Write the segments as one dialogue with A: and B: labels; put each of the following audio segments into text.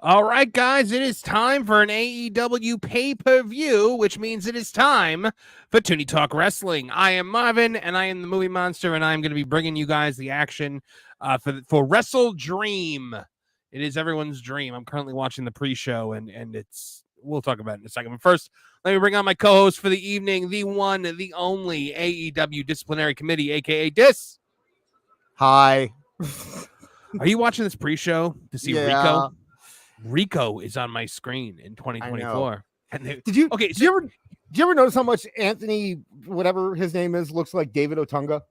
A: All right, guys, it is time for an AEW pay-per-view, which means it is time for Tooney Talk Wrestling. I am Marvin, and I am the Movie Monster, and I'm going to be bringing you guys the action for WrestleDream. It is everyone's dream. I'm currently watching the pre-show, and we'll talk about it in a second. But first, let me bring on my co-host for the evening, the one, the only AEW Disciplinary Committee, a.k.a. Dis.
B: Hi.
A: Are you watching this pre-show to see Rico? Rico is on my screen in 2024. And
B: did you ever notice how much Anthony, whatever his name is, looks like David Otunga?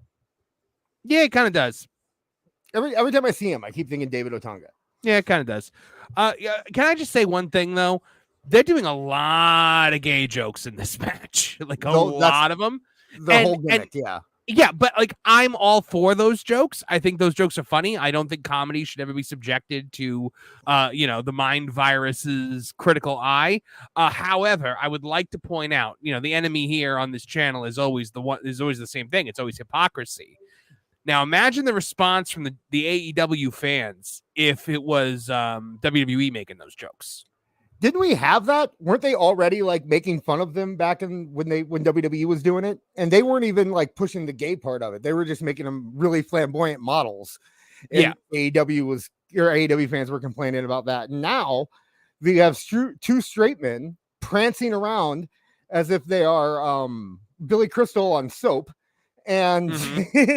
A: Yeah, it kind of does.
B: Every time I see him, I keep thinking David Otunga.
A: Yeah, it kind of does. Can I just say one thing though? They're doing a lot of gay jokes in this match, like a lot of them.
B: The whole gimmick, yeah.
A: Yeah, but like I'm all for those jokes. I think those jokes are funny. I don't think comedy should ever be subjected to, the mind virus's critical eye. However, I would like to point out, the enemy here on this channel is always the same thing. It's always hypocrisy. Now, imagine the response from the AEW fans if it was WWE making those jokes.
B: Didn't we have that? Weren't they already like making fun of them back when WWE was doing it? And they weren't even like pushing the gay part of it. They were just making them really flamboyant models. And yeah. AEW fans were complaining about that. And now we have two straight men prancing around as if they are Billy Crystal on soap, and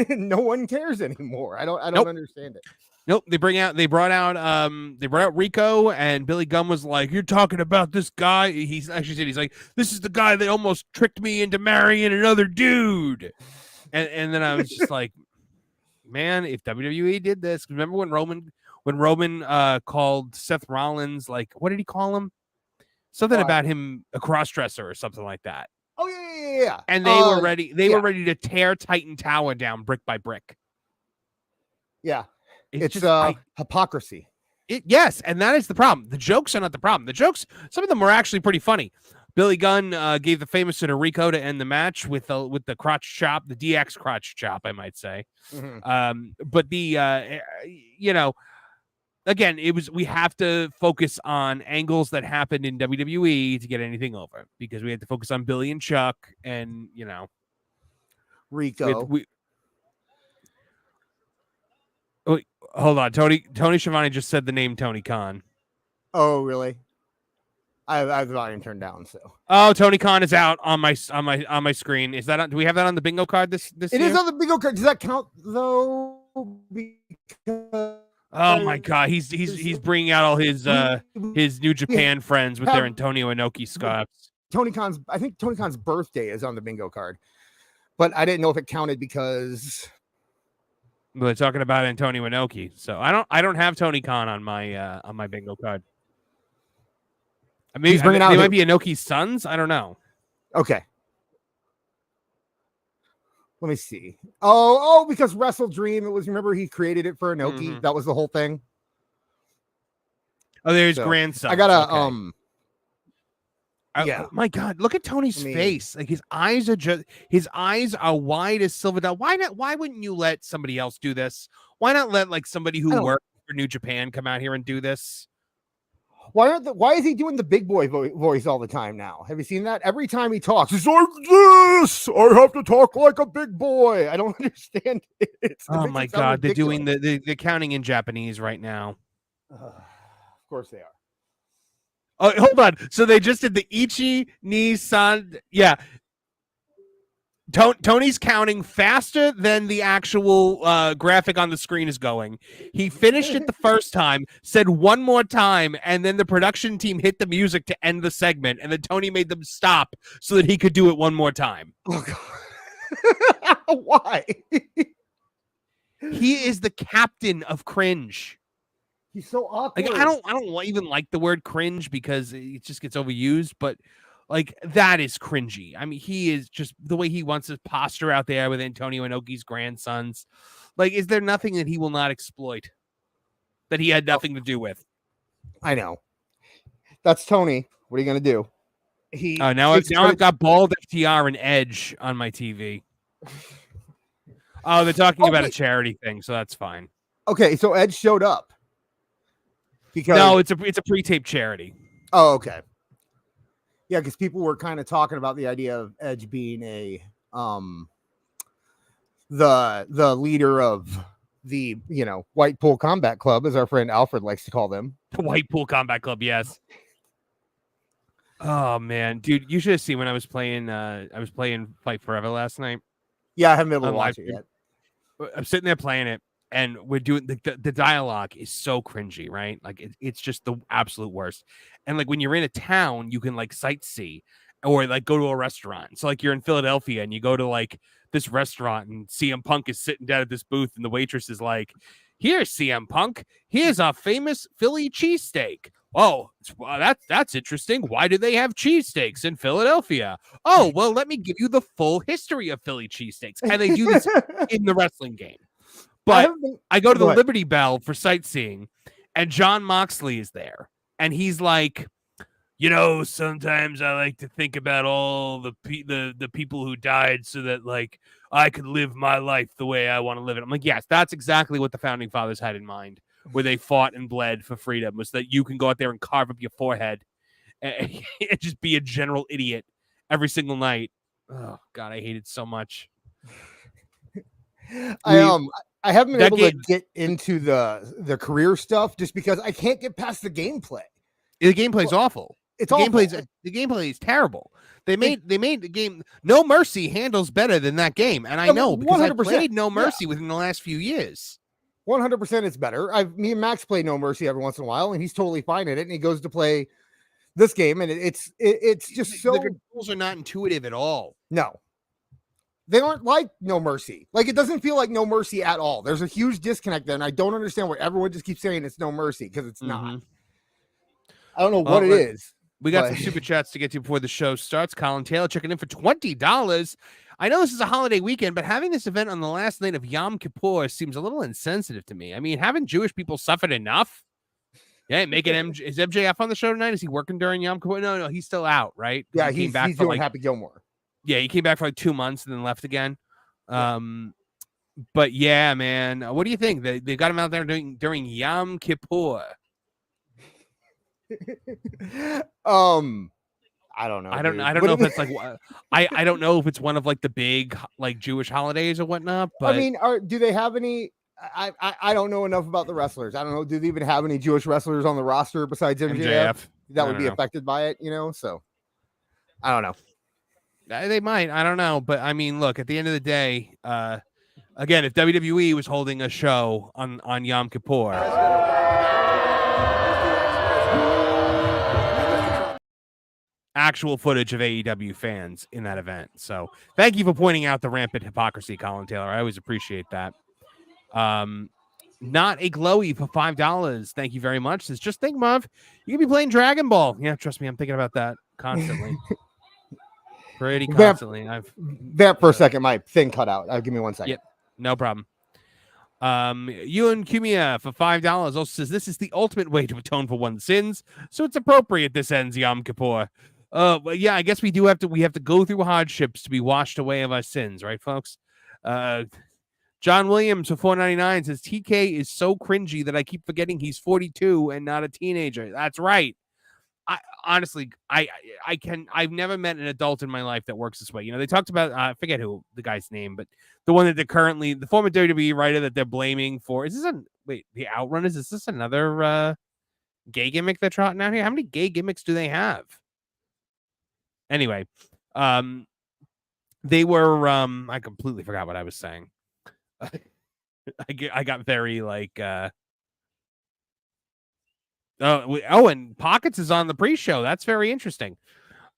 B: no one cares anymore. I don't understand it.
A: Nope, they brought out Rico, and Billy Gunn was like, "You're talking about this guy." He's like, "This is the guy that almost tricked me into marrying another dude." And then I was just like, man, if WWE did this, remember when Roman called Seth Rollins, like, what did he call him? Something about him a crossdresser or something like that.
B: Oh yeah.
A: And they were ready. They were ready to tear Titan Tower down brick by brick.
B: Yeah. It's just hypocrisy.
A: Yes, and that is the problem. The jokes are not the problem. The jokes, some of them were actually pretty funny. Billy Gunn gave the famous to Rico to end the match with the crotch chop, the DX crotch chop, I might say. But the again, we have to focus on angles that happened in WWE to get anything over, because we had to focus on Billy and Chuck and
B: Rico.
A: Hold on, Tony Schiavone just said the name Tony Khan.
B: Oh, really? I have the volume turned down. So.
A: Oh, Tony Khan is out on my screen. Is that on? Do we have that on the bingo card this
B: It
A: year?
B: is on the bingo card. Does that count though? Because
A: oh my God, he's bringing out all his New Japan friends with their Antonio Inoki scarves.
B: I think Tony Khan's birthday is on the bingo card, but I didn't know if it counted because.
A: Well, they're talking about Antonio Inoki, so I don't have Tony Khan on my bingo card. I mean, they might be Inoki's sons. I don't know.
B: Okay, let me see. Oh, because WrestleDream. It was. Remember, he created it for Inoki. That was the whole thing.
A: Oh, there's grandson.
B: I gotta
A: yeah. My God, look at Tony's face. Like his eyes are wide as silver dot. Why not? Why wouldn't you let somebody else do this? Why not let like somebody who worked for New Japan come out here and do this?
B: Why is he doing the big boy voice all the time now? Have you seen that? Every time he talks, he's like this. I have to talk like a big boy. I don't understand it.
A: Oh my God, they're doing the counting in Japanese right now.
B: Of course they are.
A: Oh, hold on. So they just did the Ichi ni san. Yeah. Tony's counting faster than the actual graphic on the screen is going. He finished it the first time, said one more time, and then the production team hit the music to end the segment, and then Tony made them stop so that he could do it one more time.
B: Oh, God. Why?
A: He is the captain of cringe.
B: He's so awkward.
A: Like, I don't even like the word cringe because it just gets overused, but like that is cringy. I mean, he is just the way he wants to posture out there with Antonio Inoki's grandsons. Like, is there nothing that he will not exploit that he had nothing to do with?
B: I know. That's Tony. What are you gonna do?
A: Now I've got bald FTR and Edge on my TV. Oh, they're talking about a charity thing, so that's fine.
B: Okay, so Edge showed up. Because
A: no, it's a pre-taped charity.
B: Oh, okay. Yeah, because people were kind of talking about the idea of Edge being the leader of the White Pool Combat Club, as our friend Alfred likes to call them.
A: The White Pool Combat Club, yes. Oh man, dude, you should have seen when I was playing Fight Forever last night.
B: Yeah, I haven't been able to watch it yet.
A: I'm sitting there playing it, and we're doing the dialogue is so cringy, right? Like it's just the absolute worst. And like when you're in a town, you can like sightsee or like go to a restaurant. So like you're in Philadelphia and you go to like this restaurant and CM Punk is sitting down at this booth and the waitress is like, "Here's CM Punk. Here's a famous Philly cheesesteak. Oh, that's interesting. Why do they have cheesesteaks in Philadelphia? Oh, well, let me give you the full history of Philly cheesesteaks." And they do this in the wrestling game. But I go to the Liberty Bell for sightseeing, and John Moxley is there. And he's like, sometimes I like to think about all the people who died so that like I could live my life the way I want to live it. I'm like, yes, that's exactly what the founding fathers had in mind, where they fought and bled for freedom, was that you can go out there and carve up your forehead and just be a general idiot every single night. Oh God, I hate it so much.
B: I haven't been able to get into the career stuff just because I can't get past the gameplay.
A: The gameplay is awful.
B: It's awful.
A: The gameplay is terrible. They made the game. No Mercy handles better than that game, and I know because I played No Mercy within the last few years.
B: 100% it's better. Me and Max play No Mercy every once in a while, and he's totally fine at it. And he goes to play this game, and it's just so.
A: The controls are not intuitive at all.
B: No, they aren't like No Mercy. Like it doesn't feel like No Mercy at all. There's a huge disconnect there, and I don't understand why everyone just keeps saying it's No Mercy because it's not. I don't know what it is.
A: We got some super chats to get to before the show starts. Colin Taylor checking in for $20. I know this is a holiday weekend, but having this event on the last night of Yom Kippur seems a little insensitive to me. I mean, haven't Jewish people suffered enough? Yeah, is MJF on the show tonight? Is he working during Yom Kippur? No, he's still out, right?
B: Yeah, he's doing Happy Gilmore.
A: Yeah, he came back for like 2 months and then left again. But yeah, man, what do you think? They got him out there during Yom Kippur.
B: I don't know.
A: I don't know if it's like I don't know if it's one of like the big like Jewish holidays or whatnot. But
B: I mean, do they have any? I don't know enough about the wrestlers. I don't know. Do they even have any Jewish wrestlers on the roster besides MJF that would be affected by it? So I don't know.
A: They might. I don't know. But I mean, look, at the end of the day, again, if WWE was holding a show on Yom Kippur. Actual footage of AEW fans in that event. So thank you for pointing out the rampant hypocrisy, Colin Taylor. I always appreciate that. Not a glowy for $5. Thank you very much. Says, just think, Marv, you could be playing Dragon Ball. Yeah, trust me, I'm thinking about that constantly. Pretty constantly.
B: Vamp for a second. My thing cut out. Give me 1 second.
A: Yep, no problem. Ewan Kumia for $5 also says, this is the ultimate way to atone for one's sins, so it's appropriate this ends Yom Kippur. Well, yeah, I guess we have to go through hardships to be washed away of our sins, right, folks? John Williams for $4.99 says, TK is so cringy that I keep forgetting he's 42 and not a teenager. That's right. I've never met an adult in my life that works this way. They talked about, I forget who the guy's name, but the one that they're currently, the former WWE writer that they're blaming for, the Outrunners? Is this another gay gimmick they're trotting out here? How many gay gimmicks do they have? Anyway, they were, I completely forgot what I was saying. I got very like, and Pockets is on the pre-show. That's very interesting.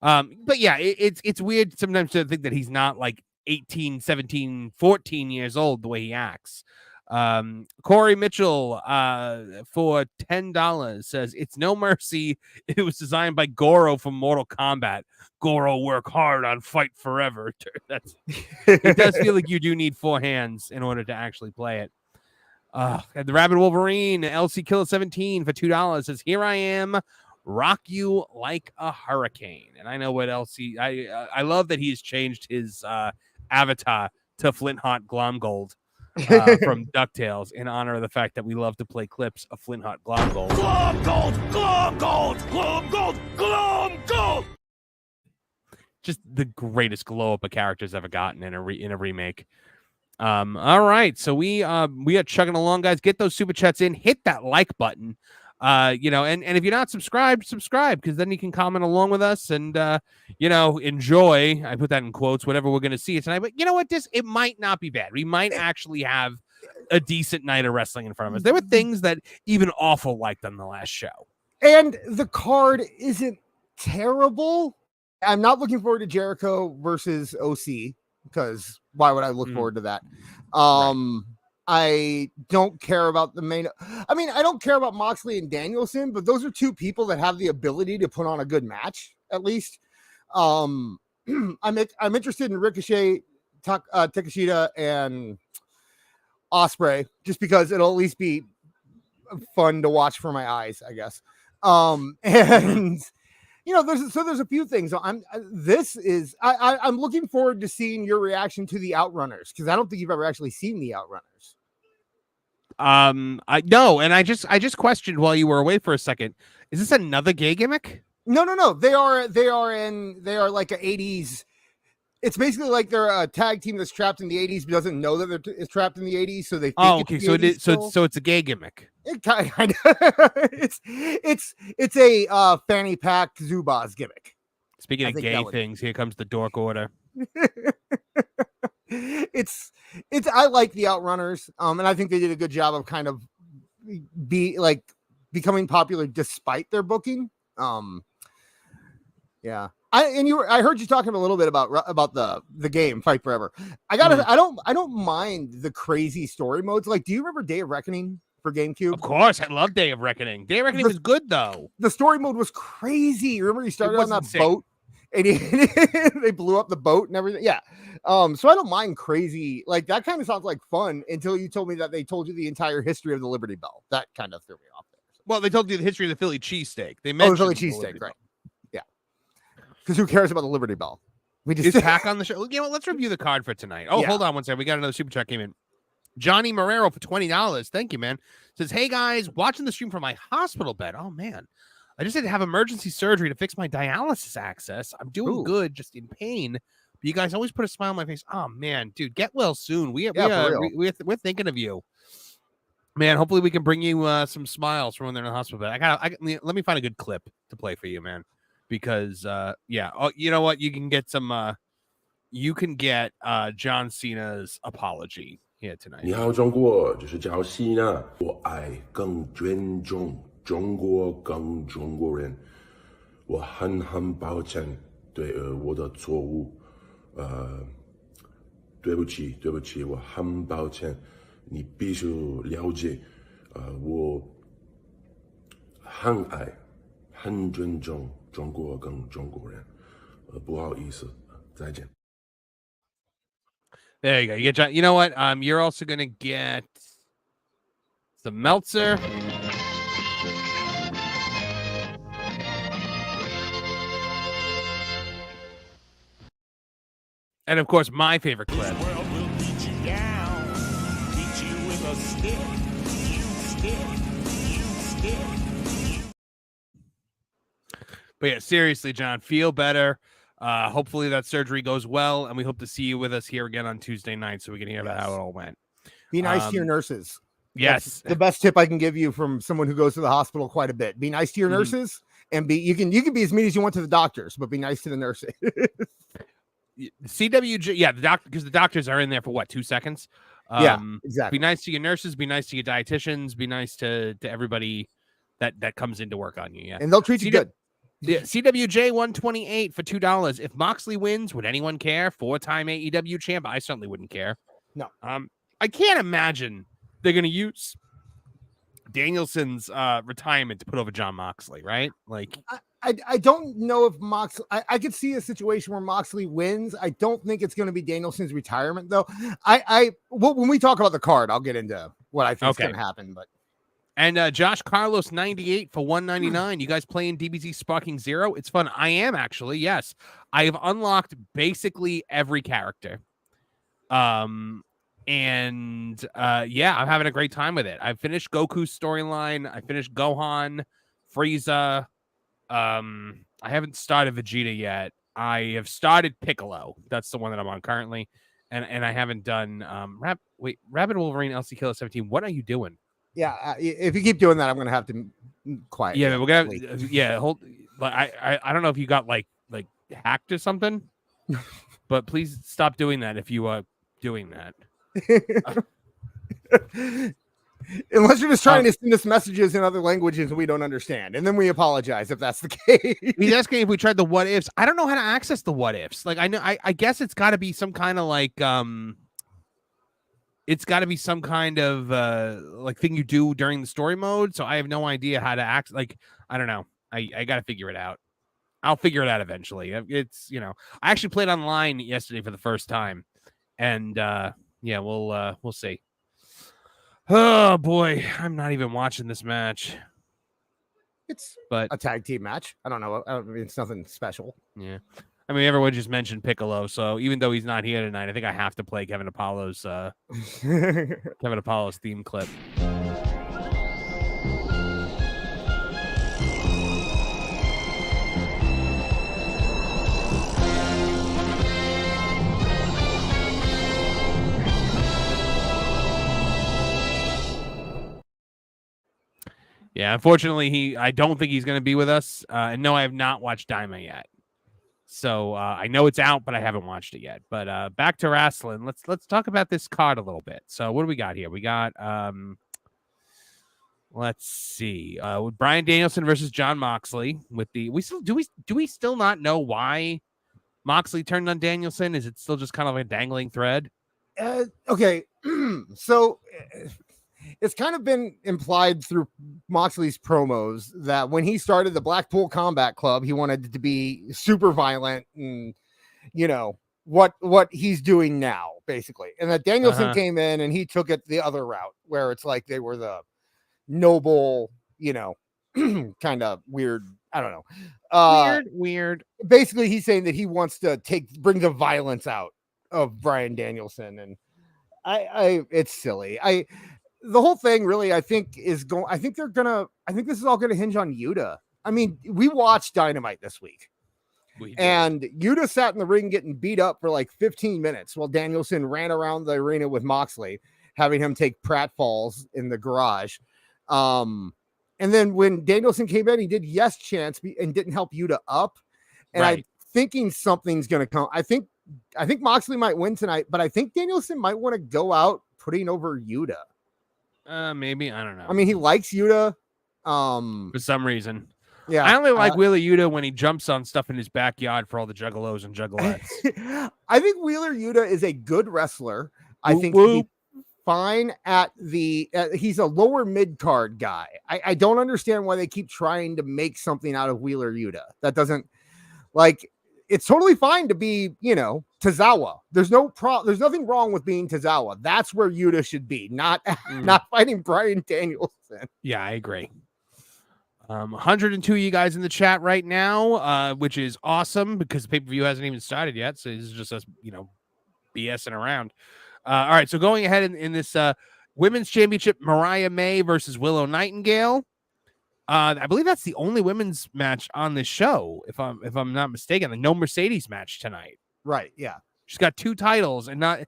A: But yeah, it's weird sometimes to think that he's not like 18, 17, 14 years old the way he acts. Corey Mitchell for $10 says, it's No Mercy. It was designed by Goro from Mortal Kombat. Goro work hard on Fight Forever. It does feel like you do need 4 hands in order to actually play it. The Rabbit Wolverine, LC Killer 17 for $2 says, here I am, rock you like a hurricane. And I know what LC, I love that he's changed his avatar to Flint Hot Glomgold. from DuckTales in honor of the fact that we love to play clips of Flint Hot Glom Gold.
C: Glom Gold! Glom Gold! Glom Gold! Glom Gold!
A: Just the greatest glow up of characters ever gotten in a remake. All right, so we are chugging along, guys. Get those super chats in, hit that like button. And if you're not subscribed, subscribe, because then you can comment along with us and enjoy. I put that in quotes, whatever we're gonna see tonight. But you know what? It might not be bad. We might actually have a decent night of wrestling in front of us. There were things that even awful liked on the last show.
B: And the card isn't terrible. I'm not looking forward to Jericho versus OC, because why would I look forward to that? Right. I don't care about the main. I mean, I don't care about Moxley and Danielson, but those are two people that have the ability to put on a good match, at least. I'm interested in Ricochet, Takeshita, and Ospreay, just because it'll at least be fun to watch for my eyes, I guess. And there's a few things. I'm looking forward to seeing your reaction to the Outrunners, because I don't think you've ever actually seen the Outrunners.
A: I know, and I just questioned while you were away for a second. Is this another gay gimmick?
B: No. They are like a 80s. It's basically like they're a tag team that's trapped in the 80s but doesn't know that they're trapped in the 80s, so they think
A: so it's a gay gimmick.
B: It kind of, it's a fanny pack Zubaz gimmick.
A: Speaking of gay things, here comes the dork order.
B: It's I like the Outrunners, and I think they did a good job of kind of becoming popular despite their booking. Yeah. I heard you talking a little bit about the game Fight Forever. I don't mind the crazy story modes. Like, do you remember Day of Reckoning for GameCube?
A: Of course, I love Day of Reckoning. Day of Reckoning was good though.
B: The story mode was crazy. Remember, you started on that boat and they blew up the boat and everything. Yeah. So I don't mind crazy. Like, that kind of sounds like fun until you told me that they told you the entire history of the Liberty Bell. That kind of threw me off there.
A: Well, they told you the history of the Philly cheesesteak. They mentioned
B: the Philly cheesesteak, right? Yeah. Because who cares about the Liberty Bell?
A: Is Pac on the show? Let's review the card for tonight. Oh, yeah. Hold on one second. We got another super chat came in. Johnny Marrero for $20. Thank you, man. Says, hey guys, watching the stream from my hospital bed. Oh man, I just had to have emergency surgery to fix my dialysis access. I'm doing good, just in pain. But you guys always put a smile on my face. Oh man, dude, get well soon. We're thinking of you, man. Hopefully we can bring you some smiles from when they're in the hospital bed. Let me find a good clip to play for you, man. Because you know what? You can get some. You can get John Cena's apology here tonight.
D: 你好，中国，这是赵西娜。我爱更尊重中国，更中国人。我很抱歉对我的错误，对不起，我很抱歉。你必须了解，我很爱，很尊重中国跟中国人。不好意思，再见。
A: There you go. You get John. You know what? You're also gonna get some Meltzer. And of course, my favorite clip.
C: This world will beat you down, beat you with a stick.
A: But yeah, seriously, John, feel better. Hopefully that surgery goes well, and we hope to see you with us here again on Tuesday night so we can hear about how it all went.
B: Be nice to your nurses.
A: Yes.
B: That's the best tip I can give you from someone who goes to the hospital quite a bit. Be nice to your nurses, and you can be as mean as you want to the doctors, but be nice to the nurses.
A: CWJ, yeah, the doctor, because the doctors are in there for what, 2 seconds?
B: Yeah, exactly.
A: Be nice to your nurses, be nice to your dietitians, be nice to everybody that comes in to work on you. Yeah,
B: and they'll treat you good.
A: Yeah, CWJ 128 for $2. If Moxley wins, would anyone care? 4-time AEW champ. I certainly wouldn't care.
B: No.
A: I can't imagine they're going to use Danielson's retirement to put over John Moxley, right? Like,
B: I don't know if Moxley. I could see a situation where Moxley wins. I don't think it's going to be Danielson's retirement, though. When we talk about the card, I'll get into what I think is going to happen. But
A: and Josh Carlos 98 for $199. You guys playing DBZ Sparking Zero? It's fun. I am actually. Yes, I have unlocked basically every character. And yeah, I'm having a great time with it. I finished Goku's storyline. I finished Gohan, Frieza. I haven't started Vegeta yet. I have started Piccolo. That's the one that I'm on currently. And I haven't done Rabbit Wolverine LC Killer 17. What are you doing?
B: Yeah, if you keep doing that, I'm gonna have to quiet.
A: Yeah, we're gonna hold. But I don't know if you got like hacked or something, but please stop doing that if you are doing that.
B: Unless you're just trying to send us messages in other languages we don't understand, and then we apologize if that's the case.
A: He's asking if we tried the what ifs. I don't know how to access the what ifs. Like I guess it's got to be some kind of like it's got to be some kind of like thing you do during the story mode. So I have no idea how to act. Like I don't know. I got to figure it out. I'll figure it out eventually. It's I actually played online yesterday for the first time, and yeah, we'll see. Oh boy, I'm not even watching this match.
B: It's
A: but
B: a tag team match. I don't know. I mean, it's nothing special.
A: Yeah, I mean, everyone just mentioned Piccolo, so even though he's not here tonight, I think I have to play Kevin Apollo's theme clip. Yeah, unfortunately, I don't think he's going to be with us. And no, I have not watched Daima yet. So I know it's out, but I haven't watched it yet. But back to wrestling. Let's talk about this card a little bit. So what do we got here? We got let's see. With Bryan Danielson versus Jon Moxley. With the do we still not know why Moxley turned on Danielson? Is it still just kind of a dangling thread?
B: Okay, so it's kind of been implied through Moxley's promos that when he started the Blackpool Combat Club, he wanted it to be super violent and, what he's doing now, basically. And that Danielson came in and he took it the other route where it's like they were the noble, kind of weird. I don't know.
A: Weird.
B: Basically, he's saying that he wants to bring the violence out of Bryan Danielson. And it's silly. The whole thing really, I think this is all going to hinge on Yuta. I mean, we watched Dynamite this week and Yuta sat in the ring getting beat up for like 15 minutes while Danielson ran around the arena with Moxley, having him take pratfalls in the garage. And then when Danielson came in, he did yes chants and didn't help Yuta up. And I'm thinking something's going to come. I think Moxley might win tonight, but I think Danielson might want to go out putting over Yuta.
A: Maybe, I don't know.
B: I mean, he likes Yuta
A: for some reason.
B: Yeah,
A: I only like Wheeler Yuta when he jumps on stuff in his backyard for all the juggalos and juggalettes.
B: I think Wheeler Yuta is a good wrestler. I think he's fine at he's a lower mid card guy. I don't understand why they keep trying to make something out of Wheeler Yuta. That doesn't it's totally fine to be, Tozawa. There's nothing wrong with being Tozawa. That's where Yuta should be, not fighting Bryan Danielson.
A: Yeah, I agree. 102 of you guys in the chat right now, which is awesome because the pay-per-view hasn't even started yet. So this is just us, BSing around. All right, so going ahead in this women's championship, Mariah May versus Willow Nightingale. I believe that's the only women's match on this show, if I'm not mistaken. The no Mercedes match tonight.
B: Right. Yeah.
A: She's got 2 titles and not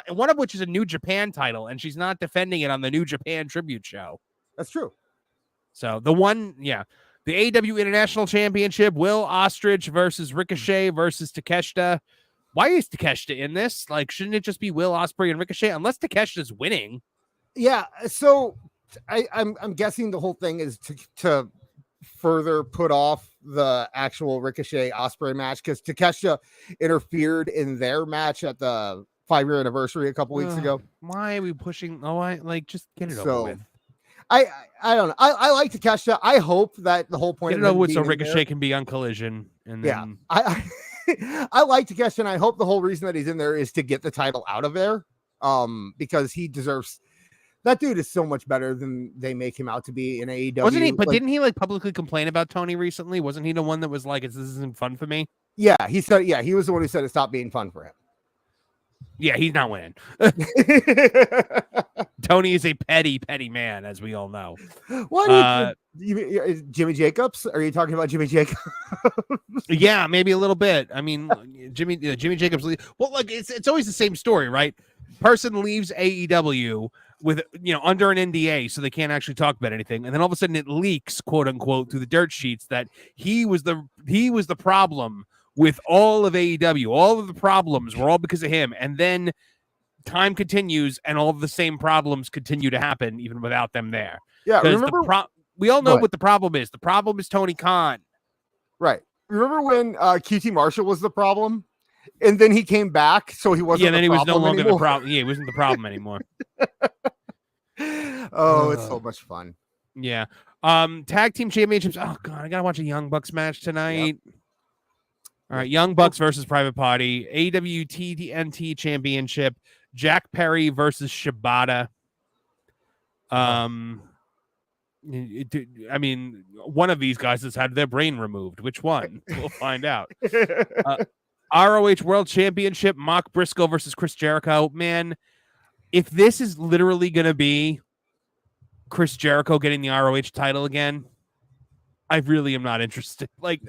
A: one of which is a New Japan title, and she's not defending it on the New Japan tribute show.
B: That's true.
A: So the AEW International Championship, Will Ostrich versus Ricochet versus Takeshita. Why is Takeshita in this? Like, shouldn't it just be Will Ospreay and Ricochet? Unless Takeshita's winning.
B: Yeah. So I'm guessing the whole thing is to further put off the actual Ricochet Ospreay match because Takeshita interfered in their match at the 5-year anniversary a couple weeks ago.
A: Why are we pushing? Just get it over with.
B: I don't know. I like Takeshita. I hope that the whole point
A: get it over with so Ricochet can be on Collision. And then...
B: I like Takeshita, and I hope the whole reason that he's in there is to get the title out of there. Because he deserves. That dude is so much better than they make him out to be in AEW.
A: Wasn't he? But didn't he publicly complain about Tony recently? Wasn't he the one that was like, "This isn't fun for me"?
B: Yeah, he said. Yeah, he was the one who said it stopped being fun for him.
A: Yeah, he's not winning. Tony is a petty man, as we all know.
B: What? Jimmy Jacobs? Are you talking about Jimmy Jacobs?
A: Yeah, maybe a little bit. I mean, Jimmy Jacobs. Well, look, it's always the same story, right? Person leaves AEW with under an NDA, so they can't actually talk about anything, and then all of a sudden it leaks, quote unquote, through the dirt sheets that he was the problem with all of AEW. All of the problems were all because of him, and then time continues, and all of the same problems continue to happen even without them there.
B: Yeah, remember
A: we all know what the problem is. The problem is Tony Khan.
B: Right. Remember when QT Marshall was the problem? And then he came back, so he wasn't.
A: Yeah, then he was no longer
B: anymore.
A: the problem. Yeah, he wasn't the problem anymore.
B: Oh, it's so much fun.
A: Yeah. Tag team championships. Oh god, I gotta watch a Young Bucks match tonight. Yep. All right, Young Bucks versus Private Party. AEW TNT Championship. Jack Perry versus Shibata. I mean, one of these guys has had their brain removed. Which one? We'll find out. ROH World Championship, Mark Briscoe versus Chris Jericho. Man, if this is literally going to be Chris Jericho getting the ROH title again, I really am not interested. Like,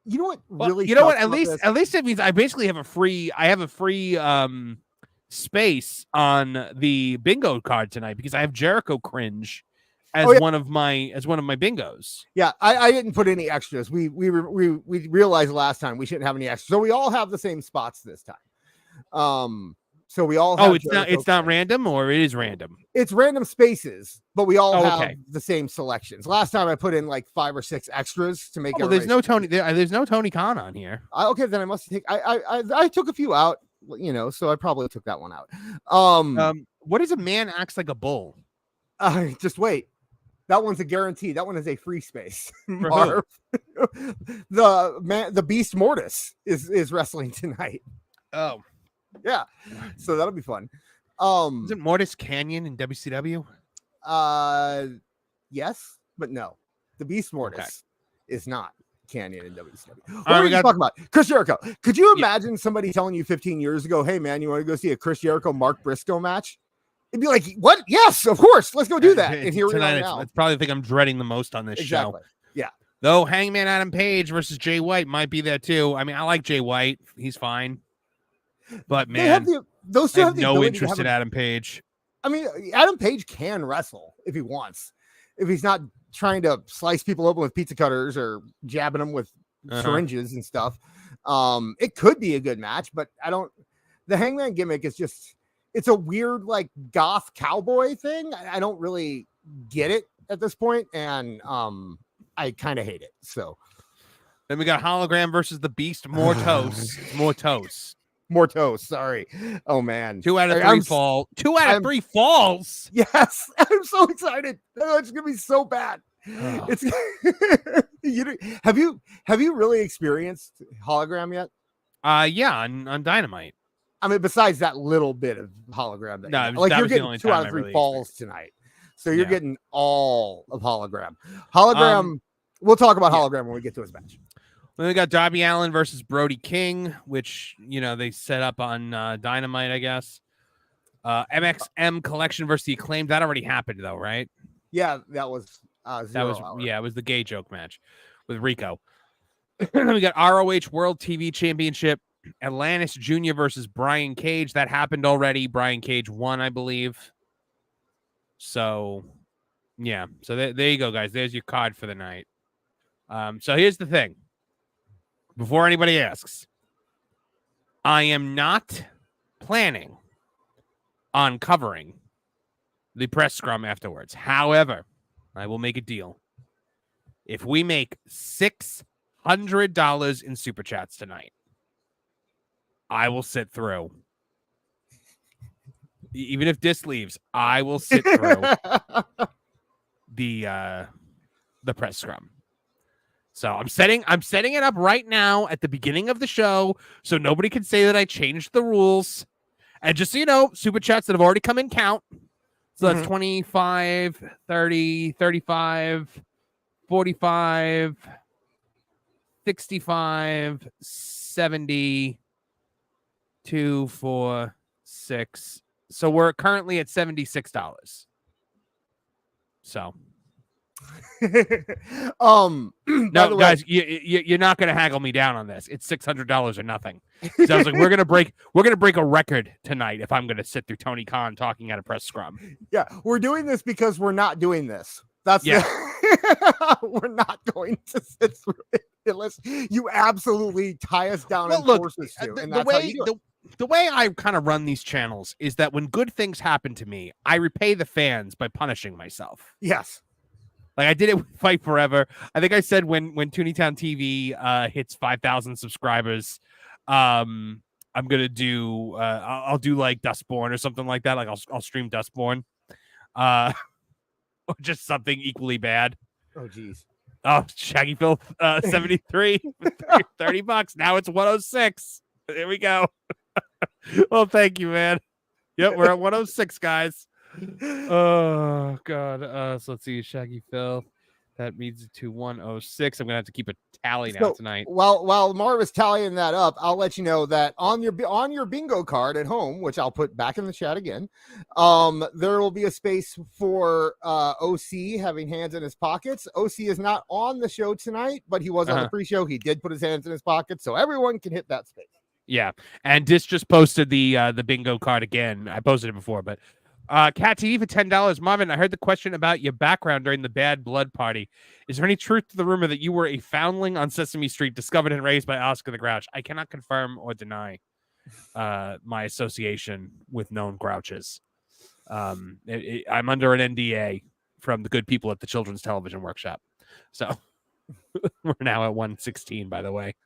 B: you know what? Really,
A: At least it means I basically have a free space on the bingo card tonight because I have Jericho cringe as one of my bingos.
B: Yeah, I didn't put any extras. We realized last time we shouldn't have any extras, so we all have the same spots this time. So we all have
A: it's not random, or it is random.
B: It's random spaces, but we all have the same selections. Last time I put in like 5 or 6 extras to make it.
A: There's no Tony Khan on here.
B: Okay, then I must take. I took a few out, so I probably took that one out.
A: What is a man acts like a bull?
B: Just wait. That one's a guarantee. That one is a free space.
A: Marv.
B: The Beast Mortis is wrestling tonight.
A: Oh,
B: yeah. So that'll be fun.
A: Is it Mortis Canyon in WCW?
B: Yes, but no. The Beast Mortis is not Canyon in WCW. What
A: are
B: we talking about? Chris Jericho. Could you imagine somebody telling you 15 years ago, "Hey man, you want to go see a Chris Jericho Mark Briscoe match?" It'd be like, what? Yes, of course. Let's go do that. And here we are now.
A: It's probably the thing I'm dreading the most on this show.
B: Yeah.
A: Though Hangman Adam Page versus Jay White might be there too. I mean, I like Jay White. He's fine. But man,
B: those two have
A: no interest in Adam Page.
B: I mean, Adam Page can wrestle if he wants. If he's not trying to slice people open with pizza cutters or jabbing them with syringes and stuff. It could be a good match, but the Hangman gimmick is just, it's a weird, like, goth cowboy thing. I don't really get it at this point, and I kind of hate it. So
A: then we got Hologram versus the Beast Mortos.
B: Mortos, sorry. Oh man.
A: 2 out of 3 fall. 2 out of 3 falls.
B: Yes. I'm so excited. It's gonna be so bad. Oh. It's have you really experienced Hologram yet?
A: Yeah, on Dynamite.
B: I mean, besides that little bit of Hologram you're getting 2 out of 3 falls tonight. So you're getting all of Hologram. We'll talk about Hologram when we get to his match.
A: Then we got Darby Allin versus Brody King, which they set up on Dynamite, I guess. MXM Collection versus the Acclaimed. That already happened though, right?
B: Yeah, that was
A: it was the gay joke match with Rico. We got ROH World TV Championship. Atlantis Jr. versus Brian Cage. That happened already. Brian Cage won, I believe. So, yeah. So there you go, guys. There's your card for the night. So here's the thing. Before anybody asks, I am not planning on covering the press scrum afterwards. However, I will make a deal. If we make $600 in super chats tonight, I will sit through. Even if Dis leaves, I will sit through the press scrum. So I'm setting it up right now at the beginning of the show, so nobody can say that I changed the rules. And just so you know, super chats that have already come in count. So that's 25, 30, 35, 45, 65, 70, 2, 4, 6. So we're currently at $76. So,
B: no,
A: guys, you're not going to haggle me down on this. It's $600 or nothing. So I was like, we're gonna break a record tonight if I'm gonna sit through Tony Khan talking at a press scrum.
B: Yeah, we're doing this because we're not doing this. That's we're not going to sit through it unless you absolutely tie us down and force us to. And that's how you do it.
A: The way I kind of run these channels is that when good things happen to me, I repay the fans by punishing myself.
B: Yes.
A: Like I did it with Fight Forever. I think I said when Tooney Town TV hits 5,000 subscribers, I'm gonna do I'll do like Dustborn or something like that. Like I'll stream Dustborn, or just something equally bad.
B: Oh geez.
A: Oh, Shaggy Phil 73 $30. Now it's 106. There we go. Well, thank you, man. Yep, we're at 106, guys. Oh god. So let's see, Shaggy Phil. That means it to 106. I'm gonna have to keep a tally now tonight.
B: While Marv is tallying that up, I'll let you know that on your bingo card at home, which I'll put back in the chat again, there will be a space for OC having hands in his pockets. OC is not on the show tonight, but he was on the pre-show. He did put his hands in his pockets, so everyone can hit that space. Yeah,
A: and Dis just posted the bingo card again. I posted it before, but. Cat TV for $10. Marvin, I heard the question about your background during the Bad Blood Party. Is there any truth to the rumor that you were a foundling on Sesame Street, discovered and raised by Oscar the Grouch? I cannot confirm or deny my association with known Grouches. I'm under an NDA from the good people at the Children's Television Workshop. So we're now at 116, by the way.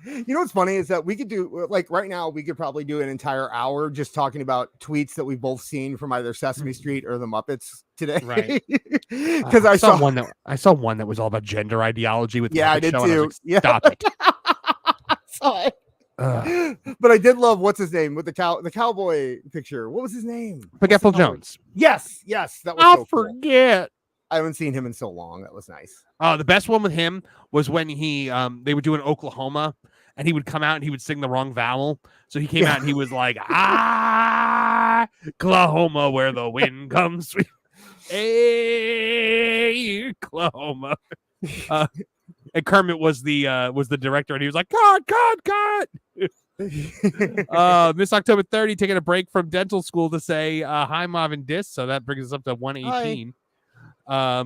B: You know what's funny is that we could do, like right now, we could probably do an entire hour just talking about tweets that we've both seen from either Sesame Street or the Muppets today.
A: Right.
B: Because
A: I saw one that was all about gender ideology with the
B: I did too.
A: Stop it.
B: Saw it. But I did love what's his name with the cowboy picture. What was his name?
A: Forgetful Jones.
B: Yes, that was
A: I'll forget.
B: Cool. I haven't seen him in so long. That was nice.
A: The best one with him was when they were doing Oklahoma, and he would come out and he would sing the wrong vowel. So he came out and he was like, Oklahoma, where the wind comes. Hey, Oklahoma. And Kermit was the director, and he was like, God. Miss October 30, taking a break from dental school to say hi, Marvin Dis. So that brings us up to 118. Hi.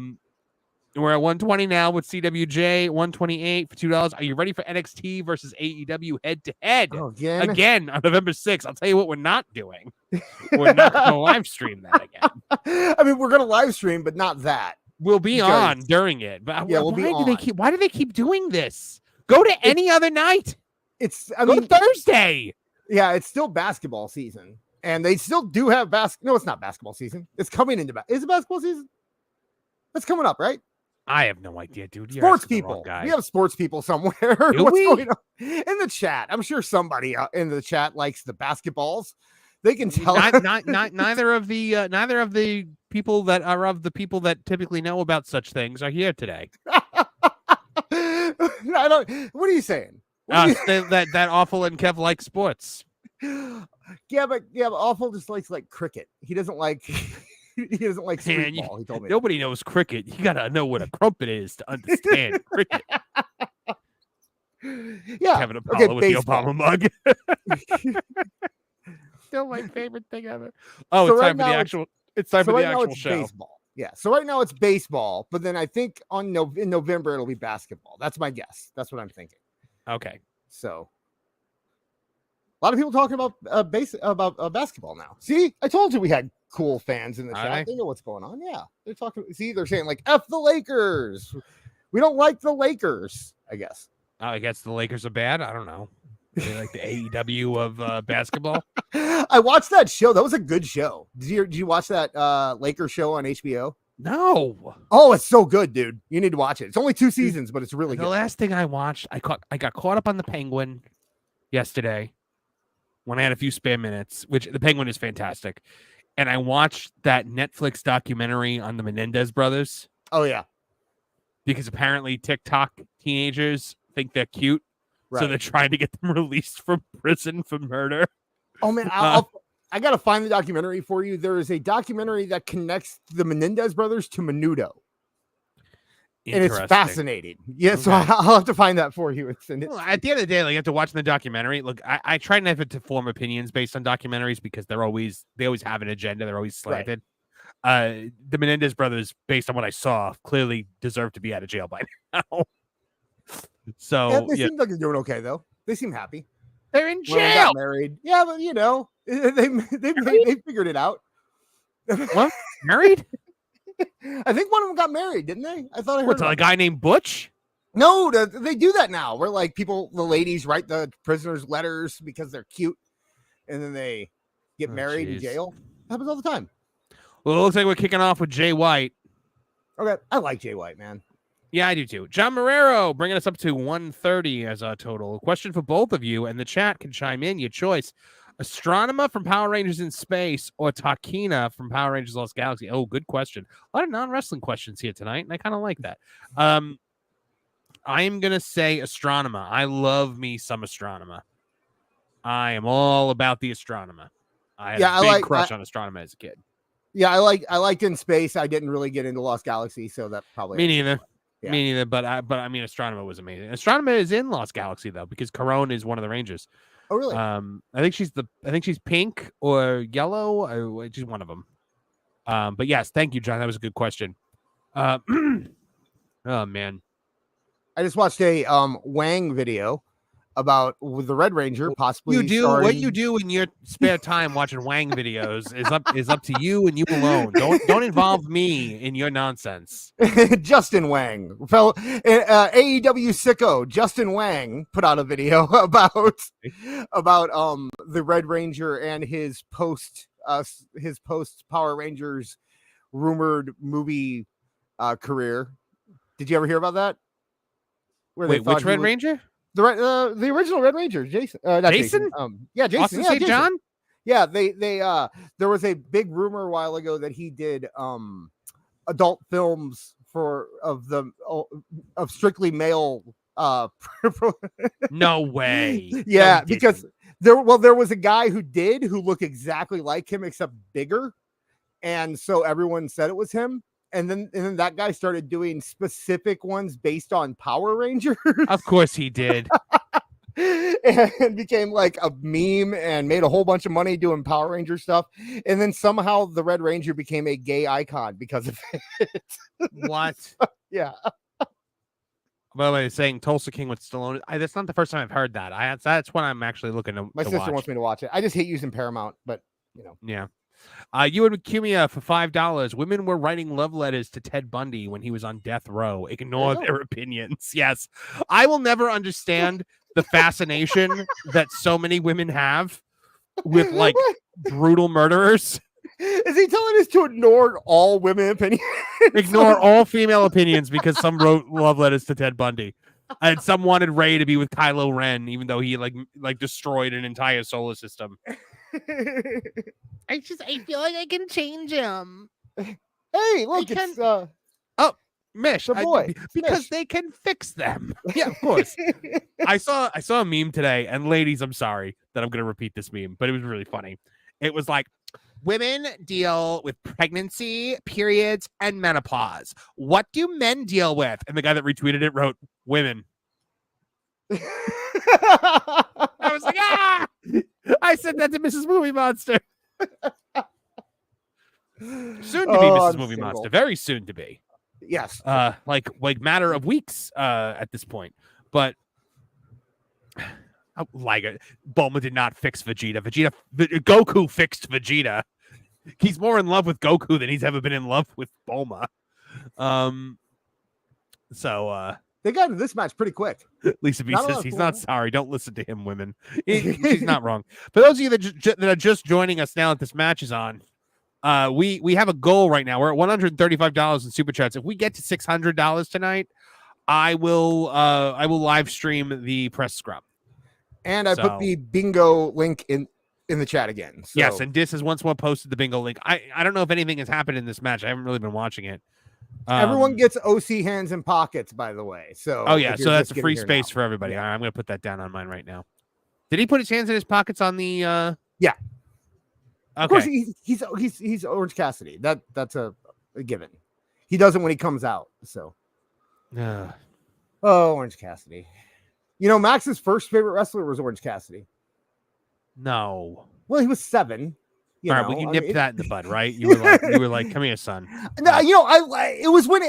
A: We're at 120 now with CWJ, 128 for $2. Are you ready for NXT versus AEW head to head? Again on November 6th. I'll tell you what we're not doing. We're not going to live stream that again.
B: I mean, we're going to live stream, but not that.
A: We'll be on during it. But
B: yeah, we'll be on.
A: Why do they keep doing this? Go to any other night. Go to Thursday.
B: Yeah, it's still basketball season. And they still do have No, it's not basketball season. It's coming into Is it basketball season? That's coming up, right?
A: I have no idea, dude.
B: Sports people. We have sports people somewhere. What's going on in the chat? I'm sure somebody in the chat likes the basketballs. They can tell.
A: Neither of the people that are of the people that typically know about such things are here today.
B: What are you saying?
A: That Awful and Kev like sports.
B: Yeah, but Awful just likes like cricket. He doesn't like. He doesn't like street ball. He told me
A: nobody knows cricket. You gotta know what a crumpet is to understand cricket.
B: Yeah,
A: Kevin Apollo with baseball. The Obama mug. Still my favorite thing ever. Oh, so it's time for the actual. It's time for the actual show.
B: Baseball. Yeah. So right now it's baseball, but then I think in November it'll be basketball. That's my guess. That's what I'm thinking.
A: Okay.
B: So a lot of people talking about basketball now. See, I told you we had cool fans in the chat. They know what's going on. Yeah, they're talking. See, they're saying like "F the Lakers." We don't like the Lakers. I guess.
A: I guess the Lakers are bad. I don't know. They like the AEW of basketball.
B: I watched that show. That was a good show. Did you watch that Lakers show on HBO?
A: No.
B: Oh, it's so good, dude. You need to watch it. It's only 2 seasons, but it's really good.
A: The last thing I watched, I got caught up on the Penguin yesterday when I had a few spare minutes, which the Penguin is fantastic. And I watched that Netflix documentary on the Menendez brothers.
B: Oh, yeah.
A: Because apparently TikTok teenagers think they're cute So they're trying to get them released from prison for murder.
B: Oh man, I gotta find the documentary for you. There is a documentary that connects the Menendez brothers to Menudo. And it's fascinating. Yeah, so I'll have to find that for you and send it.
A: Well, at the end of the day, like, you have to watch the documentary. Look, I try never to form opinions based on documentaries because they always have an agenda. They're always slanted. Right. The Menendez brothers, based on what I saw, clearly deserve to be out of jail by now. So
B: they seem like they're doing okay though. They seem happy.
A: They're in jail.
B: They got married. Yeah, but you know, they figured it out.
A: What? Married?
B: I think one of them got married, didn't they? I thought I heard
A: a guy named Butch.
B: No, they do that now. Where like the ladies write the prisoners letters because they're cute, and then they get married in jail. It happens all the time.
A: Well, it looks like we're kicking off with Jay White.
B: Okay, I like Jay White, man.
A: Yeah, I do too. John Marrero bringing us up to 130 as our total. Question for both of you, and the chat can chime in. Your choice. Astronema from Power Rangers in Space or Takina from Power Rangers Lost Galaxy? Oh, good question. A lot of non-wrestling questions here tonight, and I kind of like that. I am going to say Astronema. I love me some Astronema. I am all about the Astronema. I had a big crush on Astronema as a kid.
B: Yeah, I liked In Space. I didn't really get into Lost Galaxy, so that probably...
A: Me neither. Yeah. Me neither, but I mean, Astronema was amazing. Astronema is in Lost Galaxy, though, because Corone is one of the Rangers.
B: Oh, really?
A: I think she's pink or yellow, or she's one of them. But yes, thank you, John. That was a good question. Oh man,
B: I just watched a Wang video about the Red Ranger possibly.
A: What you do in your spare time watching Wang videos is up to you and you alone. Don't involve me in your nonsense.
B: Justin Wang, fellow AEW sicko Justin Wang put out a video about the Red Ranger and his post Power Rangers rumored movie career. Did you ever hear about that?
A: Wait, which Red Ranger?
B: The original Red Ranger, Jason.
A: Jason?
B: Yeah, Jason.
A: Austin
B: yeah,
A: St.
B: Jason.
A: John?
B: Yeah, they there was a big rumor a while ago that he did adult films of strictly male
A: No way.
B: Yeah,
A: no,
B: because there was a guy who looked exactly like him except bigger, and so everyone said it was him. And then that guy started doing specific ones based on Power Rangers.
A: Of course he did.
B: And became like a meme and made a whole bunch of money doing Power Ranger stuff. And then somehow the Red Ranger became a gay icon because of it.
A: What?
B: Yeah.
A: By the way, saying Tulsa King with Stallone. That's not the first time I've heard that. That's when I'm actually looking to
B: My sister wants me to watch it. I just hate using Paramount, but you know.
A: Yeah. You and Cumia for $5. Women were writing love letters to Ted Bundy when he was on death row. Ignore their opinions. Yes. I will never understand the fascination that so many women have with like brutal murderers.
B: Is he telling us to ignore all women opinions?
A: Ignore all female opinions because some wrote love letters to Ted Bundy. And some wanted Ray to be with Kylo Ren, even though he like destroyed an entire solar system. I feel like I can change him.
B: Hey, look, it's
A: Mish, because they can fix them. Yeah, of course. I saw a meme today, and ladies, I'm sorry that I'm going to repeat this meme, but it was really funny. It was like, women deal with pregnancy, periods, and menopause. What do men deal with? And the guy that retweeted it wrote, women. I was like, ah! I said that to Mrs. Movie Monster. Soon to be Mrs. Movie Monster. Very soon to be.
B: Yes.
A: Like matter of weeks at this point. But Bulma did not fix Vegeta. Goku fixed Vegeta. He's more in love with Goku than he's ever been in love with Bulma.
B: They got into this match pretty quick.
A: Lisa B says he's not sorry. Don't listen to him, women. She's not wrong. For those of you that are just joining us now that this match is on, we have a goal right now. We're at $135 in super chats. If we get to $600 tonight, I will live stream the press scrum.
B: And I put the bingo link in the chat again. So.
A: Yes, and Dis has once more posted the bingo link. I don't know if anything has happened in this match. I haven't really been watching it.
B: Everyone gets OC hands and pockets, by the way. So
A: oh yeah, so that's a free space for everybody. Yeah. I'm gonna put that down on mine right now. Did he put his hands in his pockets on the?
B: Yeah.
A: Okay.
B: Of course, he's Orange Cassidy. That's a given. He does it when he comes out. So. Oh, Orange Cassidy. You know, Max's first favorite wrestler was Orange Cassidy.
A: No.
B: Well, he was 7.
A: All right, well, you nipped that in the bud, right? You were like, come here, son.
B: No, you know, it was when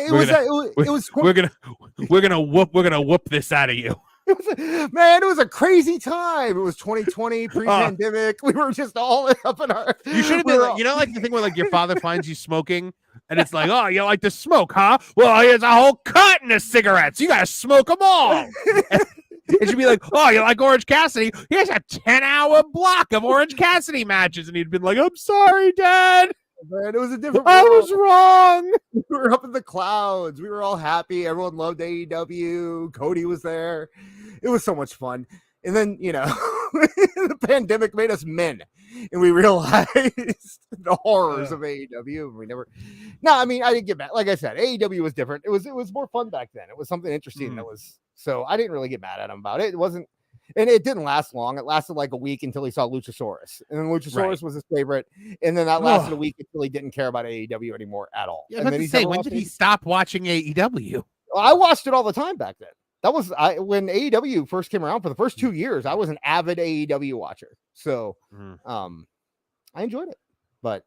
A: we're gonna whoop this out of you.
B: It was a crazy time. It was 2020, pre-pandemic. We were just all up in our.
A: You should have been, like, you know, like the thing where like your father finds you smoking, and it's like, oh, you like to smoke, huh? Well, here's a whole carton of cigarettes. You gotta smoke them all. It should be like, oh, you like Orange Cassidy? Here's a 10-hour block of Orange Cassidy matches. And he'd been like, I'm sorry, Dad.
B: Man, it was a different
A: I was wrong.
B: We were up in the clouds. We were all happy. Everyone loved AEW. Cody was there. It was so much fun. And then, you know, the pandemic made us men. And we realized the horrors of AEW. We never. No, I mean, I didn't get mad. Like I said, AEW was different. It was more fun back then. It was something interesting that was. So I didn't really get mad at him about it. It wasn't, and it didn't last long. It lasted like a week until he saw Luchasaurus, and then Luchasaurus was his favorite. And then that lasted a week until he didn't care about AEW anymore at all.
A: Yeah,
B: and then
A: when did he stop watching AEW?
B: Well, I watched it all the time back then. That was when AEW first came around for the first 2 years. I was an avid AEW watcher, so I enjoyed it. But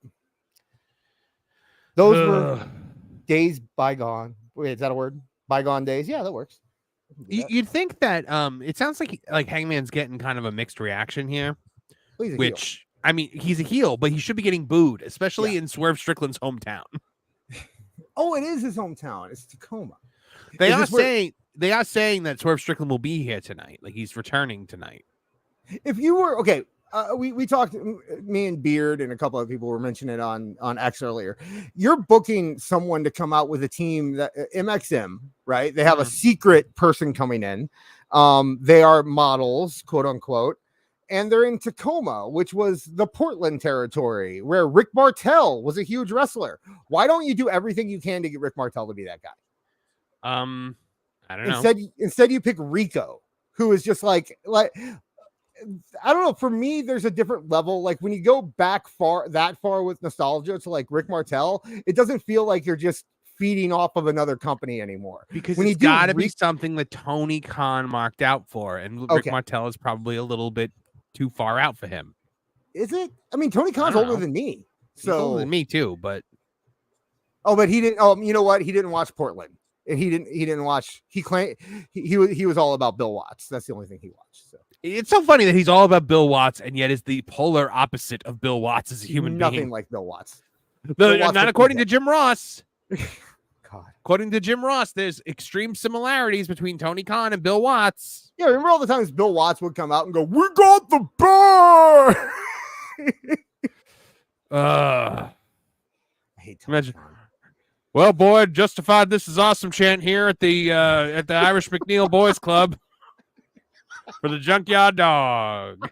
B: those were days bygone. Wait, is that a word? Bygone days? Yeah, that works.
A: You'd think that it sounds like Hangman's getting kind of a mixed reaction here, which I mean, he's a heel, but he should be getting booed, especially in Swerve Strickland's hometown.
B: Oh, it is his hometown. It's Tacoma.
A: They are saying that Swerve Strickland will be here tonight, like he's returning tonight.
B: If you were okay, we talked, me and Beard and a couple of people were mentioning it on X earlier. You're booking someone to come out with a team that MXM, right? They have a secret person coming in. They are models, quote unquote, and they're in Tacoma, which was the Portland territory where Rick Martel was a huge wrestler. Why don't you do everything you can to get Rick Martel to be that guy?
A: I don't know.
B: Instead you pick Rico, who is just like I don't know. For me, there's a different level. Like when you go back that far with nostalgia to like Rick Martel, it doesn't feel like you're just feeding off of another company anymore.
A: Because it's got to be something that Tony Khan marked out for, and Rick Martel is probably a little bit too far out for him.
B: Is it? I mean, Tony Khan's older than me.
A: He's older than me too, but
B: but he didn't. Oh, you know what? He didn't watch Portland. And he didn't watch. He claimed he was all about Bill Watts. That's the only thing he watched. So
A: it's so funny that he's all about Bill Watts and yet is the polar opposite of Bill Watts as a human being.
B: Nothing like Bill Watts.
A: Not according to Jim Ross.
B: God.
A: According to Jim Ross, there's extreme similarities between Tony Khan and Bill Watts.
B: Yeah, remember all the times Bill Watts would come out and go, "We got the bar."
A: I hate Tony Khan. Well, boy, justified this is awesome chant here at the Irish McNeil Boys Club for the Junkyard Dog.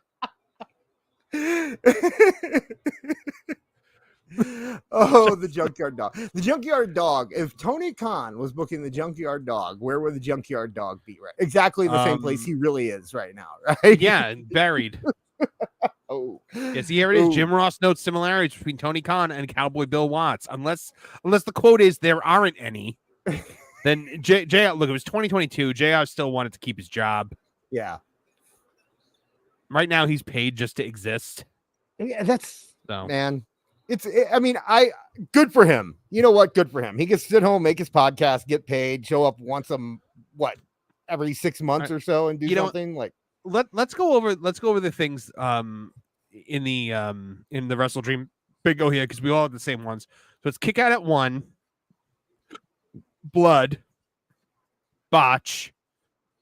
B: Oh, the Junkyard Dog. The Junkyard Dog. If Tony Khan was booking the Junkyard Dog, where would the Junkyard Dog be? Right, exactly the same place he really is right now, right?
A: Yeah, buried.
B: Oh,
A: yes, here it is. Jim Ross notes similarities between Tony Khan and Cowboy Bill Watts. Unless the quote is there aren't any, then JR, look, it was 2022. JR still wanted to keep his job.
B: Yeah.
A: Right now, he's paid just to exist.
B: Yeah, man. Good for him. You know what? Good for him. He gets to sit home, make his podcast, get paid, show up once every 6 months or so, and do something like.
A: Let's go over the things in the WrestleDream bingo here because we all have the same ones. So it's kick out at 1, blood, botch,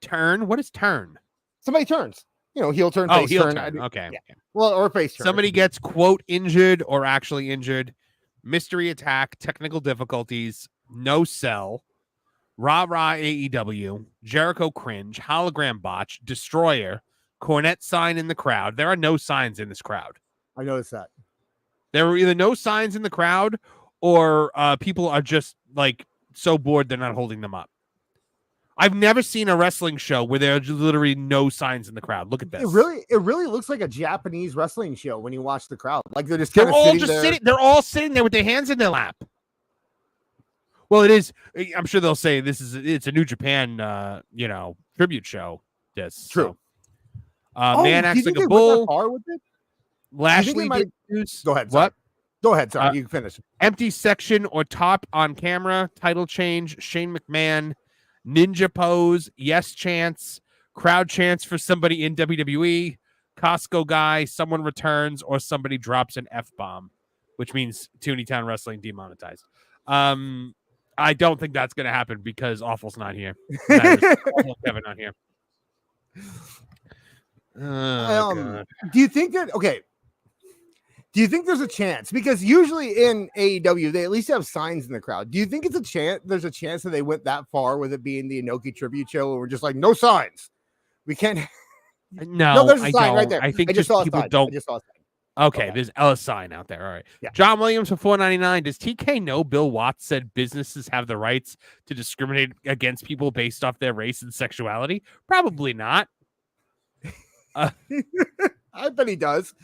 A: turn. What is turn?
B: Somebody turns. Heel turn, face turn.
A: Okay.
B: Yeah. Well, or face turn.
A: Somebody gets quote injured or actually injured. Mystery attack, technical difficulties, no sell. Rah AEW, Jericho cringe, hologram botch, destroyer, Cornette sign in the crowd. There are no signs in this crowd.
B: I noticed that.
A: There were either no signs in the crowd or people are just like so bored they're not holding them up. I've never seen a wrestling show where there are literally no signs in the crowd. Look at this.
B: It really looks like a Japanese wrestling show when you watch the crowd. Like they're just
A: They're all just sitting. They're all sitting there with their hands in their lap. Well, it is. I'm sure they'll say it's a New Japan, tribute show. Yes,
B: true.
A: So. Man acts like a bull.
B: With it?
A: Lashley.
B: Go ahead.
A: What?
B: Go ahead. Sorry, you can finish.
A: Empty section or top on camera. Title change. Shane McMahon. Ninja pose. Yes chance. Crowd chants for somebody in WWE. Costco guy. Someone returns or somebody drops an F-bomb, which means Tooney Town Wrestling demonetized. I don't think that's going to happen because Awful's not here. Kevin not here.
B: Do you think that? Okay. Do you think there's a chance? Because usually in AEW, they at least have signs in the crowd. Do you think it's a chance? There's a chance that they went that far with it being the Inoki tribute show, and we're just like, no signs. We can't.
A: No,
B: there's a
A: I
B: sign
A: don't.
B: right there.
A: I think
B: I just
A: just
B: saw
A: people
B: a sign.
A: don't.
B: I just saw a sign.
A: Okay, there's a sign out there. All right.
B: Yeah.
A: John Williams for $4.99. Does TK know Bill Watts said businesses have the rights to discriminate against people based off their race and sexuality? Probably not.
B: I bet he does.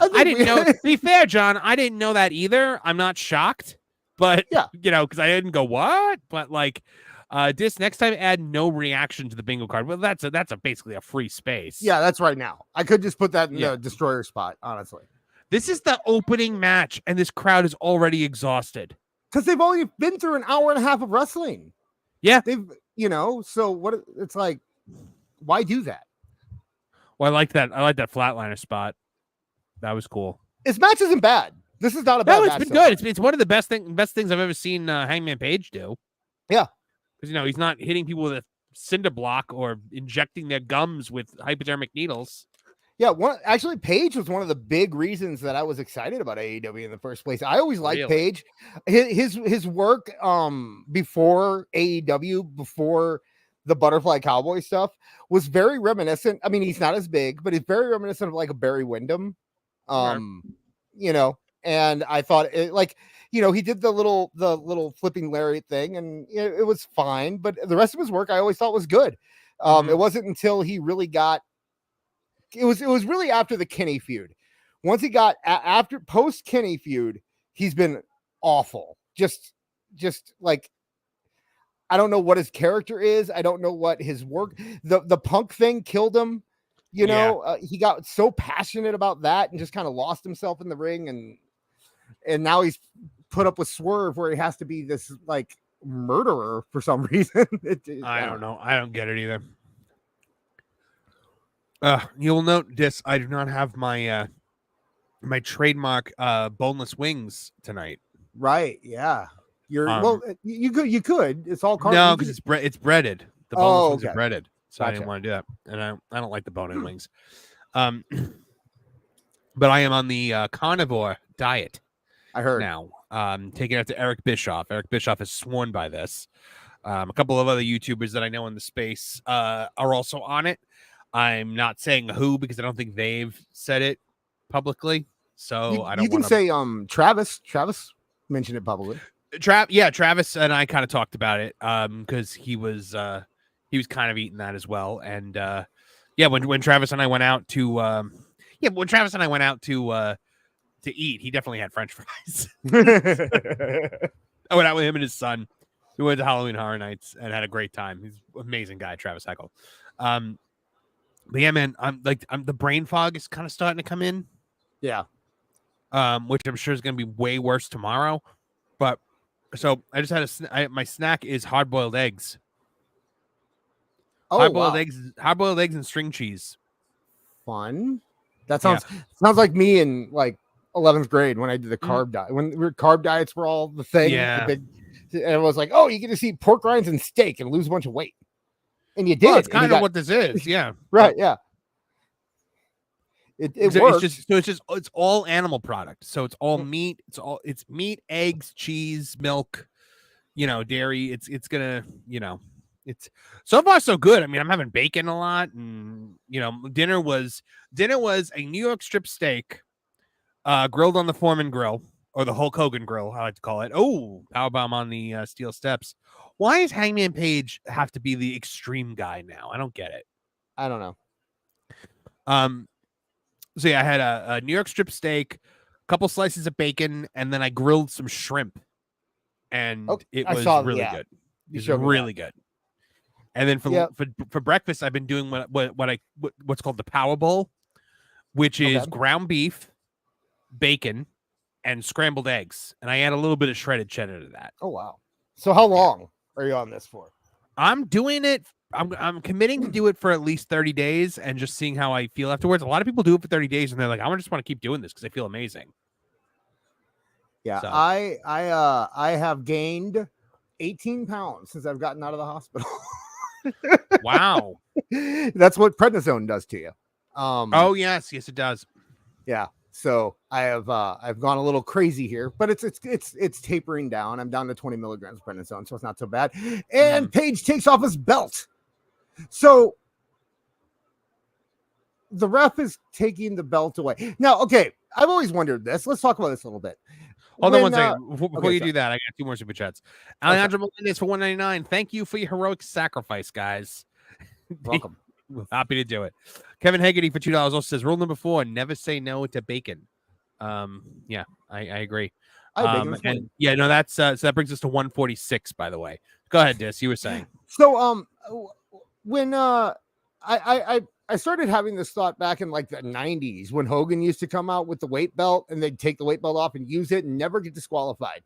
A: I didn't know. To be fair, John, I didn't know that either. I'm not shocked, but
B: yeah,
A: because I didn't go what. But like, next time add no reaction to the bingo card. Well, that's basically a free space.
B: Yeah, that's right now. I could just put that in the destroyer spot. Honestly,
A: this is the opening match, and this crowd is already exhausted
B: because they've only been through an hour and a half of wrestling.
A: Yeah,
B: they've so what? It's like, why do that?
A: Well, I like that flatliner spot. That was cool.
B: His match isn't bad. This is not a bad match.
A: It's been good. It's one of the best things I've ever seen Hangman Page do.
B: Yeah.
A: Because, he's not hitting people with a cinder block or injecting their gums with hypodermic needles.
B: Yeah. Actually, Page was one of the big reasons that I was excited about AEW in the first place. I always liked Page. His work before AEW, before the Butterfly Cowboy stuff, was very reminiscent. I mean, he's not as big, but he's very reminiscent of like a Barry Windham. And I thought he did the little flipping lariat thing, and it was fine, but the rest of his work I always thought was good. It wasn't until he really got it was really after the Kenny feud. Once he got after post Kenny feud, he's been awful. Just like, I don't know what his character is. I don't know what his work, the Punk thing killed him. He got so passionate about that and just kind of lost himself in the ring. And now he's put up with Swerve where he has to be this like murderer for some reason.
A: I don't know. I don't get it either. You'll note this. I do not have my my trademark boneless wings tonight.
B: Right. Yeah. You could. It's all carbs.
A: No, because it's breaded. The boneless wings are breaded. So
B: gotcha.
A: I didn't want to do that. And I don't like the bone-in wings. But I am on the carnivore diet.
B: I heard
A: now. Taking it out to Eric Bischoff. Eric Bischoff has sworn by this. A couple of other YouTubers that I know in the space are also on it. I'm not saying who because I don't think they've said it publicly. So I don't.
B: You can say Travis. Travis mentioned it publicly.
A: Travis and I kind of talked about it because he was kind of eating that as well. And when Travis and I went out to to eat, he definitely had French fries. I went out with him and his son. We went to Halloween Horror Nights and had a great time. He's an amazing guy, Travis Heckle. But yeah, man, I'm the brain fog is kind of starting to come in.
B: Yeah.
A: Which I'm sure is going to be way worse tomorrow. But so I just had my snack is hard-boiled eggs. Hard-boiled eggs and string cheese.
B: Fun. That sounds like me in like 11th grade when I did the carb diet. When carb diets were all the thing.
A: Yeah.
B: And it was like, oh, you get to eat pork rinds and steak and lose a bunch of weight. And you did.
A: Well, it's kind of what this is. Yeah.
B: Right. Yeah. It works.
A: It's all animal product. So it's all meat. It's meat, eggs, cheese, milk, dairy. It's gonna, it's so far so good. I mean, I'm having bacon a lot, and dinner was a New York strip steak, grilled on the Foreman grill or the Hulk Hogan grill, I like to call it. Oh, powerbomb on the steel steps. Why does Hangman Page have to be the extreme guy now? I don't get it.
B: I don't know.
A: So yeah, I had a New York strip steak, a couple slices of bacon, and then I grilled some shrimp, and it was really good. It was really good. And then for breakfast, I've been doing what's called the Power Bowl, which is ground beef, bacon, and scrambled eggs, and I add a little bit of shredded cheddar to that.
B: Oh wow! So how long are you on this for?
A: I'm doing it. I'm committing to do it for at least 30 days and just seeing how I feel afterwards. A lot of people do it for 30 days and they're like, I just want to keep doing this because I feel amazing.
B: Yeah, so. I have gained 18 pounds since I've gotten out of the hospital.
A: Wow.
B: That's what prednisone does to you.
A: Oh yes, it does.
B: Yeah. So I've gone a little crazy here, but it's tapering down. I'm down to 20 milligrams of prednisone, so it's not so bad. And Paige takes off his belt. So the ref is taking the belt away. Now, okay, I've always wondered this. Let's talk about this a little bit.
A: Hold on one second. Before you do that, I got 2 more super chats. Alejandro Melendez for $1.99. Thank you for your heroic sacrifice, guys.
B: Welcome.
A: Happy to do it. Kevin Haggerty for $2 also says rule number 4: never say no to bacon. Yeah, I agree. And yeah, no, that's so that brings us to 146. By the way, go ahead, Dis. You were saying.
B: So when I started having this thought back in like the 90s when Hogan used to come out with the weight belt and they'd take the weight belt off and use it and never get disqualified.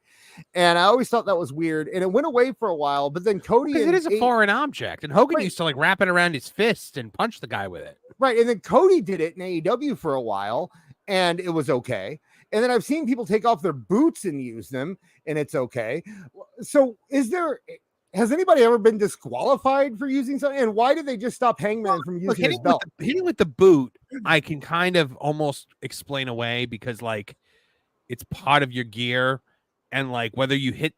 B: And I always thought that was weird. And it went away for a while, but then Cody.
A: It is a foreign object. And Hogan used to like wrap it around his fist and punch the guy with it.
B: Right. And then Cody did it in AEW for a while and it was okay. And then I've seen people take off their boots and use them and it's okay. So has anybody ever been disqualified for using something? And why did they just stop Hangman from using his belt?
A: Hitting with the boot, I can kind of almost explain away because like it's part of your gear, and like whether you hit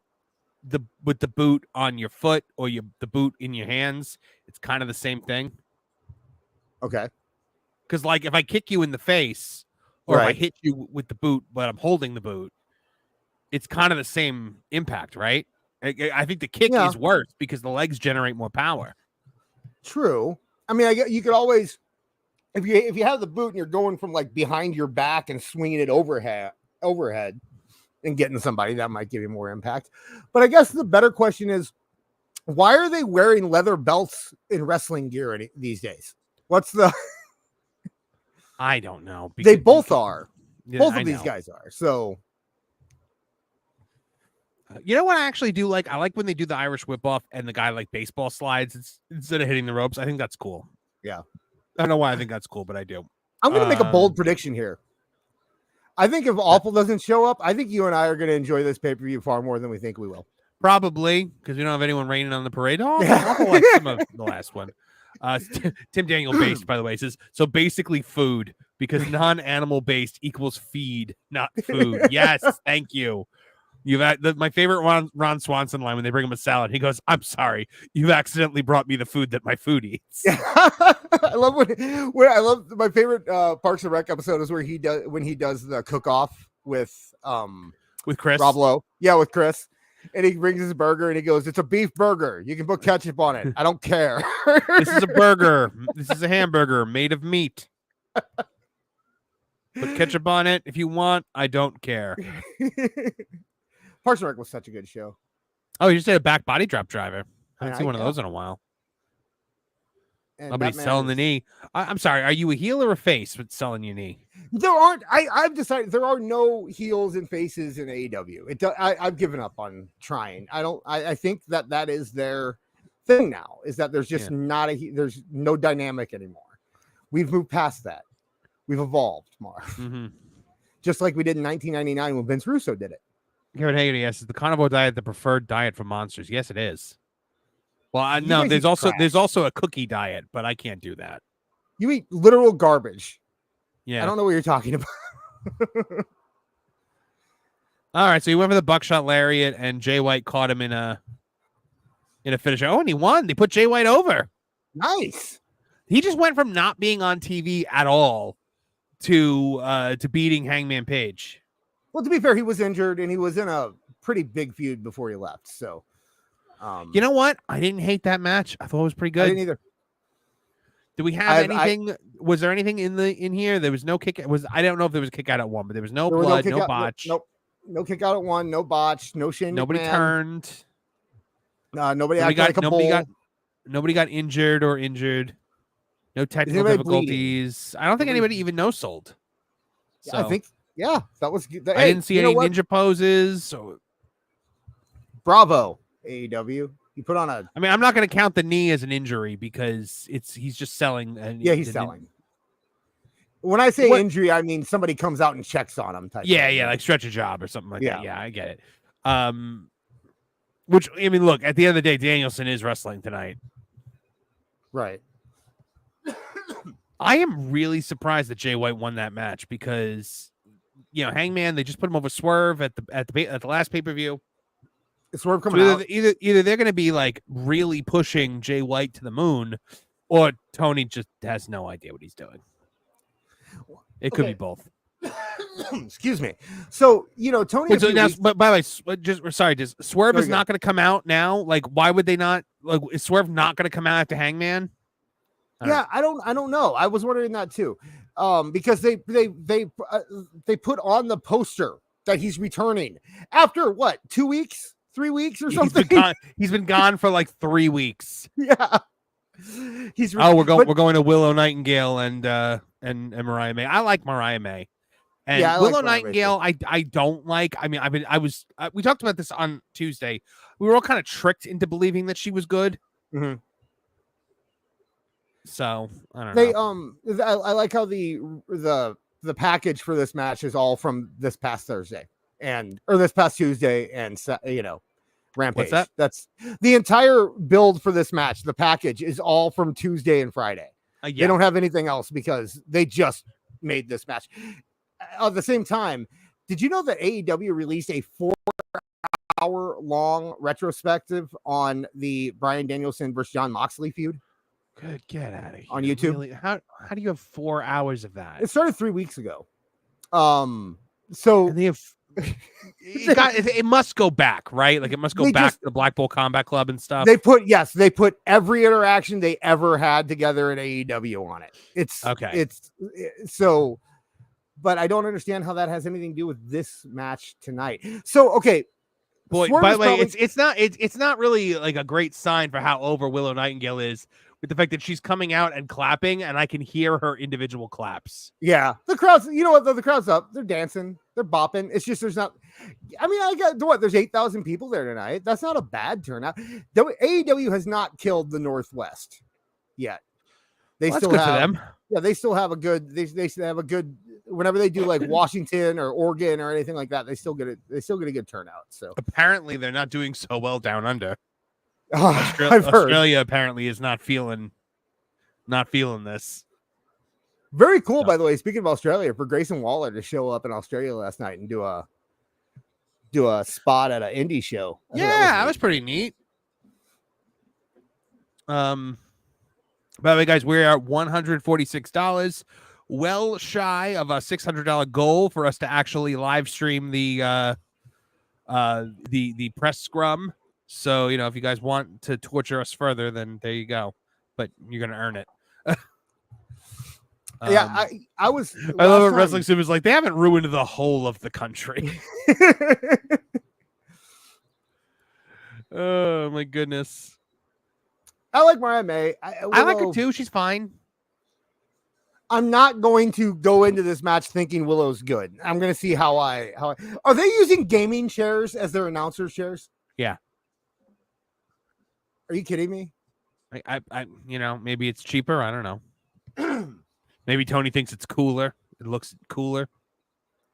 A: with the boot on your foot or the boot in your hands, it's kind of the same thing.
B: Okay.
A: Because like if I kick you in the face or if I hit you with the boot, but I'm holding the boot, it's kind of the same impact, right? I think the kick is worse because the legs generate more power.
B: True. I mean, you could always, if you have the boot and you're going from like behind your back and swinging it overhead and getting somebody, that might give you more impact. But I guess the better question is, why are they wearing leather belts in wrestling gear these days? What's the?
A: I don't know.
B: They both are. Yeah, both of these guys are. So.
A: You know what I actually do like? I like when they do the Irish whip off and the guy like baseball slides instead of hitting the ropes. I think that's cool.
B: Yeah.
A: I don't know why I think that's cool, but I do.
B: I'm going to make a bold prediction here. I think if Awful doesn't show up, I think you and I are going to enjoy this pay-per-view far more than we think we will.
A: Probably, because we don't have anyone raining on the parade. Awful like some of the last one. Tim Daniel based, by the way, says, so basically food, because non-animal based equals feed, not food. Yes, thank you. My favorite Ron Swanson line when they bring him a salad. He goes, "I'm sorry, you've accidentally brought me the food that my food eats."
B: I love I love my favorite Parks and Rec episode is when he does the cook off with
A: Chris
B: Rob Lowe. Yeah, with Chris, and he brings his burger and he goes, "It's a beef burger. You can put ketchup on it. I don't care.
A: This is a burger. This is a hamburger made of meat. Put ketchup on it if you want. I don't care."
B: Parks and Rec was such a good show.
A: Oh, you just did a back body drop driver. I haven't seen one of those in a while. And nobody's selling the knee. I'm sorry. Are you a heel or a face with selling your knee?
B: There aren't. I've decided there are no heels and faces in AEW. I've given up on trying. I think that is their thing now. Is that there's just there's no dynamic anymore. We've moved past that. We've evolved, Marv.
A: Mm-hmm.
B: Just like we did in 1999 when Vince Russo did it.
A: Kevin Hagerty asks, is the carnivore diet the preferred diet for monsters? Yes, it is. Well, no, there's also a cookie diet, but I can't do that.
B: You eat literal garbage.
A: Yeah.
B: I don't know what you're talking about.
A: All right, so he went for the buckshot lariat, and Jay White caught him in a finisher. Oh, and he won. They put Jay White over.
B: Nice.
A: He just went from not being on TV at all to beating Hangman Page.
B: Well, to be fair, he was injured and he was in a pretty big feud before he left. So,
A: you know what? I didn't hate that match. I thought it was pretty good.
B: I didn't either.
A: Do we have anything? Was there anything in here? There was no kick. I don't know if there was a kick out at 1, but there was no blood, no botch.
B: Nope. No kick out at 1, no botch, no Shane
A: Nobody
B: McMahon.
A: turned.
B: Nobody got
A: nobody got injured or injured. No technical difficulties. Bleeding? I don't think anybody even no-sold. So
B: I think, that was good.
A: I didn't see any ninja poses. So
B: bravo, AEW. You put on a.
A: I mean, I'm not going to count the knee as an injury because he's just selling.
B: He's selling. When I say injury, I mean somebody comes out and checks on him.
A: Like stretch a job or something like that. Yeah, I get it. Which, I mean, look, at the end of the day, Danielson is wrestling tonight.
B: Right.
A: I am really surprised that Jay White won that match because, Hangman, they just put him over Swerve at the last pay-per-view.
B: Swerve coming out.
A: Either they're going to be like really pushing Jay White to the moon, or Tony just has no idea what he's doing. It could be both.
B: Excuse me. So Tony.
A: But by the way, just Swerve is not going to come out now. Like, why would they not? Like, is Swerve not going to come out after Hangman?
B: I don't know. I was wondering that too, because they put on the poster that he's returning after what 2 weeks. 3 weeks or something.
A: He's been gone for like 3 weeks.
B: Yeah.
A: We're going to Willow Nightingale and Mariah May. I like Mariah May. And Willow Nightingale, I don't like. I mean, we talked about this on Tuesday. We were all kind of tricked into believing that she was good.
B: Mm-hmm.
A: So I don't know.
B: I like how the package for this match is all from this past Thursday or this past Tuesday and Rampage.
A: What's that?
B: That's the entire build for this match. The package is all from Tuesday and Friday. They don't have anything else because they just made this match. At the same time, did you know that AEW released a 4-hour-long retrospective on the Bryan Danielson versus Jon Moxley feud?
A: Good, get out of here.
B: On YouTube.
A: Really? How do you have 4 hours of that?
B: It started 3 weeks ago. So
A: and they have it must go back, right? Like it must go back to the Black Bull Combat Club and stuff.
B: They put every interaction they ever had together in AEW on it. It's okay. So, but I don't understand how that has anything to do with this match tonight. So, okay.
A: Boy, by the way, it's not really like a great sign for how over Willow Nightingale is with the fact that she's coming out and clapping and I can hear her individual claps.
B: Yeah. The crowd's, the crowd's up. They're dancing. They're bopping. It's just, there's 8,000 people there tonight. That's not a bad turnout. AEW has not killed the Northwest yet. They still have, for them. Yeah, they still have a good, they have a good, whenever they do like Washington or Oregon or anything like that, they still get a good turnout. So
A: apparently they're not doing so well down under.
B: Australia
A: apparently is not feeling this.
B: Very cool, by the way. Speaking of Australia, for Grayson Waller to show up in Australia last night and do a spot at an indie show.
A: That was pretty neat. By the way, guys, we're at $146, well shy of a $600 goal for us to actually live stream the press scrum. So, if you guys want to torture us further, then there you go. But you're going to earn it.
B: I love
A: it. Wrestling Sim is like, they haven't ruined the whole of the country. Oh, my goodness.
B: I like Mariah May.
A: I like her too. She's fine.
B: I'm not going to go into this match thinking Willow's good. I'm going to see how I are they using gaming chairs as their announcer chairs?
A: Yeah.
B: Are you kidding me?
A: I maybe it's cheaper. I don't know. Maybe Tony thinks it's cooler. It looks cooler.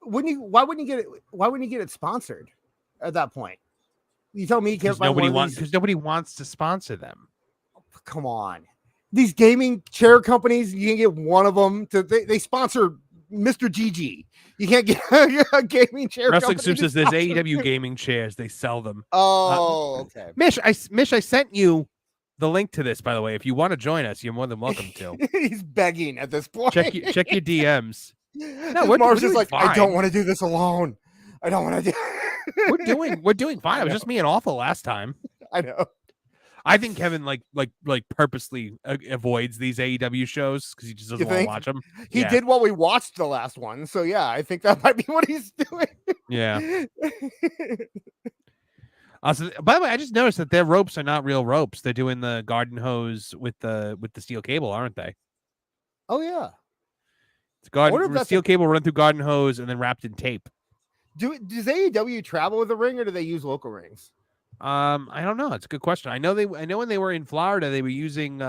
B: Why wouldn't you get it? Why wouldn't you get it sponsored at that point? You tell me you can't
A: because nobody wants to sponsor them.
B: Come on. These gaming chair companies, you can get one of them they sponsor Mr. GG. You can't get a gaming chair.
A: Wrestling Soup says there's AEW gaming chairs. They sell them.
B: Oh, okay.
A: Mish, I sent you the link to this, by the way. If you want to join us, you're more than welcome to.
B: He's begging at this point.
A: Check your DMs.
B: No, Marv's just like, fine. I don't want to do this alone. I don't want to do.
A: We're doing fine. It was just me and awful last time.
B: I know.
A: I think Kevin like purposely avoids these AEW shows because he just doesn't want to watch them.
B: He did while we watched the last one, so yeah, I think that might be what he's doing.
A: Yeah. So, by the way, I just noticed that their ropes are not real ropes. They're doing the garden hose with the steel cable, aren't they?
B: Oh yeah.
A: It's steel cable run through garden hose and then wrapped in tape.
B: Does AEW travel with a ring or do they use local rings?
A: I don't know. It's a good question. I know when they were in Florida, they were using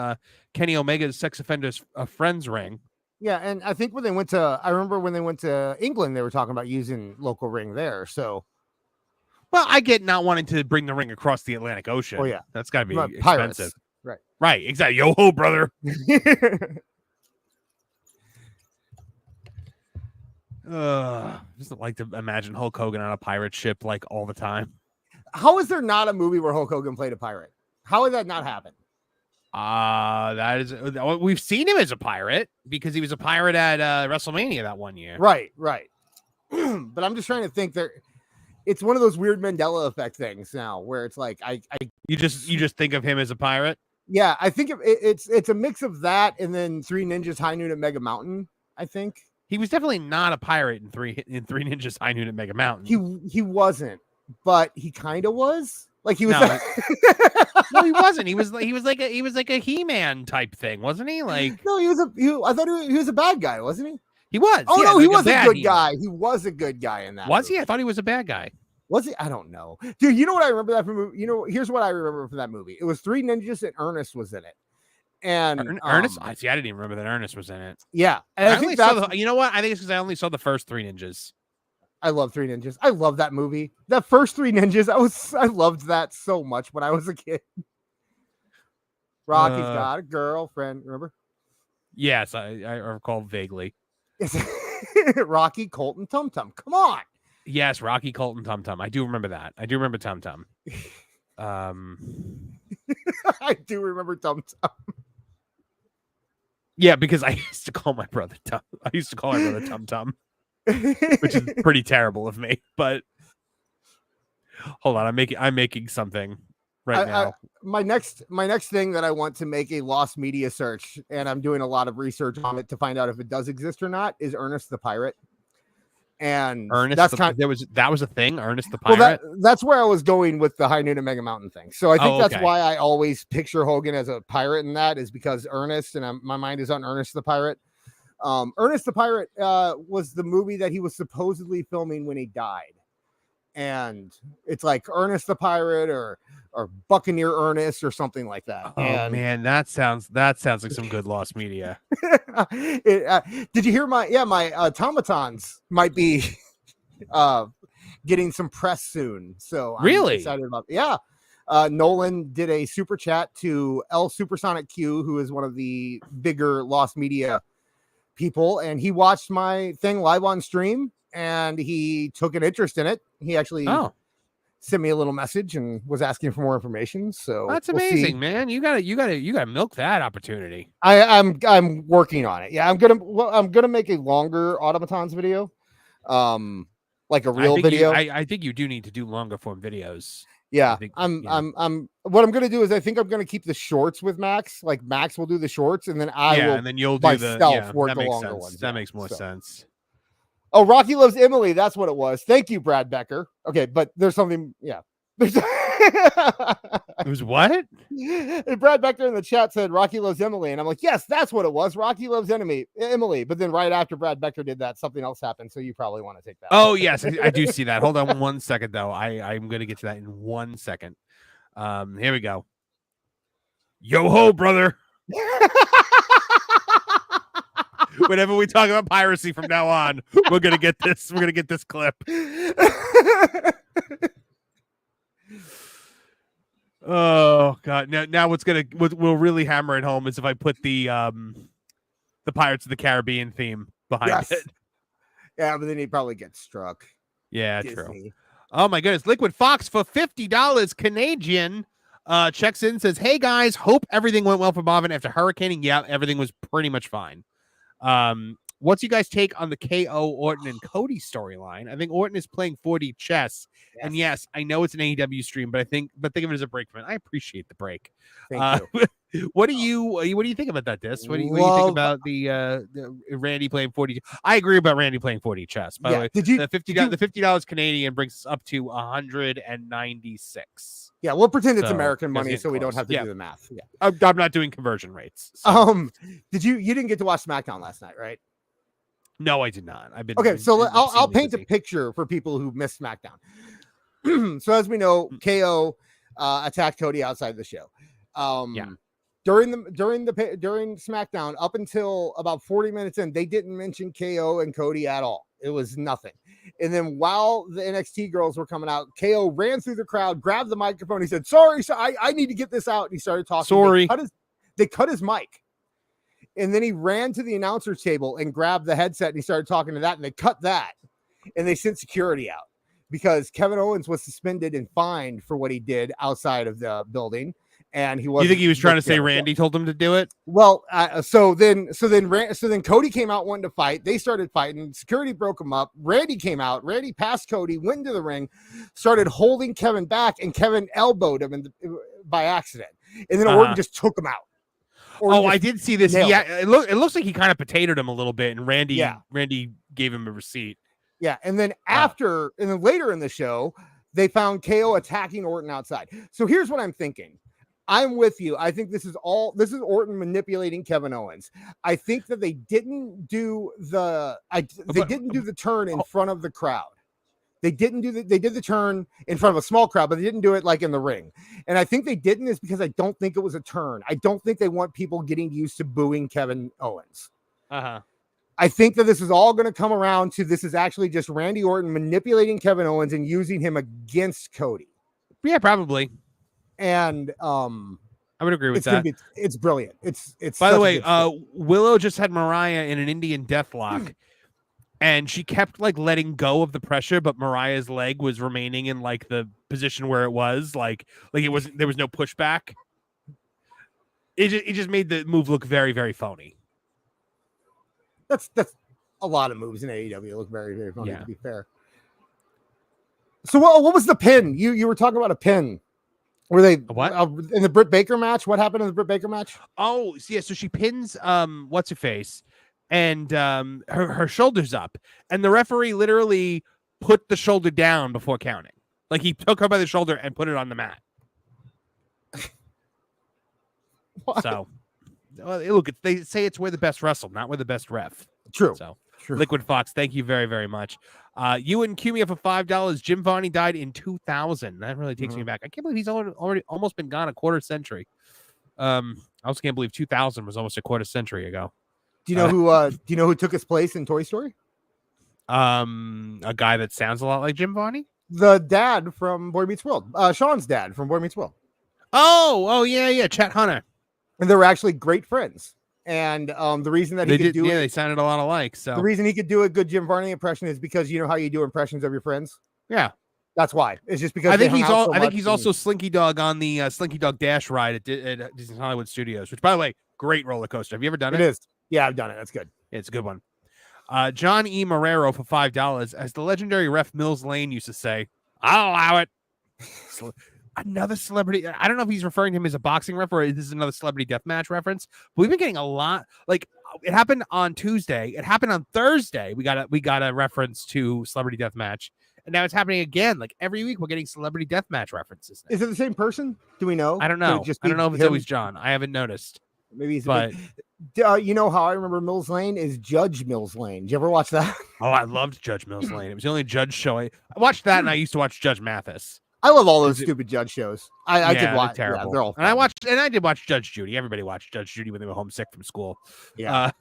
A: Kenny Omega's Sex Offenders Friends ring.
B: Yeah, and I think I remember when they went to England, they were talking about using local ring there. So,
A: well, I get not wanting to bring the ring across the Atlantic Ocean. Oh
B: yeah,
A: that's got to be
B: pirates.
A: Expensive.
B: Right,
A: exactly. Yo ho, brother. Just like to imagine Hulk Hogan on a pirate ship like all the time.
B: How is there not a movie where Hulk Hogan played a pirate? How would that not happen?
A: That is, we've seen him as a pirate because he was a pirate at WrestleMania that one year.
B: Right. But I'm just trying to think it's one of those weird Mandela effect things now where it's like
A: you just think of him as a pirate.
B: Yeah, I think it's a mix of that and then Three Ninjas High Noon at Mega Mountain. I think
A: he was definitely not a pirate in Three Ninjas High Noon at Mega Mountain.
B: He wasn't. But he kind of was. Like he was.
A: No, he wasn't. He was like a He-Man type thing, wasn't he? Like
B: no, I thought he was a bad guy, wasn't he?
A: He was.
B: Oh no,
A: like
B: he was a good
A: He-Man.
B: guy. He was a good guy in that.
A: Was
B: movie.
A: he? I thought he was a bad guy.
B: Was he? I don't know, dude. You know what I remember that from? Here's what I remember from that movie. It was Three Ninjas and Ernest was in it. And
A: Ernest, I didn't even remember that Ernest was in it.
B: Yeah, and I think
A: you know what? I think it's because I only saw the first Three Ninjas.
B: I love Three Ninjas. I love that movie. That first Three Ninjas, I loved that so much when I was a kid. Rocky's got a girlfriend. Remember?
A: Yes, I recall vaguely.
B: Rocky, Colton, Tum Tum. Come on.
A: Yes, Rocky, Colton, Tum Tum. I do remember that. I do remember Tum Tum.
B: I do remember Tum Tum.
A: Yeah, because I used to call my brother Tum. I used to call my brother Tum Tum. Which is pretty terrible of me, but hold on, I'm making something right now.
B: My next thing that I want to make a lost media search, and I'm doing a lot of research on it to find out if it does exist or not, is Ernest the Pirate. And
A: Ernest, that was a thing. Ernest the Pirate.
B: Well, that's where I was going with the High Noon and Mega Mountain thing. So I think that's why I always picture Hogan as a pirate, and that is because Ernest, and my mind is on Ernest the Pirate. Ernest the Pirate was the movie that he was supposedly filming when he died. And it's like Ernest the Pirate or Buccaneer Ernest or something like that.
A: Oh man, that sounds like some good lost media.
B: Did you hear my automatons might be getting some press soon. So I'm
A: really
B: excited about it. Yeah. Nolan did a super chat to L Supersonic Q, who is one of the bigger lost media people, and he watched my thing live on stream and he took an interest in it. He actually sent me a little message and was asking for more information. So
A: that's amazing, man. You gotta milk that opportunity.
B: I'm working on it. Yeah, I'm gonna make a longer automatons video, like a real video.
A: I think you do need to do longer form videos.
B: Yeah, I'm what I'm gonna do is I think I'm gonna keep the shorts with Max. Like Max will do the shorts, and then and then you'll do work the longer ones.
A: That makes more sense.
B: Oh, Rocky Loves Emily. That's what it was. Thank you, Brad Becker. Okay, but there's something. Yeah.
A: It was what?
B: And Brad Becker in the chat said Rocky Loves Emily, and I'm like, yes, that's what it was. Rocky Loves Emily. But then right after Brad Becker did that, something else happened. So you probably want to take that.
A: Oh yes, I do see that. Hold on 1 second though. I'm gonna get to that in 1 second. Here we go. Yo ho, brother. Whenever we talk about piracy from now on, we're gonna get this. We're gonna get this clip. Oh god! Now what's we'll really hammer it home is if I put the Pirates of the Caribbean theme behind it.
B: Yeah, but then he'd probably get struck.
A: Yeah, Disney. True. Oh my goodness! Liquid Fox for $50 Canadian checks in, says, "Hey guys, hope everything went well for Marvin after hurricaning. Yeah, everything was pretty much fine. what's you guys' take on the KO Orton and Cody storyline? I think Orton is playing 4D chess, and yes, I know it's an AEW stream, but think of it as a break from it. I appreciate the break.
B: Thank you.
A: What do you think about that, Dis? What do you think about the Randy playing 40? I agree about Randy playing 40 chess. By the way, the $50 Canadian brings us up to 196.
B: Yeah, we'll pretend it's American money, so we don't have to do the math. Yeah,
A: I'm not doing conversion rates. So.
B: You didn't get to watch SmackDown last night, right?
A: No, I did not. I've been
B: okay. So I'll paint a picture for people who missed SmackDown. So as we know, KO attacked Cody outside the show. During SmackDown, up until about 40 minutes in, they didn't mention KO and Cody at all. It was nothing. And then while the NXT girls were coming out, KO ran through the crowd, grabbed the microphone. He said, "Sorry, I need to get this out." And he started talking.
A: Sorry.
B: They cut his mic. And then he ran to the announcer's table and grabbed the headset and he started talking to that. And they cut that. And they sent security out because Kevin Owens was suspended and fined for what he did outside of the building. And he was.
A: You think he was trying to say Randy told him to do it?
B: Well, so then Cody came out wanting to fight. They started fighting. Security broke him up. Randy came out. Randy passed Cody, went into the ring, started holding Kevin back, and Kevin elbowed him by accident. And then Orton just took him out.
A: I did see this. Yeah, it looks like he kind of potatoed him a little bit, and Randy gave him a receipt.
B: Yeah, and then later in the show, they found KO attacking Orton outside. So here's what I'm thinking. I'm with you. I think this is Orton manipulating Kevin Owens. I think that they didn't do the turn in front of the crowd. They did the turn in front of a small crowd, but they didn't do it like in the ring. And I think they didn't is because I don't think it was a turn. I don't think they want people getting used to booing Kevin Owens. I think that this is all going to come around to this is actually just Randy Orton manipulating Kevin Owens and using him against Cody.
A: Yeah, probably.
B: And
A: I would agree with that.
B: It's brilliant. It's
A: by the way, Willow just had Mariah in an Indian deathlock, and she kept like letting go of the pressure, but Mariah's leg was remaining in like the position where it was, like it wasn't. There was no pushback. It just made the move look very, very phony.
B: That's a lot of moves in AEW look very, very funny. To be fair. So what was the pin? You were talking about a pin. Were they in the Britt Baker match? What happened in the Britt Baker match?
A: Oh, yeah. So she pins what's her face, and her shoulders up, and the referee literally put the shoulder down before counting. Like he took her by the shoulder and put it on the mat. So, look, they say it's where the best wrestle, not where the best ref.
B: True.
A: So, Liquid Fox, thank you very, very much. You and cue me up for $5. Jim Varney died in 2000. That really takes me back. I can't believe he's already almost been gone a quarter century. I also can't believe 2000 was almost a quarter century ago.
B: Do you know who took his place in Toy Story?
A: A guy that sounds a lot like Jim Varney.
B: The dad from Boy Meets World. Sean's dad from Boy Meets World.
A: Oh yeah, Chet Hunter.
B: And they were actually great friends. And the reason that
A: they sounded a lot alike. So
B: the reason he could do a good Jim Varney impression is because you know how you do impressions of your friends.
A: Yeah,
B: that's why. It's just because
A: I think he's also Slinky Dog on the Slinky Dog Dash ride at Disney Hollywood Studios, which, by the way, great roller coaster. Have you ever done it?
B: It is. Yeah, I've done it. That's good.
A: It's a good one. John E. Marrero for $5, as the legendary ref Mills Lane used to say, "I'll allow it." Another celebrity. I don't know if he's referring to him as a boxing ref or this is another celebrity deathmatch reference. But we've been getting a lot. Like it happened on Tuesday. It happened on Thursday. We got a reference to celebrity deathmatch, and now it's happening again. Like every week, we're getting celebrity deathmatch references.
B: Is it the same person? Do we know?
A: I don't know. I don't know if it's always John. I haven't noticed.
B: Maybe he's. But you know how I remember Mills Lane is Judge Mills Lane. Did you ever watch that?
A: Oh, I loved Judge Mills Lane. It was the only Judge show I watched that, and I used to watch Judge Mathis.
B: I love all those stupid Judge shows. I did watch.
A: Terrible.
B: Yeah, they're all fun.
A: And I did watch Judge Judy. Everybody watched Judge Judy when they were homesick from school.
B: Yeah.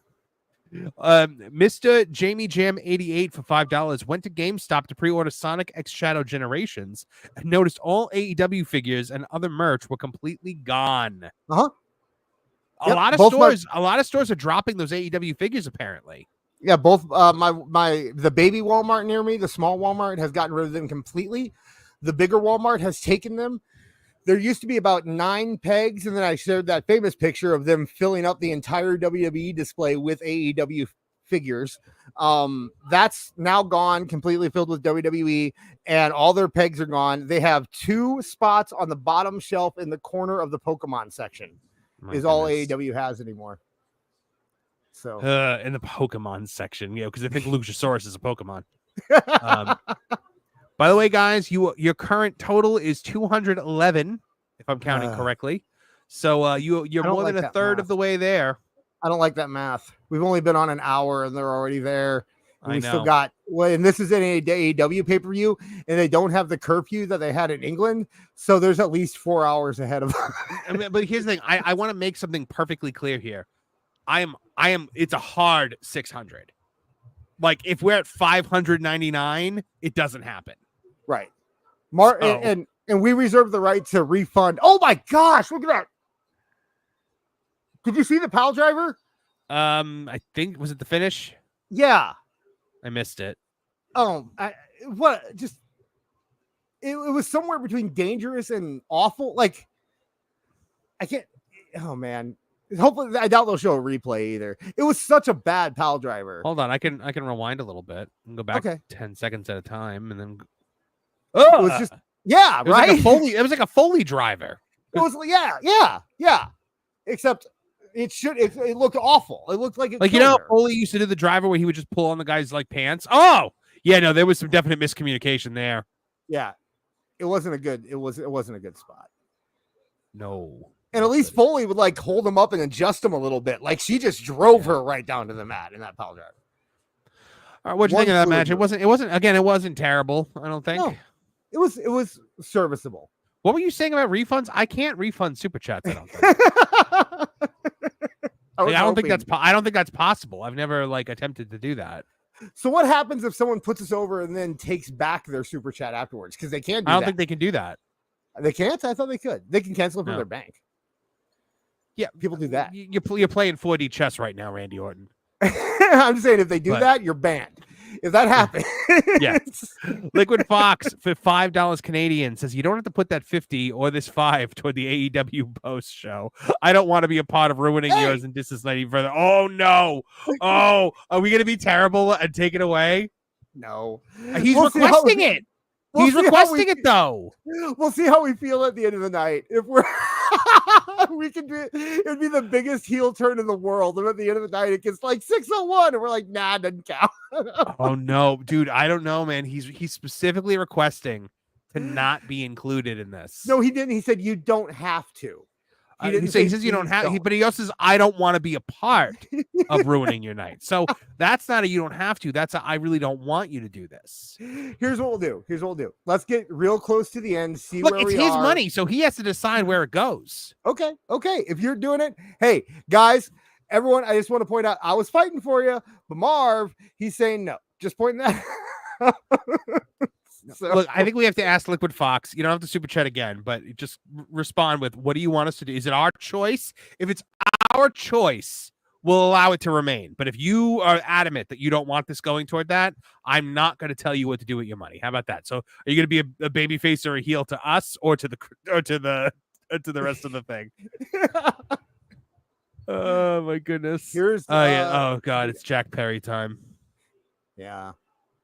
A: Mr. Jamie Jam 88 for $5 went to GameStop to pre-order Sonic X Shadow Generations and noticed all AEW figures and other merch were completely gone.
B: A
A: lot of stores are dropping those AEW figures apparently.
B: Yeah, both the baby Walmart near me, the small Walmart has gotten rid of them completely. The bigger Walmart has taken them. There used to be about 9 pegs, and then I shared that famous picture of them filling up the entire WWE display with AEW figures. That's now gone, completely filled with WWE, and all their pegs are gone. They have 2 spots on the bottom shelf in the corner of the Pokemon section. All AEW has anymore. So
A: in the Pokemon section, because I think Luchasaurus is a Pokemon. By the way, guys, your current total is 211, if I'm counting correctly. So you're more than a third of the way there.
B: I don't like that math. We've only been on an hour and they're already there. And
A: I
B: we
A: know.
B: still got, and this is an AEW pay-per-view, and they don't have the curfew that they had in England. So there's at least 4 hours ahead of them.
A: But here's the thing. I want to make something perfectly clear here. It's a hard 600. Like if we're at 599, it doesn't happen.
B: Right. And we reserve the right to refund. Oh my gosh, look at that. Did you see the pile driver?
A: I think, was it the finish?
B: Yeah.
A: I missed it.
B: It was somewhere between dangerous and awful. Like, I can't. Oh man. Hopefully, I doubt they'll show a replay either. It was such a bad pile driver.
A: Hold on, I can rewind a little bit and go back 10 seconds at a time, and then.
B: Oh, it was just right.
A: It was like a Foley driver.
B: It was yeah. Except it looked awful. It looked like
A: Foley used to do the driver where he would just pull on the guy's like pants. Oh yeah, no, there was some definite miscommunication there.
B: Yeah, it wasn't a good spot.
A: No.
B: And at least Foley would like hold him up and adjust him a little bit. Like she just drove her right down to the mat in that pile driver.
A: All right, what do you think of that match? It wasn't terrible. I don't think.
B: No, it was serviceable.
A: What were you saying about refunds? I can't refund super chats. I don't think. I don't think that's possible. I've never attempted to do that.
B: So what happens if someone puts us over and then takes back their super chat afterwards? Because they can't.
A: I don't think they can do that.
B: They can't. I thought they could. They can cancel it from their bank.
A: Yeah,
B: people do that.
A: You're playing 4D chess right now, Randy Orton.
B: I'm just saying, if they do that, you're banned. If that happens,
A: yeah. Liquid Fox for $5 Canadian says you don't have to put that 50 or this 5 toward the AEW post show. I don't want to be a part of ruining yours and disliking further. Oh no! Oh, are we gonna be terrible and take it away?
B: No,
A: he's requesting it. He's requesting it though.
B: We'll see how we feel at the end of the night. If we're it'd be the biggest heel turn in the world. And at the end of the night, it gets like 601, and we're like, nah, it doesn't count.
A: Oh no, dude, I don't know, man. He's specifically requesting to not be included in this.
B: No, he didn't. He said you don't have to.
A: He says you don't have, but he also says I don't want to be a part of ruining your night. So that's not a you don't have to. That's a I really don't want you to do this.
B: Here's what we'll do. Let's get real close to the end. See
A: Look,
B: where
A: it's his money, so he has to decide where it goes.
B: Okay. If you're doing it, hey guys, everyone, I just want to point out I was fighting for you, but Marv, he's saying no. Just pointing that. So.
A: Look, I think we have to ask Liquid Fox. You don't have to super chat again, but just respond with what do you want us to do? Is it our choice? If it's our choice, we'll allow it to remain. But if you are adamant that you don't want this going toward that, I'm not going to tell you what to do with your money. How about that? So are you going to be a baby face or a heel to us or to the rest of the thing? Oh my goodness.
B: Here's
A: oh god, it's Jack Perry time.
B: Yeah.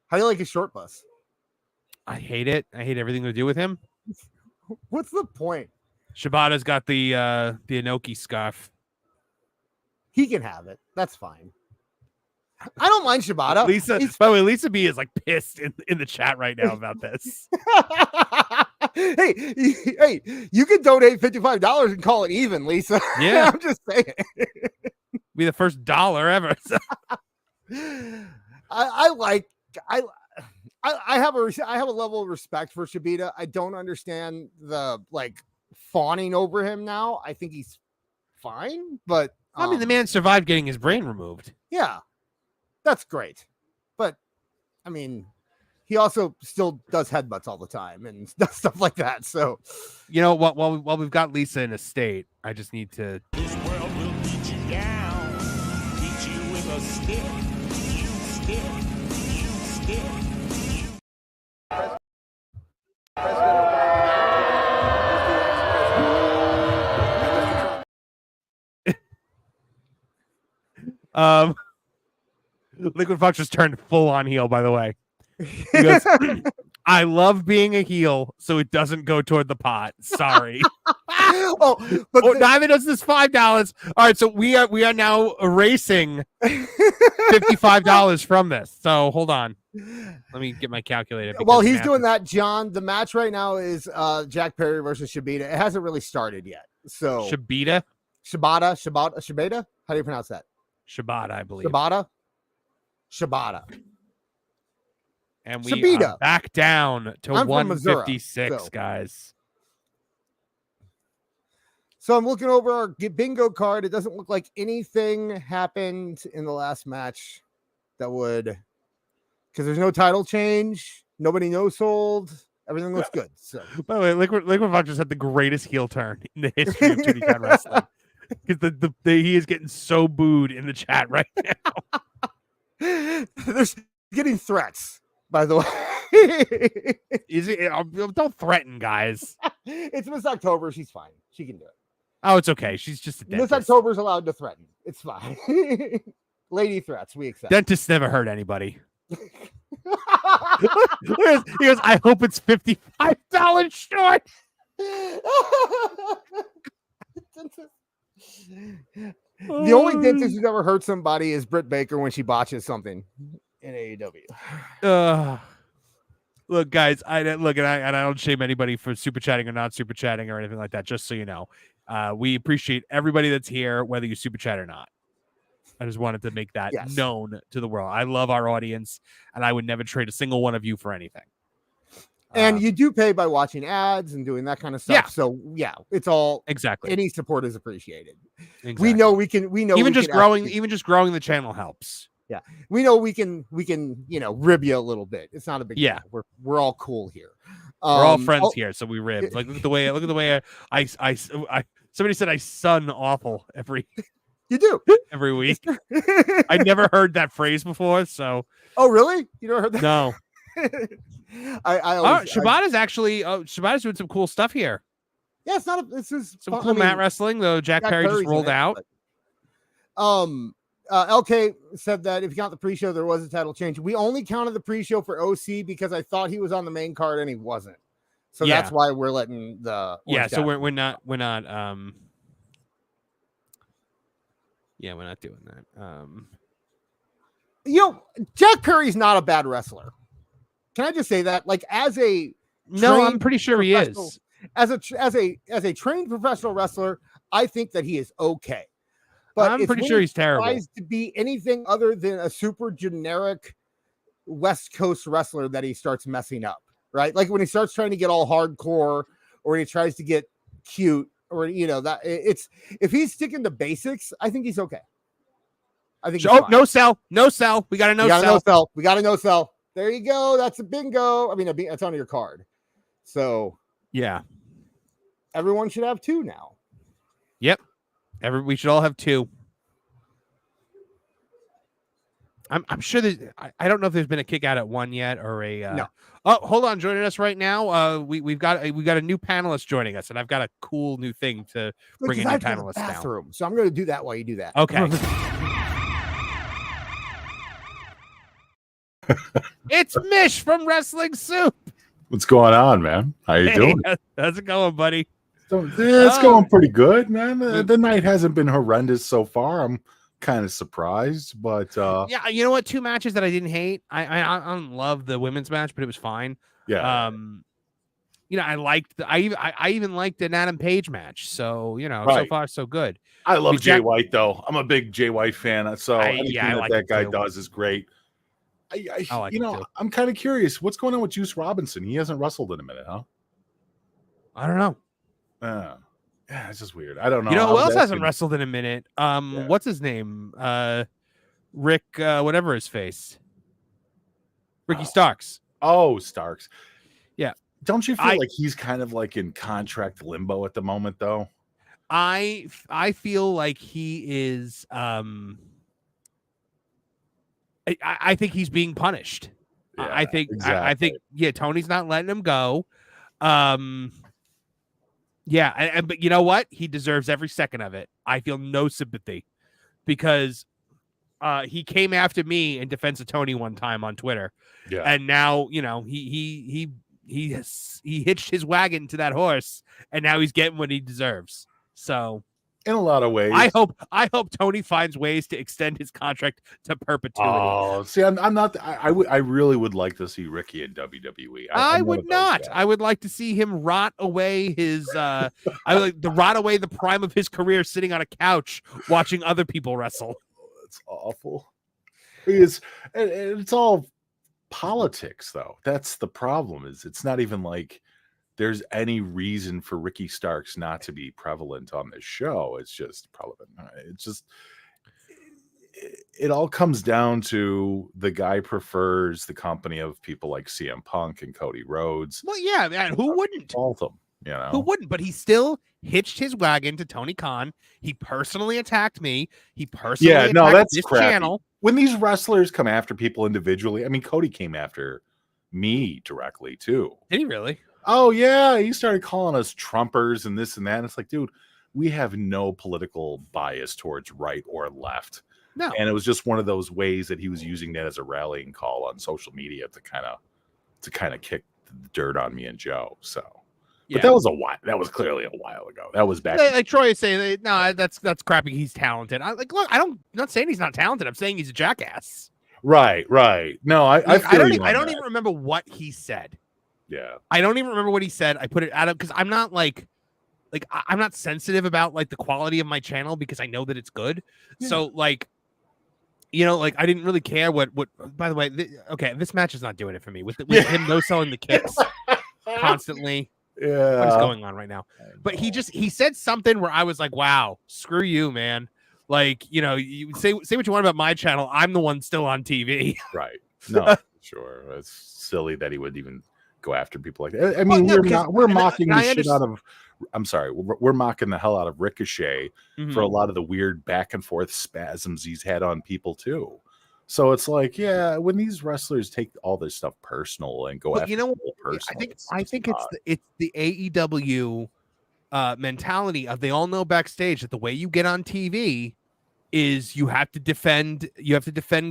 B: How do you like his short bus?
A: I hate it. I hate everything to do with him.
B: What's the point?
A: Shibata's got the Inoki scarf.
B: He can have it. That's fine. I don't mind Shibata.
A: By the way, Lisa B is like pissed in the chat right now about this.
B: hey, you can donate $55 and call it even, Lisa.
A: Yeah.
B: I'm just saying.
A: Be the first dollar ever. So.
B: I have a level of respect for Shibata. I don't understand the fawning over him now. I think he's fine, but
A: I mean, the man survived getting his brain removed.
B: Yeah, that's great. But I mean, he also still does headbutts all the time and stuff like that. So,
A: you know what? While we've got Lisa in a state, I just need to.
C: This world will beat you down, beat you with a stick.
A: Liquid Fox just turned full on heel, by the way. He goes, I love being a heel, so it doesn't go toward the pot. Sorry. Neither does this $5. All right, so we are now erasing $55 from this. So hold on. Let me get my calculator.
B: While he's doing that, John, the match right now is Jack Perry versus Shibata. It hasn't really started yet. So
A: Shibata?
B: Shibata? How do you pronounce that?
A: Shibata, I believe.
B: Shibata.
A: And we are back down to 156,
B: Missouri,
A: guys.
B: So I'm looking over our bingo card. It doesn't look like anything happened in the last match that would, because there's no title change. Nobody no sold. Everything looks good. So,
A: by the way, Liquid Fox just had the greatest heel turn in the history of Tooney Town Wrestling. Because he is getting so booed in the chat right now.
B: There's getting threats. By the way,
A: is it? Don't threaten, guys.
B: It's Miss October. She's fine. She can do it.
A: Oh, it's okay. She's just a dentist.
B: Miss October's allowed to threaten. It's fine. Lady threats, we accept.
A: Dentists never hurt anybody. He goes, I hope it's $55 short.
B: The only dentist who's ever hurt somebody is Britt Baker when she botches something in AEW.
A: Look, guys, I don't shame anybody for super chatting or not super chatting or anything like that. Just so you know, we appreciate everybody that's here, whether you super chat or not. I just wanted to make that known to the world. I love our audience, and I would never trade a single one of you for anything.
B: And you do pay by watching ads and doing that kind of stuff.
A: Yeah.
B: So it's all
A: exactly.
B: Any support is appreciated.
A: Exactly.
B: We know
A: even just growing the channel helps.
B: Yeah. We know we can rib you a little bit. It's not a big deal. We're all cool here.
A: We're all friends here, so we rib. Like look at the way I somebody said I sun awful every
B: You do
A: every week. I never heard that phrase before, so.
B: Oh really? You never heard that?
A: No. Shibata's doing some cool stuff here.
B: Yeah, it's not. This is
A: some cool mat wrestling though. Jack Perry just rolled out.
B: LK said that if you count the pre-show, there was a title change. We only counted the pre-show for OC because I thought he was on the main card and he wasn't. So that's why we're letting the
A: so we're not we're not doing that.
B: Jack Perry's not a bad wrestler. Can I just say that? Like
A: I'm pretty sure he is.
B: As a trained professional wrestler, I think that he is okay. But
A: I'm pretty sure he's terrible.
B: Tries to be anything other than a super generic West Coast wrestler that he starts messing up, right? Like when he starts trying to get all hardcore, or when he tries to get cute, or that it's if he's sticking to basics, I think he's okay. I think.
A: No sell. We got a no sell.
B: We got a no sell. There you go. That's a bingo. I mean, it's on your card. So
A: yeah,
B: everyone should have 2 now.
A: Yep. We should all have 2. I'm sure that I don't know if there's been a kick out at 1 yet or a
B: no.
A: Oh, hold on, joining us right now. We've got a new panelist joining us, and I've got a cool new thing to bring a new panelist down.
B: So I'm going to do that while you do that.
A: Okay. It's Mish from Wrestling Soup.
E: What's going on, man? How you doing?
A: How's it going, buddy?
E: It's going pretty good, man. The night hasn't been horrendous so far. I'm kind of surprised, but
A: yeah, you know what? 2 matches that I didn't hate. I don't love the women's match, but it was fine.
E: Yeah.
A: I even liked an Adam Page match. So so far so good.
E: I love Jay White though. I'm a big Jay White fan. So anything that guy does is great. I'm kind of curious. What's going on with Juice Robinson? He hasn't wrestled in a minute, huh?
A: I don't know.
E: Yeah, it's just weird. I don't know.
A: You know who else hasn't wrestled in a minute? What's his name? Rick, whatever his face. Ricky Starks.
E: Oh, Starks.
A: Yeah.
E: Don't you feel like he's kind of like in contract limbo at the moment, though?
A: I feel like he is. I think he's being punished.
E: Yeah,
A: I think.
E: exactly.
A: I think. Yeah, Tony's not letting him go. Yeah, but you know what? He deserves every second of it. I feel no sympathy because he came after me in defense of Tony one time on Twitter.
E: Yeah.
A: And now, you know, he hitched his wagon to that horse, and now he's getting what he deserves. So
E: in a lot of ways,
A: I hope Tony finds ways to extend his contract to perpetuity.
E: Oh, see, I'm not. I really would like to see Ricky in WWE.
A: I would not. I would like to see him rot away his. I would like to rot away the prime of his career sitting on a couch watching other people wrestle.
E: It's awful. It's all politics, though. That's the problem. Is it's not even like there's any reason for Ricky Starks not to be prevalent on this show. It's just probably it all comes down to the guy prefers the company of people like CM Punk and Cody Rhodes.
A: Well, yeah, man, who wouldn't?
E: Fault them, you know.
A: Who wouldn't? But he still hitched his wagon to Tony Khan. He personally attacked me. He personally attacked
E: that's
A: this
E: crappy.
A: channel.
E: When these wrestlers come after people individually, I mean, Cody came after me directly too.
A: Did he really?
E: Oh yeah, he started calling us Trumpers and this and that. And it's like, dude, we have no political bias towards right or left.
A: No.
E: And it was just one of those ways that he was using that as a rallying call on social media to kind of kick the dirt on me and Joe. So, but that was a while. That was clearly a while ago. That was back.
A: Like Troy is saying, no, that's crappy. He's talented. Look, I'm not saying he's not talented. I'm saying he's a jackass.
E: Right. No, I don't
A: even remember what he said.
E: Yeah.
A: I don't even remember what he said. I put it out of because I'm not I'm not sensitive about like the quality of my channel because I know that it's good. Yeah. So like, you know, like I didn't really care what. By the way, this match is not doing it for me with him no selling the kicks constantly.
E: Yeah,
A: what's going on right now? But he said something where I was like, wow, screw you, man. Like, you know, you say what you want about my channel. I'm the one still on TV.
E: Right. No, sure. It's silly that he would even go after people like that. I mean, we're mocking the shit out of. I'm sorry, we're mocking the hell out of Ricochet for a lot of the weird back and forth spasms he's had on people too. So it's like, yeah, when these wrestlers take all this stuff personal and go after people personally,
A: I think it's the AEW mentality of they all know backstage that the way you get on TV is you have to defend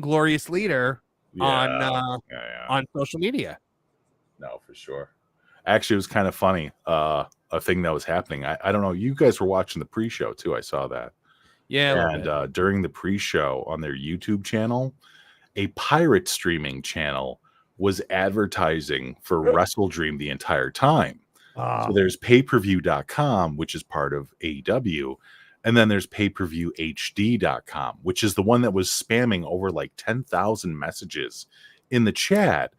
A: Glorious Leader on social media.
E: No, for sure. Actually, it was kind of funny. A thing that was happening. I don't know. You guys were watching the pre-show too. I saw that.
A: Yeah.
E: And during the pre-show on their YouTube channel, a pirate streaming channel was advertising for WrestleDream the entire time. So there's payperview.com, which is part of AEW. And then there's payperviewhd.com, which is the one that was spamming over like 10,000 messages in the chat.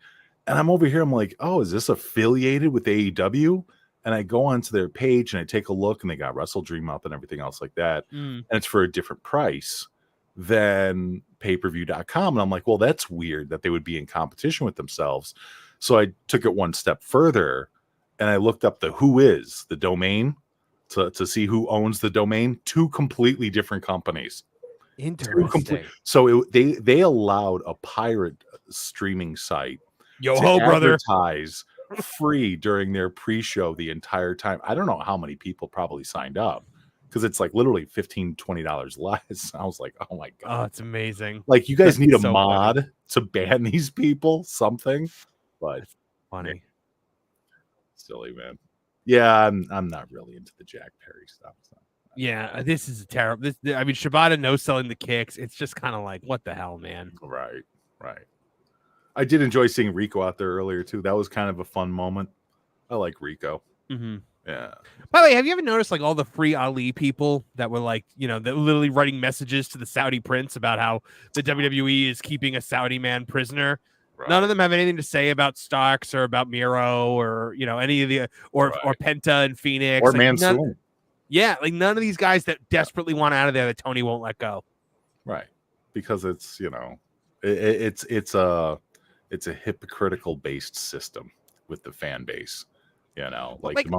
E: And I'm over here. I'm like, oh, is this affiliated with AEW? And I go onto their page and I take a look and they got WrestleDream up and everything else like that. And it's for a different price than payperview.com. And I'm like, well, that's weird that they would be in competition with themselves. So I took it one step further and I looked up the domain to see who owns the domain. Two completely different companies.
A: Interesting.
E: So they allowed a pirate streaming site
A: to
E: advertise free during their pre-show the entire time. I don't know how many people probably signed up because it's like literally $15-$20 less. I was like, oh my god,
A: it's amazing.
E: Like, you guys need a mod to ban these people, something. But
A: that's funny.
E: Yeah. Silly, man. Yeah, I'm not really into the Jack Perry stuff. So.
A: Yeah, this is terrible. I mean, Shibata no selling the kicks. It's just kind of like, what the hell, man?
E: Right. I did enjoy seeing Rico out there earlier too. That was kind of a fun moment. I like Rico.
A: Mm-hmm.
E: Yeah.
A: By the way, have you ever noticed like all the free Ali people that were like, you know, that were literally writing messages to the Saudi prince about how the WWE is keeping a Saudi man prisoner? Right. None of them have anything to say about Starks or about Miro or, you know, any of the or Penta and Phoenix
E: or Mansoor.
A: Like none of these guys that desperately want out of there that Tony won't let go.
E: Right. Because it's, you know, it's a hypocritical based system with the fan base, you know, like the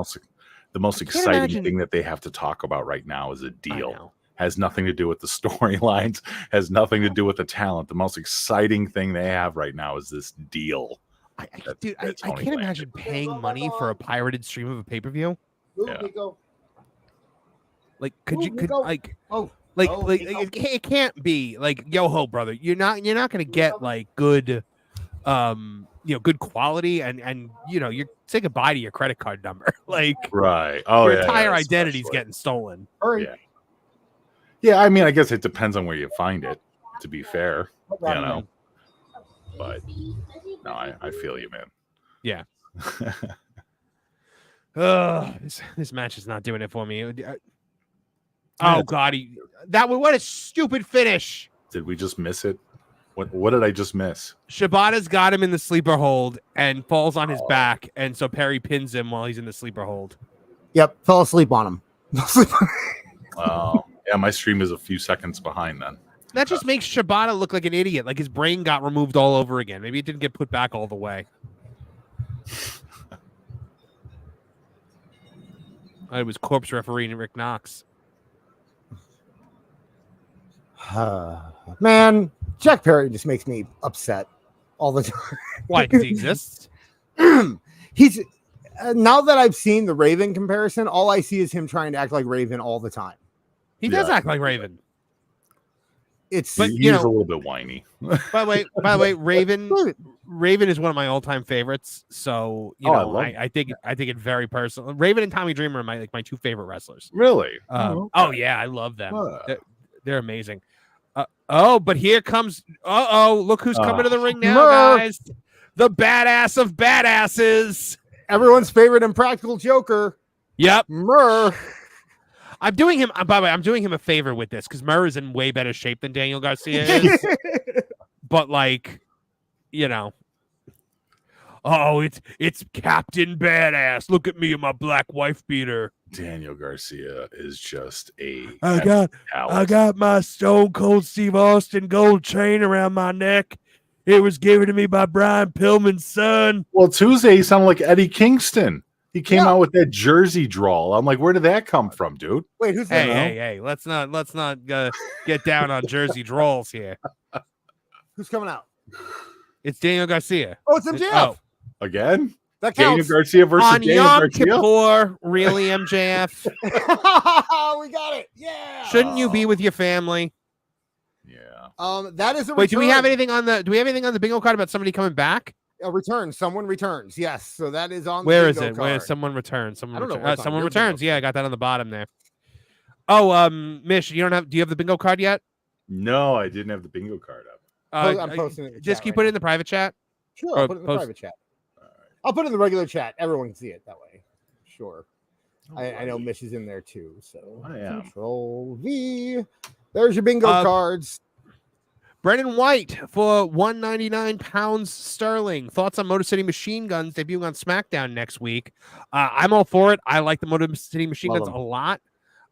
E: most exciting thing that they have to talk about right now is a deal. Has nothing to do with the storylines, has nothing to do with the talent. The most exciting thing they have right now is this deal.
A: I can't imagine paying money for a pirated stream of a pay-per-view.
B: Yeah.
A: Like, could Like,
B: Oh,
A: like
B: Nico.
A: it can't be like yo ho, brother. You're not gonna get like good, good quality, and you're say goodbye to your credit card number. Like,
E: Right. Oh,
A: your
E: yeah,
A: entire
E: yeah,
A: identity's
E: especially.
A: getting stolen.
B: Hurry.
E: Yeah. Yeah, I mean, I guess it depends on where you find it, to be fair,
B: problem.
E: But no, I feel you, man.
A: Yeah. This match is not doing it for me. Oh God, what a stupid finish.
E: Did we just miss it? What did I just miss?
A: Shibata's got him in the sleeper hold and falls on his back, and so Perry pins him while he's in the sleeper hold.
B: Yep, fell asleep on him.
E: Oh, yeah, my stream is a few seconds behind then.
A: That just makes Shibata look like an idiot, like his brain got removed all over again. Maybe it didn't get put back all the way. It was corpse referee Rick Knox.
B: Man, Jack Perry just makes me upset all the time.
A: Why? Because he exists?
B: He's now that I've seen the Raven comparison, all I see is him trying to act like Raven all the time.
A: He does act like Raven.
B: It's
A: But
E: He's a little bit whiny.
A: By the way, Raven is one of my all-time favorites. So I think it very personal. Raven and Tommy Dreamer are my two favorite wrestlers.
E: Really?
A: Oh yeah, I love them. They're amazing. But here comes. Look who's coming to the ring now, guys. The badass of badasses.
B: Everyone's favorite Impractical Joker.
A: Yep.
B: Murr.
A: I'm doing him. By the way, I'm doing him a favor with this because Murr is in way better shape than Daniel Garcia is. But it's Captain Badass. Look at me in my black wife beater.
E: Daniel Garcia is just
A: I got my Stone Cold Steve Austin gold chain around my neck. It was given to me by Brian Pillman's son.
E: Well, Tuesday he sounded like Eddie Kingston. He came out with that Jersey drawl. I'm like, where did that come from, dude?
B: Wait, who's that?
A: Hey, let's not get down on Jersey drawls here.
B: Who's coming out?
A: It's Daniel Garcia.
B: Oh, it's MJF.
A: Oh.
B: Again? That
E: Daniel
B: counts.
E: Garcia versus
A: on
E: Daniel
A: Yom
E: Garcia?
A: Kippur, really, MJF?
B: We got it. Yeah.
A: Shouldn't you be with your family?
E: Yeah.
B: That is a
A: Wait,
B: return.
A: do we have anything on the bingo card about somebody coming back?
B: A return. Someone returns. Yes. So that is on
A: Where
B: the
A: is
B: bingo
A: it?
B: card.
A: Where someone returns?
B: I don't know what's on
A: Someone
B: your
A: returns.
B: bingo
A: Yeah, I got that on the bottom there. Oh, Mish, do you have the bingo card yet?
E: No, I didn't have the bingo card up.
B: I'm posting it in the
A: Just
B: chat
A: can you
B: right
A: put it
B: now.
A: in the private chat?
B: Sure,
A: Or
B: I'll put it in the private chat. I'll put it in the regular chat. Everyone can see it that way. Sure. I know Mish is in there too. So
E: I am.
B: Control V. There's your bingo cards.
A: Brendan White for 199 pounds sterling. Thoughts on Motor City Machine Guns debuting on SmackDown next week? I'm all for it. I like the Motor City Machine Guns a lot.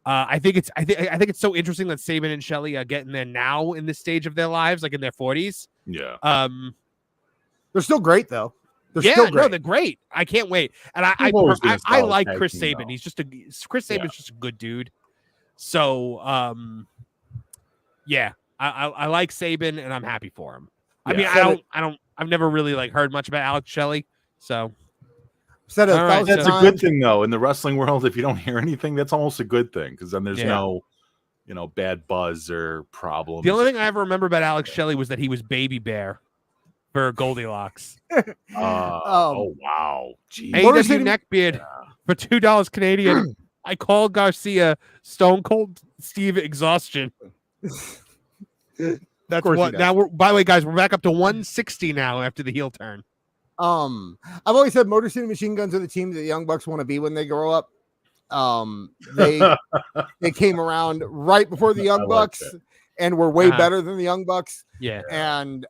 A: I think it's so interesting that Saban and Shelley are getting there now in this stage of their lives, like in their 40s.
E: Yeah.
B: They're still great though.
A: No, they're great. I can't wait. And I like Chris Sabin. He's just Chris Sabin's just a good dude. So I like Sabin and I'm happy for him.
E: Yeah.
A: I mean, I've never really heard much about Alex Shelley. So
B: Said
E: that's a good thing though. In the wrestling world, if you don't hear anything, that's almost a good thing because then there's no bad buzz or problems.
A: The only thing I ever remember about Alex Shelley was that he was Baby Bear for Goldilocks.
E: Oh wow. Jeez.
A: AEW neckbeard for $2 Canadian. I called Garcia Stone Cold Steve Exhaustion. That's what now by the way, guys, we're back up to 160 now after the heel turn.
B: I've always said Motor City Machine Guns are the team that the Young Bucks want to be when they grow up. They came around right before the Young Bucks and were way better than the Young Bucks.
A: Yeah.
B: And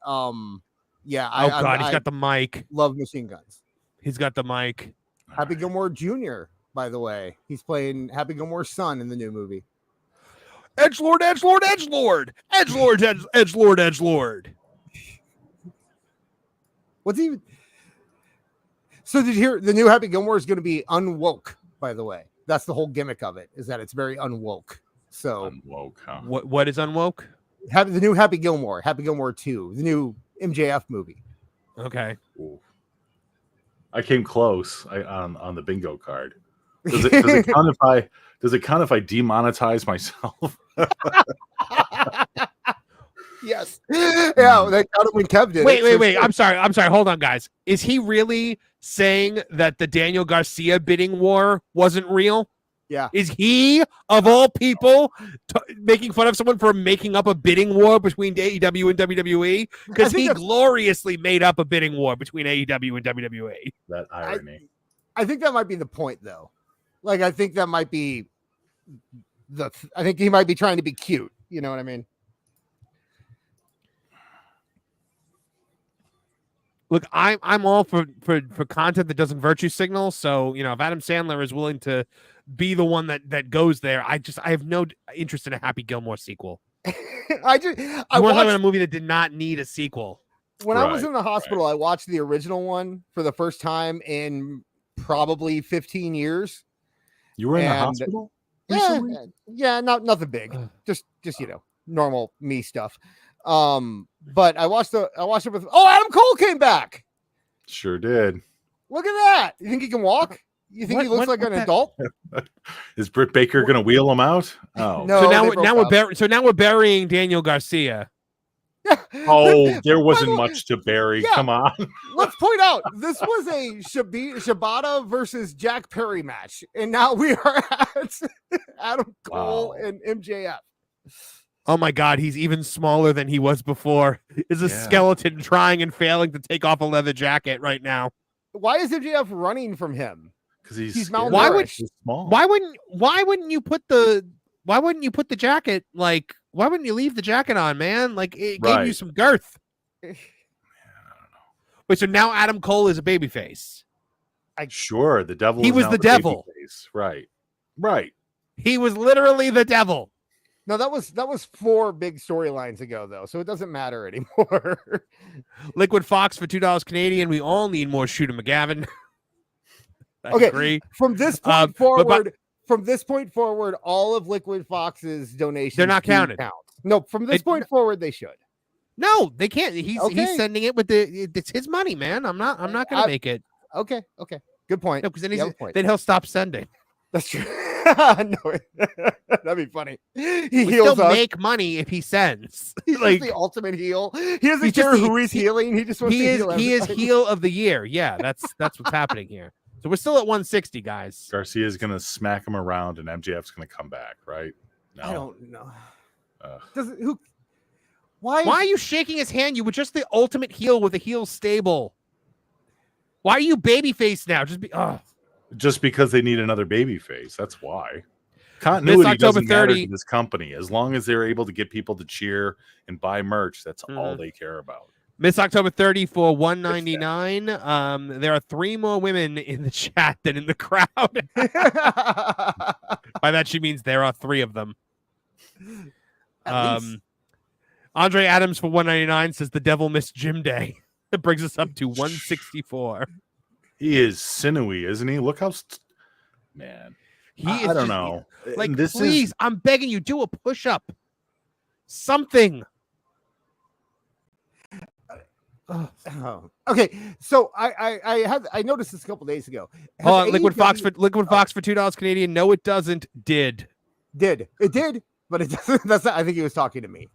B: he's
A: got the mic.
B: Love Machine Guns.
A: He's got the mic.
B: Happy Gilmore Jr., by the way. He's playing Happy Gilmore's son in the new movie.
A: Edgelord, Edgelord, Edgelord. Edgelord, Edgelord, Edgelord.
B: What's he? So did you hear the new Happy Gilmore is going to be unwoke, by the way. That's the whole gimmick of it, is that it's very unwoke. So
E: unwoke, huh?
A: What is unwoke?
B: The new Happy Gilmore 2, the new MJF movie.
A: Okay.
E: Ooh. I came close on the bingo card. Does it count Does it count if I demonetize myself?
B: Yes. Yeah, they counted when Kev did.
A: Wait. I'm sorry. Hold on, guys. Is he really saying that the Daniel Garcia bidding war wasn't real?
B: Yeah.
A: Is he, of all people, making fun of someone for making up a bidding war between AEW and WWE? Because he gloriously made up a bidding war between AEW and WWE.
E: That irony.
B: I think that might be the point, though. Like, I think that might be I think he might be trying to be cute. You know what I mean?
A: Look, I'm all for content that doesn't virtue signal. So, you know, if Adam Sandler is willing to be the one that goes there, I have no interest in a Happy Gilmore sequel.
B: I
A: watched a movie that did not need a sequel.
B: When I was in the hospital, I watched the original one for the first time in probably 15 years.
E: You were in the hospital?
B: Yeah, nothing big. Just you know, normal me stuff. But I watched it with Adam Cole came back.
E: Sure did.
B: Look at that. You think he can walk? You think he looks like an adult?
E: Is Britt Baker gonna wheel him out? Oh
B: no.
A: So now we're burying Daniel Garcia.
E: Oh, there wasn't much to bury. Yeah. Come on.
B: Let's point out this was a Shibata versus Jack Perry match, and now we are at Adam Cole and MJF.
A: Oh my God, he's even smaller than he was before. Is a skeleton trying and failing to take off a leather jacket right now.
B: Why is MJF running from him?
E: Because he's
B: malnourished.
A: Why wouldn't you put the jacket, like, why wouldn't you leave the jacket on, man? Like, it gave you some girth.
E: I don't know.
A: Wait, so now Adam Cole is a babyface.
E: Sure, the devil.
A: He was the devil.
E: Right.
A: He was literally the devil.
B: No, that was 4 big storylines ago, though, so it doesn't matter anymore.
A: Liquid Fox for $2 Canadian. We all need more Shooter McGavin. I agree.
B: From this point forward, all of Liquid Fox's donations—they're
A: not counted.
B: No, from this point forward, they should.
A: No, they can't. He's sending it with it's his money, man. I'm not going to make it.
B: Okay. Good point.
A: No, because then he'll stop sending.
B: That's true. No, that'd be funny. He heals
A: still make money if he sends.
B: He's like the ultimate heel. He doesn't care who he's healing. He just wants to heal.
A: He is heel of the year. Yeah, that's what's happening here. So we're still at 160, guys.
E: Garcia's gonna smack him around, and MJF's gonna come back, right? No.
B: I don't know.
A: Why are you shaking his hand? You were just the ultimate heel with a heel stable. Why are you babyface now?
E: Just because they need another babyface. That's why. Continuity doesn't matter to this company. As long as they're able to get people to cheer and buy merch, that's all they care about.
A: Miss October 30 for $199. There are 3 more women in the chat than in the crowd. By that she means there are 3 of them. Andre Adams for $199 says the devil missed gym day. That brings us up to 164.
E: He is sinewy, isn't he? Look how man. I don't know.
A: Like, please, I'm begging you, do a push-up. Something.
B: Okay, so I noticed this a couple days ago.
A: Liquid Fox for $2 Canadian. No, it doesn't. Did, but it doesn't. That's not, I think he was talking to me.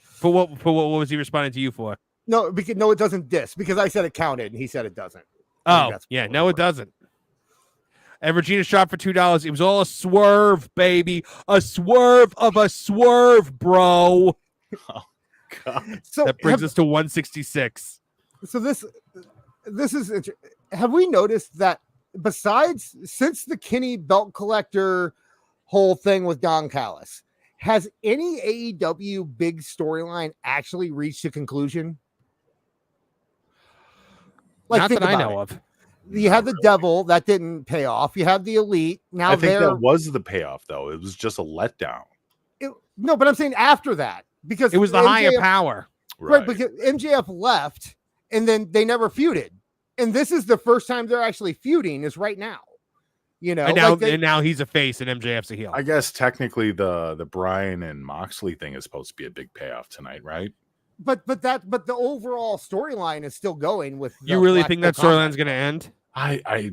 A: For what was he responding to you for?
B: No, because it doesn't because I said it counted and he said it doesn't.
A: Oh, yeah, no, it doesn't. And Regina shot for $2. It was all a swerve, baby. A swerve of a swerve, bro.
E: Oh, God.
A: So that brings us to 166.
B: So this is have we noticed that since the Kenny belt collector whole thing with Don Callis, has any AEW big storyline actually reached a conclusion? Like,
A: not that I know of.
B: You had the devil that didn't pay off. You had the elite. Now
E: I think that was the payoff, though. It was just a letdown.
B: No, but I'm saying after that, because
A: it was the higher power,
B: right? Because MJF left, and then they never feuded, and this is the first time they're actually feuding. Is right now, you know.
A: And now he's a face, and MJF's a heel.
E: I guess technically the Bryan and Moxley thing is supposed to be a big payoff tonight, right?
B: But the overall storyline is still going with.
A: You really think that storyline's going to end?
E: I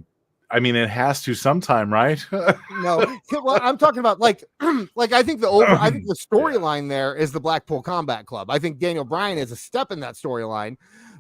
E: I mean, it has to sometime, right?
B: No, well, I'm talking about like I think the storyline there is the Blackpool Combat Club. I think Daniel Bryan is a step in that storyline,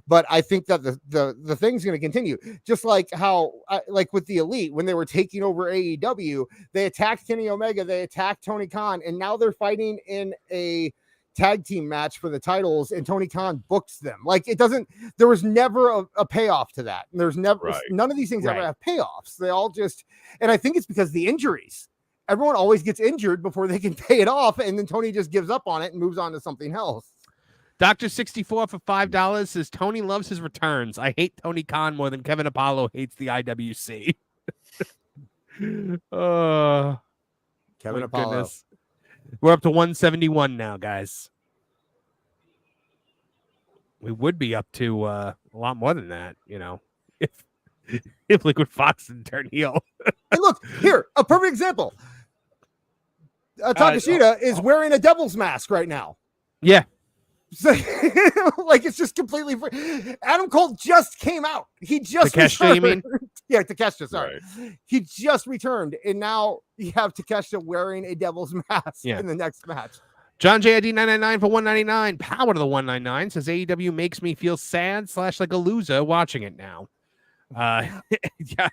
B: but I think that the thing's going to continue. Just like how, like with the Elite, when they were taking over AEW, they attacked Kenny Omega, they attacked Tony Khan, and now they're fighting in a tag team match for the titles, and Tony Khan books them. Like, there was never a payoff to that. There's never, none of these things ever have payoffs. They all just, and I think it's because the injuries. Everyone always gets injured before they can pay it off, and then Tony just gives up on it and moves on to something else.
A: Dr. 64 for $5 says Tony loves his returns. I hate Tony Khan more than Kevin Apollo hates the IWC.
B: Kevin Apollo.
A: Goodness. We're up to 171 now, guys. We would be up to a lot more than that, you know, if Liquid Fox didn't turn heel.
B: And look, here, a perfect example. Takeshita is wearing a devil's mask right now.
A: Yeah.
B: So, like, it's just completely free. Adam Cole just came out. He just
A: Takeshita, you mean?
B: Yeah, Takeshita, sorry. Right. He just returned, and now you have Takeshita wearing a devil's mask in the next match.
A: John JID 999 for 199. Power to the 199 says AEW makes me feel sad / like a loser watching it now. Yeah,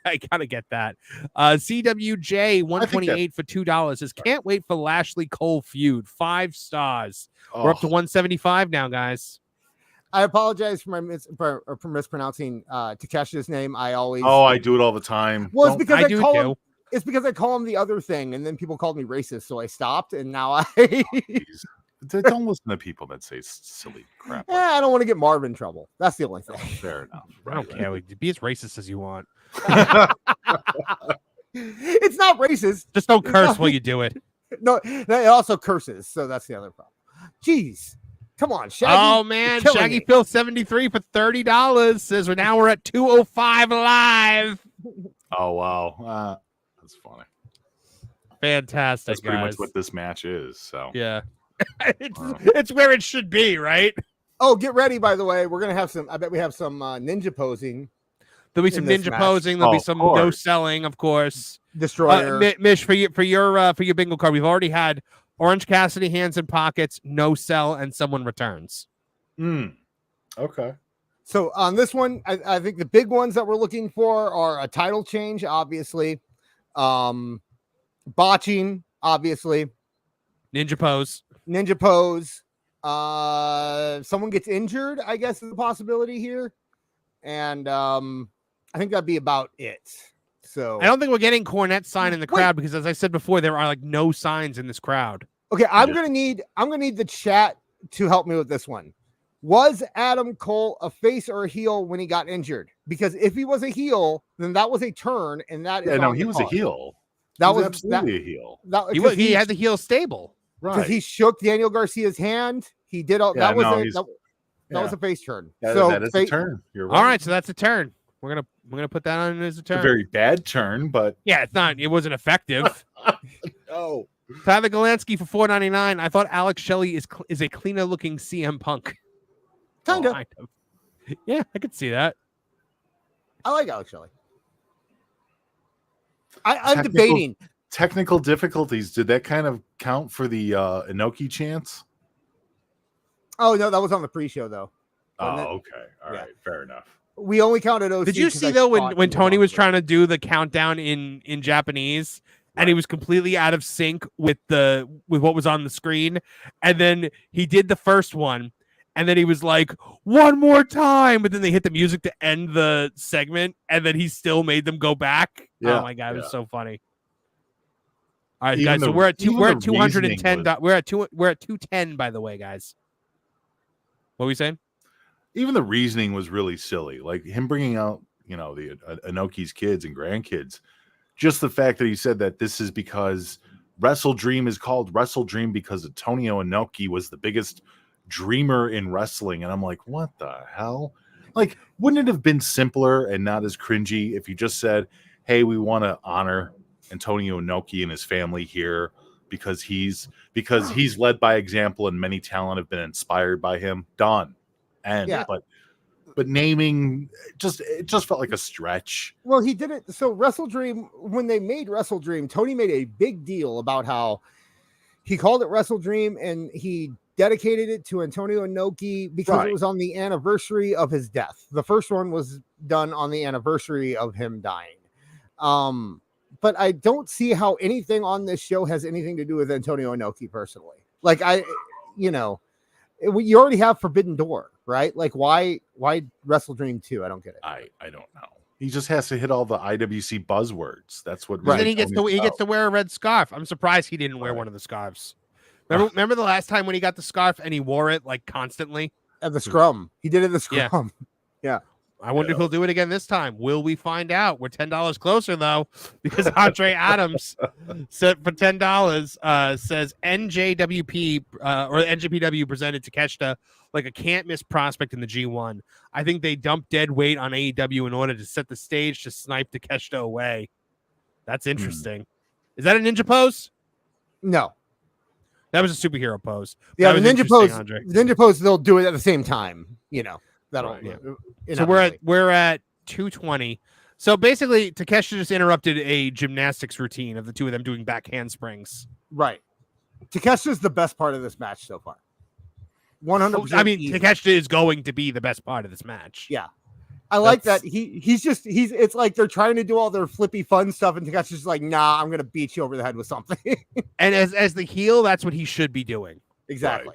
A: I gotta get that. CWJ 128 for $2 says can't wait for Lashley Cole feud. 5 stars. We're up to 175 now, guys.
B: I apologize for mispronouncing Takeshita's name. I
E: do it all the time.
B: Well, it's because it's because I call him the other thing, and then people called me racist, so I stopped, and now I
E: don't listen to people that say silly crap.
B: I don't want to get Marv in trouble. That's the only thing.
E: Fair enough.
A: I don't care. Be as racist as you want.
B: It's not racist.
A: Just don't curse while you do it.
B: No, it also curses, so that's the other problem. Jeez. Come on, Shaggy.
A: Oh, man. Shaggy Phil 73 for $30 says we're at 205 live.
E: Oh, wow. That's funny.
A: Fantastic.
E: That's pretty much what this match is. So
A: yeah. It's where it should be, right?
B: Oh, get ready, by the way. We're gonna have some. I bet we have some ninja posing.
A: There'll be some ninja posing. There'll be some no selling, of course.
B: Destroyer.
A: Mish, for your bingo card, we've already had Orange Cassidy, hands in pockets, no sell, and someone returns.
E: Okay.
B: So on this one, I think the big ones that we're looking for are a title change, obviously. Botching, obviously.
A: Ninja pose.
B: Someone gets injured, I guess, is a possibility here. And I think that'd be about it. So
A: I don't think we're getting Cornette sign in the crowd because, as I said before, there are like no signs in this crowd.
B: Okay, I'm gonna need the chat to help me with this one. Was Adam Cole a face or a heel when he got injured? Because if he was a heel, then that was a turn, and that is
E: he was a heel.
B: That was
E: absolutely a heel.
A: He had the heel stable,
B: right? Because he shook Daniel Garcia's hand. He did all that was a face turn.
E: That is a turn. You're right.
A: All right, so that's a turn. We're gonna put that on as a turn.
E: A very bad turn, but
A: it wasn't effective.
E: No.
A: Tyler Golansky for $4.99. I thought Alex Shelley is a cleaner looking CM Punk.
B: Kind of.
A: Yeah, I could see that.
B: I like Alex Shelley. I'm debating.
E: Technical difficulties. Did that kind of count for the Inoki chance?
B: Oh, no, that was on the pre-show, though.
E: Oh, okay. All right. Fair enough.
B: We only counted OC.
A: Did you see, though, when Tony was trying to do the countdown in Japanese, and he was completely out of sync with what was on the screen, and then he did the first one, and then he was like, one more time, but then they hit the music to end the segment, and then he still made them go back.
E: Yeah.
A: Oh my God, it was so funny. All right, guys, so we're at 210. We're at 210, by the way, guys. What were we saying?
E: Even the reasoning was really silly. Like him bringing out, the Inoki's kids and grandkids. Just the fact that he said that this is because WrestleDream is called WrestleDream because Antonio Inoki was the biggest dreamer in wrestling. And I'm like, what the hell? Like, wouldn't it have been simpler and not as cringy if you just said, hey, we want to honor Antonio Inoki and his family here because he's led by example and many talent have been inspired by him. Done. And but but naming it just felt like a stretch.
B: Well, he did it. So WrestleDream, when they made WrestleDream, Tony made a big deal about how he called it WrestleDream and he dedicated it to Antonio Inoki because it was on the anniversary of his death. The first one was done on the anniversary of him dying. But I don't see how anything on this show has anything to do with Antonio Inoki personally. Like you already have Forbidden Door, right? Like why WrestleDream 2? I don't get it.
E: I don't know. He just has to hit all the IWC buzzwords. That's what.
A: Right. Then he gets to wear a red scarf. I'm surprised he didn't wear one of the scarves. Remember the last time when he got the scarf and he wore it like constantly
B: at the scrum? He did it at the scrum. Yeah.
A: I wonder if he'll do it again this time. Will we find out? We're $10 closer though, because Andre Adams said for $10 says NJWP or NJPW presented Takeshita like a can't miss prospect in the G1. I think they dumped dead weight on AEW in order to set the stage to snipe Takeshita away. That's interesting. Is that a ninja pose?
B: No.
A: That was a superhero pose.
B: Yeah, the ninja pose.
A: Andre.
B: The ninja pose. They'll do it at the same time. You know that'll.
A: Right, yeah. So we're at 2:20. So basically, Takeshita just interrupted a gymnastics routine of the two of them doing back handsprings.
B: Right. Takeshita's the best part of this match so far. 100%.
A: I mean, Takeshita is going to be the best part of this match.
B: Yeah. I like that. He's it's like they're trying to do all their flippy fun stuff, and Takeshi's just like, nah, I'm gonna beat you over the head with something.
A: And as the heel, that's what he should be doing.
B: Exactly.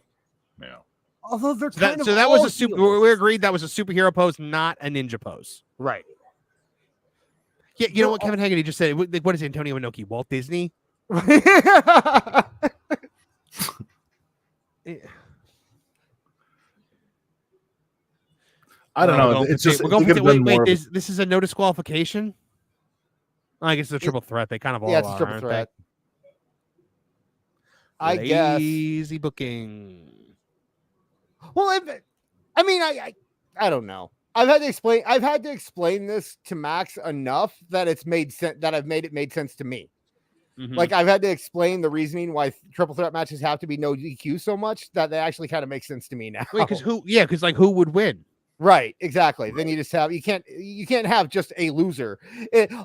E: Right. Yeah.
B: Although they're
A: so that was a super. We agreed that was a superhero pose, not a ninja pose.
B: Right.
A: Yeah. You know what Kevin Haggerty just said? What is Antonio Inoki? Walt Disney?
E: I don't know. It's just
A: wait. This is a no disqualification. I guess it's a triple threat. They kind of all
B: it's a triple threat.
A: I guess easy booking.
B: Well, I don't know. I've had to explain this to Max enough that it's made sense. That I've made it made sense to me. Mm-hmm. Like I've had to explain the reasoning why triple threat matches have to be no DQ so much that they actually kind of make sense to me now.
A: Because who would win?
B: Right, exactly. Then you just have you can't have just a loser.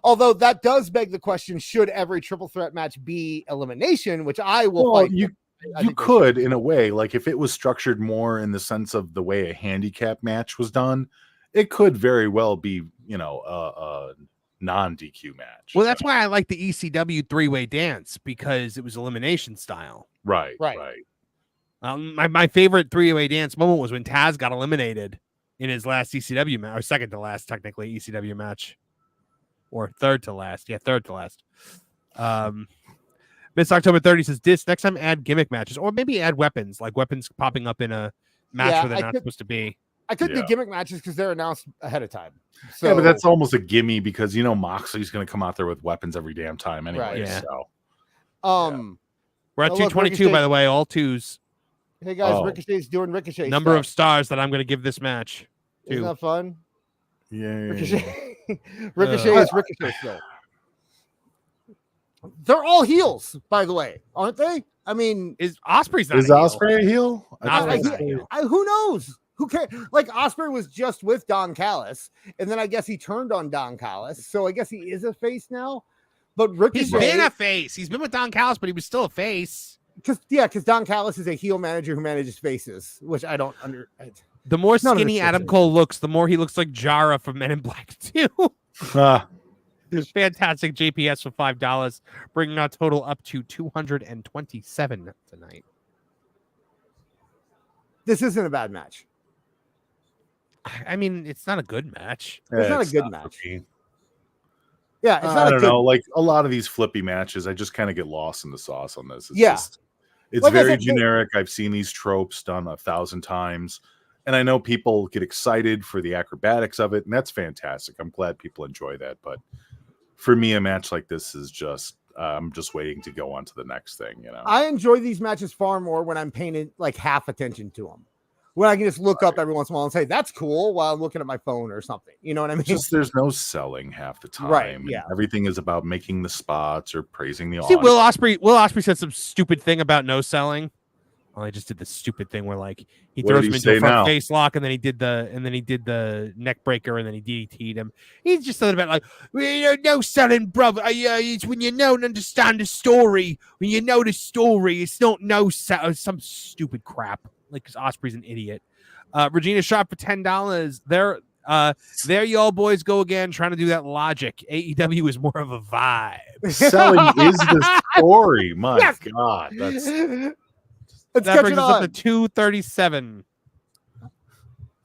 B: Although that does beg the question: should every triple threat match be elimination? Which I will.
E: Well, you could in a way, like if it was structured more in the sense of the way a handicap match was done, it could very well be a non-DQ match.
A: Well, that's why I like the ECW three-way dance because it was elimination style.
E: Right.
A: My favorite three-way dance moment was when Taz got eliminated in his last ECW match, or second to last, technically, ECW match. Or third to last. Yeah, third to last. Miss October 30 says, next time add gimmick matches, or maybe add weapons, like weapons popping up in a match where they're not supposed to be.
B: I could do gimmick matches because they're announced ahead of time. So,
E: yeah, but that's almost a gimme because, Moxley's going to come out there with weapons every damn time anyway.
B: Right.
A: Yeah.
E: So.
A: We're at 222, by the way, all twos.
B: Hey, guys, Ricochet's doing Ricochet
A: number of stars that I'm going to give this match.
B: Isn't that fun?
E: Yeah.
B: Ricochet is Ricochet still. They're all heels, by the way, aren't they? I mean,
A: is Ospreay's not
E: Ospreay a heel?
B: Who knows? Who cares? Like Ospreay was just with Don Callis, and then I guess he turned on Don Callis, so I guess he is a face now. But Ricochet,
A: he's been a face. He's been with Don Callis, but he was still a face.
B: Because Don Callis is a heel manager who manages faces, which I don't
A: The more skinny Adam Cole looks, the more he looks like Jara from Men in Black 2. Fantastic JPS for $5, bringing our total up to 227 tonight.
B: This isn't a bad match.
A: I mean, it's not a good match.
B: It's not a good match. Yeah, it's not.
E: I don't know. Like a lot of these flippy matches, I just kind of get lost in the sauce on this. It's
B: like
E: very generic. I've seen these tropes done 1,000 times, and I know people get excited for the acrobatics of it, and that's fantastic. I'm glad people enjoy that. But for me, a match like this is just I'm just waiting to go on to the next thing.
B: I enjoy these matches far more when I'm paying like half attention to them. When I can just look up every once in a while and say, that's cool, while I'm looking at my phone or something. You know what I mean?
E: Just there's no selling half the time.
B: Right, yeah.
E: Everything is about making the spots or praising the
A: See,
E: audience.
A: Will Ospreay said some stupid thing about no selling. Well, I just did the stupid thing where like he
E: What
A: throws
E: did
A: him
E: he
A: into a
E: say
A: front
E: now?
A: face lock, and then he did the neck breaker, and then he DDT'd him. He's just a little bit like, well, you know, no selling, brother. It's when you don't understand the story. When you know the story, it's not no some stupid crap. Like, because Osprey's an idiot. Regina shot for $10. There y'all boys go again, trying to do that logic. AEW is more of a vibe.
E: Selling is the story. My God,
B: Let's
A: That
B: catch
A: brings
B: it
A: us up
B: on.
A: to 237.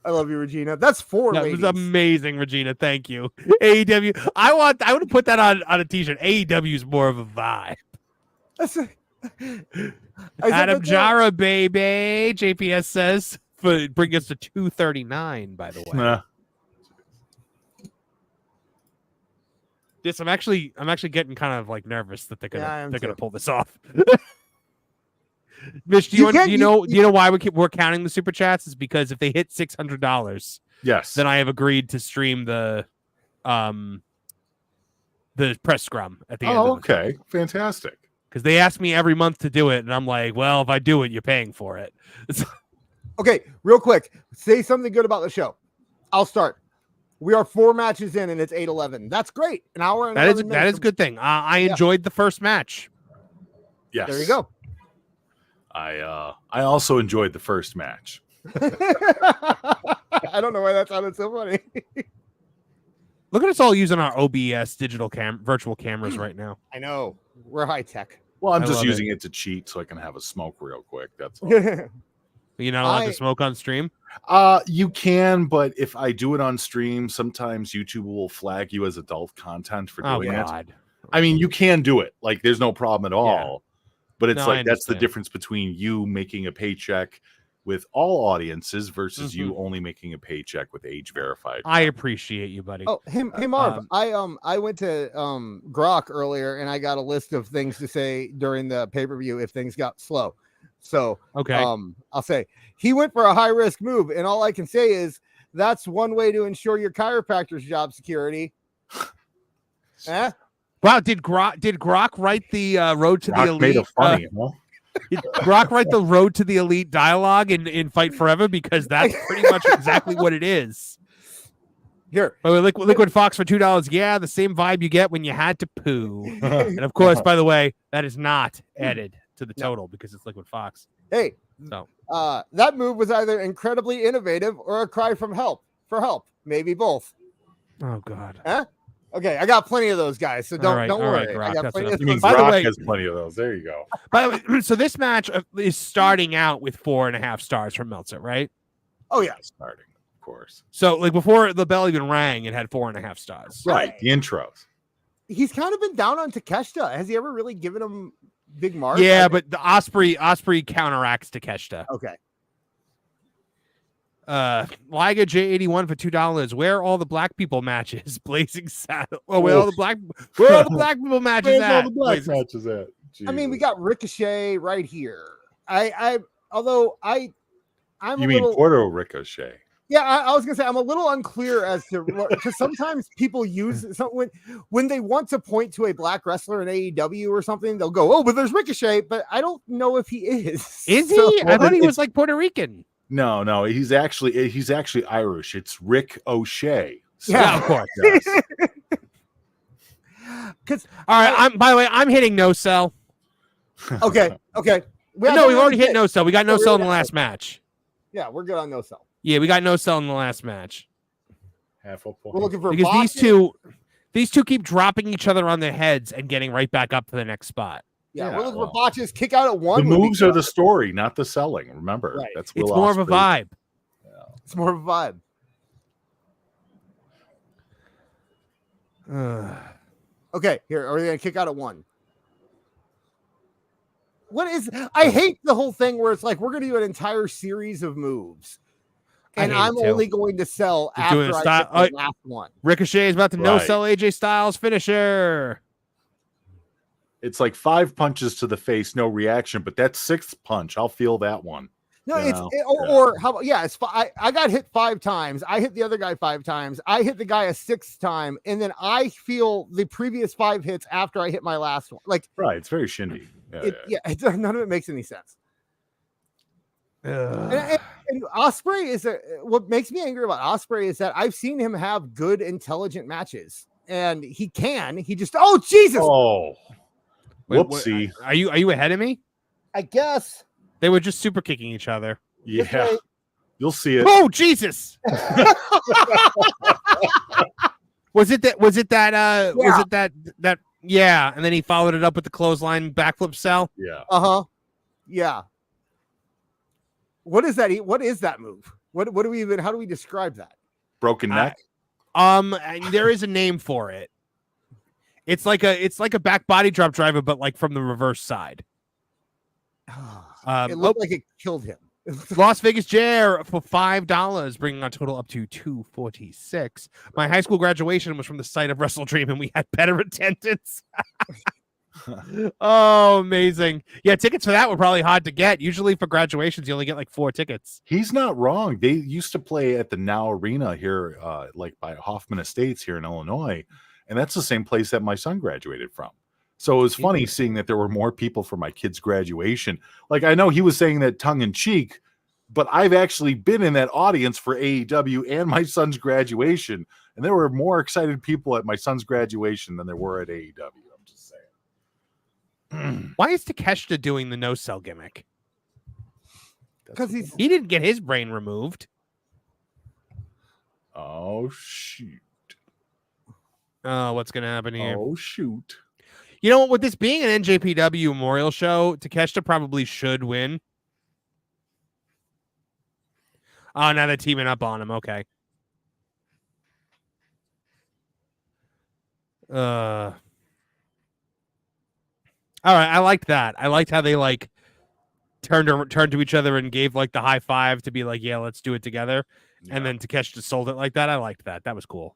B: I love you, Regina. That's 4
A: That
B: ladies.
A: was amazing, Regina. Thank you. AEW. I want to put that on a t-shirt. AEW is more of a vibe. Adam Jara, baby. JPS says bring us to 239. By the way,
E: Nah.
A: this I'm actually getting kind of like nervous that they're gonna pull this off. Mitch, do you know why we're counting the super chats? Is because if they hit $600,
E: Yes.
A: then I have agreed to stream the press scrum at the end.
E: Oh,
A: of the
E: okay. Fantastic.
A: Because they ask me every month to do it, and I'm like, well, if I do it, you're paying for it.
B: Okay, real quick, say something good about the show. I'll start. We are 4 matches in, and it's 8:11. That's great. An hour and
A: that is
B: 11 minutes.
A: a good thing. I enjoyed the first match.
E: Yes.
B: There you go.
E: I also enjoyed the first match.
B: I don't know why that sounded so funny.
A: Look at us all using our OBS digital virtual cameras right now.
B: I know. We're high tech.
E: Well, I'm
A: I
E: just
A: love
E: using it to cheat so I can have a smoke real quick. That's all.
A: You're not allowed to smoke on stream?
E: You can, but if I do it on stream, sometimes YouTube will flag you as adult content for doing it. I mean, you can do it. Like, there's no problem at all. But it's like that's the difference between you making a paycheck with all audiences versus you only making a paycheck with age verified.
A: I appreciate you, buddy.
B: Oh, hey Marv. I went to Grok earlier and I got a list of things to say during the pay-per-view if things got slow. So
A: okay.
B: I'll say he went for a high-risk move, and all I can say is that's one way to ensure your chiropractor's job security.
A: Wow, did Grok write the road to the elite?
E: Made it funny, huh?
A: Did Grok write the road to the elite dialogue in Fight Forever? Because that's pretty much exactly what it is.
B: Here,
A: Liquid Fox for $2. Yeah, the same vibe you get when you had to poo. And of course, by the way, that is not added to the total because it's Liquid Fox.
B: Hey,
A: so
B: that move was either incredibly innovative or a cry for help. Maybe both.
A: Oh God.
B: Huh? Okay, I got plenty of those guys, so don't worry.
A: Grok,
B: I got plenty of
E: you mean
A: By the way,
E: has plenty of those. There you go.
A: By the way, so this match is starting out with 4.5 stars from Meltzer, right?
B: Oh yeah,
E: starting, of course.
A: So like before the bell even rang, it had 4.5 stars.
E: Right, the intros.
B: He's kind of been down on Takeshita. Has he ever really given him big marks?
A: Yeah, but the Osprey counteracts Takeshita.
B: Okay.
A: Liga J81 for $2. Where are all the black people matches? Blazing Saddle. Oh, where are all the black people matches
E: Where's
A: at?
E: all the black matches at?
B: I mean, we got Ricochet right here. I'm
E: you mean Puerto Ricochet?
B: Yeah, I was gonna say I'm a little unclear as to because sometimes people use when they want to point to a black wrestler in AEW or something, they'll go, "Oh, but there's Ricochet," but I don't know if he is.
A: Is he? I thought he was like Puerto Rican.
E: No, he's actually Irish. It's Rick O'Shea. So,
A: yeah, of course.
B: Because
A: all right, by the way, I'm hitting no sell.
B: Okay.
A: We've already hit no sell. We got no sell in the last match.
B: Yeah, we're good on no sell.
A: Yeah, we got no sell in the last match.
E: Half a point.
B: We're looking for
A: because these two keep dropping each other on their heads and getting right back up to the next spot.
B: Yeah, we're looking for botches. Kick out at one.
E: The moves are the story, not the selling. Remember,
B: right.
E: That's
A: it's more of a vibe.
B: Yeah. It's more of a vibe. Okay, here. Are we gonna kick out at one? I hate the whole thing where it's like we're gonna do an entire series of moves, and I'm only going to sell after I hit the last one.
A: Ricochet is about to no sell AJ Styles finisher.
E: It's like 5 punches to the face, no reaction, but that 6th punch, I'll feel that one.
B: No, or how about it's I got hit 5 times. I hit the other guy 5 times. I hit the guy a 6th time, and then I feel the previous 5 hits after I hit my last one. Like
E: right, it's very shindy.
B: None of it makes any sense. And Osprey is what makes me angry about Osprey is that I've seen him have good, intelligent matches, and he just Jesus.
E: Oh, whoopsie.
A: Are you ahead of me?
B: I guess
A: They were just super kicking each other.
E: Yeah, you'll see it.
A: Oh Jesus! Was it that? Yeah, and then he followed it up with the clothesline backflip cell.
E: Yeah.
B: Yeah. What is that? What is that move? What do we even? How do we describe that?
E: Broken neck.
A: And there is a name for it. It's like a back body drop driver, but like from the reverse side.
B: It looked like it killed him.
A: Las Vegas Jer for $5, bringing our total up to $246. My high school graduation was from the site of WrestleDream, and we had better attendance. Oh, amazing. Yeah, tickets for that were probably hard to get. Usually for graduations, you only get like 4 tickets.
E: He's not wrong. They used to play at the Now Arena here, like by Hoffman Estates here in Illinois. And that's the same place that my son graduated from. So it was funny seeing that there were more people for my kid's graduation. Like, I know he was saying that tongue in cheek, but I've actually been in that audience for AEW and my son's graduation. And there were more excited people at my son's graduation than there were at AEW. I'm just saying.
A: Why is Takeshita doing the no-sell gimmick?
B: Because
A: he didn't get his brain removed.
E: Oh, shoot.
A: Oh, what's going to happen here?
E: Oh, shoot.
A: You know what? With this being an NJPW Memorial show, Takeshita probably should win. Oh, now they're teaming up on him. Okay. All right, I liked that. I liked how they like turned to each other and gave like the high five to be like, yeah, let's do it together. Yeah. And then Takeshita sold it like that. I liked that. That was cool.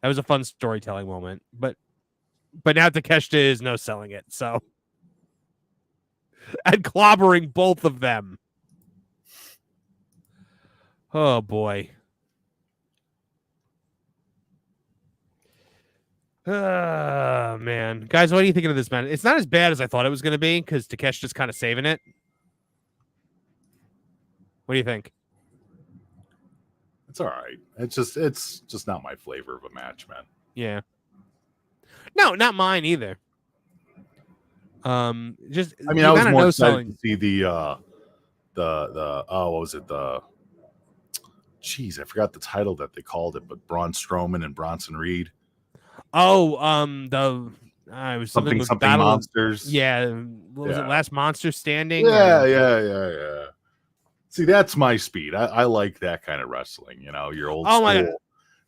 A: That was a fun storytelling moment. But now Takeshita is no selling it. So and clobbering both of them. Oh boy. Man. Guys, what are you thinking of this, man? It's not as bad as I thought it was going to be because Takeshita's kind of saving it. What do you think?
E: It's all right. It's just not my flavor of a match, man.
A: Yeah. No, not mine either. Just
E: I mean, I was more excited to see the what was it? I forgot the title that they called it, but Braun Strowman and Bronson Reed.
A: Oh, it was something
E: monsters.
A: Yeah, what was it? Last Monster Standing.
E: Yeah. See, that's my speed. I like that kind of wrestling. You know, your old school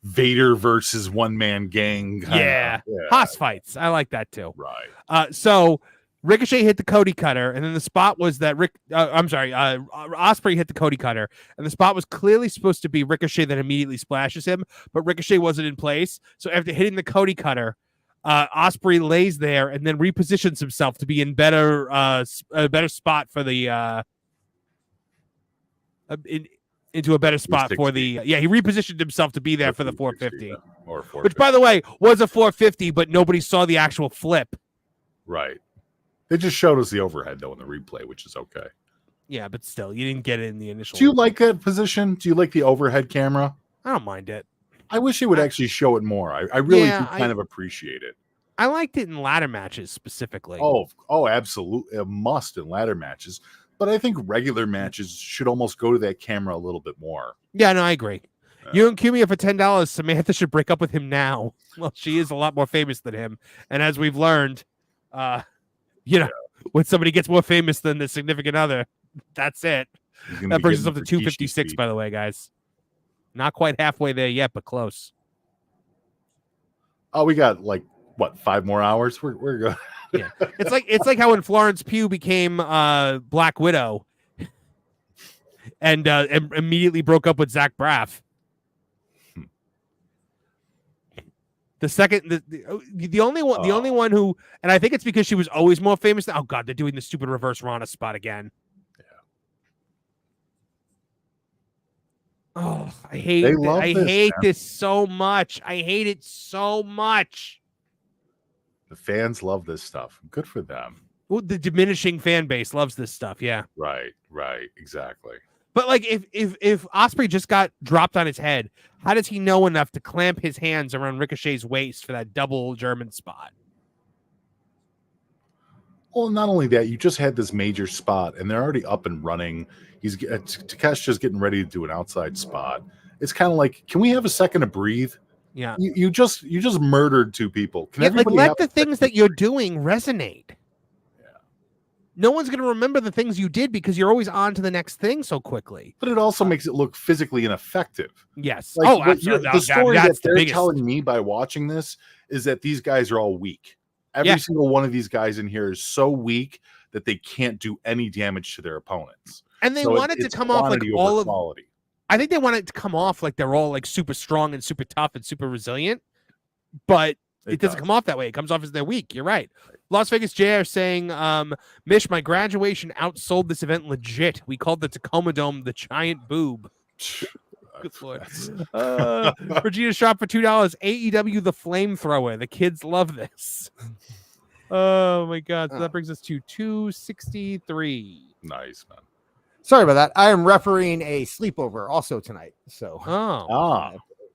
E: Vader versus one man gang.
A: Yeah, hoss fights. I like that too.
E: Right.
A: So Ricochet hit the Cody Cutter, and then the spot was that Osprey hit the Cody Cutter, and the spot was clearly supposed to be Ricochet that immediately splashes him, but Ricochet wasn't in place. So after hitting the Cody Cutter, Osprey lays there and then repositions himself to be in a better spot for the into a better spot for the he repositioned himself to be there for the 450,
E: or 450.
A: Which, by the way, was a 450, but nobody saw the actual flip.
E: Right. They just showed us the overhead though in the replay, which is okay.
A: Yeah, but still, you didn't get it in the initial.
E: Do you like that position? Do you like the overhead camera?
A: I don't mind it.
E: I wish it would actually show it more. I really do kind of appreciate it.
A: I liked it in ladder matches specifically.
E: Oh, absolutely. A must in ladder matches. But I think regular matches should almost go to that camera a little bit more.
A: Yeah, no, I agree. You and Cumia for $10. Samantha should break up with him now. Well, she is a lot more famous than him. And as we've learned, when somebody gets more famous than the significant other, that's it. That brings us up to 256, by the way, guys. Not quite halfway there yet, but close.
E: Oh, we got 5 more hours? We're good.
A: Yeah, it's like how when Florence Pugh became Black Widow, and immediately broke up with Zach Braff. The only one who, and I think it's because she was always more famous. Oh God, they're doing the stupid reverse Rana spot again. Yeah. Oh, I hate this so much. I hate it so much.
E: The fans love this stuff. Good for them.
A: Well, the diminishing fan base loves this stuff. Yeah.
E: Right, exactly.
A: But like, if Ospreay just got dropped on his head, how does he know enough to clamp his hands around Ricochet's waist for that double German spot?
E: Well, not only that, you just had this major spot, and they're already up and running. Takeshita's getting ready to do an outside spot. It's kind of like, can we have a second to breathe?
A: Yeah,
E: you just murdered two people.
A: Let the things that you're doing resonate.
E: Yeah,
A: no one's going to remember the things you did because you're always on to the next thing so quickly.
E: But it also makes it look physically ineffective.
A: Yes.
E: Like,
A: absolutely.
E: The story that they're telling me by watching this is that these guys are all weak. Every single one of these guys in here is so weak that they can't do any damage to their opponents.
A: And they wanted to come off like all of
E: quality.
A: I think they wanted to come off like they're all like super strong and super tough and super resilient, but it doesn't come off that way. It comes off as they're weak. You're right. Las Vegas JR saying, Mish, my graduation outsold this event legit. We called the Tacoma Dome the giant boob. Good Lord. Regina shop for $2. AEW the flamethrower. The kids love this. Oh my God. So that brings us to 263.
E: Nice, man.
B: Sorry about that. I am refereeing a sleepover also tonight. So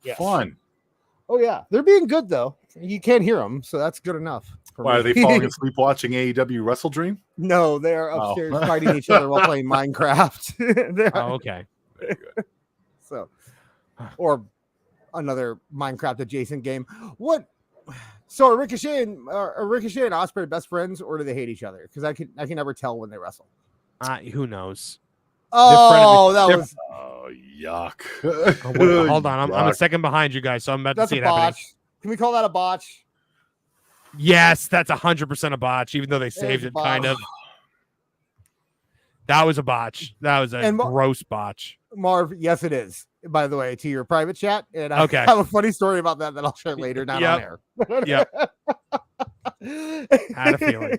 E: yes. Fun.
B: Oh yeah, they're being good though. You can't hear them, so that's good enough.
E: Why are they falling asleep watching AEW WrestleDream?
B: No, they're upstairs fighting each other while playing Minecraft.
A: Okay. Very good.
B: So, or another Minecraft adjacent game. What? So are Ricochet and Ospreay best friends, or do they hate each other? Because I can never tell when they wrestle.
A: Who knows?
B: Oh,
E: yuck!
A: Hold on, I'm a second behind you guys, so I'm about to see it happening.
B: Can we call that a botch?
A: Yes, that's 100% a botch, even though they saved it, kind of. That was a botch. That was a gross botch.
B: Marv, yes, it is. By the way, to your private chat, and I have a funny story about that I'll share later, not on air.
A: Yep. Had a feeling.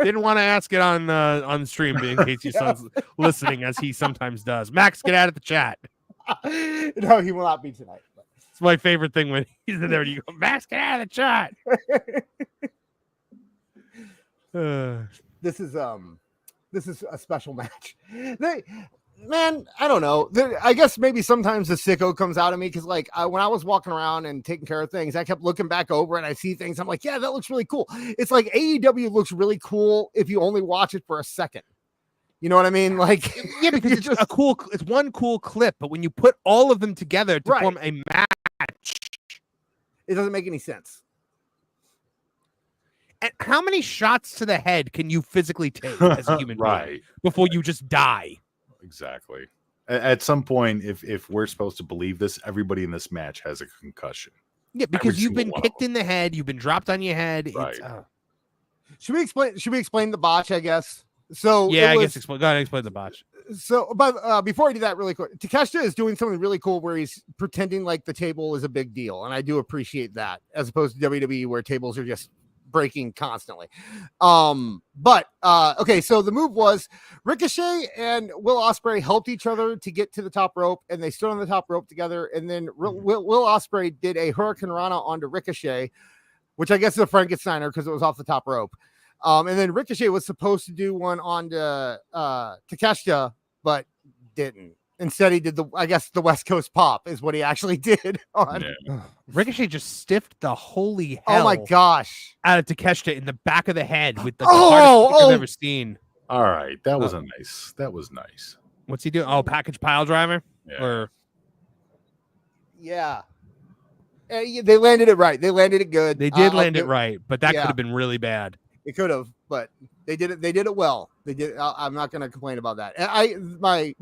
A: Didn't want to ask it on stream in case your son's listening, as he sometimes does. Max, get out of the chat.
B: No, he will not be tonight.
A: It's my favorite thing when he's in there and you go, Max, get out of the chat.
B: This is a special match. Man, I don't know. I guess maybe sometimes the sicko comes out of me because, like, when I was walking around and taking care of things, I kept looking back over and I see things. I'm like, yeah, that looks really cool. It's like AEW looks really cool if you only watch it for a second. You know what I mean? Like,
A: yeah, because it's one cool clip, but when you put all of them together to form a match,
B: it doesn't make any sense.
A: And how many shots to the head can you physically take as a human being before you just die?
E: Exactly. At some point, if we're supposed to believe this, everybody in this match has a concussion.
A: Yeah, because you've been kicked in the head, you've been dropped on your head.
E: Right.
B: Should we explain the botch, I guess? So
A: yeah, I guess go ahead and explain the botch.
B: So, but before I do that, really quick, Takeshita is doing something really cool where he's pretending like the table is a big deal, and I do appreciate that, as opposed to WWE where tables are just breaking constantly. Okay, so the move was Ricochet and Will Ospreay helped each other to get to the top rope, and they stood on the top rope together, and then Will Ospreay did a Hurricane Rana onto Ricochet, which I guess is a Frankensteiner because it was off the top rope. And then Ricochet was supposed to do one on Takeshita, but didn't. Instead, he did the West Coast Pop is what he actually did on.
A: Yeah. Ricochet just stiffed the holy hell.
B: Oh my gosh!
A: Out of Takeshita in the back of the head with the hardest kick I've ever seen.
E: All right, that was nice. That was nice.
A: What's he doing? Oh, package pile driver.
B: Yeah. They landed it right. They landed it good.
A: They did land it right, but that could have been really bad.
B: It could have, but they did it. They did it well. They did. I'm not going to complain about that. And my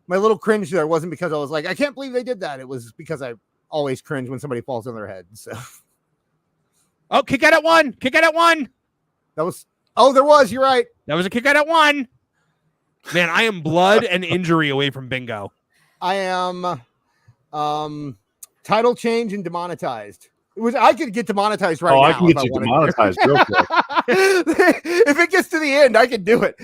B: little cringe there wasn't because I was like, I can't believe they did that. It was because I always cringe when somebody falls on their head. So,
A: kick out at one. Kick out at one.
B: That was. Oh, there was. You're right.
A: That was a kick out at one. Man, I am blood and injury away from bingo.
B: I am. Title change and demonetized. I could get demonetized right now.
E: I can get you demonetized real quick.
B: If it gets to the end, I can do it.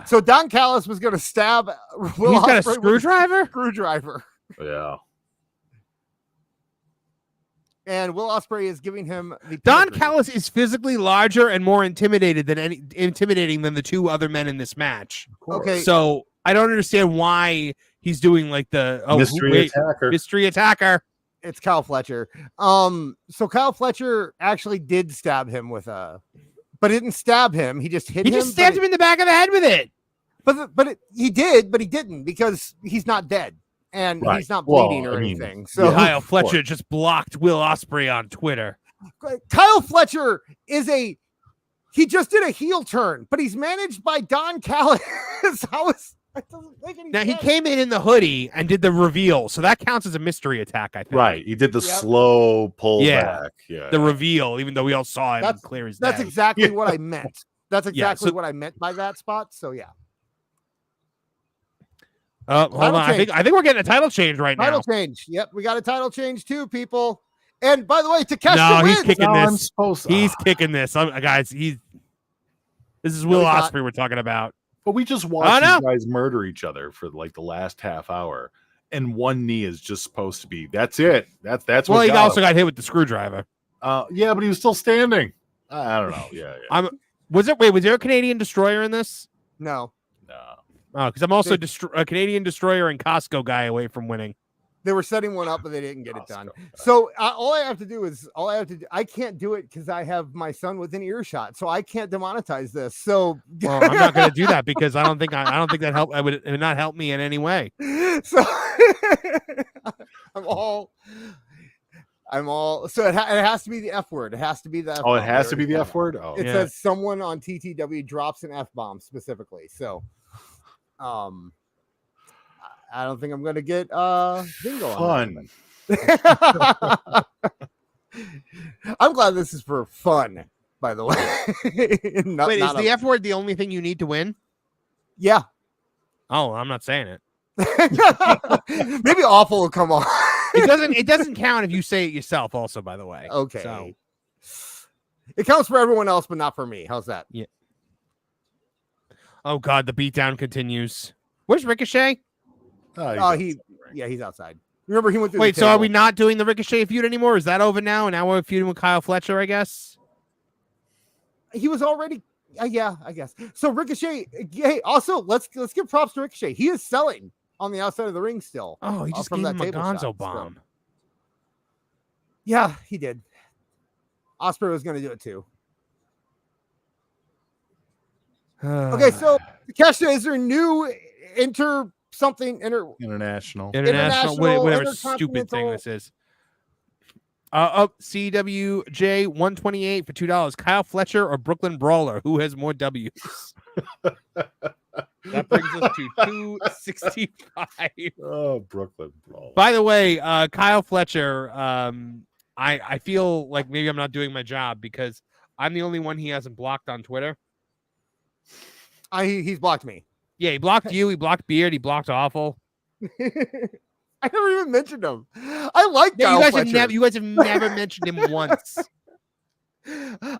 B: So Don Callis was going to stab Will
A: He's got
B: Ospreay
A: a screwdriver?
B: Screwdriver.
E: Yeah.
B: and Will Ospreay is giving him the
A: Don
B: pedigree.
A: Callis is physically larger and more intimidating than the two other men in this match.
B: Okay.
A: So I don't understand why he's doing like the mystery attacker.
B: It's Kyle Fletcher. So Kyle Fletcher actually did stab him with a, but it didn't stab him. He just hit him.
A: He just stabbed him in the back of the head with it.
B: He did, but he didn't because he's not dead and he's not bleeding or anything. So
A: Kyle Fletcher just blocked Will Ospreay on Twitter.
B: Kyle Fletcher he just did a heel turn, but he's managed by Don Callis. That doesn't make any
A: Now
B: sense.
A: he came in the hoodie and did the reveal, so that counts as a mystery attack, I think.
E: Right, he did the slow pull back. Yeah,
A: the reveal, even though we all saw him clear as day.
B: That's exactly what I meant. That's exactly what I meant by that spot. So yeah.
A: Hold on. I think we're getting a title change right now.
B: Title change. Yep, we got a title change too, people. And by the way, Takeshita wins.
A: He's kicking this. He's kicking this, guys. This is Will Ospreay we're talking about.
E: But we just watched these guys murder each other for like the last half hour, and one knee is just supposed to be. That's it. That's
A: well. He also got hit with the screwdriver.
E: Yeah, but he was still standing. I don't know. Yeah.
A: Was there a Canadian Destroyer in this?
B: No.
A: Oh, because I'm also a Canadian Destroyer and Costco guy away from winning.
B: They were setting one up, but they didn't get it done. So all I have to do. I can't do it because I have my son within earshot, so I can't demonetize this. So
A: well, I'm not going to do that because I don't think that help. It would not help me in any way.
B: So I'm all. So it has to be the F word. It has to be the F
E: it has to be the F word. Oh,
B: it says someone on TTW drops an F bomb specifically. So, I don't think I'm going to get bingo
E: fun.
B: On I'm glad this is for fun, by the way.
A: Wait, is the F word the only thing you need to win?
B: Yeah.
A: Oh, I'm not saying it.
B: Maybe awful will come on.
A: It doesn't count if you say it yourself also, by the way.
B: Okay.
A: So
B: it counts for everyone else, but not for me. How's that?
A: Yeah. Oh God, the beatdown continues. Where's Ricochet?
B: He's outside. Remember, he went through.
A: Wait, so are we not doing the Ricochet feud anymore? Is that over now? And now we're feuding with Kyle Fletcher, I guess.
B: He was already. Yeah, I guess. So Ricochet. Hey, also let's give props to Ricochet. He is selling on the outside of the ring still.
A: Oh, he just gave him a Gonzo bomb.
B: So. Yeah, he did. Ospreay was going to do it too. Okay, so Takeshita is their new international
A: whatever stupid thing this is. CWJ 128 for $2. Kyle Fletcher or Brooklyn Brawler, who has more W's? That brings us to 265.
E: Oh, Brooklyn Brawler.
A: By the way, Kyle Fletcher, I feel like maybe I'm not doing my job because I'm the only one he hasn't blocked on Twitter.
B: He's blocked me.
A: Yeah, he blocked you. He blocked Beard. He blocked Awful.
B: I never even mentioned him. I like Kyle Fletcher.
A: You guys have never mentioned him once.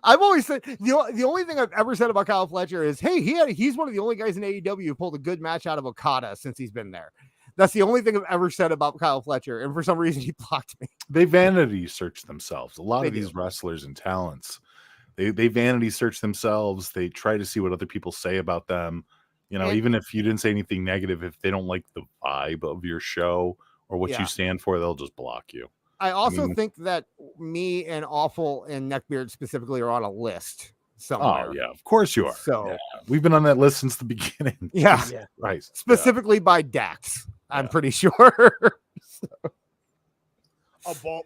B: I've always said the only thing I've ever said about Kyle Fletcher is, hey, he's one of the only guys in AEW who pulled a good match out of Okada since he's been there. That's the only thing I've ever said about Kyle Fletcher, and for some reason he blocked me.
E: They vanity search themselves. A lot of these wrestlers and talents, they vanity search themselves. They try to see what other people say about them. You know, even if you didn't say anything negative, if they don't like the vibe of your show or what you stand for, they'll just block you.
B: I also think that me and Awful and Neckbeard specifically are on a list somewhere.
E: Oh, yeah, of course you are.
B: So
E: we've been on that list since the beginning.
B: Yeah.
E: Right.
B: Specifically by Dax, I'm pretty sure.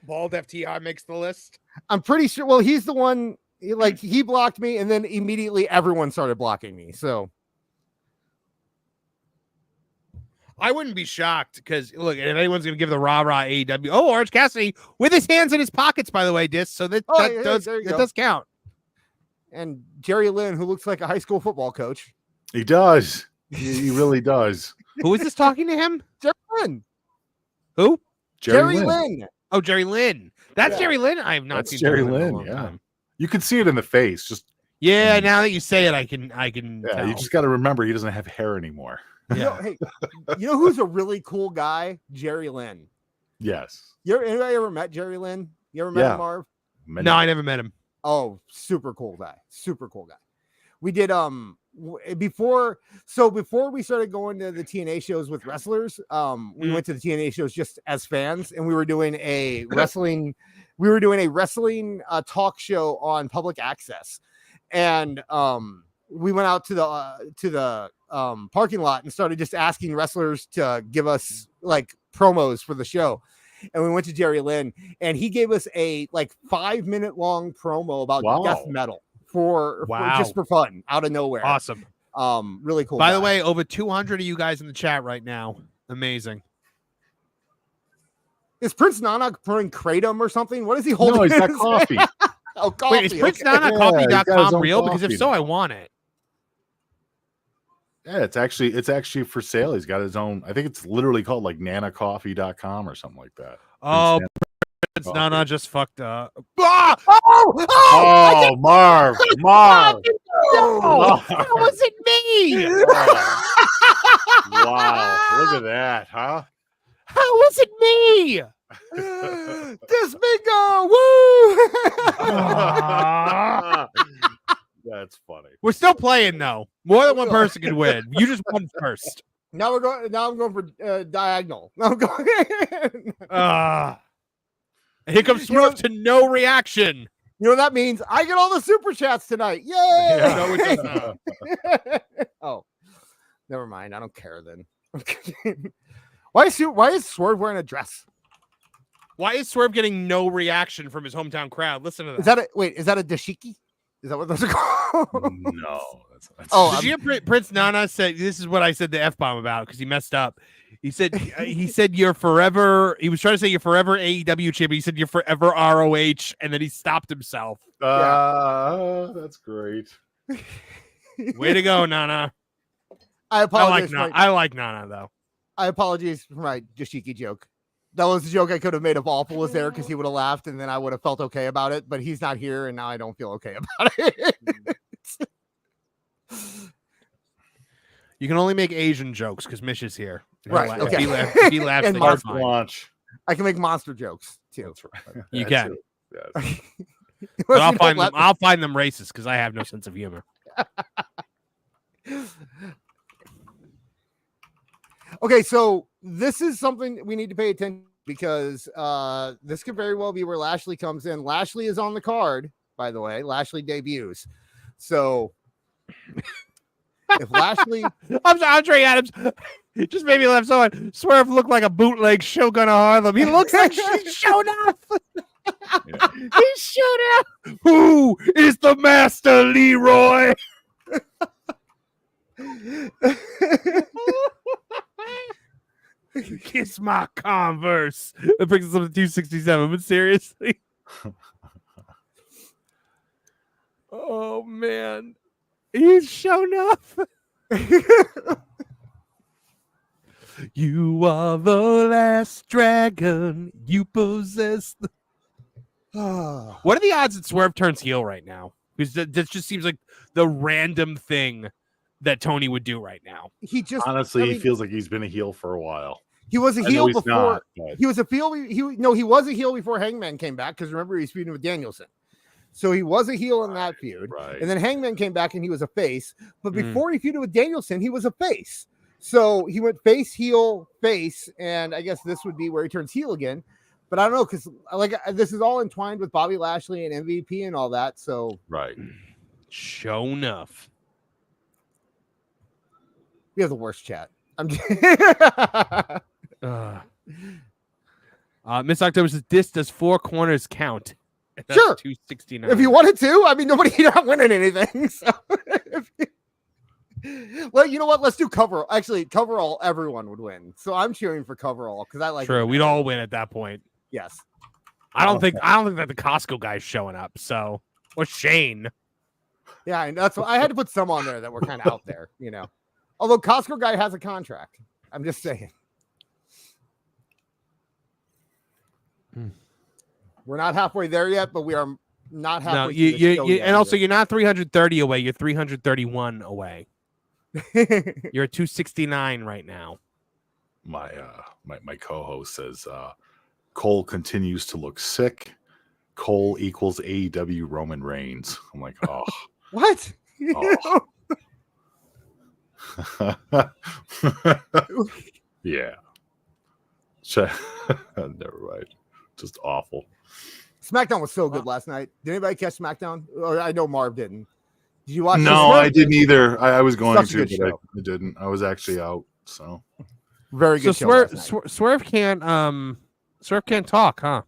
A: Bald FTR makes the list?
B: I'm pretty sure. Well, he's the one, he blocked me, and then immediately everyone started blocking me. So
A: I wouldn't be shocked because look, if anyone's going to give the rah-rah AEW, Orange Cassidy with his hands in his pockets, by the way, Dis. So that does count.
B: And Jerry Lynn, who looks like a high school football coach.
E: He does. He really does.
A: Who is this talking to him?
B: Jerry Lynn.
A: Who?
B: Jerry Lynn.
A: Oh, Jerry Lynn. That's Jerry Lynn. I have not seen
E: Jerry Lynn. Yeah, you can see it in the face. Just
A: now that you say it, I can.
E: Yeah, you just got to remember he doesn't have hair anymore.
A: Yeah.
B: You know who's a really cool guy? Jerry Lynn.
E: Yes.
B: Anybody ever met Jerry Lynn? You ever met him, Marv?
A: No, I never met him.
B: Oh, super cool guy. Super cool guy. We did before we started going to the TNA shows with wrestlers, we went to the TNA shows just as fans, and we were doing a wrestling talk show on public access. And we went out to the parking lot and started just asking wrestlers to give us like promos for the show. And we went to Jerry Lynn, and he gave us a 5-minute long promo about death metal for just for fun, out of nowhere.
A: Awesome.
B: Really cool.
A: By the way, over 200 of you guys in the chat right now. Amazing.
B: Is Prince Nana pouring kratom or something? What is he holding?
E: No, he's got coffee.
B: Oh, coffee.
A: Wait, is Prince Nana
E: Yeah,
A: coffee.com real?
E: coffee.
A: Because if so, I want it.
E: Yeah, it's actually for sale. He's got his own. I think it's literally called like nanacoffee.com or something like that.
A: Oh,
E: Prince
A: Prince Nana just fucked up.
B: Oh,
E: Oh, Marv.
A: No, that wasn't me.
E: Wow. Look at that, huh?
A: How was it me?
B: this bingo! Woo!
E: That's funny.
A: We're still playing though. More than one person can win. You just won first.
B: Now I'm going for diagonal. Now I'm going.
A: Here comes Swerve to no reaction.
B: You know what that means? I get all the super chats tonight. Yay!
A: Yeah, no, it does not.
B: Oh, never mind. I don't care then. Why is Swerve wearing a dress?
A: Why is Swerve getting no reaction from his hometown crowd? Listen to that.
B: Is that a dashiki? Is that what those are called?
E: No.
B: Oh,
A: did you hear Prince Nana said this is what I said the F-bomb about because he messed up. He said you're forever. He was trying to say you're forever AEW champion. He said you're forever ROH, and then he stopped himself.
E: That's great.
A: Way to go, Nana.
B: I apologize.
A: I like Nana though.
B: I apologize for my dashiki joke. That was a joke I could have made if Awful was there because he would have laughed and then I would have felt okay about it. But he's not here and now I don't feel okay about it.
A: You can only make Asian jokes because Mish is here.
B: Right. Okay.
A: If he laughs,
B: And
A: then you're
B: Marv
A: fine.
E: Launch.
B: I can make monster jokes too.
E: That's right.
A: You
E: That's
A: can.
E: it. Yes.
A: But I'll find them racist because I have no sense of humor.
B: Okay, so this is something we need to pay attention because this could very well be where Lashley comes in. Lashley is on the card, by the way. Lashley debuts. So if Lashley
A: Andre Adams just made me laugh so hard. Swerve looked like a bootleg Shogun of Harlem. He looks like she's shown up.
E: Yeah.
A: He's shown up. Who is the master, Leroy? Kiss my Converse. That brings us up to 267, but seriously. Oh man. He's shown up. You are the last dragon. You possess the. What are the odds that Swerve turns heel right now? Because that just seems like the random thing that Tony would do right now.
B: he just
E: Honestly, he feels like he's been a heel for a while.
B: he was a
E: I know
B: heel
E: he's
B: before
E: not, but-
B: he was a heel. He was a heel before Hangman came back because remember he was feuding with Danielson. So he was a heel in that feud.
E: Right.
B: And then Hangman came back and he was a face. But before he feuded with Danielson, he was a face. So he went face, heel, face. And I guess this would be where he turns heel again. But I don't know because this is all entwined with Bobby Lashley and MVP and all that. So
E: Right.
A: Show enough.
B: we have the worst chat. I'm
A: Miss October says this does 4 corners count. That's
B: Sure.
A: 269.
B: if you wanted to. I mean, you're not winning anything. So well, you know what? Let's do cover. Actually, coverall, everyone would win. So I'm cheering for coverall because I like
A: True,
B: it.
A: we'd all win at that point.
B: Yes.
A: I don't think that the Costco guy's showing up. So or Shane.
B: Yeah, and that's what I had to put some on there that were kind of out there, you know. Although Costco guy has a contract. I'm just saying. We're not halfway there yet, but we are not halfway.
A: No,
B: through the show yet
A: and also
B: either.
A: you're not 330 away. You're 331 away. You're at 269 right now.
E: My co-host says Cole continues to look sick. Cole equals AEW Roman Reigns. I'm like, oh.
B: What?
E: Oh. Yeah. Never mind. Just awful.
B: SmackDown was so good last night. Did anybody catch SmackDown? Or I know Marv didn't. Did you watch?
E: No, I didn't either. I was going
B: Such a
E: to,
B: good
E: but
B: show.
E: I didn't. I was actually out. So
B: Very good.
A: So
B: show last night.
A: Swerve can't talk, huh?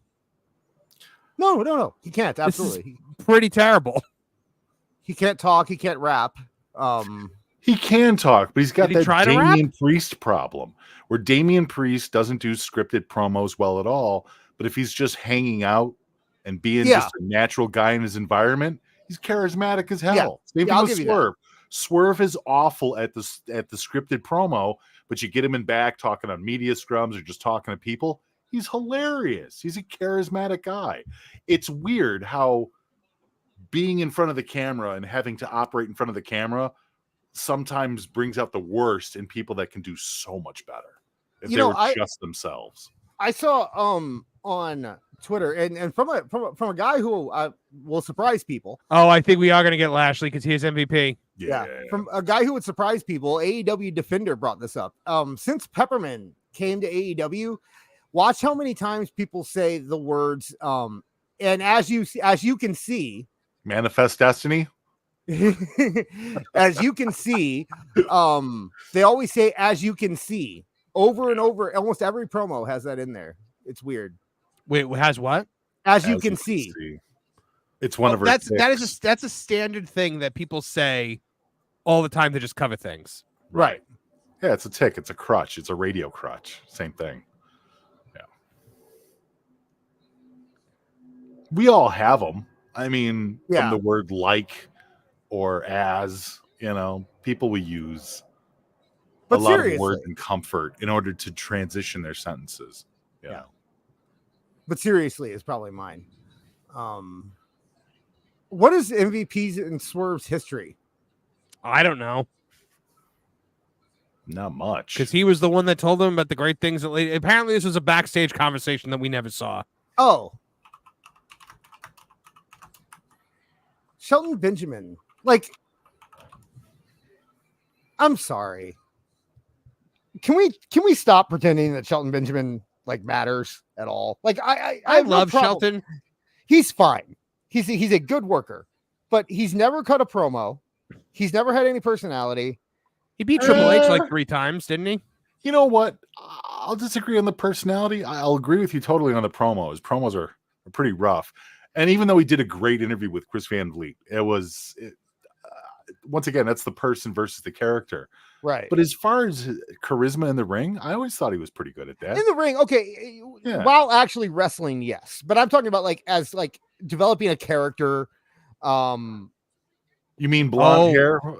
B: No. He can't.
A: This is
B: Absolutely.
A: pretty terrible.
B: He can't talk. He can't rap.
E: he can talk, but he's got
A: Did he
E: that
A: try to rap?
E: Damian Priest problem where Damian Priest doesn't do scripted promos well at all. But if he's just hanging out and being just a natural guy in his environment, he's charismatic as hell.
B: Yeah.
E: Same
B: I'll
E: thing with
B: give you that.
E: Swerve. Swerve is awful at the scripted promo, but you get him in back talking on media scrums or just talking to people. He's hilarious. He's a charismatic guy. It's weird how being in front of the camera and having to operate in front of the camera sometimes brings out the worst in people that can do so much better if they were just themselves.
B: I saw on Twitter and from a guy who will surprise people.
A: Oh, I think we are gonna get Lashley because he is MVP.
B: Yeah, from a guy who would surprise people. AEW Defender brought this up. Since Pepperman came to AEW, watch how many times people say the words and as you can see,
E: Manifest Destiny.
B: as you can see, they always say as you can see over and over. Almost every promo has that in there. It's weird.
A: Wait, has what?
B: As you can see.
E: It's one of her.
A: That's a standard thing that people say all the time to just cover things.
B: Right.
E: Yeah, it's a tick. It's a crutch. It's a radio crutch. Same thing. Yeah. We all have them. I mean, from the word like or as, people will use
B: but
E: a lot of words and comfort in order to transition their sentences. Yeah.
B: But seriously is probably mine. What is MVP's and Swerve's history?
A: I don't know.
E: Not much.
A: Because he was the one that told them about the great things that apparently this was a backstage conversation that we never saw.
B: Oh. Shelton Benjamin. Like, I'm sorry. Can we stop pretending that Shelton Benjamin matters at all? Like I
A: love Shelton.
B: He's fine. He's a good worker, but he's never cut a promo. He's never had any personality.
A: He beat Triple H 3 times, didn't he?
E: You know what? I'll disagree on the personality. I'll agree with you totally on the promos. Promos are pretty rough. And even though he did a great interview with Chris Van Vliet, once again, that's the person versus the character.
B: Right.
E: But as far as charisma in the ring, I always thought he was pretty good at that.
B: In the ring, okay. Yeah. While actually wrestling, yes. But I'm talking about as developing a character. You
E: mean blonde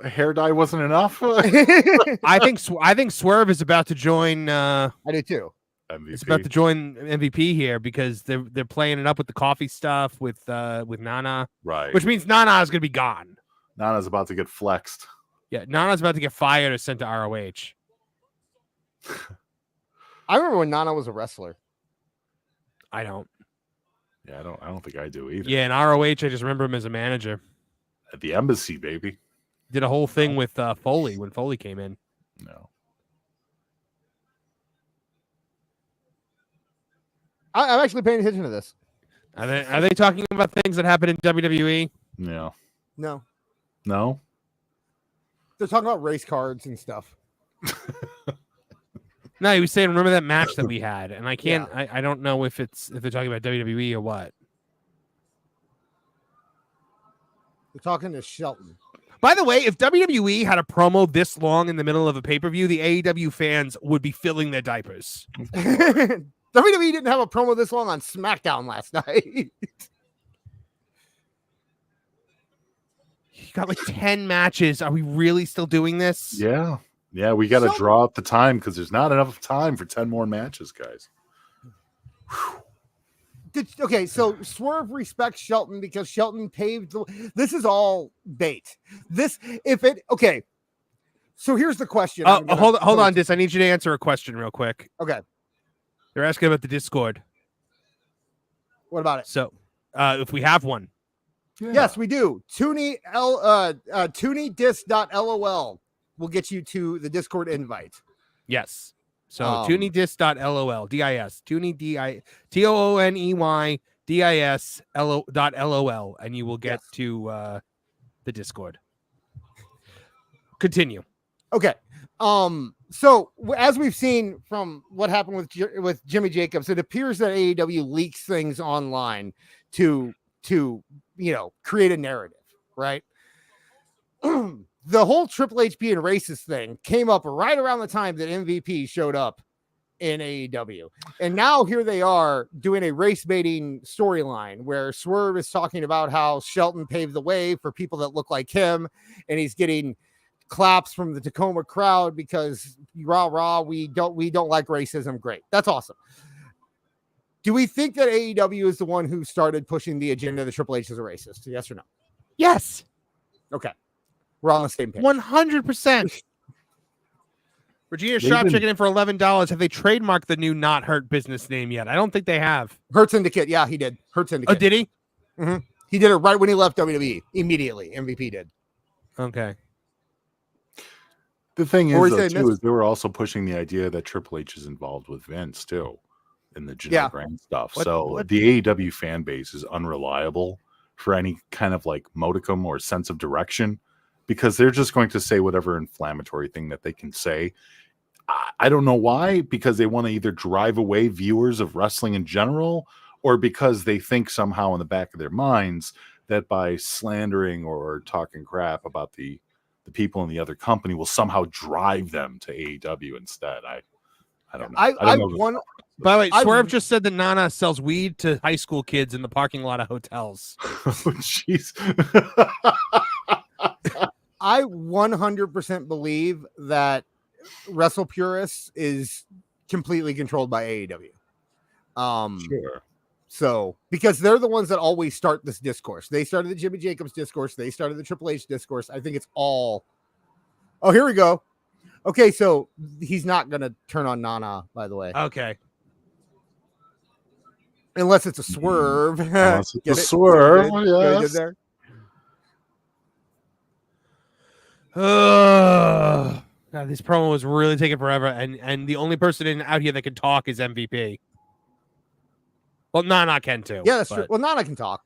E: hair dye wasn't enough?
A: I think Swerve is about to join. I
B: do too.
E: MVP.
A: It's about to join MVP here because they're playing it up with the coffee stuff with Nana,
E: right?
A: Which means Nana is going to be gone.
E: Nana's about to get flexed.
A: Yeah, Nana's about to get fired or sent to ROH.
B: I remember when Nana was a wrestler.
A: I don't.
E: Yeah, I don't think I do either.
A: Yeah, in ROH, I just remember him as a manager
E: at the embassy, baby.
A: Did a whole thing with Foley when Foley came in.
E: No.
B: I'm actually paying attention to this.
A: Are they talking about things that happened in WWE?
E: No.
B: No. They're talking about race cards and stuff.
A: No, he was saying, remember that match that we had? And I can't, I don't know if they're talking about WWE or what.
B: They're talking to Shelton.
A: By the way, if WWE had a promo this long in the middle of a pay-per-view, the AEW fans would be filling their diapers.
B: WWE didn't have a promo this long on SmackDown last night.
A: You got 10 matches. Are we really still doing this?
E: Yeah. Yeah, we got to draw out the time because there's not enough time for 10 more matches, guys.
B: Okay, so Swerve respects Shelton because Shelton paved the... This is all bait. Okay. So here's the question.
A: Hold on, Dis. I need you to answer a question real quick.
B: Okay.
A: They're asking about the Discord.
B: What about it?
A: So if we have one.
E: Yeah.
B: Yes, we do. TooneyDis.lol will get you to the Discord invite.
A: Yes. So TooneyDis.lol, DIS, Tooney TOONEYDIS.lol, and you will get to the Discord. Continue.
B: Okay. So as we've seen from what happened with Jimmy Jacobs, it appears that AEW leaks things online to create a narrative, right? The whole Triple H being racist thing came up right around the time that MVP showed up in AEW. And now here they are doing a race baiting storyline where Swerve is talking about how Shelton paved the way for people that look like him, and he's getting claps from the Tacoma crowd because rah, we don't like racism. Great. That's awesome. Do we think that AEW is the one who started pushing the agenda that Triple H is a racist? Yes or no?
A: Yes.
B: Okay. We're on the same page.
A: 100%. Virginia Shop checking in for $11. Have they trademarked the new Not Hurt business name yet? I don't think they have.
B: Hurt Syndicate. Yeah, he did. Hurt Syndicate.
A: Oh, did he?
B: Mm-hmm. He did it right when he left WWE. Immediately. MVP did.
A: Okay.
E: The thing is, though, too, is they were also pushing the idea that Triple H is involved with Vince, too, in the Jim Grant stuff. The AEW fan base is unreliable for any kind of like modicum or sense of direction, because they're just going to say whatever inflammatory thing that they can say. I don't know why, because they want to either drive away viewers of wrestling in general, or because they think somehow in the back of their minds that by slandering or talking crap about the people in the other company will somehow drive them to AEW instead. I don't know.
A: By the way, Swerve just said that Nana sells weed to high school kids in the parking lot of hotels.
E: Oh, jeez.
B: I 100% believe that Wrestle Purists is completely controlled by AEW.
E: Sure.
B: So, because they're the ones that always start this discourse. They started the Jimmy Jacobs discourse. They started the Triple H discourse. I think it's all. Oh, here we go. Okay, so he's not going to turn on Nana, by the way.
A: Okay.
B: Unless it's a swerve.
E: Unless it's a swerve.
B: Yes. There.
A: God, this promo was really taking forever, and the only person out here that can talk is MVP. Well, Nana can too.
B: Yeah, that's true. Well, Nana can talk.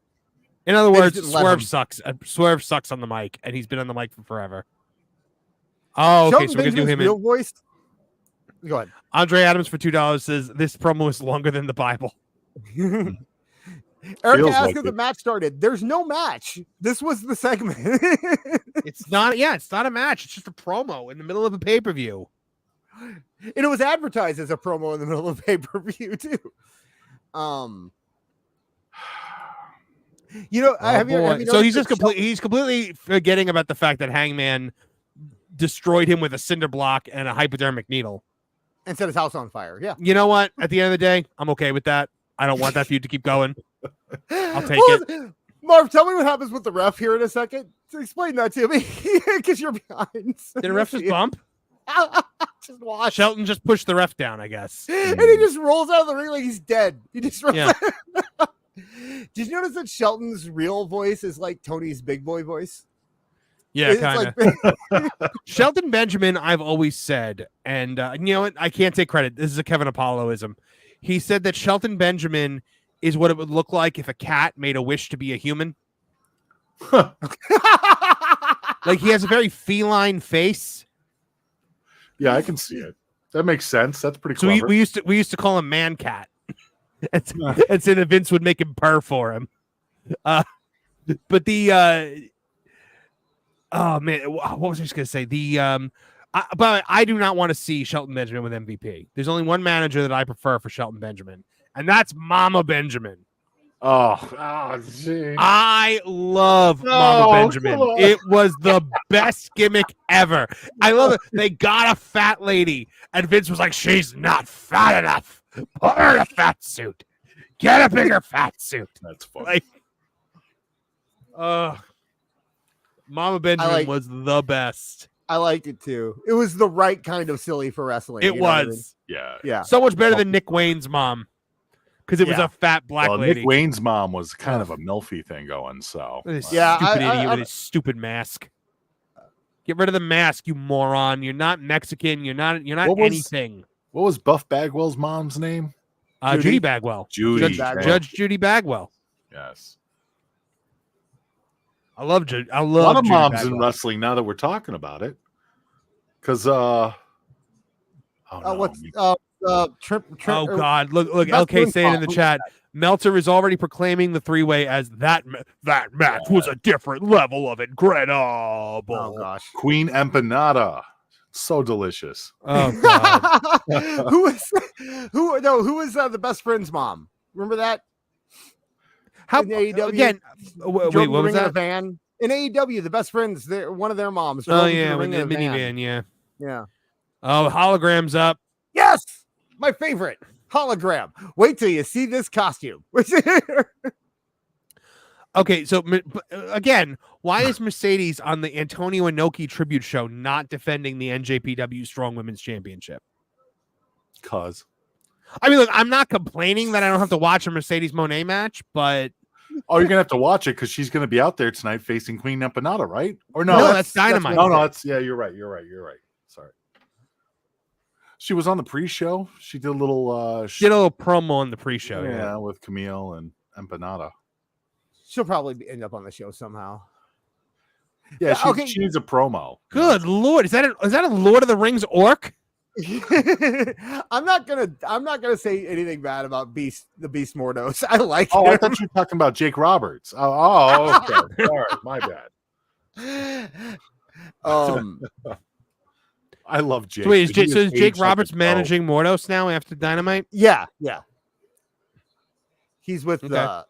A: In other words, Swerve sucks. Swerve sucks on the mic, and he's been on the mic for forever. Oh, okay. So we're gonna do him
B: real voice. Go ahead.
A: Andre Adams for $2 says this promo is longer than the Bible.
B: Erica asked if the match started. There's no match. This was the segment.
A: It's not. Yeah, it's not a match. It's just a promo in the middle of a pay-per-view.
B: And it was advertised as a promo in the middle of a pay-per-view too. Have you
A: so he's just completely forgetting about the fact that Hangman destroyed him with a cinder block and a hypodermic needle
B: and set his house on fire. Yeah.
A: You know what? At the end of the day, I'm okay with that. I don't want that feud to keep going. I'll take it.
B: Marv, tell me what happens with the ref here in a second. Explain that to me, because you're behind.
A: Did the ref just bump?
B: Just watch.
A: Shelton just pushed the ref down, I guess.
B: And he just rolls out of the ring like he's dead. He just rolls out. Did you notice that Shelton's real voice is like Tony's big boy voice?
A: Yeah, kind of. Shelton Benjamin, I've always said, and you know what? I can't take credit. This is a Kevin Apolloism. He said that Shelton Benjamin is what it would look like if a cat made a wish to be a human. Like he has a very feline face.
E: Yeah, I can see it. That makes sense. That's pretty clever.
A: So we used to call him Man Cat, and say that Vince would make him purr for him. But the oh man, what was I just gonna say? But I do not want to see Shelton Benjamin with MVP. There's only one manager that I prefer for Shelton Benjamin, and that's Mama Benjamin.
E: Gee.
A: I love Mama Benjamin. It was the best gimmick ever. I love it. They got a fat lady, and Vince was like, "She's not fat enough. Put her in a fat suit. Get a bigger fat suit."
E: That's funny.
A: Mama Benjamin was the best.
B: I liked it too. It was the right kind of silly for wrestling.
A: It was.
E: Yeah.
B: Yeah.
A: So much better than Nick Wayne's mom. because it was a fat black lady.
E: Nick Wayne's mom was kind of a milfy thing going. So
A: This
B: Yeah,
A: stupid idiot
B: I-
A: with his stupid mask. Get rid of the mask, you moron. You're not Mexican. You're not
E: What was-
A: anything.
E: what was Buff Bagwell's mom's name?
A: Judy Bagwell.
E: Judy.
A: Judge Judy Bagwell.
E: Yes.
A: I love Judy. I
E: A
A: love
E: lot of
A: Judy
E: moms
A: Bagwell.
E: in wrestling now that we're talking about it. Because oh
A: God! Look!
B: That's
A: LK
B: doing
A: saying in the
B: fine.
A: chat, Meltzer is already proclaiming the three-way as that match was a different level of incredible.
B: Oh gosh.
E: Queen Empanada. So delicious.
A: Oh God!
B: who was the best friend's mom? Remember that?
A: How
B: In AEW,
A: again? Wait,
B: Drove
A: what
B: the
A: was
B: ring in a
A: that?
B: van in AEW. The best friends, one of their moms.
A: Oh
B: drove them to
A: yeah,
B: the
A: with
B: ring
A: the
B: in a van.
A: minivan. Yeah.
B: Yeah.
A: Oh, holograms up.
B: Yes, my favorite hologram. Wait till you see this costume.
A: Okay, so again, why is Mercedes on the Antonio Inoki tribute show not defending the NJPW Strong Women's Championship?
E: Cause
A: I mean, look, I'm not complaining that I don't have to watch a Mercedes Moné match, but
E: you're gonna have to watch it because she's gonna be out there tonight facing Queen Empanada, right? Or
A: no,
E: no?
A: that's Dynamite.
E: No, that's you're right. Sorry. She was on the pre-show. She did a little
A: Did a little promo on the pre-show.
E: yeah, with Camille and Empanada.
B: She'll probably end up on the show somehow.
E: Yeah, she,
B: okay.
E: she needs a promo.
A: Good Lord, is that a Lord of the Rings orc?
B: I'm not gonna say anything bad about the Beast Mordos. I like
E: Oh,
B: him.
E: I thought you were talking about Jake Roberts. Oh okay. Sorry, my bad. I love Jake.
A: So wait, is
E: He
A: Jake
E: aged like
A: Roberts
E: a pro.
A: managing Mordos now after Dynamite?
B: Yeah. He's with
A: Okay.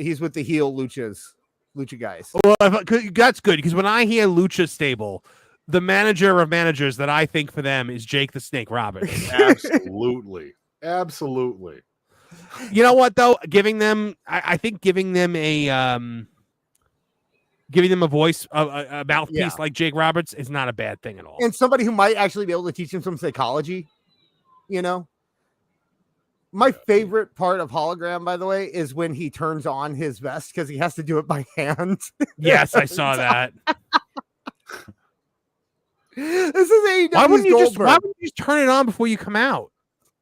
B: he's with the heel lucha guys.
A: Well, that's good because when I hear Lucha Stable, the manager of managers that I think for them is Jake the Snake Roberts.
E: Absolutely.
A: You know what though? I think giving them a voice, a mouthpiece like Jake Roberts is not a bad thing at all.
B: And somebody who might actually be able to teach him some psychology, you know. My favorite part of Hologram, by the way, is when he turns on his vest because he has to do it by hand.
A: Yes, I saw that.
B: This is AEW's
A: Why wouldn't you
B: Goldberg.
A: just turn it on before you come out?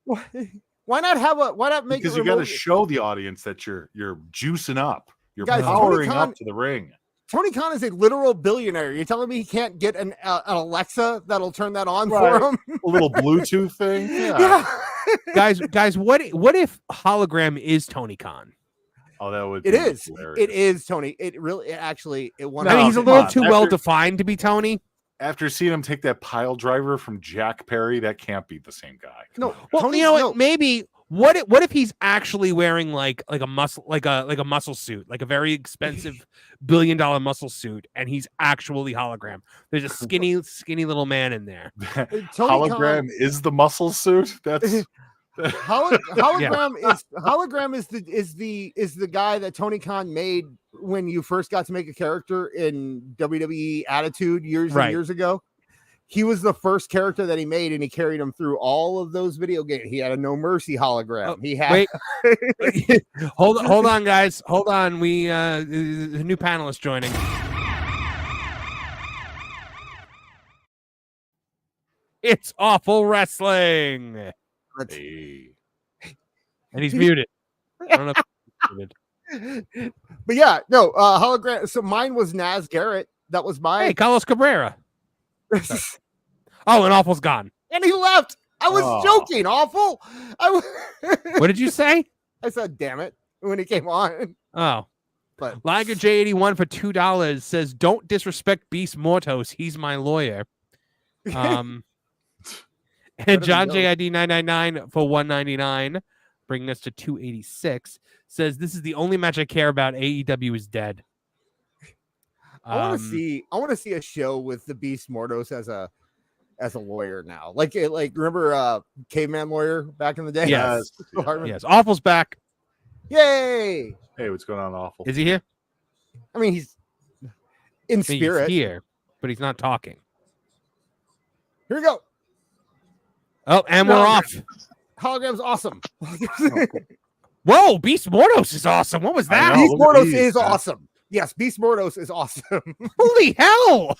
B: Why not make
E: Because
B: it
E: you got to
B: remote?
E: show the audience that you're juicing up. You're
B: Guys,
E: powering
B: Tony Khan-
E: up to the ring.
B: Tony Khan is a literal billionaire. You're telling me he can't get an Alexa that'll turn that on
E: Right.
B: for him?
E: A little Bluetooth thing.
B: Yeah.
A: guys, what if hologram is Tony Khan?
E: Oh, that would.
B: It
E: be
B: is.
E: hilarious.
B: It is Tony. It won.
A: I mean, he's a
E: come
A: little
E: on.
A: too well defined to be Tony.
E: After seeing him take that pile driver from Jack Perry, that can't be the same guy.
B: No,
A: Well,
B: Tony,
A: you know
B: no.
A: what? Maybe what if he's actually wearing like a muscle suit, like a very expensive $1 billion muscle suit, and he's actually hologram. There's a skinny little man in there.
B: Tony
E: Hologram
B: Khan-
E: is the muscle suit. That's
B: Hologram is the guy that Tony Khan made when you first got to make a character in WWE Attitude years
A: Right.
B: and years ago. He was the first character that he made, and he carried him through all of those video games. He had a No Mercy hologram. He had
A: Wait, hold on, guys. Hold on. We the new panelist joining. It's Awful Wrestling,
E: Hey.
A: and he's muted. I don't know if he's muted.
B: But yeah, no, hologram. So mine was Naz Garrett. That was
A: Hey,
B: mine.
A: Carlos Cabrera. Oh, and Awful's gone.
B: And he left. I was
E: Oh.
B: joking. Awful.
A: What did you say?
B: I said, damn it, when he came on.
A: Oh.
B: But
A: Liger J81 for $2 says, "Don't disrespect Beast Mortos. He's my lawyer." And
B: Better
A: John
B: than
A: JID 999 for $199, bringing us to 286, says, "This is the only match I care about. AEW is dead."
B: I want to see a show with the Beast Mortos as a lawyer now. Like remember Caveman Lawyer back in the day?
A: Yes.
B: Hartman?
A: Yes, Awful's back.
B: Yay!
E: Hey, what's going on, Awful?
A: Is he here?
B: I mean, he's in
A: He's
B: spirit.
A: here, but he's not talking.
B: Here we go.
A: Oh, and
B: No.
A: we're off.
B: Hologram's awesome.
A: Whoa, Beast Mordos is awesome. What was that?
E: know.
B: Beast
E: look at
B: Mordos
E: these,
B: is
E: man.
B: awesome. Yes, Beast Mordos is awesome.
A: Holy hell!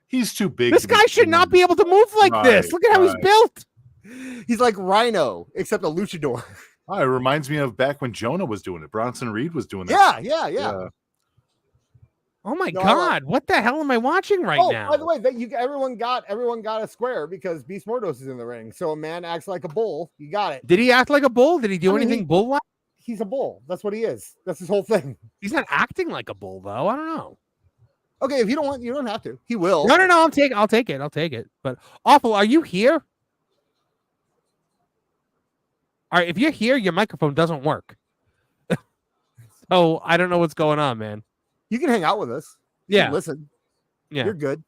E: He's too big.
A: This
E: to be
A: guy should not be able to move like this.
E: Right,
A: Look at how he's
E: right.
A: built.
B: He's like Rhino, except a luchador.
E: Oh, it reminds me of back when Jonah was doing it. Bronson Reed was doing that.
B: Yeah.
A: Oh my
B: No, I
A: God! What the hell am I watching right now?
B: by the way, everyone got a square because Beast Mordos is in the ring. So a man acts like a bull. You got it.
A: Did he act like a bull? Did he do
B: I mean,
A: anything bull-like?
B: He's a bull. That's what he is. That's his whole thing.
A: He's not acting like a bull though. I don't know.
B: Okay, if you don't want, you don't have to. He will.
A: No. I'll take it. But Awful, are you here? All right, if you're here, your microphone doesn't work. So I don't know what's going on, man.
B: You can hang out with us. You
A: Yeah,
B: can listen.
A: yeah.
B: You're good.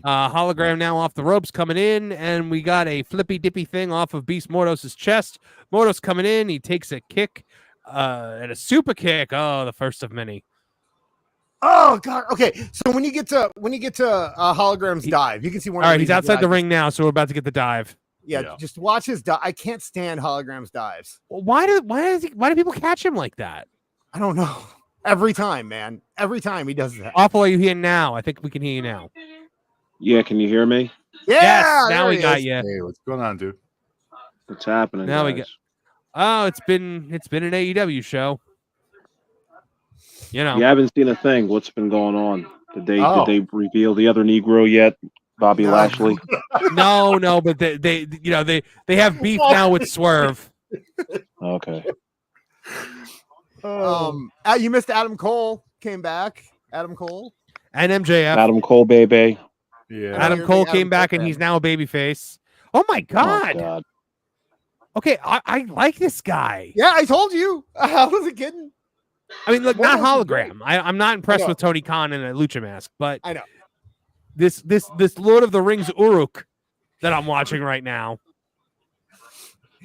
A: Hologram now off the ropes coming in, and we got a flippy dippy thing off of Beast Mordos' chest. Mordos coming in, he takes a kick, and a super kick. Oh, the first of many.
B: Oh God. Okay. So when you get to Hologram's dive, you can see one.
A: All
B: of
A: right, he's
B: reasons
A: outside
B: that
A: the ring now, so we're about to get the dive.
B: Yeah, just watch his dive. I can't stand Hologram's dives.
A: Well, why do people catch him like that?
B: I don't know. Every time, man. Every time he does that.
A: Awful, are you here now? I think we can hear you now.
F: Yeah, can you hear me?
B: Yeah.
A: Yes, now
B: there
A: we
B: he
A: got
B: is.
A: you.
E: Hey, what's going on, dude?
F: What's happening?
A: Now we
F: guys?
A: Oh, it's been an AEW show. You know.
F: You haven't seen a thing. What's been going on? Did
E: Oh.
F: they reveal the other Negro yet? Bobby
B: No.
F: Lashley.
A: No, but they have beef now with Swerve.
F: Okay.
B: You missed Adam Cole. Came back. Adam Cole.
A: And MJF.
F: Adam Cole, baby.
E: Yeah.
A: Adam
B: You're a
A: Cole
B: big Adam
A: came back
B: Cole
A: and
B: fan.
A: he's now a babyface. Oh my
F: Oh,
A: God.
F: God.
A: Okay, I like this guy.
B: Yeah, I told you. I wasn't kidding.
A: I mean, look,
B: What
A: not
B: else is great?
A: hologram. I'm not impressed
B: know.
A: with Tony Khan in a lucha mask, but
B: I know.
A: this Lord of the Rings Uruk that I'm watching right now.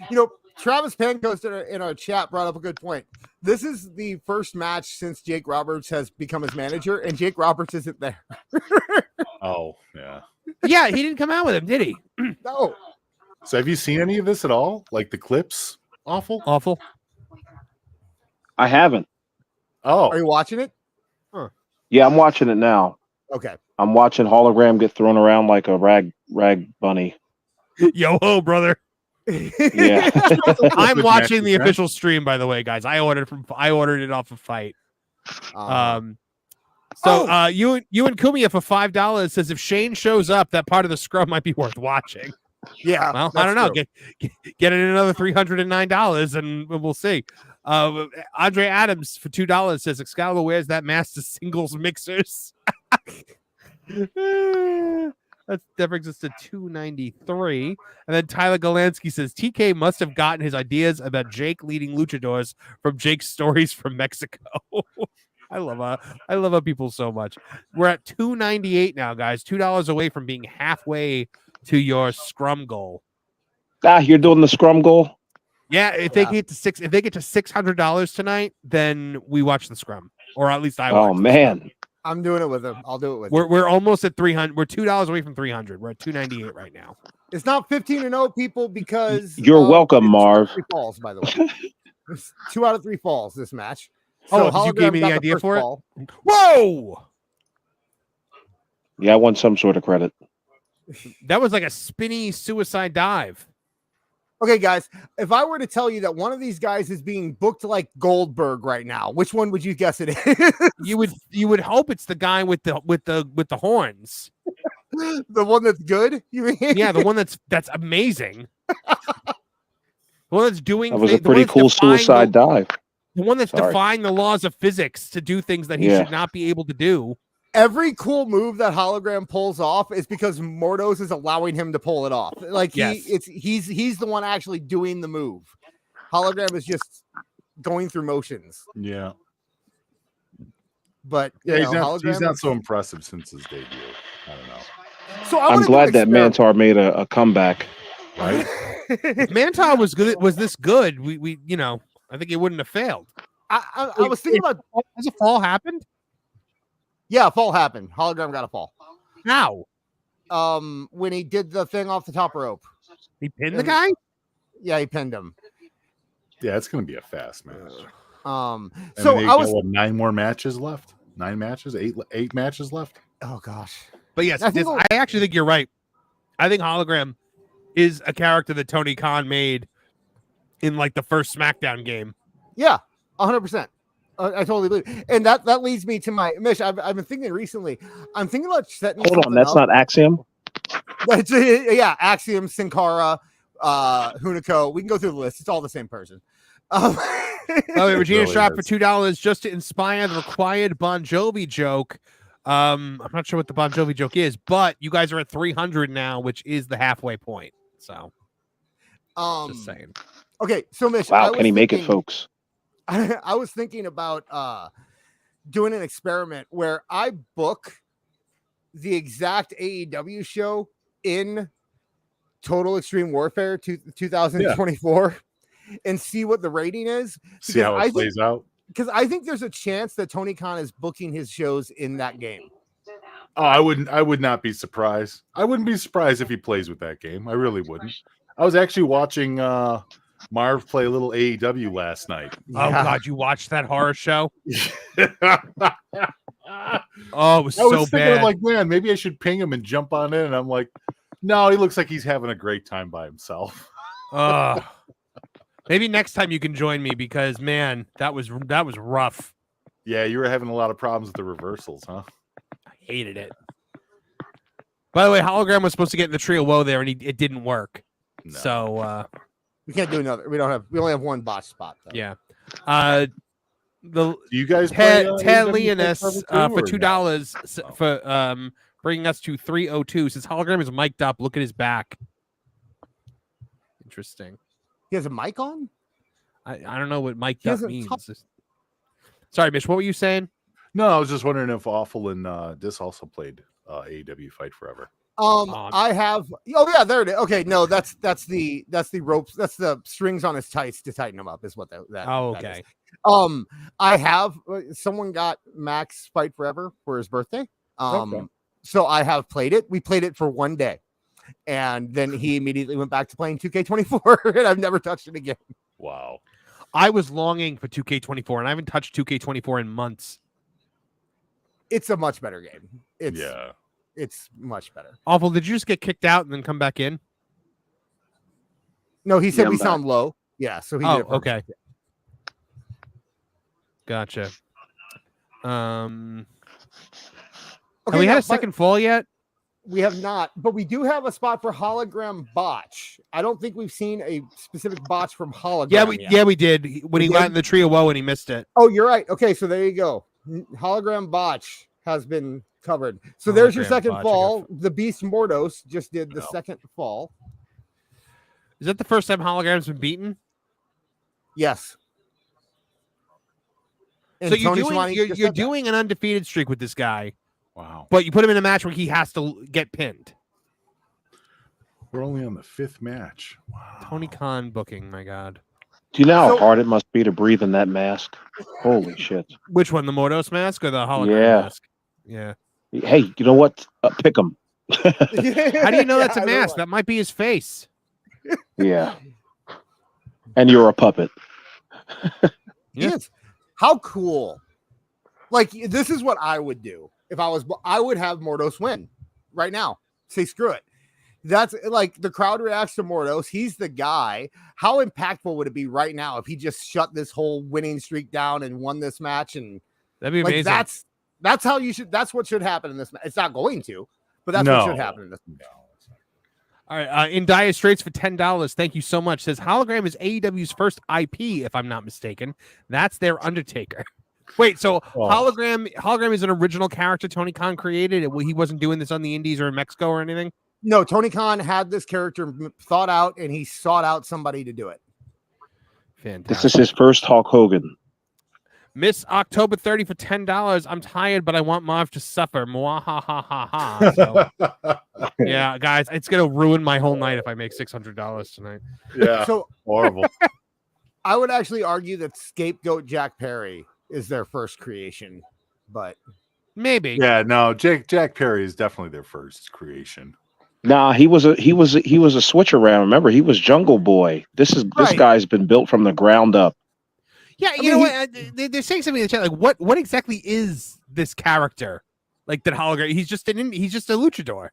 B: You know, Travis Pancos in our chat brought up a good point. This is the first match since Jake Roberts has become his manager, and Jake Roberts isn't there.
E: Oh, yeah.
A: Yeah, he didn't come out with him, did he?
B: No.
E: So have you seen any of this at all? Like the clips? Awful.
A: Awful.
F: I haven't.
E: Oh,
B: Are you watching it?
F: Yeah, I'm watching it now.
B: Okay.
F: I'm watching Hologram get thrown around like a rag bunny.
A: Yo ho, brother.
F: Yeah.
A: I'm
E: Good
A: watching
E: match,
A: the
E: man.
A: official stream, by the way, guys. I ordered it off of Fight. You and Kumia for $5 says if Shane shows up, that part of the scrum might be worth watching.
B: Yeah.
A: Well, I
B: that's
A: don't know.
B: true.
A: Get it another $309 and we'll see. Andre Adams for $2 says Excalibur wears that mask to singles mixers. That brings us to $293. And then Tyler Golansky says TK must have gotten his ideas about Jake leading luchadors from Jake's stories from Mexico. I love how people so much. We're at $298 now, guys. $2 away from being halfway to your scrum goal.
F: You're doing the scrum goal?
A: Yeah, if they get to $600 tonight, then we watch the scrum, or at least I.
F: Oh,
A: watch the
F: man.
A: scrum.
B: I'm doing it with him. I'll do it with him.
A: We're almost at 300. We're $2 away from 300. We're at 298 right now.
B: It's not 15-0, people, because
F: You're welcome,
B: it's 2 out
F: Marv.
B: of 3 falls, by the way. It's 2 out of 3 falls this match.
A: Oh, did you give
B: Hologram
A: me the
B: got
A: idea
B: first
A: for it?
B: fall.
A: Whoa!
F: Yeah, I want some sort of credit.
A: That was like a spinny suicide dive.
B: Okay, guys, if I were to tell you that one of these guys is being booked like Goldberg right now, which one would you guess it is?
A: You would hope it's the guy with the horns.
B: The one that's good? You mean?
A: Yeah, the one that's amazing. The one that's doing.
F: That was a
A: the one
F: pretty
A: that's
F: cool
A: defying
F: suicide dive.
A: The one that's
F: Sorry.
A: defying the laws of physics to do things that he
F: Yeah.
A: should not be able to do.
B: Every cool move that Hologram pulls off is because Mordos is allowing him to pull it off. Like
A: Yes.
B: he's the one actually doing the move. Hologram is just going through motions.
E: yeah.
B: But
E: Yeah,
B: you
E: he's
B: know,
E: not so impressive since his debut. I don't know.
B: So I
F: I'm
B: wanna do
F: glad
B: an
F: that
B: experiment.
F: Mantar made a comeback.
E: Right?
A: If Mantar was good, was this good? We I think he wouldn't have failed.
B: I was thinking about
A: Has a fall happened?
B: a fall happened. Hologram got a fall.
A: How?
B: When he did the thing off the top rope.
A: He pinned the guy?
B: Yeah, he pinned him.
E: Yeah, it's going to be a fast match.
B: So I was
E: 9 more matches left. 9 matches, 8 matches left.
B: Oh gosh.
A: But yes,
B: I think
A: I actually think you're right. I think Hologram is a character that Tony Khan made in like the first SmackDown game.
B: Yeah, 100%. I totally believe, and that leads me to my Mish. I've been thinking recently. I'm thinking about setting.
F: Hold on, that's not Axiom.
B: Yeah, Axiom, Sin Cara, Hunico. We can go through the list. It's all the same person.
A: Oh, wait, Regina
E: really
A: Strap for
E: is.
A: $2 just to inspire the required Bon Jovi joke. I'm not sure what the Bon Jovi joke is, but you guys are at 300 now, which is the halfway point. So, just saying.
B: Okay, so Mish,
F: Wow, can he make it, folks?
B: I was thinking about doing an experiment where I book the exact AEW show in Total Extreme Warfare 2024 and see what the rating is.
E: See how it plays out.
B: Because I think there's a chance that Tony Khan is booking his shows in that game.
E: Oh, I would not be surprised. I wouldn't be surprised if he plays with that game. I really wouldn't. I was actually watching Marv play a little AEW last night.
A: Oh God, you watched that horror show?
E: Oh,
A: it was so bad.
E: Like, man, maybe I should ping him and jump on in. And I'm like, no, he looks like he's having a great time by himself.
A: Maybe next time you can join me because man, that was rough.
E: Yeah, you were having a lot of problems with the reversals, huh?
A: I hated it. By the way, Hologram was supposed to get in the Trio Woe there, and it didn't work.
E: No.
A: So
B: we can't do another. We only have one botch spot. Though.
A: Yeah.
E: Do you guys
A: Ted
E: AEW
A: Leonis for $2
E: no?
A: for bringing us to 302 says Hologram is mic'd up. Look at his back. Interesting.
B: He has a mic on?
A: I don't know what mic'd up means.
B: talk-
A: Sorry, Mitch, what were you saying?
E: No, I was just wondering if Awful and Dis also played AEW Fight Forever.
B: I have. Oh yeah, there it is. Okay, no, that's the ropes. That's the strings on his tights to tighten him up. Is what that.
A: Oh,
B: that
A: okay.
B: is. I have. Someone got Max Fight Forever for his birthday.
E: Okay.
B: So I have played it. We played it for one day, and then he immediately went back to playing 2K24, and I've never touched it again.
E: Wow.
A: I was longing for 2K24, and I haven't touched 2K24 in months.
B: It's a much better game. It's much better.
A: Awful. Did you just get kicked out and then come back in?
B: No, he said
F: Yeah,
B: we
F: I'm
B: sound low. Yeah, so he did it first.
A: Okay. Gotcha. Have we had a second fall yet?
B: We have not, but we do have a spot for Hologram Botch. I don't think we've seen a specific botch from Hologram.
A: Yeah, we did when he got in the Trio Woe and he missed it.
B: Oh, you're right. Okay, so there you go. Hologram Botch has been covered. So there's your
A: Hologram
B: second
A: Botch,
B: fall. The Beast Mordos just did the second fall.
A: Is that the first time Hologram's been beaten?
B: Yes.
A: So you're doing an undefeated streak with this guy.
E: Wow.
A: But you put him in a match where he has to get pinned.
E: We're only on the 5th match. Wow.
A: Tony Khan booking, my God.
F: Do you know how hard it must be to breathe in that mask? Holy shit.
A: Which one, the Mordos mask or the hologram mask? Yeah.
F: Hey, you know what? Pick him.
A: How do you know that's a mask? That might be his face.
F: Yeah. And you're a puppet.
B: Yes. How cool. Like, this is what I would do. If I would have Mordos win right now. Say screw it. That's like the crowd reacts to Mordos. He's the guy. How impactful would it be right now if he just shut this whole winning streak down and won this match? And
A: that'd be amazing.
B: That's how you should. That's what should happen in this match. It's not going to, but that's what should happen in this match.
A: All right, in Dire Straits for $10. Thank you so much. Says Hologram is AEW's first IP, if I'm not mistaken. That's their Undertaker. Wait, so Hologram is an original character Tony Khan created. He wasn't doing this on the Indies or in Mexico or anything.
B: No, Tony Khan had this character thought out, and he sought out somebody to do it.
A: Fantastic.
F: This is his first Hulk Hogan.
A: Miss October 30 for $10. I'm tired, but I want Marv to suffer. Mwahahaha. So, yeah, guys, it's gonna ruin my whole night if I make $600 tonight.
E: Yeah,
B: so
E: horrible.
B: I would actually argue that Scapegoat Jack Perry is their first creation, but
A: maybe.
E: Yeah, no, Jack Perry is definitely their first creation.
F: Nah, he was a switch around. Remember, he was Jungle Boy. This
B: Right.
F: guy's been built from the ground up.
A: Yeah, you know what? They're saying something in the chat. Like, what exactly is this character? Like that hologram? He's just a luchador.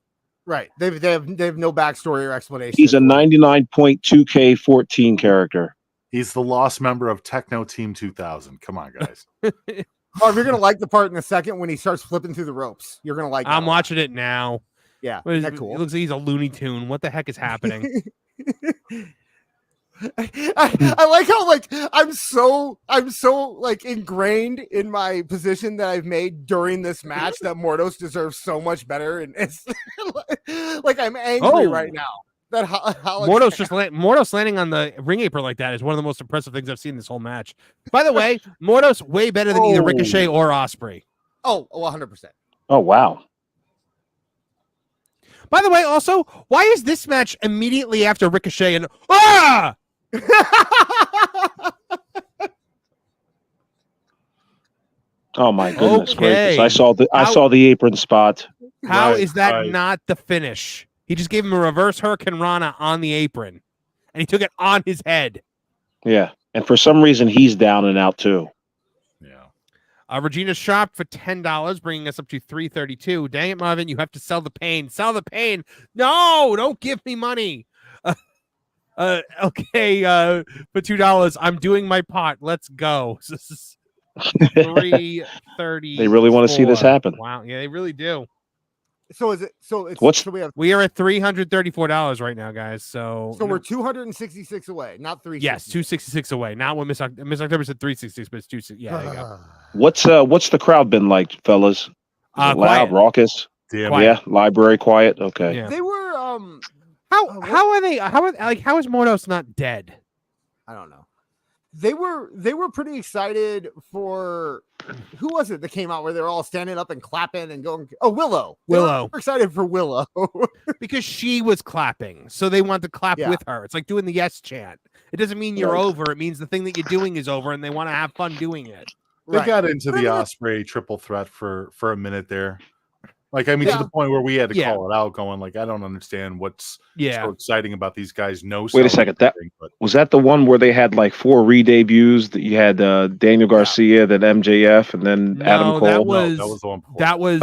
B: Right. They have no backstory or explanation.
F: He's a 99.2K14 character.
E: He's the lost member of Techno Team 2000. Come on, guys.
B: Marv, you're gonna like the part in a second when he starts flipping through the ropes. You're gonna like.
A: I'm watching it now.
B: Yeah,
A: What is,
B: isn't that cool?
A: It looks like he's a Looney Tune. What the heck is happening?
B: I like how like I'm so like ingrained in my position that I've made during this match that Mordos deserves so much better, and it's like I'm angry right now that
A: Mordos landing on the ring apron like that is one of the most impressive things I've seen this whole match. By the way, Mordos way better than either Ricochet or Ospreay.
B: Oh, 100%.
F: Oh wow.
A: By the way, also, why is this match immediately after Ricochet and ah?
F: Oh my goodness
A: Okay.
F: gracious! I saw the apron spot.
A: How is that not the finish? He just gave him a reverse Hurricane Rana on the apron, and he took it on his head.
F: Yeah, and for some reason he's down and out too.
E: Yeah.
A: Regina shopped for $10, bringing us up to $332. Dang it, Marvin! You have to sell the pain. Sell the pain. No, don't give me money. Okay. For $2, I'm doing my part. Let's go. This is $330.
F: They really want to see this happen.
A: Wow. Yeah, they really do.
B: So is it? So it's
F: What's-
B: so
A: We are at $334 right now, guys. So
B: we're 266 away, not 3.
A: yes, 266 away. Not when Miss October said 366, but it's 260. Yeah, there you go.
F: What's the crowd been like, fellas? Is it loud,
A: Quiet.
F: raucous?
E: Damn.
A: Quiet.
F: Yeah, library quiet. Okay.
A: Yeah.
B: They were
A: How are they? How is Mordos not dead?
B: I don't know. They were pretty excited for who was it that came out where they're all standing up and clapping and going? Oh, Willow. They were excited for Willow
A: Because she was clapping, so they want to clap with her. It's like doing the yes chant. It doesn't mean you're over. It means the thing that you're doing is over, and they want to have fun doing it.
E: They got into the Ospreay triple threat for a minute there. Like, I mean, to the point where we had to call it out, going like, I don't understand what's so exciting about these guys.
F: Wait a second. Was that the one where they had like 4 re-debuts? That you had Daniel Garcia, then MJF, and then Adam Cole.
A: That was
E: the one.
A: That was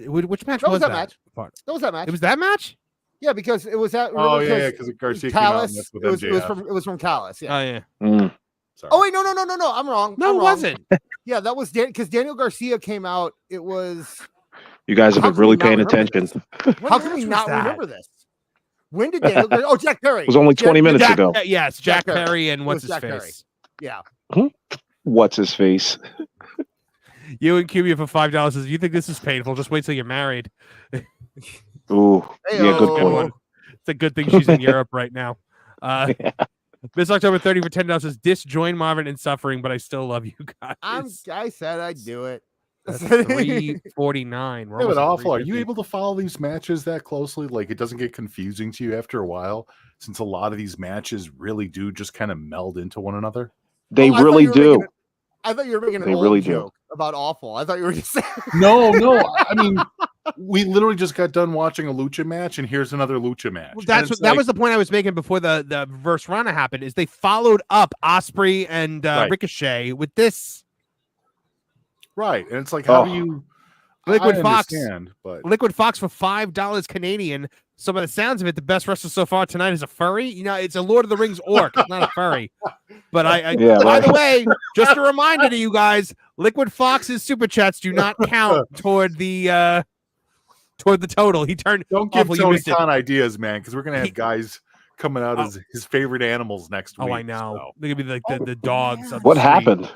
A: which match was that?
B: Match. That was that match.
A: It was that match.
B: Yeah, because it was that.
E: Oh yeah, because Garcia came out and that's with MJF.
B: It was from Callis. Yeah.
A: Oh yeah.
E: Sorry.
B: Oh wait, no, I'm wrong.
A: No, it wasn't.
B: Yeah, that was because Daniel Garcia came out. It was.
F: You guys have been really paying attention.
B: How can we not remember this? When did Daniel? Oh, Jack Perry.
F: It was only 20 minutes ago.
A: Yes, Jack Perry and what's his face?
B: Yeah.
F: What's his face?
A: You and Cubia for $5 says, you think this is painful? Just wait till you're married.
F: Ooh, yeah, good point.
A: It's a good thing she's in Europe right now. Miss October 30 for $10 says, disjoin Marvin in suffering, but I still love you guys.
B: I said I'd do it.
A: That's $349.
E: Yeah, but awful. Are you able to follow these matches that closely? Like, it doesn't get confusing to you after a while, since a lot of these matches really do just kind of meld into one another.
F: They really do.
B: I thought you were making an old joke about awful. I thought you were just saying.
E: No. I mean, we literally just got done watching a lucha match, and here's another lucha match.
A: Well, that was the point I was making before the reverse Rana happened. Is they followed up Ospreay and Ricochet with this.
E: Right, and it's like, how do you
A: Liquid Fox
E: but
A: Liquid Fox for $5 Canadian. Some of the sounds of it, the best wrestler so far tonight is a furry. You know, it's a Lord of the Rings orc. It's not a furry. But by the way, just a reminder to you guys, Liquid Fox's super chats do not count toward the total. He turned.
E: Don't give Tony Khan ideas, man, because we're gonna have guys coming out as his favorite animals next week.
A: Oh, I know. They're gonna be like the dogs.
F: What happened?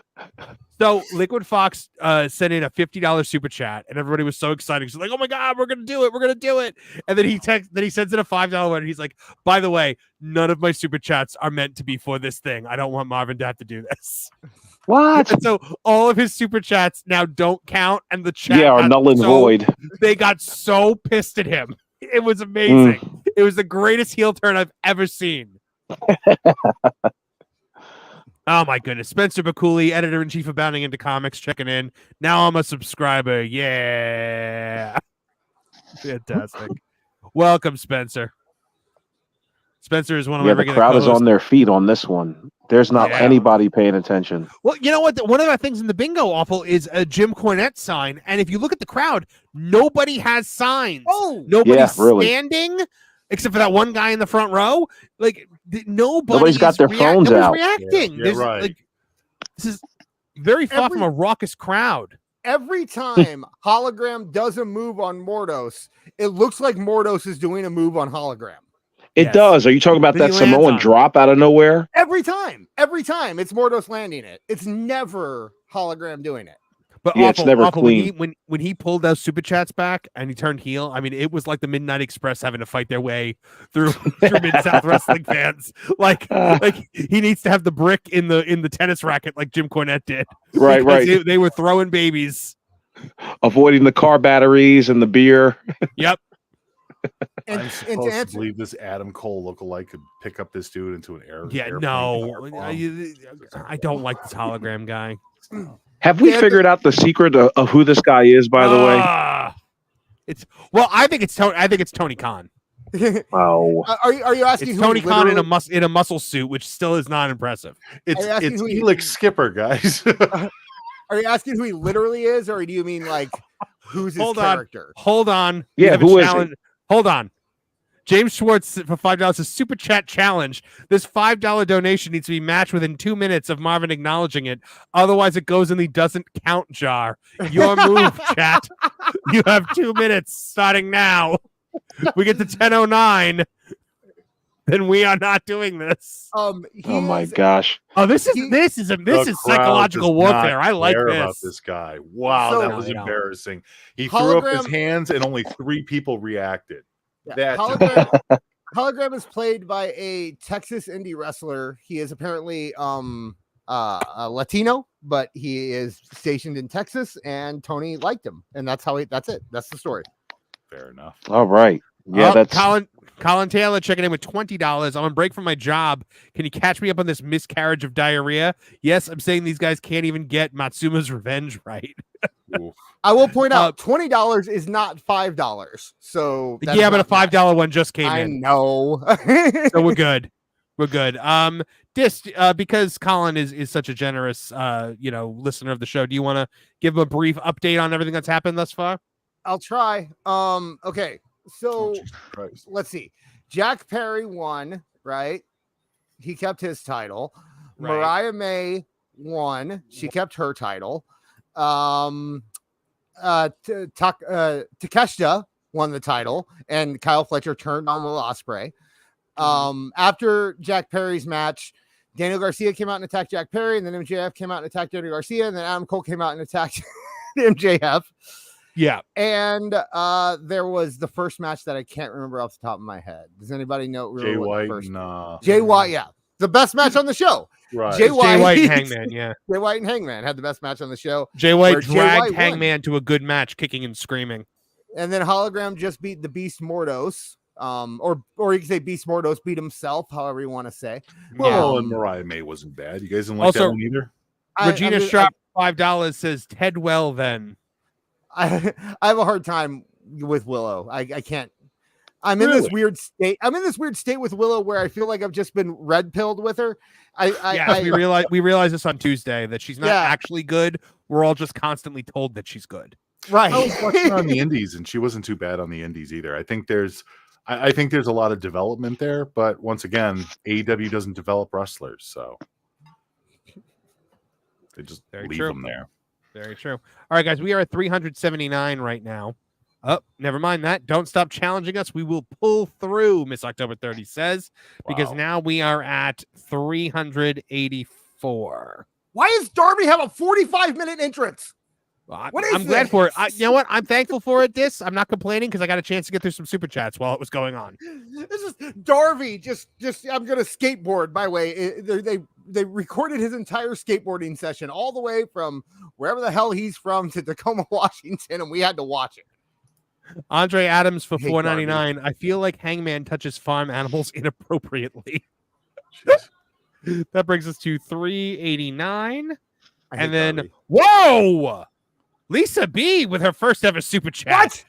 A: So Liquid Fox sent in a $50 super chat, and everybody was so excited. She's like, "Oh my god, we're gonna do it! We're gonna do it!" And then he sends in a $5 one, and he's like, "By the way, none of my super chats are meant to be for this thing. I don't want Marvin to have to do this."
F: What?
A: And so all of his super chats now don't count, and the chat
F: are null and void.
A: They got so pissed at him. It was amazing. It was the greatest heel turn I've ever seen. Oh my goodness. Spencer Bakuli, editor-in-chief of Bounding Into Comics, checking in. Now I'm a subscriber. Yeah. Fantastic. Welcome, Spencer. Spencer is one of
F: Yeah,
A: my
F: the
A: regular
F: crowd is
A: co-hosts.
F: on their feet on this one. There's not anybody paying attention.
A: Well, you know what? One of the things in the bingo awful is a Jim Cornette sign. And if you look at the crowd, nobody has signs.
B: Oh,
A: nobody's
F: really.
A: standing except for that one guy in the front row. Like nobody's
F: got their phones out.
A: Reacting.
E: Yeah, right.
A: Like, this is very far from a raucous crowd.
B: Every time Hologram does a move on Mordos, it looks like Mordos is doing a move on Hologram.
F: It does. Are you talking about
A: Then
F: that
A: he lands
F: Samoan
A: on it.
F: drop out of nowhere?
B: Every time it's Mordos landing it. It's never Hologram doing it.
A: But
F: Yeah, it's never clean.
A: When he pulled those super chats back and he turned heel, I mean, it was like the Midnight Express having to fight their way through Mid-South wrestling fans. Like he needs to have the brick in the tennis racket like Jim Cornette did.
F: Right,
A: Because
F: right.
A: They were throwing babies.
F: Avoiding the car batteries and the beer.
A: Yep.
B: And,
E: I'm
B: and
E: supposed
B: to
E: to
B: answer,
E: believe this Adam Cole lookalike could pick up this dude into an air.
A: Yeah.
E: airplane
A: No,
E: car bomb.
A: I don't like this hologram guy.
F: Have we figured out the secret of who this guy is, by the way?
A: I think it's Tony Khan.
F: Oh,
B: are you asking
A: It's
B: who
A: Tony
B: he
A: Khan
B: literally-
A: in a muscle suit, which still is not impressive.
B: Are you asking
E: It's
B: who he-
E: Felix Skipper, guys.
B: Are you asking who he literally is, or do you mean like who's his
A: Hold on.
B: character?
A: Hold on. We
F: Yeah,
A: have a
F: who is
A: challenge. Hold on. James Schwartz for $5 a super chat challenge. This $5 donation needs to be matched within 2 minutes of Marvin acknowledging it. Otherwise, it goes in the doesn't count jar. Your move, chat. You have 2 minutes starting now. We get to 10:09. Then we are not doing this.
F: oh my gosh.
A: Oh, this is
E: The crowd
A: psychological
E: does not
A: warfare. I like
E: care
A: this.
E: about this guy. Wow,
B: So-
E: that was
A: I know.
E: embarrassing. He threw up his
B: Hologram-
E: hands and only 3 people reacted.
B: Yeah,
E: That's
B: Hologram is played by a Texas indie wrestler. He is apparently a Latino, but he is stationed in Texas, and Tony liked him, and that's it. That's the story.
E: fair enough.
F: All right. Yeah,
A: Oh,
F: that's
A: Colin Taylor checking in with $20. I'm on break from my job. Can you catch me up on this miscarriage of diarrhea? Yes, I'm saying these guys can't even get Matsuma's revenge right.
E: Oof.
B: I will point out $20 is not $5. So that
A: Yeah,
B: is
A: but a
B: not bad.
A: $5 one just came
B: I
A: in.
B: know.
A: So we're good. We're good. Because Colin is such a generous listener of the show, do you want to give a brief update on everything that's happened thus far?
B: I'll try. Okay. So
E: Jesus Christ.
B: let's see. Jack Perry won, right? He kept his title.
A: Right.
B: Mariah May won. She kept her title. Takeshita won the title, and Kyle Fletcher turned on Will Ospreay. After Jack Perry's match, Daniel Garcia came out and attacked Jack Perry, and then MJF came out and attacked Daniel Garcia, and then Adam Cole came out and attacked MJF.
A: Yeah.
B: And there was the first match that I can't remember off the top of my head. Does anybody know?
E: Jay
B: what the
E: White
B: first-
E: and
B: Jay White, yeah. The best match on the show.
E: right.
B: Jay
A: Jay White and Hangman, yeah.
B: Jay White and Hangman had the best match on the show.
A: Jay White
B: Where Jay
A: dragged
B: White won.
A: Hangman to a good match, kicking and screaming.
B: And then Hologram just beat the Beast Mordos. Or you can say Beast Mordos beat himself, however you want to say.
E: Well,
B: Yeah.
E: and Mariah May wasn't bad. You guys didn't like
A: Also,
E: that one either?
A: Regina Sharp, $5 says Ted well then.
B: I have a hard time with Willow. I can't. I'm in this weird state. I'm in this weird state with Willow where I feel like I've just been red pilled with her.
A: We realized this on Tuesday that she's not actually good. We're all just constantly told that she's good.
B: Right.
E: I was watching her on the indies, and she wasn't too bad on the indies either. I think there's a lot of development there, but once again, AEW doesn't develop wrestlers, so they just leave them there.
A: Very true. All right, guys, we are at 379 right now. Oh, never mind that. Don't stop challenging us. We will pull through, Miss October 30 says, because
E: Wow.
A: now we are at 384.
B: Why does Darby have a 45-minute entrance? What is
A: I'm glad
B: this?
A: for it. You know what? I'm thankful for it. I'm not complaining because I got a chance to get through some super chats while it was going on.
B: This is Darby. Just I'm gonna skateboard. By the way, they recorded his entire skateboarding session all the way from wherever the hell he's from to Tacoma, Washington, and we had to watch it.
A: Andre Adams for
B: Hey,
A: $4.99. I feel like Hangman touches farm animals inappropriately. That brings us to 389.
B: I hate
A: And then,
B: Darby.
A: whoa! Lisa B with her first ever super chat.
B: What?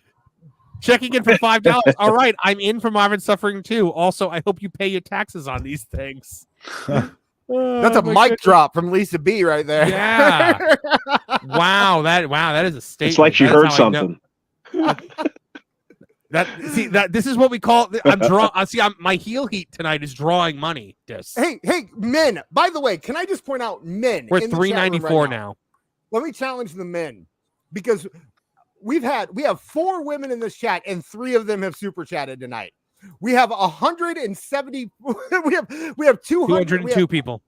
A: Checking in for $5. All right, I'm in for Marvin Suffering too. Also, I hope you pay your taxes on these things.
B: That's a mic drop from Lisa B right there.
A: Yeah. Wow, that is a statement.
F: It's like she heard something.
A: This is what we call. My heel heat tonight is drawing money.
B: Hey, men. By the way, can I just point out men?
A: We're $3.94 right now.
B: Let me challenge the men because we have 4 women in this chat and 3 of them have super chatted tonight. We have 170. we have
A: 202 people.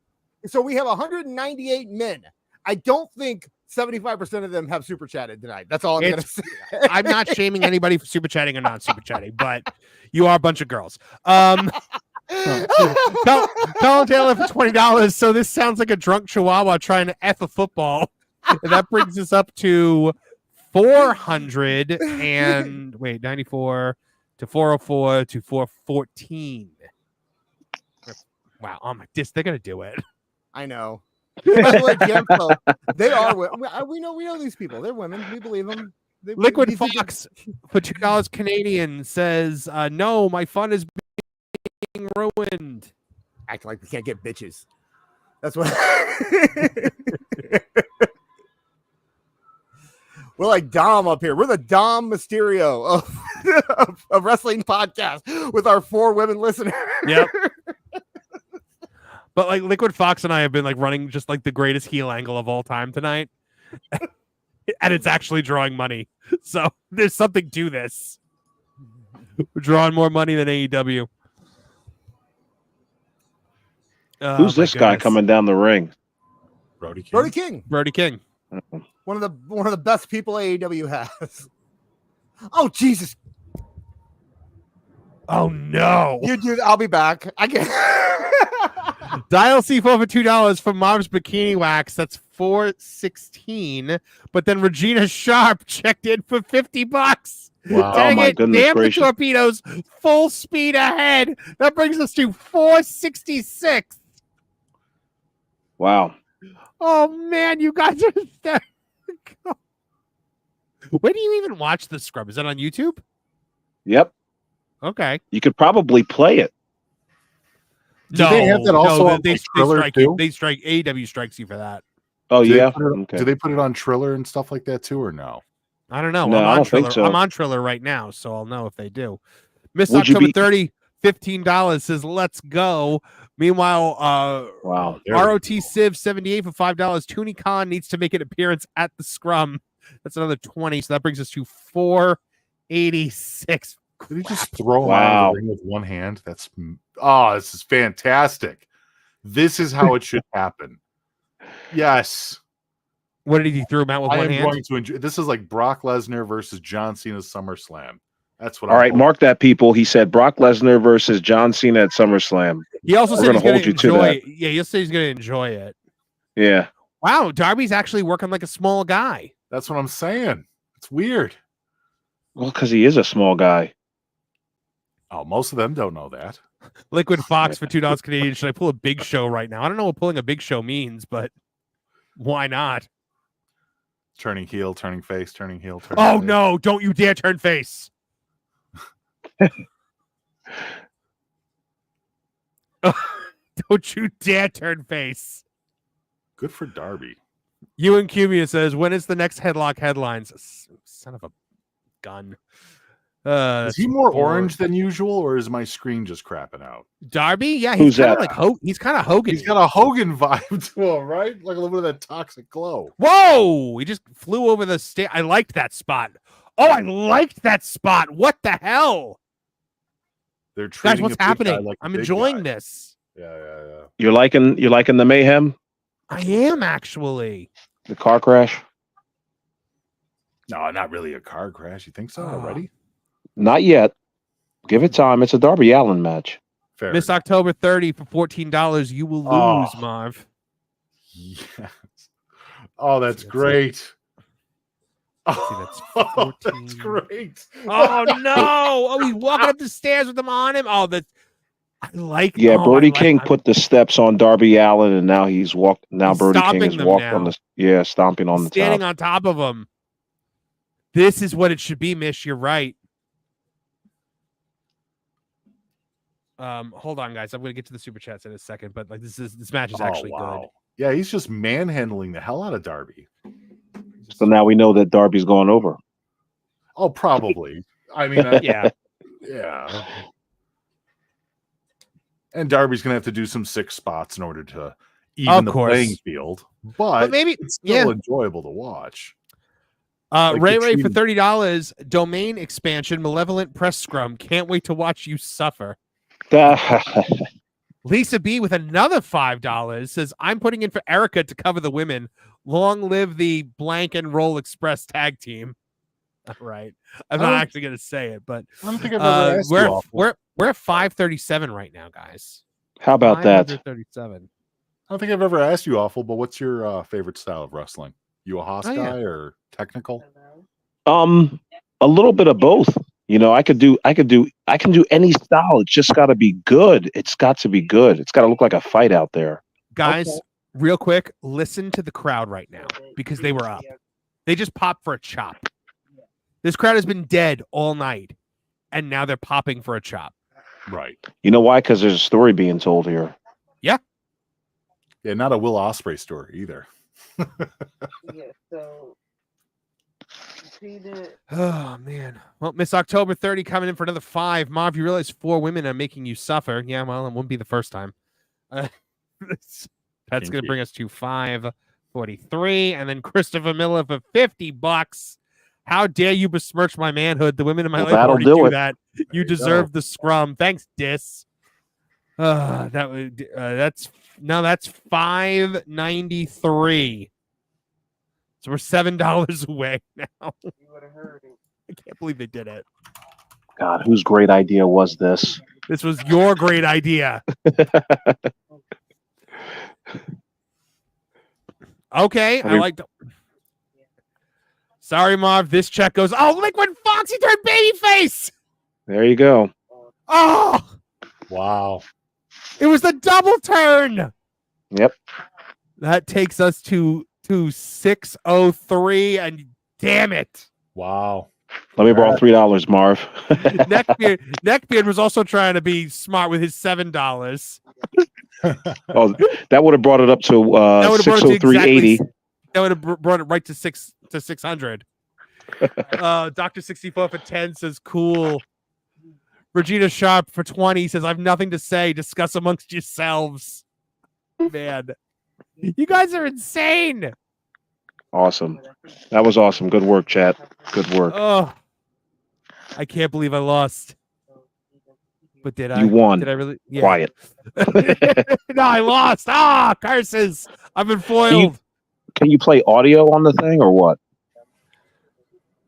B: So we have 198 men. I don't think 75% of them have super chatted tonight. That's all I'm going to say.
A: I'm not shaming anybody for super chatting or not super chatting, but you are a bunch of girls. Colin Taylor for $20. So this sounds like a drunk chihuahua trying to F a football. And that brings us up to 400 and 94 to 404 to 414. Wow. Oh my, they're going to do it.
B: I know. By the way, Jamfo, they are. We know these people. They're women. We believe them.
A: Liquid Fox for $2 Canadian says, "No, my fun is being ruined."
B: Acting like we can't get bitches. That's what. We're like Dom up here. We're the Dom Mysterio of wrestling podcast with our 4 women listeners.
A: Yep. But like Liquid Fox and I have been like running just like the greatest heel angle of all time tonight. And it's actually drawing money. So there's something to this. We're drawing more money than AEW.
F: Who's this guy coming down the ring?
E: Brody King.
A: Brody King.
B: One of the best people AEW has. Oh Jesus.
A: Oh no.
B: You do. I'll be back. I can't.
A: Dial C4 for $2 from Marv's Bikini Wax. That's $4.16. But then Regina Sharp checked in for $50.
F: Wow,
A: Dang it. Damn
F: gracious.
A: the torpedoes. Full speed ahead. That brings us to $4.66.
F: Wow.
A: Oh man, you guys are there. Where do you even watch the scrub? Is that on YouTube?
F: Yep.
A: Okay.
F: You could probably play it.
E: Do they have that also on Triller
A: strike
E: too?
A: you. They strike AEW strikes you for that.
F: Oh yeah.
E: Do they put it on Triller and stuff like that too, or no?
A: I don't know.
F: No, I don't think so.
A: I'm on Triller right now, so I'll know if they do. Miss October 30, $15 says let's go. Meanwhile,
F: wow.
A: ROT Civ 78 for $5. Tooney Khan needs to make an appearance at the scrum. That's another 20, so that brings us to 486.
E: Did he just throw him out of the ring with one hand? This is fantastic. This is how it should happen. Yes.
A: What did he throw him out with one hand?
E: Going to enjoy. This is like Brock Lesnar versus John Cena SummerSlam. That's what.
F: All right, mark that, people. He said Brock Lesnar versus John Cena at SummerSlam.
A: He also said he's going to enjoy it. Yeah, he'll say he's going to enjoy it.
F: Yeah.
A: Wow, Darby's actually working like a small guy.
E: That's what I'm saying. It's weird.
F: Well, because he is a small guy.
E: Oh, most of them don't know that.
A: Liquid Fox for $2 Canadian. Should I pull a big show right now? I don't know what pulling a big show means, but why not?
E: Turning heel, turning face, turning heel, turning
A: face.
E: No,
A: don't you dare turn face. Don't you dare turn face.
E: Good for Darby.
A: Ewan Cumia says, when is the next headlock headlines? Son of a gun.
E: Is he more orange than usual, or is my screen just crapping out?
A: Darby? Yeah, he's kind of like he's kind of Hogan.
E: He's got a Hogan vibe to him, right? Like a little bit of that toxic glow.
A: Whoa! He just flew over the stage. I liked that spot. Oh, I liked that spot. What the hell?
E: They're treating
A: guys, what's happening? Like I'm enjoying this.
E: Yeah.
F: You're liking the mayhem?
A: I am actually.
F: The car crash?
E: No, not really a car crash. You think so already?
F: Not yet. Give it time. It's a Darby Allin match.
E: Fair
A: Miss
E: enough.
A: October 30 for $14. You will lose, Marv.
E: Yes. Oh, that's great.
A: Oh,
E: that's great.
A: Oh no! Oh, he's walking up the stairs with them on him. Oh, that's I like.
F: Yeah, Brody King put the steps on Darby Allin, and now he's walked. Now Brody King has walked on the stomping on the top.
A: Standing on top of him. This is what it should be, Mish. You're right. Hold on, guys. I'm gonna get to the super chats in a second, but like this match is actually good.
E: Yeah, he's just manhandling the hell out of Darby.
F: So now we know that Darby's going over.
E: Oh, probably. I mean,
A: Yeah.
E: Yeah. And Darby's gonna have to do some 6 spots in order to even the playing field. But
A: maybe
E: it's still enjoyable to watch.
A: Ray for $30. Domain expansion, malevolent press scrum. Can't wait to watch you suffer. Lisa B with another $5 says, I'm putting in for Erica to cover the women. Long live the blank and roll express tag team. All right. I'm not actually going to say it, but
E: I don't think I've ever asked you.
A: We're at 537 right now, guys.
F: How about that?
A: 537.
E: I don't think I've ever asked you, Awful, but what's your favorite style of wrestling? You a Haas guy or technical?
F: A little bit of both. You know, I can do any style. It's just got to be good. It's got to be good. It's got to look like a fight out there.
A: Guys, real quick, listen to the crowd right now because they were up. They just popped for a chop. This crowd has been dead all night, and now they're popping for a chop.
E: Right.
F: You know why? Because there's a story being told here.
A: Yeah.
E: Yeah, not a Will Ospreay story either.
A: Oh, man. Well, Miss October 30 coming in for another 5. Marv, you realize 4 women are making you suffer. Yeah, well, it wouldn't be the first time. That's going to bring us to 543. And then Christopher Miller for $50. How dare you besmirch my manhood? The women in my life already do that. You deserve the scrum. Thanks, Dis. That's $593. So we're $7 away now. I can't believe they did it.
F: God, whose great idea was this?
A: This was your great idea. Okay, I like. Sorry, Marv. This check goes. Oh, like when Foxy turned babyface.
F: There you go.
A: Oh,
E: wow!
A: It was the double turn.
F: Yep.
A: That takes us to 603, and damn it!
E: Wow.
F: Let me borrow $3, Marv.
A: Neckbeard was also trying to be smart with his $7.
F: Oh, that would have brought it up to 603.80.
A: That would have brought it right to 600. Dr. 64 for 10 says cool. Regina Sharp for 20 says I've nothing to say. Discuss amongst yourselves. Man, you guys are insane.
F: Awesome. That was awesome. Good work, chat. Good work.
A: Oh, I can't believe I lost. But did I?
F: You won.
A: Did I really? Yeah.
F: Quiet.
A: No, I lost. Curses. I've been foiled.
F: Can you play audio on the thing or what?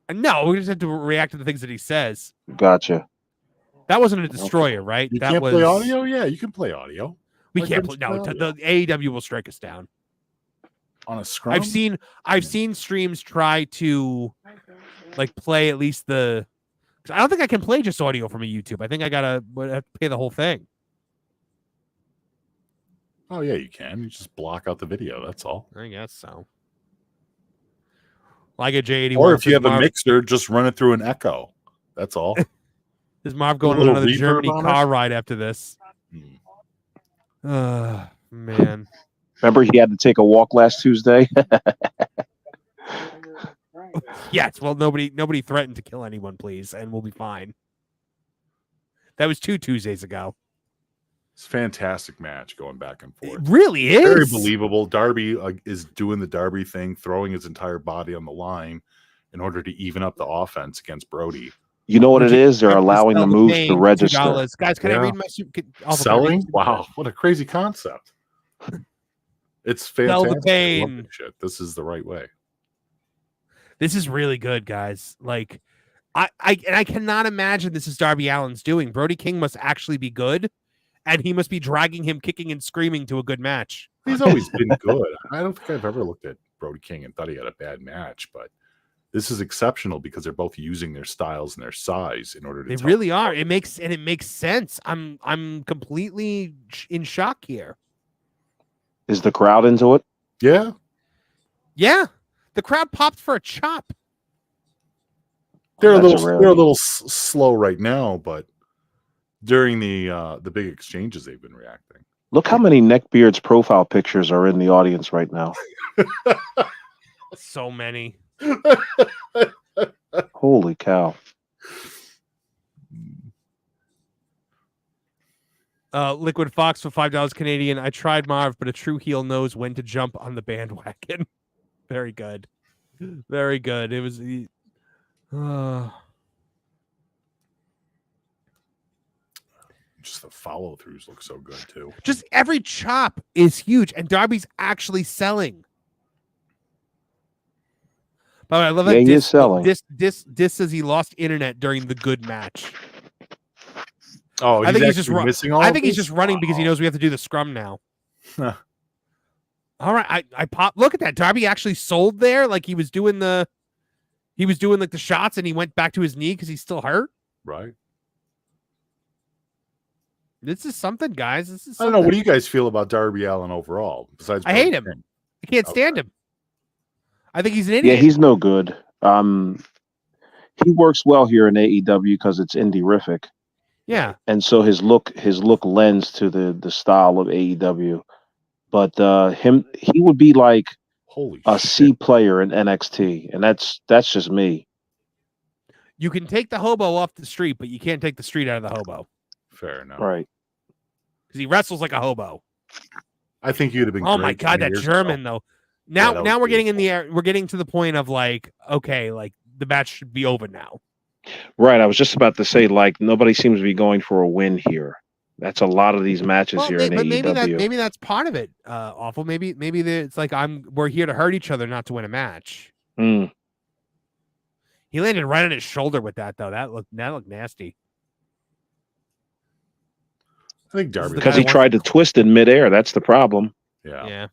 A: No, we just have to react to the things that he says.
F: Gotcha.
A: That wasn't a destroyer, right?
E: You
A: that
E: can't
A: was...
E: play audio? Yeah, you can play audio.
A: We can't play. No, the AEW will strike us down.
E: On a scrum?
A: I've seen streams try to like play at least the. I don't think I can play just audio from a YouTube. I think I have to pay the whole thing.
E: Oh yeah, you can. You just block out the video. That's all.
A: I guess so. Like a J81.
E: Or if you have a mixer, just run it through an echo. That's all.
A: Is Marv going on another Germany car ride after this? Man.
F: Remember he had to take a walk last Tuesday?
A: Yes. Well, nobody threatened to kill anyone, please, and we'll be fine. That was 2 Tuesdays ago.
E: It's a fantastic match going back and forth.
A: It really is.
E: Very believable. Darby is doing the Darby thing, throwing his entire body on the line in order to even up the offense against Brody.
F: You know what it is? They're allowing the moves to register.
A: $2. Guys, can I read my
E: selling? Wow, what a crazy concept. It's fantastic.
A: Sell the pain.
E: Shit. This is the right way.
A: This is really good, guys. Like, I cannot imagine this is Darby Allin's doing. Brody King must actually be good, and he must be dragging him kicking and screaming to a good match.
E: He's always been good. I don't think I've ever looked at Brody King and thought he had a bad match, but this is exceptional because they're both using their styles and their size in order to.
A: They really are. It makes sense. I'm completely in shock here.
F: Is the crowd into it?
E: Yeah.
A: Yeah. The crowd popped for a chop.
E: They're a little slow right now, but during the big exchanges they've been reacting.
F: Look how many Neckbeard's profile pictures are in the audience right now.
A: So many.
F: Holy cow.
A: Liquid Fox for $5 Canadian. I tried Marv, but a true heel knows when to jump on the bandwagon. Very good. Very good. It was
E: just the follow throughs look so good too.
A: just every chop is huge, and Darby's actually selling. By the way, I love
F: Yeah,
A: that
F: he is selling.
A: Dis says he lost internet during the good match.
E: Oh,
A: I think he's just
E: missing all.
A: I think he's just running because he knows we have to do the scrum now.
E: Huh.
A: All right, I pop. Look at that. Darby actually sold there, like he was doing like the shots, and he went back to his knee because he's still hurt.
E: Right.
A: This is something, guys. This is.
E: I don't know. What do you guys feel about Darby Allin overall? Besides,
A: I hate him. I can't stand him. I think he's an
F: Yeah,
A: idiot.
F: he's no good. He works well here in AEW because it's indie-rific.
A: Yeah.
F: And so his look lends to the style of AEW. But he would be like
E: holy
F: a
E: shit.
F: C player in NXT, and that's just me.
A: You can take the hobo off the street, but you can't take the street out of the hobo
E: Fair enough.
F: Right.
A: because he wrestles like a hobo.
E: I think you'd have been.
A: Oh
E: great
A: my god,
E: 20
A: that
E: years
A: German
E: ago.
A: though. Now,
E: that
A: now
E: was
A: we're getting in the air. We're getting to the point of like, okay, like the match should be over now.
F: Right. I was just about to say, like, nobody seems to be going for a win here. That's a lot of these matches here in
A: but
F: AEW.
A: maybe that's part of it. Awful. Maybe it's like we're here to hurt each other, not to win a match.
F: Mm.
A: He landed right on his shoulder with that though. That looked nasty.
E: I think Darby.
F: Because he tried to twist in midair. That's the problem.
E: Yeah.
A: Yeah.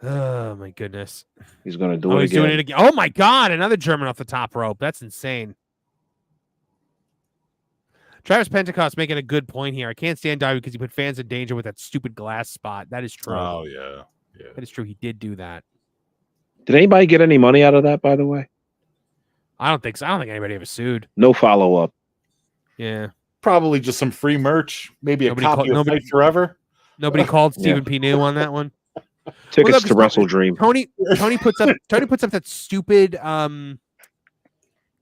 A: Oh my goodness.
F: He's going to do
A: Oh,
F: it
A: he's
F: again.
A: doing it again. Oh my god, another German off the top rope. That's insane. Travis Pentecost making a good point here. I can't stand Darby because he put fans in danger with that stupid glass spot. That is true.
E: Oh yeah. Yeah.
A: That is true. He did do that.
F: Did anybody get any money out of that, by the way?
A: I don't think so. I don't think anybody ever sued.
F: No follow-up.
A: Yeah.
E: Probably just some free merch. Maybe
A: Nobody
E: a copy
A: called-
E: of Fight Forever.
A: Nobody called
F: Yeah.
A: Stephen P. New on that one.
F: Tickets to
A: Well, no, 'cause
F: WrestleDream.
A: Tony puts up that stupid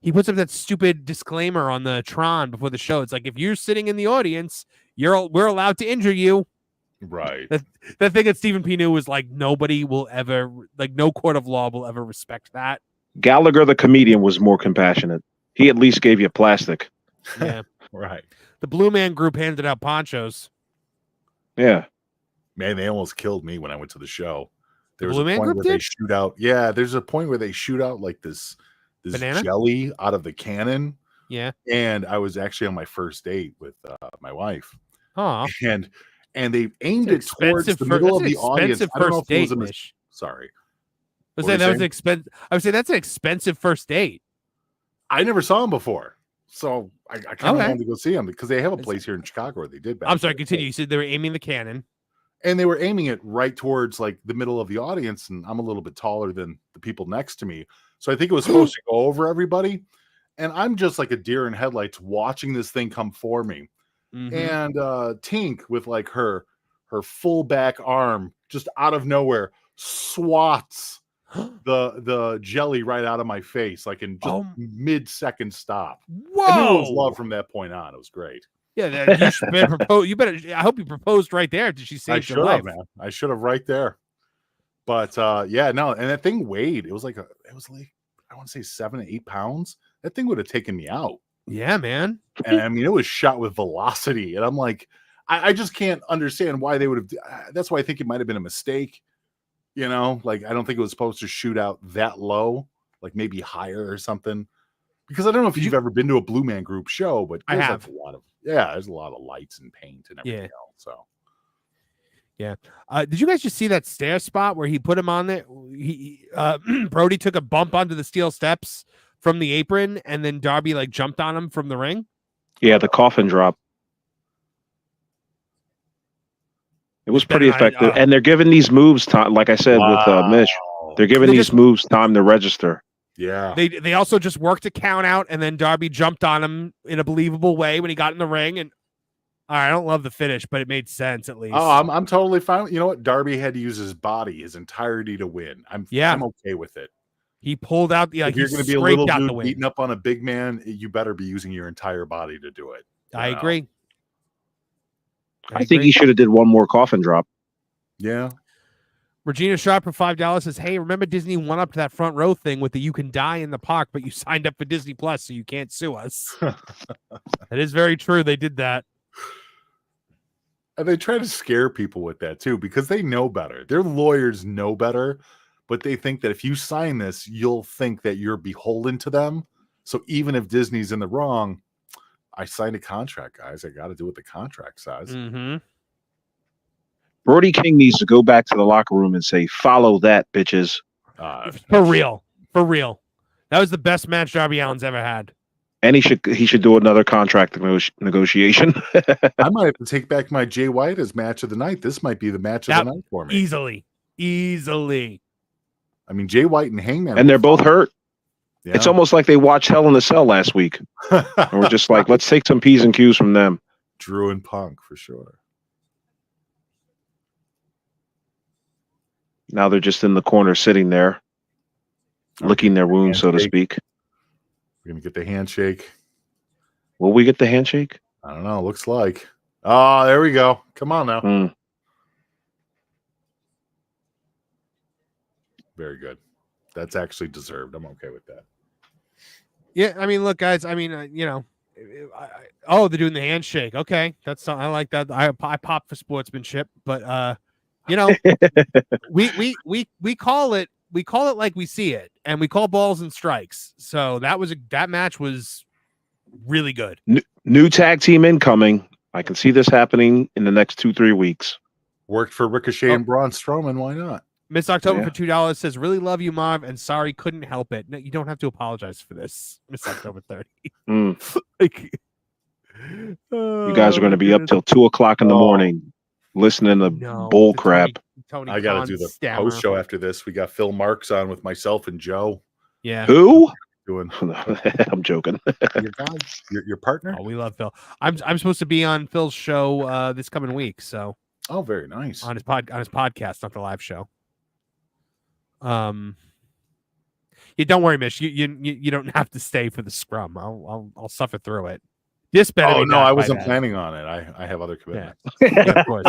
A: he puts up that stupid disclaimer on the Tron before the show. It's like, if you're sitting in the audience, we're allowed to injure you.
E: Right.
A: That thing that Stephen P. New was like, nobody will ever, like, no court of law will ever respect that.
F: Gallagher, the comedian, was more compassionate. He at least gave you plastic.
A: Yeah.
E: Right.
A: The Blue Man Group handed out ponchos.
F: Yeah.
E: Man, they almost killed me when I went to the show. There
A: The
E: was
A: Blue
E: a
A: Man
E: point
A: Group
E: where they
A: did?
E: shoot out. Yeah, there's a point where they shoot out like this
A: Banana?
E: jelly out of the cannon.
A: Yeah.
E: And I was actually on my first date with my wife,
A: Oh,
E: and they aimed it
A: That's an
E: towards the
A: expensive
E: middle
A: fir-
E: of the
A: that's an
E: audience.
A: expensive
E: I don't know
A: first
E: if it was
A: date,
E: a
A: Mish.
E: sorry.
A: I
E: What
A: would say
E: were
A: that
E: you
A: was
E: saying?
A: expensive. I would say that's an expensive first date.
E: I never saw him before, so I kind of
A: Okay.
E: wanted to go see him because they have a place here in Chicago where they did. back
A: I'm
E: in
A: sorry,
E: the
A: continue.
E: day.
A: You said they were aiming the cannon.
E: And they were aiming it right towards like the middle of the audience, and I'm a little bit taller than the people next to me, so I think it was supposed to go over everybody. And I'm just like a deer in headlights watching this thing come for me.
A: Mhm.
E: And Tink with like her full back arm just out of nowhere swats the jelly right out of my face, like in just
A: Oh.
E: mid-second stop.
A: Whoa!
E: I knew it was love from that point on. It was great.
A: Yeah, you should better propose. You better. I hope you proposed right there. Did she
E: I
A: save
E: should
A: your life?
E: have, man. I should have right there. But yeah, no, and that thing weighed. It was like I want to say 7 to 8 pounds. That thing would have taken me out.
A: Yeah, man.
E: And I mean, it was shot with velocity, and I'm like, I just can't understand why they would have. That's why I think it might have been a mistake. You know, like I don't think it was supposed to shoot out that low, like maybe higher or something. Because I don't know if you've ever been to a Blue Man Group show, but
A: I
E: there's
A: have.
E: like there's a lot of lights and paint and everything else. So
A: Yeah. Did you guys just see that stair spot where he put him on there? Brody took a bump onto the steel steps from the apron, and then Darby like jumped on him from the ring.
F: Yeah, the coffin drop. It was pretty
A: Better not-
F: effective. And they're giving these moves time, like I said with Mish, they're giving
A: They
F: these
A: just-
F: moves time to register.
E: Yeah.
A: They also just worked a count out, and then Darby jumped on him in a believable way when he got in the ring. And I don't love the finish, but it made sense at least.
E: Oh, I'm totally fine. You know what? Darby had to use his body, his entirety to win. I'm okay with it.
A: He pulled out the.
E: If you're going to be a little dude beating up on a big man, you better be using your entire body to do it.
A: I agree.
F: I think he should have did one more coffin drop.
E: Yeah.
A: Regina Sharp for $5 says, "Hey, remember Disney went up to that front row thing with the you can die in the park, but you signed up for Disney Plus, so you can't sue us." That is very true. They did that.
E: And they try to scare people with that too, because they know better. Their lawyers know better, but they think that if you sign this, you'll think that you're beholden to them. So even if Disney's in the wrong, I signed a contract, guys. I got to do what the contract says.
A: Mm-hmm.
F: Brody King needs to go back to the locker room and say, "Follow that, bitches."
A: For real. That was the best match Darby Allin's ever had.
F: And he should do another contract negotiation.
E: I might have to take back my Jay White as match of the night. This might be the match of the night for me.
A: Easily.
E: I mean, Jay White and Hangman.
F: And they're both hurt.
E: Yeah.
F: It's almost like they watched Hell in a Cell last week. And we're just like, let's take some P's and Q's from them.
E: Drew and Punk, for sure.
F: Now they're just in the corner sitting there, licking their wounds, so to speak.
E: We're going to get the handshake.
F: Will we get the handshake?
E: I don't know. Looks like. Oh, there we go. Come on now. Very good. That's actually deserved. I'm okay with that.
A: Yeah, I mean, look, guys. I mean, they're doing the handshake. Okay, I like that. I pop for sportsmanship, but we call it like we see it, and we call balls and strikes. So that match was really good.
F: New tag team incoming. I can see this happening in the next 2-3 weeks.
E: Worked for Ricochet and Braun Strowman. Why not?
A: Miss October for $2 says, "Really love you, Marv, and sorry couldn't help it." No, you don't have to apologize for this, Miss October 30. You
F: guys are going to be up till 2:00 in the morning listening to bull crap.
A: Tony
E: I got to do the post show after this. We got Phil Marks on with myself and Joe.
A: Yeah.
F: Who?
E: Doing?
F: I'm joking.
E: Your guy, your partner.
A: Oh, we love Phil. I'm supposed to be on Phil's show this coming week. So.
E: Oh, very nice.
A: On his podcast, not the live show. You don't worry, Mish. You don't have to stay for the scrum. I'll suffer through it. This better.
E: Oh no, I wasn't planning on it. I have other commitments.
A: Yeah, of course.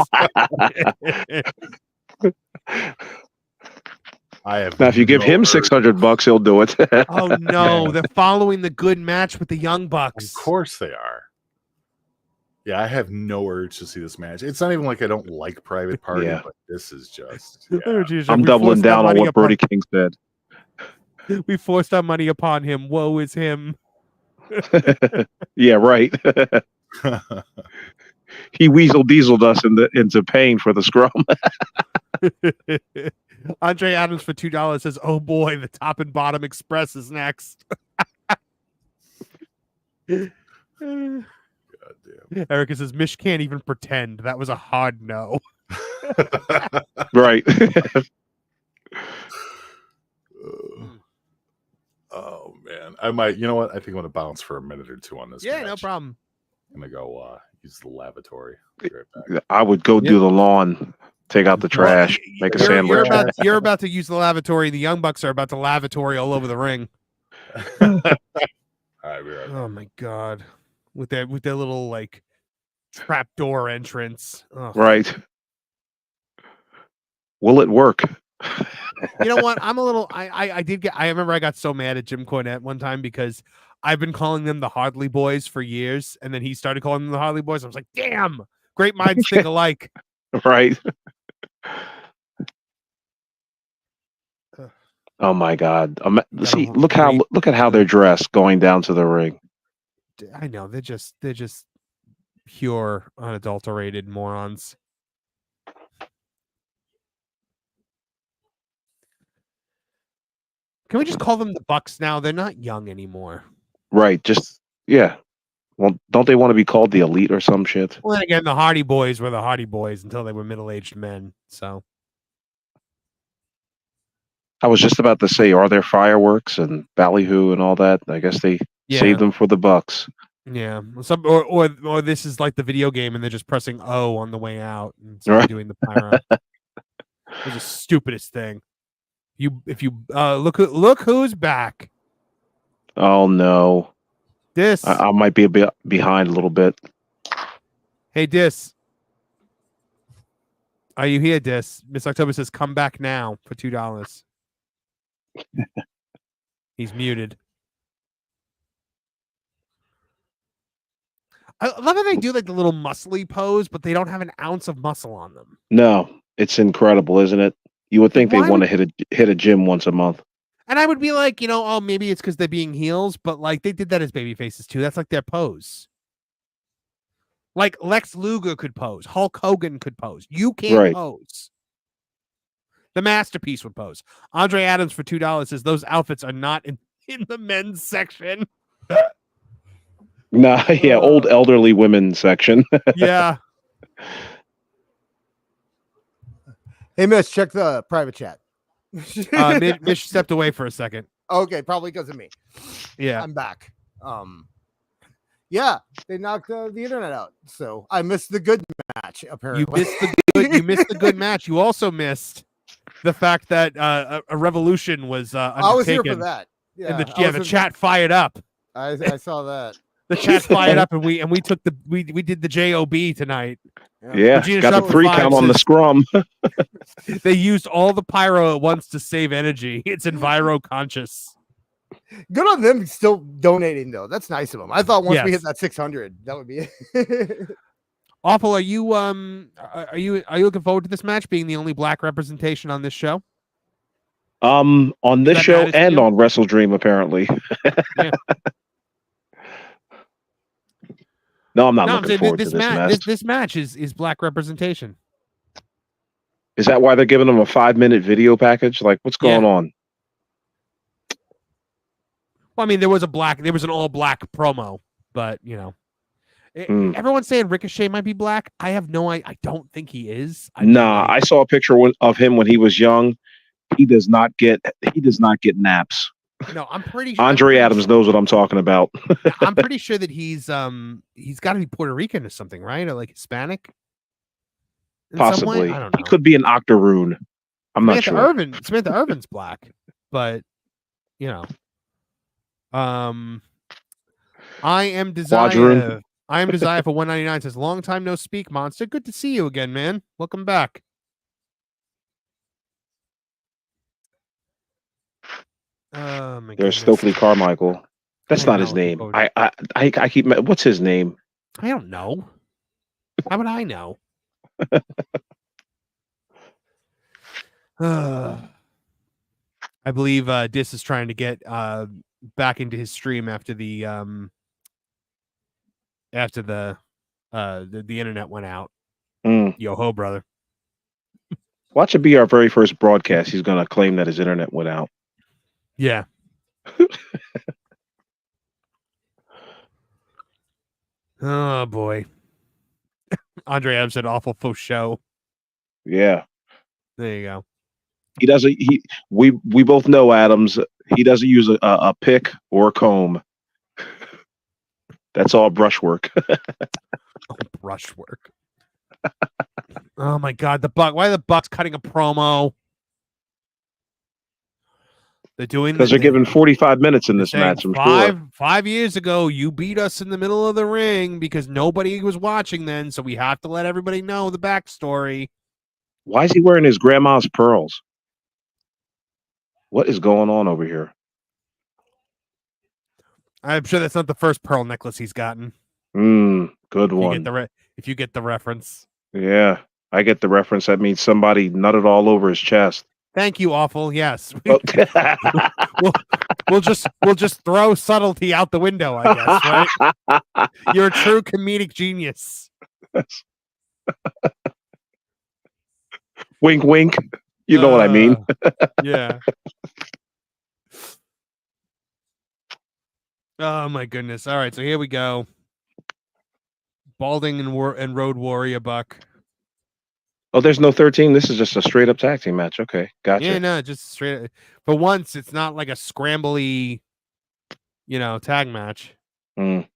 E: I have.
F: Now, if you give him $600, he'll do it.
A: Oh no, they're following the good match with the Young Bucks.
E: Of course they are. Yeah, I have no urge to see this match. It's not even like I don't like Private Party, but this is just. Yeah.
F: I'm doubling down on what Brody King said.
A: We forced our money upon him. Woe is him.
F: Yeah, right. He weasel dieseled us into paying for the scrum.
A: Andre Adams for $2 says, "Oh boy, the top and bottom express is next." God damn. Erica says, "Mish can't even pretend." That was a hard no.
F: Right.
E: Oh man, I might. You know what? I think I'm gonna bounce for a minute or two on this.
A: Yeah,
E: match.
A: no problem.
E: I'm gonna go use the lavatory. Right back.
F: I would go do the lawn, take out the trash, make a sandwich.
A: You're about to use the lavatory. The Young Bucks are about to lavatory all over the ring.
E: All right, we're right.
A: Oh my god, with their little like trapdoor entrance. Ugh.
F: Right. Will it work?
A: You know what? I'm a little. I remember I got so mad at Jim Cornette one time because I've been calling them the Hardley Boys for years, and then he started calling them the Hardley Boys. I was like, damn, great minds think alike.
F: Right. Oh my God! See, look at how they're dressed going down to the ring.
A: I know they're just pure unadulterated morons. Can we just call them the Bucks now? They're not young anymore.
F: Right. Just, yeah. Well, don't they want to be called the Elite or some shit?
A: Well, then again, the Hardy Boys were the Hardy Boys until they were middle-aged men. So.
F: I was just about to say, are there fireworks and ballyhoo and all that? I guess they saved them for the Bucks.
A: Yeah, or this is like the video game, and they're just pressing O on the way out and doing the pyro. It's the stupidest thing. If you look who's back.
F: Oh no,
A: Dis.
F: I might be a bit behind a little bit.
A: Hey, Dis. Are you here, Dis? Miss October says, "Come back now for $2." He's muted. I love how they do like the little muscly pose, but they don't have an ounce of muscle on them.
F: No, it's incredible, isn't it? You would think they want to hit a gym once a month.
A: And I would be like, oh, maybe it's because they're being heels, but like they did that as baby faces too. That's like their pose. Like Lex Luger could pose, Hulk Hogan could pose. You can't pose. The Masterpiece would pose. Andre Adams for $2 says those outfits are not in the men's section.
F: Nah, yeah, old elderly women section.
A: Yeah.
B: Hey, Miss, check the private chat.
A: Mish stepped away for a second.
B: Okay, probably because of me.
A: Yeah,
B: I'm back. Yeah, they knocked the internet out, so I missed the good match. Apparently,
A: you missed the good match. You also missed the fact that a revolution was undertaken.
B: I was here for that. Yeah,
A: and the chat fired up.
B: I saw that.
A: The chat fired up, and we took we did the JOB tonight.
F: Yeah, got the 3 count on the scrum.
A: They used all the pyro at once to save energy. It's enviro conscious.
B: Good on them still donating though. That's nice of them. I thought once we hit that 600, that would be it.
A: Awful. Are you looking forward to this match being the only black representation on this show?
F: On this show and on WrestleDream apparently. Yeah. No, I'm not looking forward to this match.
A: This match is black representation.
F: Is that why they're giving them a 5-minute video package? Like, what's going on?
A: Well, I mean, there was an all black promo, but everyone's saying Ricochet might be black. I don't think he is.
F: I saw a picture of him when he was young. He does not get naps.
A: No, I'm pretty sure
F: Andre Adams knows what I'm talking about.
A: I'm pretty sure that he's got to be Puerto Rican or something, right? Or like Hispanic.
F: Possibly. I don't know. He could be an octoroon. I'm not sure.
A: Samantha Irvin's black, but I am Desire. I am Desire for 199 says long time no speak, Monster. Good to see you again, man. Welcome back. Oh my
F: There's Stokely Carmichael. That's not his name. I keep. What's his name?
A: I don't know. How would I know? I believe Dis is trying to get back into his stream after the internet went out. Yo ho, brother.
F: Watch it be our very first broadcast. He's gonna claim that his internet went out.
A: Yeah. Oh boy. Andre Adams said awful faux show.
F: Yeah.
A: There you go.
F: He doesn't. We both know Adams. He doesn't use a pick or a comb. That's all brushwork.
A: Brushwork. Oh my God, the Buck. Why are the Bucks cutting a promo? They're doing
F: because they're giving 45 minutes in this match. I'm sure.
A: 5 years ago, you beat us in the middle of the ring because nobody was watching then, so we have to let everybody know the backstory.
F: Why is he wearing his grandma's pearls? What is going on over here?
A: I'm sure that's not the first pearl necklace he's gotten.
F: Good one.
A: If you get the reference.
F: Yeah, I get the reference. That means somebody nutted all over his chest.
A: Thank you, Awful. Yes. We'll just throw subtlety out the window, I guess, right? You're a true comedic genius.
F: Wink, wink. You know what I mean.
A: Yeah. Oh my goodness. All right, so here we go. Balding and Road Warrior Buck
F: Oh, there's no 13. This is just a straight up tag team match. Okay, gotcha.
A: Yeah, no, just straight. For once, it's not like a scrambly, tag match.
F: Mm.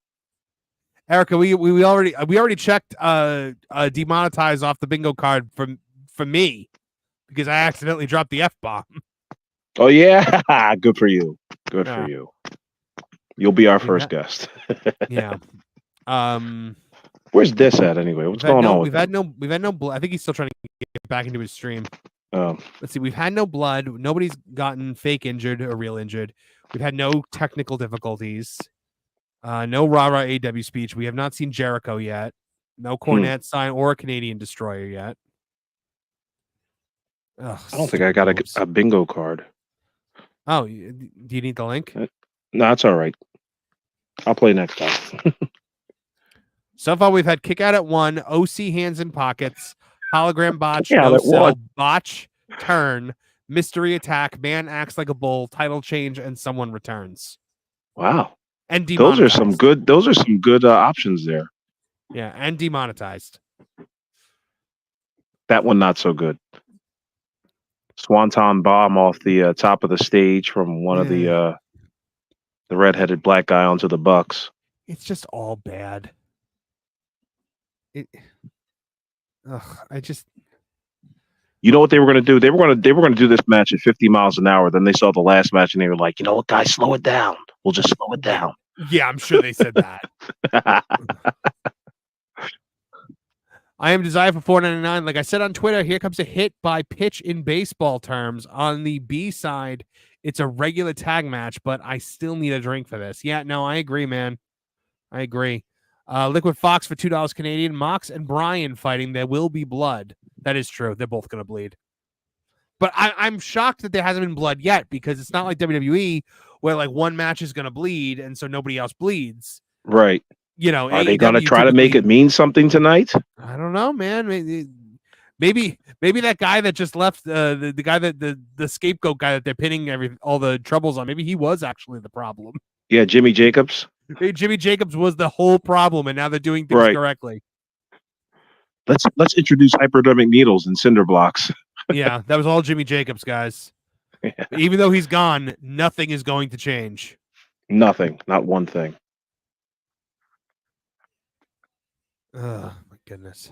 A: Erica, we already checked demonetize off the bingo card for me because I accidentally dropped the F-bomb.
F: Oh yeah, good for you. Good for you. You'll be our first guest.
A: Yeah.
F: Where's this at anyway? What's going on with him?
A: We've had no blood. I think he's still trying to get back into his stream.
F: Oh.
A: Let's see. We've had no blood. Nobody's gotten fake injured or real injured. We've had no technical difficulties. No rah-rah AEW speech. We have not seen Jericho yet. No Cornette sign or a Canadian Destroyer yet. Ugh,
F: I don't think I got a bingo card.
A: Oh, do you need the link?
F: No, it's all right. I'll play next time.
A: So far, we've had kick out at 1, OC hands in pockets, hologram botch,
F: Yeah,
A: no
F: that
A: sell,
F: one.
A: botch, turn, mystery attack, man acts like a bull, title change, and someone returns.
F: Wow.
A: And
F: Those are some
A: demonetized.
F: good. Those are some good options there.
A: Yeah, and demonetized.
F: That one not so good. Swanton bomb off the top of the stage from one of the redheaded black guy onto the Bucks.
A: It's just all bad.
F: You know what they were going to do? They were going to do this match at 50 miles an hour. Then they saw the last match and they were like, you know what, guys, slow it down. We'll just slow it down.
A: Yeah, I'm sure they said that. I am desired for $4.99. Like I said on Twitter, here comes a hit by pitch in baseball terms. On the B side, it's a regular tag match, but I still need a drink for this. Yeah, no, I agree, man. I agree. Liquid Fox for $2 Canadian. Mox and Bryan fighting. There will be blood. That is true. They're both going to bleed. But I'm shocked that there hasn't been blood yet because it's not like WWE where like one match is going to bleed and so nobody else bleeds.
F: Right. Are they going to try to make it mean something tonight?
A: I don't know, man. Maybe that guy that just left, the guy that the scapegoat guy that they're pinning all the troubles on. Maybe he was actually the problem.
F: Yeah, Jimmy Jacobs.
A: Maybe Jimmy Jacobs was the whole problem, and now they're doing things correctly.
F: Let's introduce hypodermic needles and cinder blocks.
A: Yeah, that was all Jimmy Jacobs, guys. Yeah. Even though he's gone, nothing is going to change.
F: Nothing, not one thing.
A: Oh, my goodness.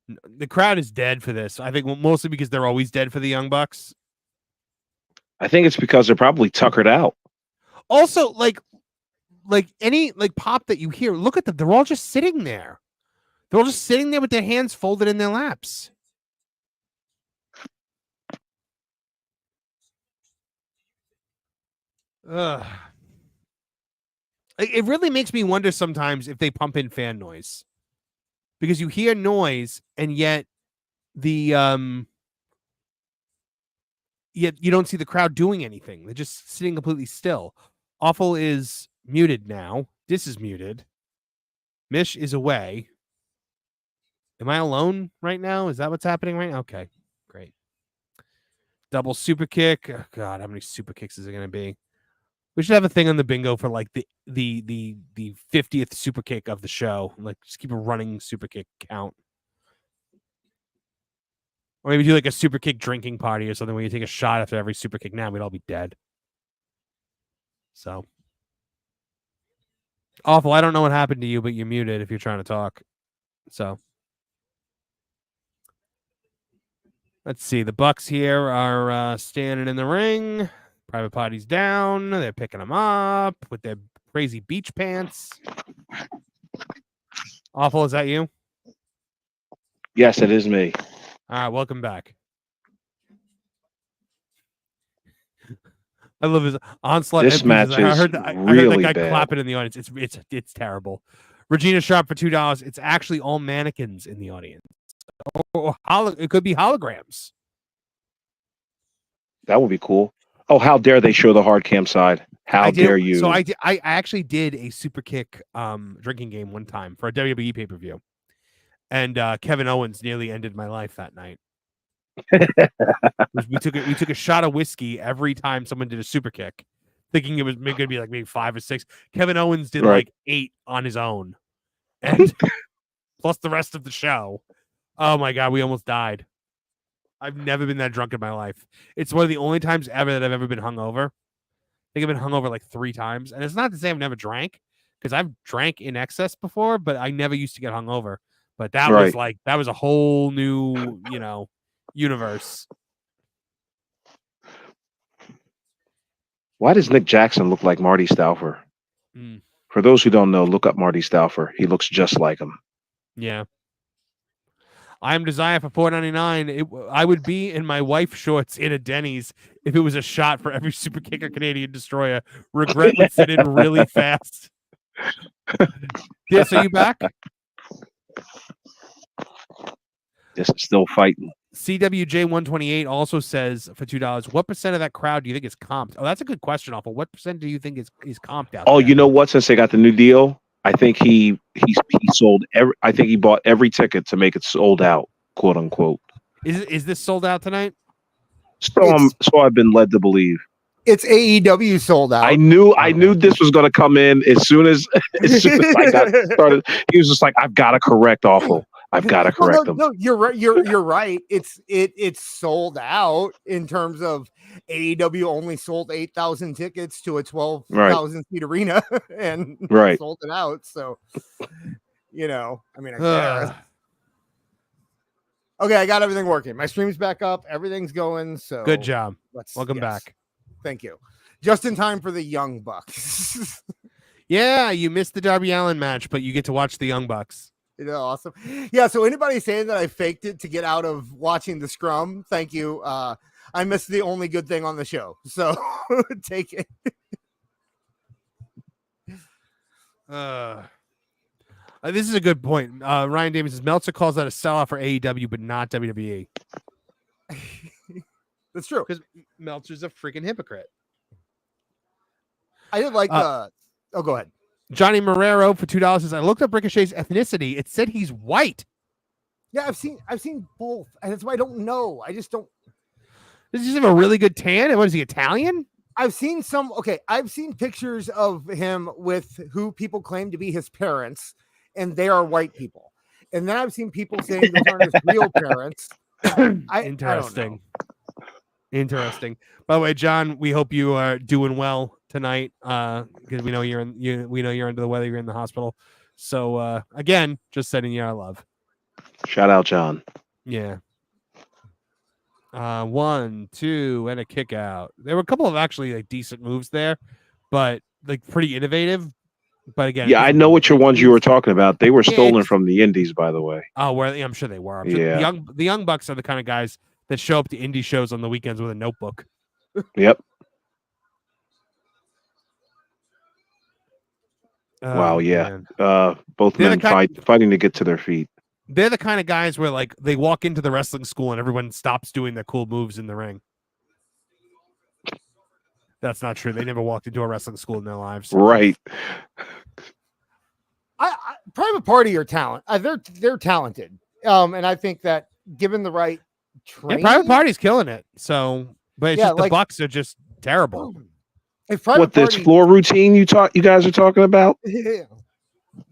A: The crowd is dead for this. I think mostly because they're always dead for the Young Bucks.
F: I think it's because they're probably tuckered out.
A: Also, like any pop that you hear, look at them. They're all just sitting there. They're all just sitting there with their hands folded in their laps. Ugh. It really makes me wonder sometimes if they pump in fan noise, because you hear noise and yet yet you don't see the crowd doing anything. They're just sitting completely still. Awful is muted now. This is muted. Mish is away. Am I alone right now? Is that what's happening right now? Okay, great. Double super kick. Oh, God, how many super kicks is it going to be? We should have a thing on the bingo for like the 50th super kick of the show. Like just keep a running super kick count. Or maybe do like a super kick drinking party or something where you take a shot after every super kick. Now we'd all be dead. So Awful. I don't know what happened to you, but you're muted if you're trying to talk. So let's see. The Bucks here are standing in the ring. Private Party's down. They're picking them up with their crazy beach pants. Awful, is that you?
F: Yes, it is me.
A: All right, welcome back. I love his onslaught.
F: This match is
A: I heard that guy
F: bad.
A: clapping in the audience. It's terrible. Regina Sharp for $2. It's actually all mannequins in the audience. It could be holograms.
F: That would be cool. Oh, how dare they show the hard cam side? How dare you?
A: So I actually did a super kick drinking game one time for a WWE pay-per-view. And Kevin Owens nearly ended my life that night. we took a shot of whiskey every time someone did a super kick, thinking it was going to be like maybe 5 or 6. Kevin Owens did like 8 on his own. And plus the rest of the show. Oh my God, we almost died. I've never been that drunk in my life. It's one of the only times ever that I've ever been hungover. I think I've been hungover like 3 times. And it's not to say I've never drank, because I've drank in excess before, but I never used to get hungover. But that was like, that was a whole new, universe.
F: Why does Nick Jackson look like Marty Stauffer? For those who don't know, look up Marty Stauffer. He looks just like him.
A: Yeah. I'm Desire for $4.99. I would be in my wife shorts in a Denny's if it was a shot for every Super Kicker Canadian Destroyer. Regret would fit in really fast. Yes, are you back?
F: This is still fighting.
A: CWJ128 also says for $2, what percent of that crowd do you think is comped? Oh, that's a good question, Awful. What percent do you think is comped out there?
F: You know what? Since they got the new deal, I think he sold I think he bought every ticket to make it sold out, quote unquote.
A: Is this sold out tonight?
F: So I've been led to believe.
B: It's AEW sold out.
F: I knew this was going to come in as soon as I got started. He was just like, I've got to correct Awful. I've got to correct them.
B: No, you're right. You're right. It's sold out in terms of AEW only sold 8,000 tickets to a 12,000 seat arena and sold it out. So, I mean, I guess. Okay, I got everything working. My stream's back up. Everything's going. So
A: good job. Welcome back.
B: Thank you. Just in time for the Young Bucks.
A: Yeah, you missed the Darby Allin match, but you get to watch the Young Bucks.
B: Awesome. Yeah, so anybody saying that I faked it to get out of watching the scrum, thank you. I missed the only good thing on the show, so take it.
A: This is a good point. Ryan Davis says Meltzer calls that a sellout for AEW, but not WWE.
B: That's true.
A: Because Meltzer's a freaking hypocrite.
B: I didn't like go ahead.
A: Johnny Marrero for $2 says, I looked up Ricochet's ethnicity. It said he's white.
B: Yeah, I've seen both, and that's why I don't know. I just don't.
A: Does he have a really good tan? And what is he, Italian?
B: I've seen pictures of him with who people claim to be his parents, and they are white people. And then I've seen people saying those aren't his real parents.
A: Interesting. Interesting. By the way, John, we hope you are doing well tonight, because we know you're under the weather. You're in the hospital. So again, just sending you our love.
F: Shout out, John.
A: Yeah. 1, 2, and a kick out. There were a couple of actually like decent moves there, but like pretty innovative. But again,
F: I know which ones you were talking about. They were stolen from the Indies, by the way.
A: Oh, I'm sure they were. The young Bucks are the kind of guys that show up to indie shows on the weekends with a notebook.
F: Yep. Wow. Yeah. Man. Both men fighting to get to their feet.
A: They're the kind of guys where like they walk into the wrestling school and everyone stops doing their cool moves in the ring. That's not true. They never walked into a wrestling school in their lives.
F: Right.
B: Private Party are talent. They're talented. And I think that given the right training,
A: Private Party's killing it. So, but it's just the Bucks are just terrible.
F: This floor routine you guys are talking about?
B: Yeah.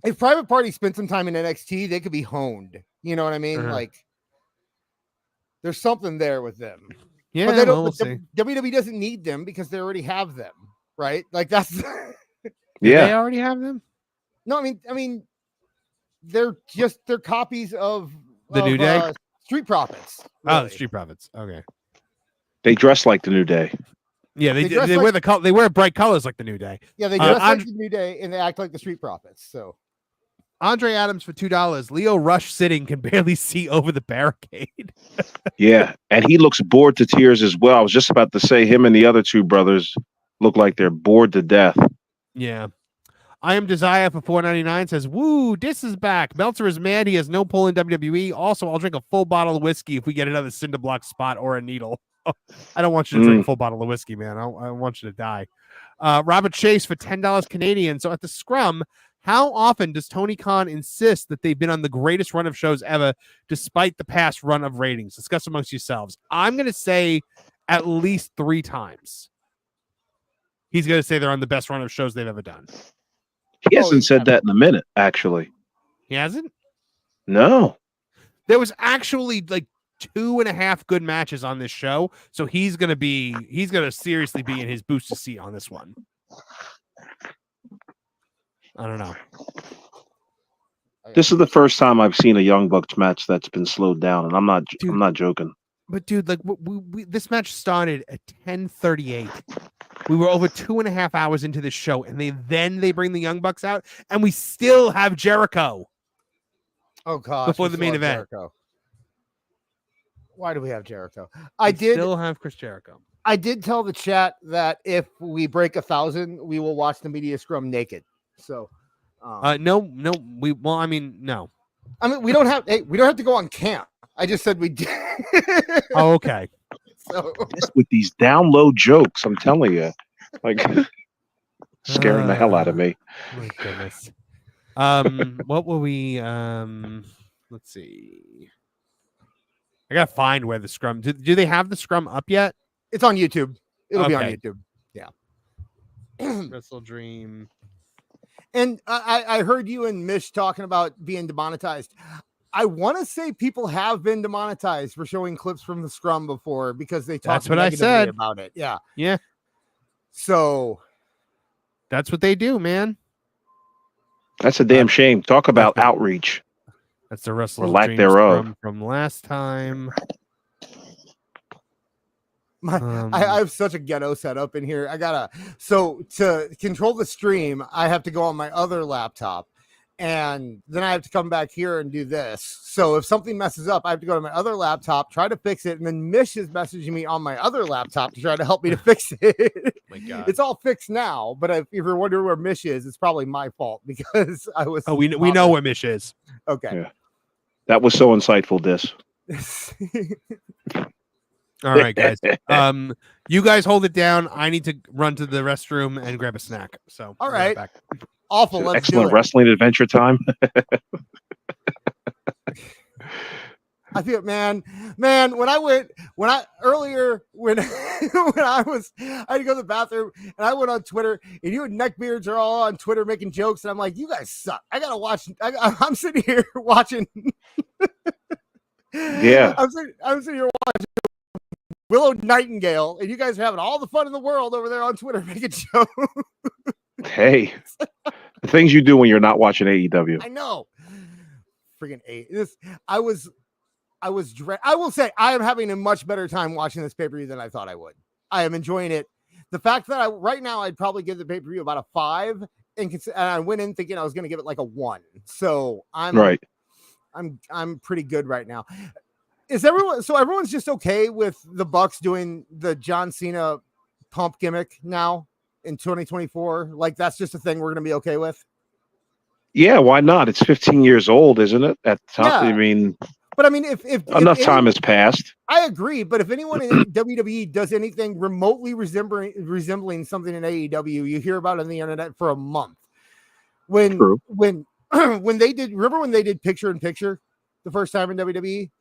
B: If Private Party spent some time in NXT, they could be honed. You know what I mean?
A: Uh-huh.
B: Like, there's something there with them.
A: Yeah,
B: but
A: we'll see.
B: WWE doesn't need them because they already have them, right? Like that's.
A: They already have them.
B: No, I mean, they're copies of
A: the New Day,
B: Street Profits. Really.
A: Oh, the Street Profits. Okay.
F: They dress like the New Day.
A: Yeah, they wear bright colors like the New Day.
B: Yeah, they dress like the New Day and they act like the Street Profits. So,
A: Andre Adams for $2. Leo Rush sitting can barely see over the barricade.
F: Yeah, and he looks bored to tears as well. I was just about to say him and the other two brothers look like they're bored to death.
A: Yeah. I am Desire for $4.99 says, woo, this is back. Meltzer is mad. He has no pull in WWE. Also, I'll drink a full bottle of whiskey if we get another cinder block spot or a needle. I don't want you to drink a full bottle of whiskey, man. I want you to die. Robert Chase for $10 Canadian. So at the scrum, how often does Tony Khan insist that they've been on the greatest run of shows ever, despite the past run of ratings? Discuss amongst yourselves. I'm going to say at least 3 times. He's going to say they're on the best run of shows they've ever done.
F: He hasn't said that in a minute, actually.
A: He hasn't?
F: No.
A: There was actually like 2.5 good matches on this show, so he's gonna seriously be in his booster seat on this one. I don't know.
F: This is the first time I've seen a Young Bucks match that's been slowed down, and I'm not joking.
A: But dude, like this match started at 10:38. We were over 2.5 hours into this show, and they bring the Young Bucks out, and we still have Jericho.
B: Oh god!
A: Before the main event.
B: Jericho. Why do we have Jericho?
A: Still have Chris Jericho.
B: I did tell the chat that if we break 1,000, we will watch the media scrum naked. So,
A: no. No. I mean,
B: we don't have. Hey, we don't have to go on camp. I just said we did.
A: Oh, okay.
B: So
F: with these down low jokes, I'm telling you, like scaring the hell out of me.
A: My goodness. What will we? Let's see. I gotta find where the scrum. Do they have the scrum up yet?
B: It's on YouTube. It'll be on YouTube. Yeah.
A: WrestleDream.
B: And I heard you and Mish talking about being demonetized. I want to say people have been demonetized for showing clips from the scrum before because they talked negatively about it. Yeah.
A: Yeah.
B: So
A: that's what they do, man.
F: That's a damn shame. Talk about outreach.
A: That's the WrestleDream
F: or lack thereof
A: from last time.
B: I have such a ghetto setup in here. To control the stream, I have to go on my other laptop, and then I have to come back here and do this. So if something messes up, I have to go to my other laptop, try to fix it, and then Mish is messaging me on my other laptop to try to help me to fix it.
A: My God.
B: It's all fixed now, but if you're wondering where Mish is, it's probably my fault because I was.
A: Oh, we know where Mish is.
B: Okay.
F: Yeah. That was so insightful, Dis.
A: All right, guys. You guys hold it down. I need to run to the restroom and grab a snack. So
B: all right. Back. Awful. Let's
F: excellent
B: do it.
F: wrestling adventure time.
B: I feel, man, when I earlier when I had to go to the bathroom and I went on Twitter and you and neckbeards are all on Twitter making jokes and I'm like, you guys suck. I gotta watch. I'm sitting here watching.
F: Yeah,
B: I'm sitting here watching Willow Nightingale, and you guys are having all the fun in the world over there on Twitter making jokes.
F: Hey, the things you do when you're not watching AEW.
B: I know. Freaking I will say I am having a much better time watching this pay-per-view than I thought I would. I am enjoying it. The fact that right now I'd probably give the pay-per-view about a 5, and I went in thinking I was going to give it like a 1. So I'm pretty good right now. Everyone's just okay with the Bucks doing the John Cena pump gimmick now in 2024? Like that's just a thing we're going to be okay with?
F: Yeah, why not? It's 15 years old, isn't it? At the time, yeah. I mean,
B: but I mean, if
F: time has passed,
B: I agree. But if anyone in WWE does anything remotely resembling something in AEW, you hear about it on the internet for a month. When they did picture in picture the first time in WWE,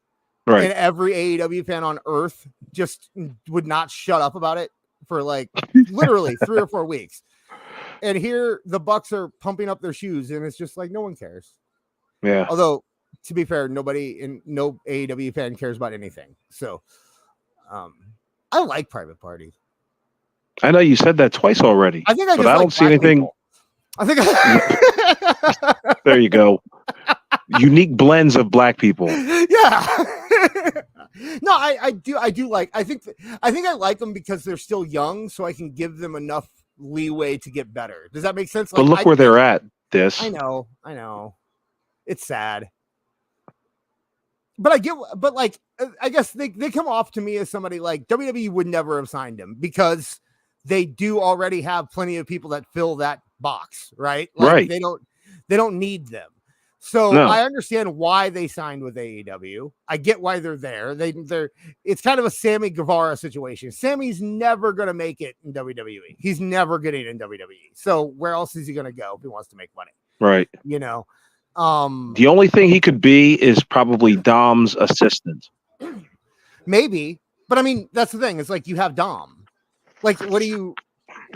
B: right? And every AEW fan on earth just would not shut up about it for like literally 3 or 4 weeks. And here the Bucks are pumping up their shoes, and it's just like no one cares.
F: Yeah.
B: Although, to be fair, no AEW fan cares about anything. So, I like Private Party.
F: I know you said that twice already.
B: I think I
F: don't see anything.
B: People. I think
F: there you go. Unique blends of black people.
B: Yeah. No, I do like. I think I like them because they're still young, so I can give them enough leeway to get better. Does that make sense?
F: Like, but look where they're at.
B: I know. It's sad. But I guess they come off to me as somebody like WWE would never have signed him because they do already have plenty of people that fill that box, right? Like,
F: right.
B: They don't need them. So I understand why they signed with AEW. I get why they're there. It's kind of a Sammy Guevara situation. Sammy's never going to make it in WWE. He's never getting in WWE. So where else is he going to go if he wants to make money?
F: Right.
B: You know,
F: the only thing he could be is probably Dom's assistant.
B: Maybe. But I mean, that's the thing. It's like you have Dom. Like, what do you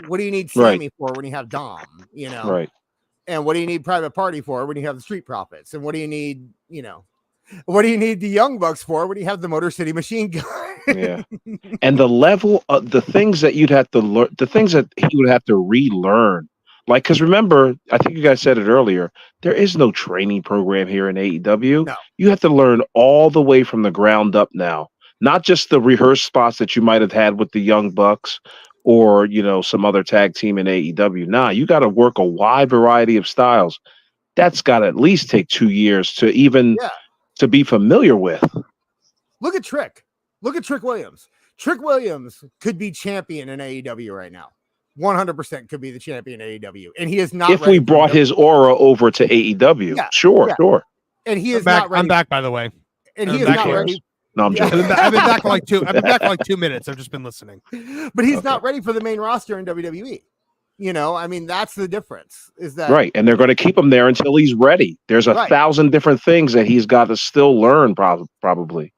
B: need Sammy for when you have Dom? You know?
F: Right.
B: And what do you need Private Party for when you have the Street Profits? And what do you need, what do you need the Young Bucks for when you have the Motor City Machine Gun?
F: Yeah. And the level of the things that you'd have to learn, the things that he would have to relearn. Like, because remember, I think you guys said it earlier, there is no training program here in AEW.
B: No.
F: You have to learn all the way from the ground up now, not just the rehearse spots that you might have had with the Young Bucks or, some other tag team in AEW. Nah, you got to work a wide variety of styles. That's got to at least take 2 years to even to be familiar with.
B: Look at Trick. Look at Trick Williams. Trick Williams could be champion in AEW right now. 100% could be the champion in AEW. And he is not.
F: If we brought his aura over to AEW.
B: Yeah,
F: sure.
B: And he is
A: back,
B: not ready.
A: I'm back, by the way.
B: And he is not ready.
F: No, I'm joking.
A: I've been back for like 2. I've been back for like 2 minutes. I've just been listening.
B: But he's not ready for the main roster in WWE. That's the difference. Is that
F: right? And they're going to keep him there until he's ready. There's 1,000 different things that he's got to still learn. Probably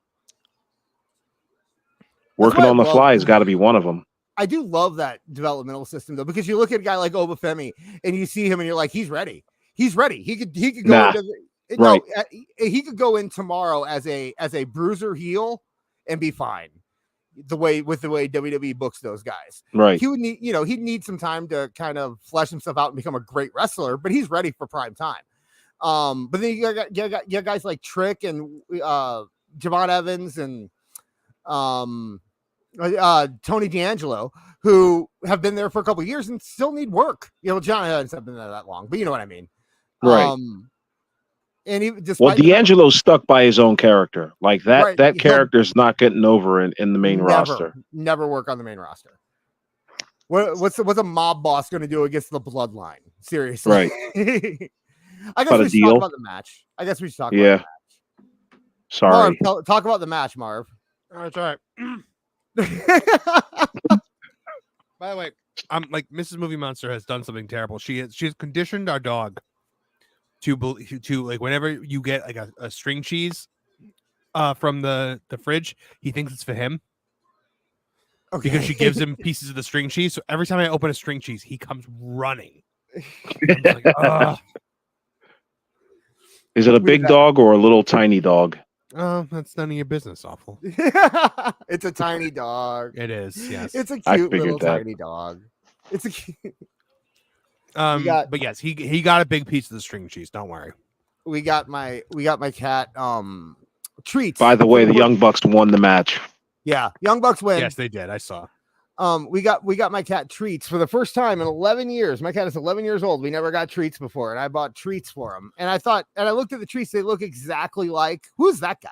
F: working on the fly has got to be one of them.
B: I do love that developmental system though, because you look at a guy like Obafemi and you see him and you're like, he's ready. He could go into he could go in tomorrow as a bruiser heel and be fine. The way WWE books those guys.
F: Right.
B: He would need, he'd need some time to kind of flesh himself out and become a great wrestler, but he's ready for prime time. But then you got guys like Trick and Javon Evans and Tony D'Angelo, who have been there for a couple of years and still need work. John hasn't been there that long, but you know what I mean.
F: Right.
B: And
F: D'Angelo's stuck by his own character. Like that. Right. That character's not getting over in the main roster.
B: Never work on the main roster. What's a mob boss going to do against the Bloodline? Seriously.
F: Right.
B: I guess we should talk about the match. About the match.
F: Sorry.
B: Marv, talk about the match, Marv.
A: That's all right. By the way, I'm like Mrs. Movie Monster has done something terrible. She has conditioned our dog to like whenever you get like a string cheese from the fridge, he thinks it's for him. Okay. Because she gives him pieces of the string cheese. So every time I open a string cheese, he comes running. Like,
F: is it a big dog or a little tiny dog?
A: That's none of your business, Awful.
B: It's a tiny dog.
A: It is, yes.
B: It's a cute little tiny dog. It's a cute.
A: But yes, he got a big piece of the string cheese. Don't worry.
B: We got my cat treats.
F: By the way, the Young Bucks won the match.
B: Yeah, Young Bucks win.
A: Yes, they did. I saw.
B: We got my cat treats for the first time in 11 years. My cat is 11 years old. We never got treats before, and I bought treats for him. And I looked at the treats. They look exactly like, who's that guy?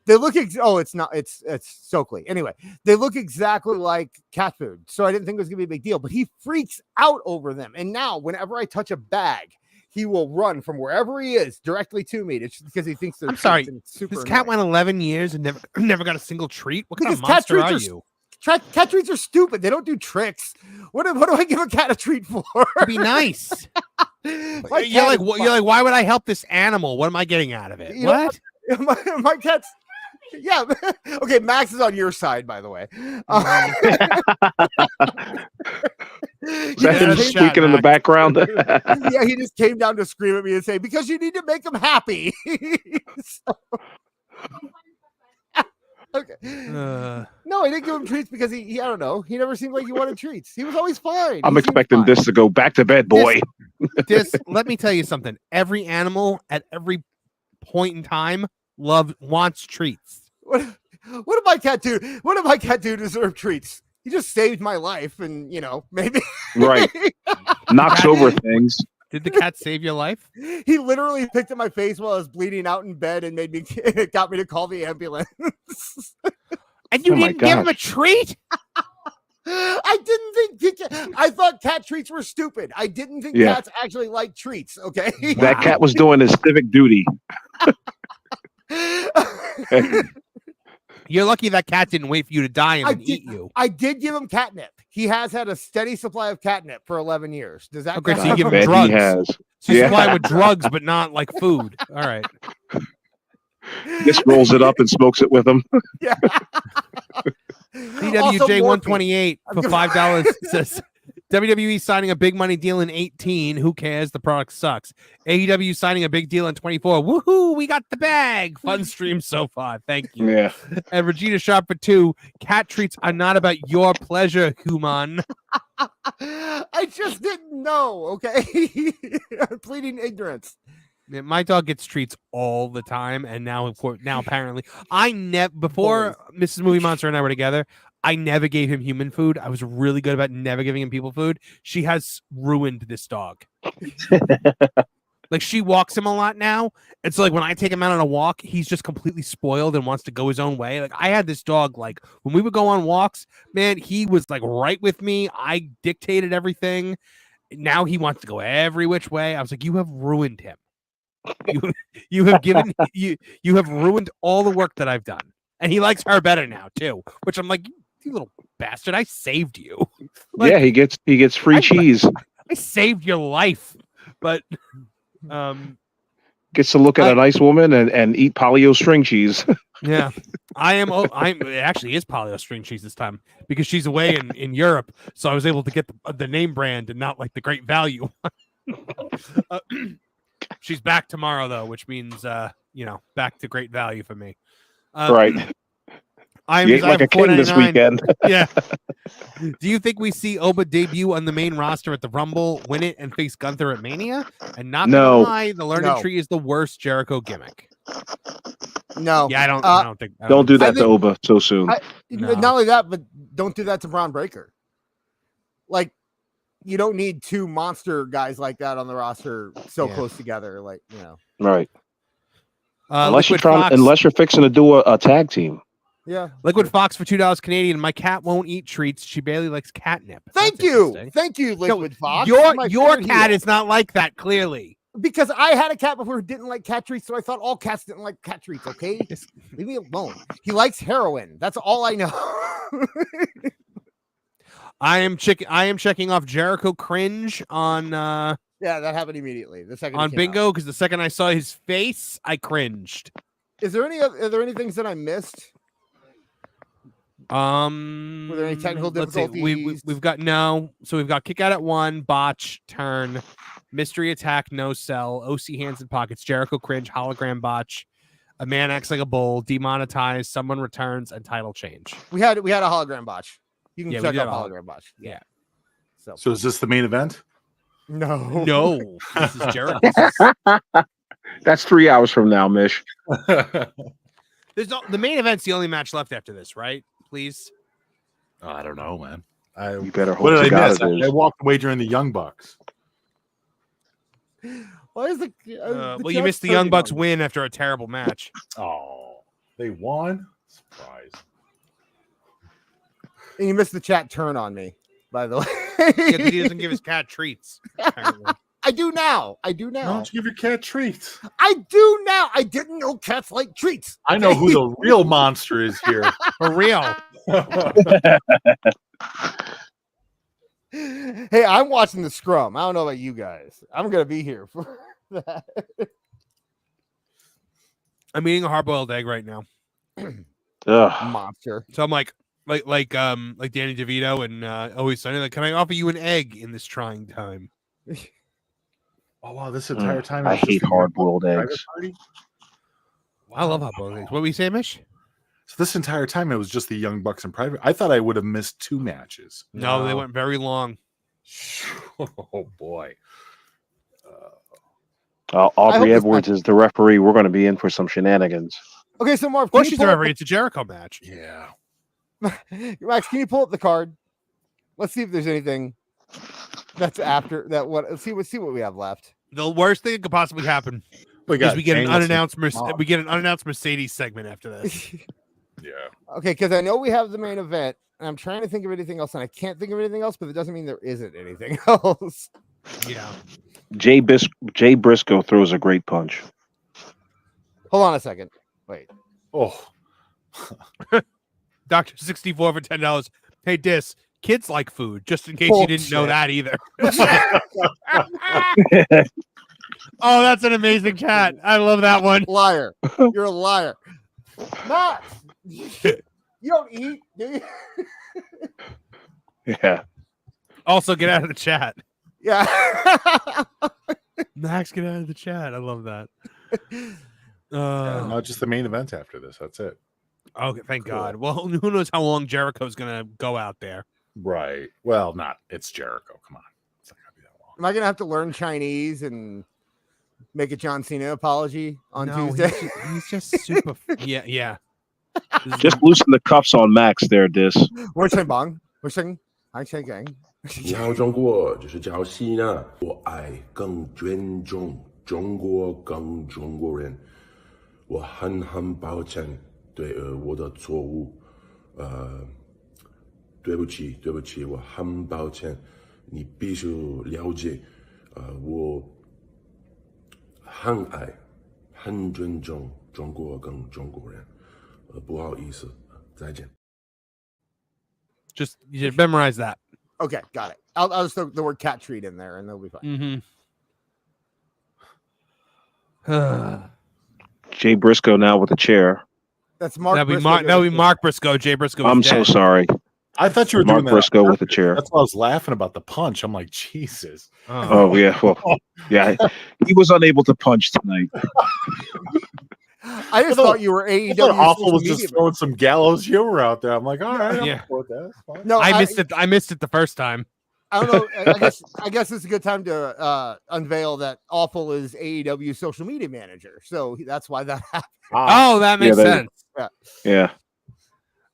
B: They look it's Stokely. Anyway, they look exactly like cat food. So I didn't think it was gonna be a big deal, but he freaks out over them. And now whenever I touch a bag, he will run from wherever he is directly to me because he thinks they're.
A: I'm sorry.
B: Super
A: this cat went 11 years and never got a single treat. What kind of monster are you?
B: Cat treats are stupid. They don't do tricks. What do I give a cat a treat for?
A: Be nice. You're like, why would I help this animal? What am I getting out of it? What?
B: My cat's. Yeah. Okay. Max is on your side, by the way.
F: That's squeaking in the background.
B: Yeah, he just came down to scream at me and say, because you need to make him happy. Okay. No, I didn't give him treats because he I don't know. He never seemed like he wanted treats. He was always fine.
F: I'm expecting this to go back to bed, boy.
A: Let me tell you something. Every animal at every point in time wants treats.
B: What did my cat do? What did my cat do to deserve treats? He just saved my life, and maybe
F: right. Knocks over things.
A: Did the cat save your life?
B: He literally picked at my face while I was bleeding out in bed and got me to call the ambulance.
A: And you didn't give him a treat?
B: I didn't think I thought cat treats were stupid. I didn't think cats actually like treats. Okay.
F: That cat was doing his civic duty.
A: You're lucky that cat didn't wait for you to die and eat you.
B: I did give him catnip. He has had a steady supply of catnip for 11 years. Does that
A: okay? So you give him drugs.
F: He has.
A: So you supply with drugs, but not like food. All right.
F: Just rolls it up and smokes it with him.
B: Yeah.
A: PWJ 128 for $5 says WWE signing a big money deal in 18. Who cares? The product sucks. AEW signing a big deal in 24. Woohoo! We got the bag. Fun stream so far. Thank you.
F: Yeah.
A: And Regina Sharp for 2. Cat treats are not about your pleasure, Human.
B: I just didn't know. Okay, I'm pleading ignorance.
A: Yeah, my dog gets treats all the time, and now apparently before Mrs. Movie Monster and I were together, I never gave him human food. I was really good about never giving him people food. She has ruined this dog. Like, she walks him a lot now, and so like when I take him out on a walk, he's just completely spoiled and wants to go his own way. Like, I had this dog, like when we would go on walks, man, he was like right with me. I dictated everything. Now he wants to go every which way. I was like, you have ruined him. You have given you have ruined all the work that I've done. And he likes her better now too, which I'm like, you little bastard, I saved you. Like,
F: yeah, he gets free cheese.
A: I saved your life. But
F: gets to look at a nice woman and eat polio string cheese.
A: Yeah. It actually is polio string cheese this time because she's away in Europe, so I was able to get the name brand and not like the Great Value. She's back tomorrow though, which means back to Great Value for me.
F: Right. You ate like a king this weekend.
A: Yeah. Do you think we see Oba debut on the main roster at the Rumble, win it, and face Gunther at Mania? And not gonna lie, the Learning Tree is the worst Jericho gimmick.
B: No.
A: Yeah, I don't think.
F: Don't do that to Oba so soon.
B: Not only that, but don't do that to Braun Breaker. Like, you don't need 2 monster guys like that on the roster so close together. Like,
F: Right. Unless you're fixing to do a tag team.
B: Yeah.
A: Liquid Fox for $2 Canadian. My cat won't eat treats. She barely likes catnip.
B: Thank you, Liquid Fox.
A: Your cat is not like that, clearly.
B: Because I had a cat before who didn't like cat treats, so I thought all cats didn't like cat treats. Okay, just leave me alone. He likes heroin. That's all I know.
A: I am checking off Jericho cringe on.
B: Yeah, that happened immediately. The second
A: on Bingo, because the second I saw his face, I cringed.
B: Are there any things that I missed? Were there any technical difficulties?
A: We've got we've got kick out at 1, botch, turn, mystery attack, no sell, OC hands in pockets, Jericho cringe, hologram botch, a man acts like a bull, demonetized, someone returns, and title change.
B: We had a hologram botch. You can check out hologram botch.
A: Yeah.
E: So is this the main event?
A: No. This is Jericho.
F: That's 3 hours from now, Mish.
A: The main event's the only match left after this, right? Please.
E: Oh, I don't know, man.
F: You better hope.
E: What did I miss? I walked away during the Young Bucks.
B: Why is the
A: well, you missed the Young Bucks win after a terrible match.
E: Oh, they won. Surprise.
B: And you missed the chat turn on me, by the way.
A: Yeah, he doesn't give his cat treats. Apparently.
B: I do now.
E: Why don't you give your cat treats?
B: I do now. I didn't know cats like treats.
E: I know who the real monster is here.
A: For real.
B: Hey, I'm watching the scrum. I don't know about you guys. I'm going to be here for that.
A: I'm eating a hard-boiled egg right now.
B: Monster.
A: So I'm like Danny DeVito and Always Sunny. Like, can I offer you an egg in this trying time?
E: Oh wow! This entire time
F: I hate hard-boiled eggs.
A: I love hard-boiled eggs. What were you saying, Mish?
E: So this entire time it was just the Young Bucks in private. I thought I would have missed 2 matches.
A: No, they went very long.
E: Oh boy!
F: Aubrey Edwards is the referee. We're going to be in for some shenanigans.
B: Okay, so Marv,
A: of course she's the referee. It's a Jericho match.
E: Yeah.
B: Max, can you pull up the card? Let's see if there's anything that's after that. Let's see what we have left.
A: The worst thing that could possibly happen is we get an unannounced Mercedes segment after this.
E: Yeah.
B: Okay, because I know we have the main event, and I'm trying to think of anything else, and I can't think of anything else, but it doesn't mean there isn't anything else.
A: Yeah.
F: Jay Briscoe throws a great punch.
B: Hold on a second. Wait.
E: Oh.
A: Dr. 64 for $10. Hey, Dis, kids like food, just in case you didn't know that either. Oh, that's an amazing chat. I love that one.
B: Liar. You're a liar. Max, you don't eat, do you?
F: Yeah.
A: Also, get out of the chat.
B: Yeah.
A: Max, get out of the chat. I love that.
E: No, just the main event after this. That's it.
A: Okay, thank
E: Cool.
A: God. Well, who knows how long Jericho's gonna go out there?
E: Right. Well, it's Jericho. Come on. It's not gonna be that long.
B: Am I gonna have to learn Chinese and make a John Cena apology on
A: No,
B: Tuesday?
A: he's just super. Yeah.
F: Just loosen the cuffs on Max there, Dis.
B: 我是邦，我是还是gang。
D: 你好，中国，这是叫西娜。我爱更尊重中国，更中国人。我很抱歉对我的错误，对不起，我很抱歉。你必须了解，我很爱、很尊重中国跟中国人。不好意思，再见。
A: Just you should memorize that.
B: Okay, got it. I'll just throw the word cat treat in there, and they'll be fine.
A: Mm-hmm.
F: Jay Briscoe now with a chair.
B: That's Mark.
A: That'll be Mark Briscoe. Jay Briscoe.
F: I'm so sorry.
E: I thought you were
F: Mark
E: doing that.
F: Briscoe with a chair.
E: That's why I was laughing about the punch. I'm like, Jesus.
F: Oh yeah, well, yeah. He was unable to punch tonight.
B: I just thought you were
E: I
B: AEW.
E: thought Awful was
B: social
E: just
B: media
E: throwing some gallows humor out there. I'm like, all right,
A: Yeah.
E: I'm with that. That's fine.
B: No,
A: I missed it. I missed it the first time.
B: I don't know. I guess it's a good time to unveil that Awful is AEW social media manager. So that's why that happened.
A: Oh, that makes sense.
F: Yeah.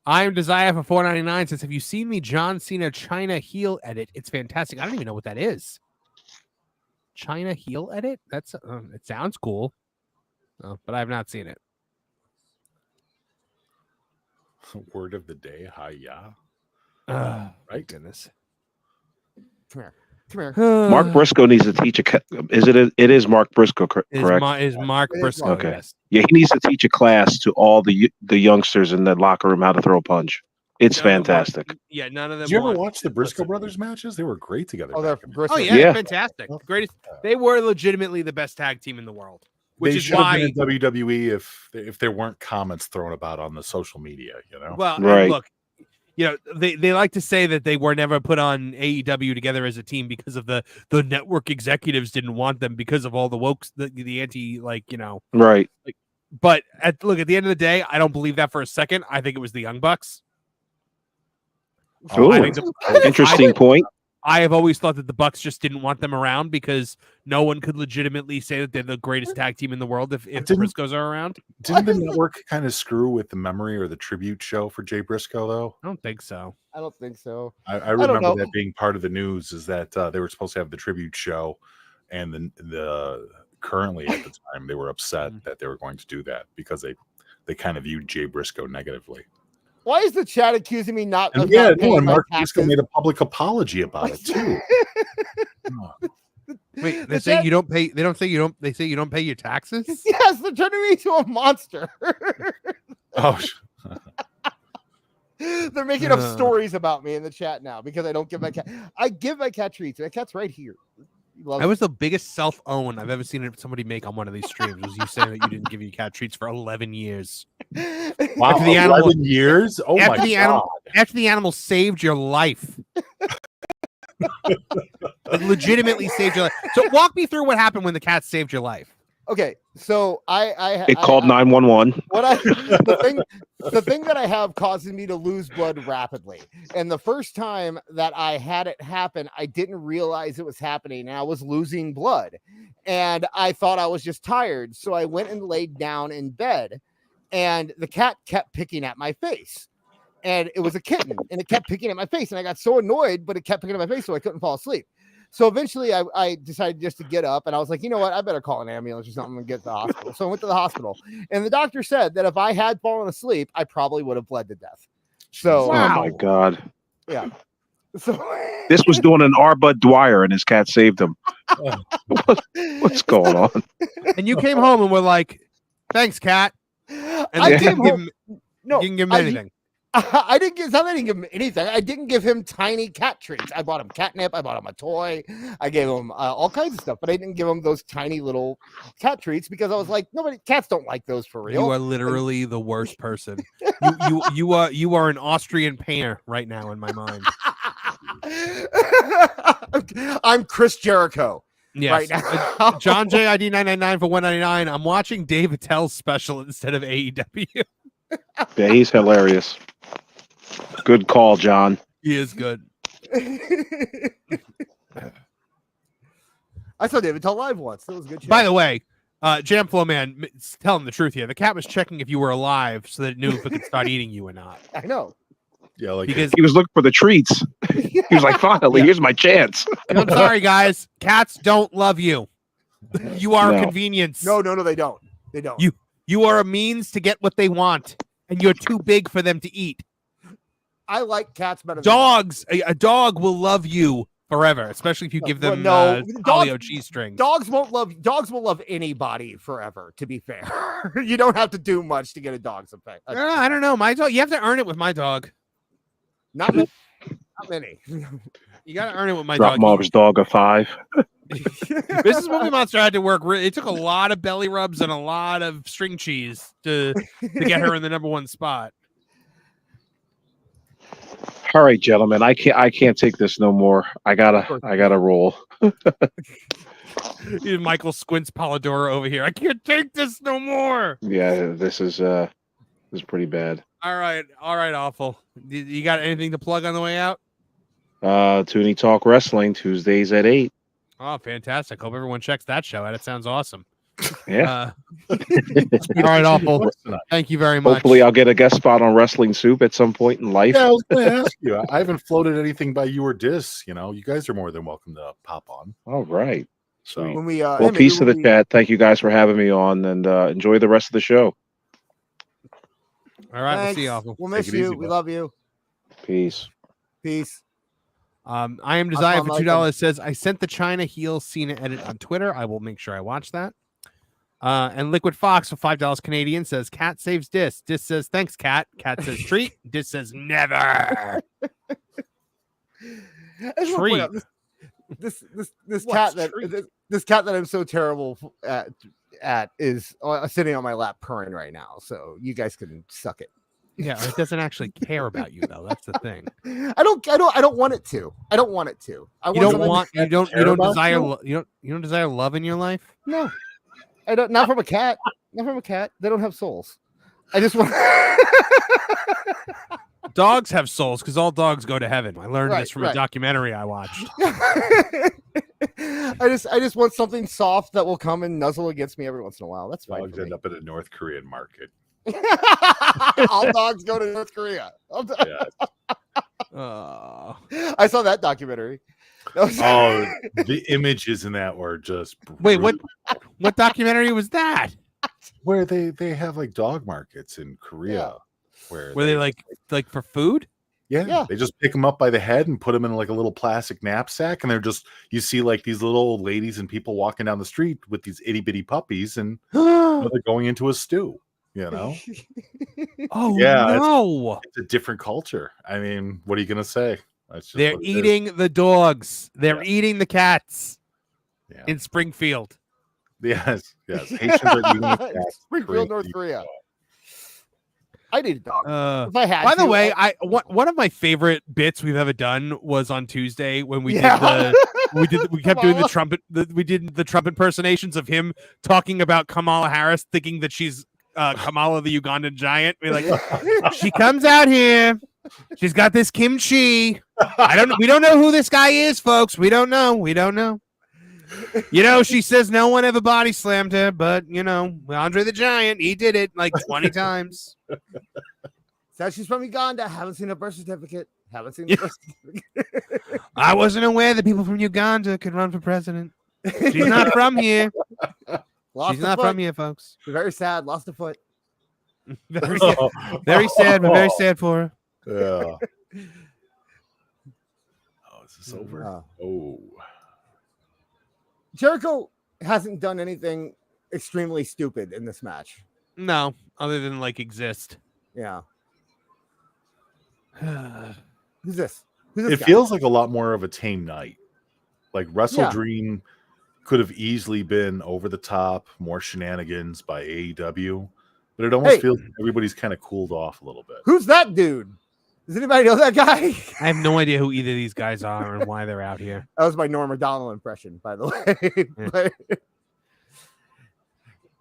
A: I am Desire for $4.99 says, have you seen me John Cena China heel edit? It's fantastic. I don't even know what that is. China heel edit? That's it sounds cool. Oh, but I have not seen it.
E: Word of the day, hi-ya.
A: Right, goodness.
B: Come here.
F: Mark Briscoe needs to teach it is Mark Briscoe, correct?
A: Is Mark
B: It is
A: Briscoe?
B: Mark.
F: Okay.
A: Yes.
F: Yeah, he needs to teach a class to all the youngsters in the locker room how to throw a punch. It's
A: None of them
F: fantastic.
A: Yeah, none of them.
E: Did you ever
A: want-
E: watch the Briscoe
A: listen.
E: brothers matches? They were great together.
B: Oh, they're
E: back in the-
B: Briscoe.
A: Oh yeah,
F: Yeah.
A: fantastic. The greatest. They were legitimately the best tag team in the world. Which
E: They
A: is
E: should have
A: why.
E: been in WWE if there weren't comments thrown about on the social media. You know.
A: Well, and
F: Right.
A: look, they like to say that they were never put on AEW together as a team because of the network executives didn't want them because of all the wokes, the anti
F: Right.
A: But at the end of the day, I don't believe that for a second. I think it was the Young Bucks.
F: Ooh,
A: I think
F: interesting point.
A: I have always thought that the Bucks just didn't want them around because no one could legitimately say that they're the greatest tag team in the world if the Briscoes are around.
E: Didn't the network kind of screw with the memory or the tribute show for Jay Briscoe though?
A: I don't think so.
B: I don't think so.
E: I remember
B: know.
E: that being part of the news is that they were supposed to have the tribute show, and the currently at the time they were upset that they were going to do that because they kind of viewed Jay Briscoe negatively.
B: Why is the chat accusing me not?
E: And
B: Of
E: yeah,
B: not paying
E: and
B: my
E: Mark Briscoe
B: taxes?
E: made a public apology about it too.
A: Wait,
B: The chat-
A: you don't pay. They don't say you don't. They say you don't pay your taxes.
B: Yes, they're turning me into a monster.
E: Oh,
B: They're making up stories about me in the chat now because I don't give my cat. I give my cat treats. My cat's right here. He loves
A: That was the biggest self-own I've ever seen somebody make on one of these streams. Was you saying that you didn't give your cat treats for 11 years?
B: it.
E: wow,
A: After the animal-
E: 11 years? Oh
A: after
E: my
A: the
E: god!
A: animal- After the animal saved your life, like legitimately saved your life. So walk me through what happened when the cat saved your life.
B: Okay, so
F: It called 911.
B: The thing that I have causes me to lose blood rapidly. And the first time that I had it happen, I didn't realize it was happening and I was losing blood. And I thought I was just tired. So I went and laid down in bed and the cat kept picking at my face. And it was a kitten and it kept picking at my face. And I got so annoyed, but it kept picking at my face, so I couldn't fall asleep. So eventually I decided just to get up and I was like, you know what? I better call an ambulance or something and get to the hospital. So I went to the hospital and the doctor said that if I had fallen asleep, I probably would have bled to death. So,
F: Oh my god.
B: yeah. So
F: This was doing an R. Bud Dwyer and his cat saved him. What's going on?
A: And you came home and were like, "Thanks, cat." And
B: I
A: they
B: came
A: didn't give
B: home.
A: him,
B: No,
A: didn't give him
B: I-
A: anything.
B: I didn't give. It's not that I didn't give him anything. I didn't give him tiny cat treats. I bought him catnip. I bought him a toy. I gave him all kinds of stuff, but I didn't give him those tiny little cat treats because I was like, cats don't like those for real.
A: You are literally the worst person. You are an Austrian painter right now in my mind.
B: I'm Chris Jericho.
A: Yes.
B: Right now.
A: John JID 999 for 199. I'm watching Dave Attell's special instead of AEW.
F: Yeah, he's hilarious. Good call, John.
A: He is good.
B: I saw David Tell live once. That was a good show.
A: By the way, Jam Flow Man, tell him the truth here. The cat was checking if you were alive so that it knew if it could start eating you or not.
B: I know.
E: Yeah, like
A: Because
F: He was looking for the treats. He was like, finally, here's my chance.
A: I'm sorry, guys. Cats don't love you. You are a
F: No.
A: convenience.
B: No, they don't. They don't.
A: You are a means to get what they want, and you're too big for them to eat.
B: I like cats better than
A: Dogs, a dog will love you forever, especially if you give them Oleo cheese strings.
B: Dogs will love anybody forever, to be fair. You don't have to do much to get a dog's effect.
A: I don't know. My dog, you have to earn it with my dog.
B: Not many. Not many.
A: You got to earn it with my
F: Drop
A: dog.
F: Marv's dog a 5.
A: Mrs. Movie Monster had to work. It took a lot of belly rubs and a lot of string cheese to get her in the number one spot.
F: All right, gentlemen, I can't take this no more. I gotta roll.
A: Michael Squints Polidoro over here. I can't take this no more.
F: Yeah, this is pretty bad.
A: All right, awful. You got anything to plug on the way out?
F: Tooney Talk Wrestling Tuesdays at 8.
A: Oh, fantastic. Hope everyone checks that show out. It sounds awesome.
F: Yeah.
A: All right, awful. Thank you very much.
F: Hopefully, I'll get a guest spot on Wrestling Soup at some point in life.
E: Yeah, I was going to ask you. I haven't floated anything by you or Dis. You know, you guys are more than welcome to pop on.
F: All right.
E: So,
B: When we
F: Well, peace to the chat. Thank you guys for having me on, and enjoy the rest of the show.
A: All right,
B: Thanks.
A: we'll see you, awful.
B: We'll miss
E: Take it
B: you.
E: easy,
B: We
E: bud.
B: love you.
F: Peace.
B: Peace.
A: I am Desire for
B: Michael.
A: $2 says I sent the China heel Cena edit on Twitter. I will make sure I watch that. And Liquid Fox for $5 Canadian says Cat saves Dis. Dis says thanks, Cat. Cat says treat. Dis says never.
B: I just wanna point out this cat this cat that I'm so terrible at is sitting on my lap purring right now. So you guys can suck it.
A: Yeah, it doesn't actually care about you though. That's the thing.
B: I don't want it to. I don't want it to.
A: You don't desire love in your life.
B: No. I don't. Not from a cat. Not from a cat. They don't have souls. I just want.
A: Dogs have souls because all dogs go to heaven. I learned this from a
B: right.
A: documentary I watched.
B: I just want something soft that will come and nuzzle against me every once in a while. That's fine.
E: dogs
B: for
E: end
B: me.
E: up at a North Korean market.
B: All dogs go to North Korea.
E: Yeah.
B: I saw that documentary. That was-
E: Oh, the images in that were just
A: Wait,
E: brutal.
A: what documentary was that?
E: Where they have like dog markets in Korea, where
A: Were they like for food?
E: yeah, they just pick them up by the head and put them in like a little plastic knapsack, and they're just you see like these little old ladies and people walking down the street with these itty bitty puppies, and they're going into a stew. You know?
A: Oh
E: Yeah,
A: no!
E: It's a different culture. I mean, what are you gonna say? That's just
A: They're
E: what it is.
A: eating the dogs. They're eating the cats
E: Yeah.
A: in Springfield.
E: Yes. Haitians are eating the cats.
B: Springfield, North Korea. I need a dog. If I had
A: By the
B: to,
A: way, one of my favorite bits we've ever done was on Tuesday when we
B: Yeah.
A: we kept doing the trumpet. We did the Trump impersonations of him talking about Kamala Harris, thinking that she's Kamala the Ugandan giant. We're like, she comes out here. She's got this kimchi. We don't know who this guy is, folks. We don't know. You know, she says no one ever body slammed her, but you know, Andre the Giant, he did it like 20 times.
B: Says she's from Uganda. Haven't seen a birth certificate. Haven't seen the birth certificate.
A: I wasn't aware that people from Uganda could run for president. She's not from here.
B: Lost
A: She's
B: a
A: not
B: foot.
A: from here, folks.
B: Very sad. Lost a foot.
A: Very sad, very sad, but very sad for her.
E: Yeah. Oh, is this over? Oh.
B: Jericho hasn't done anything extremely stupid in this match.
A: No, other than like exist.
B: Yeah. Who's this? Who's this
E: It
B: guy?
E: feels like a lot more of a tame night. Like WrestleDream could have easily been over the top, more shenanigans by AEW, but it almost feels like everybody's kind of cooled off a little bit.
B: Who's that dude? Does anybody know that guy?
A: I have no idea who either of these guys are and why they're out here.
B: That was my Norm Macdonald impression, by the way. But,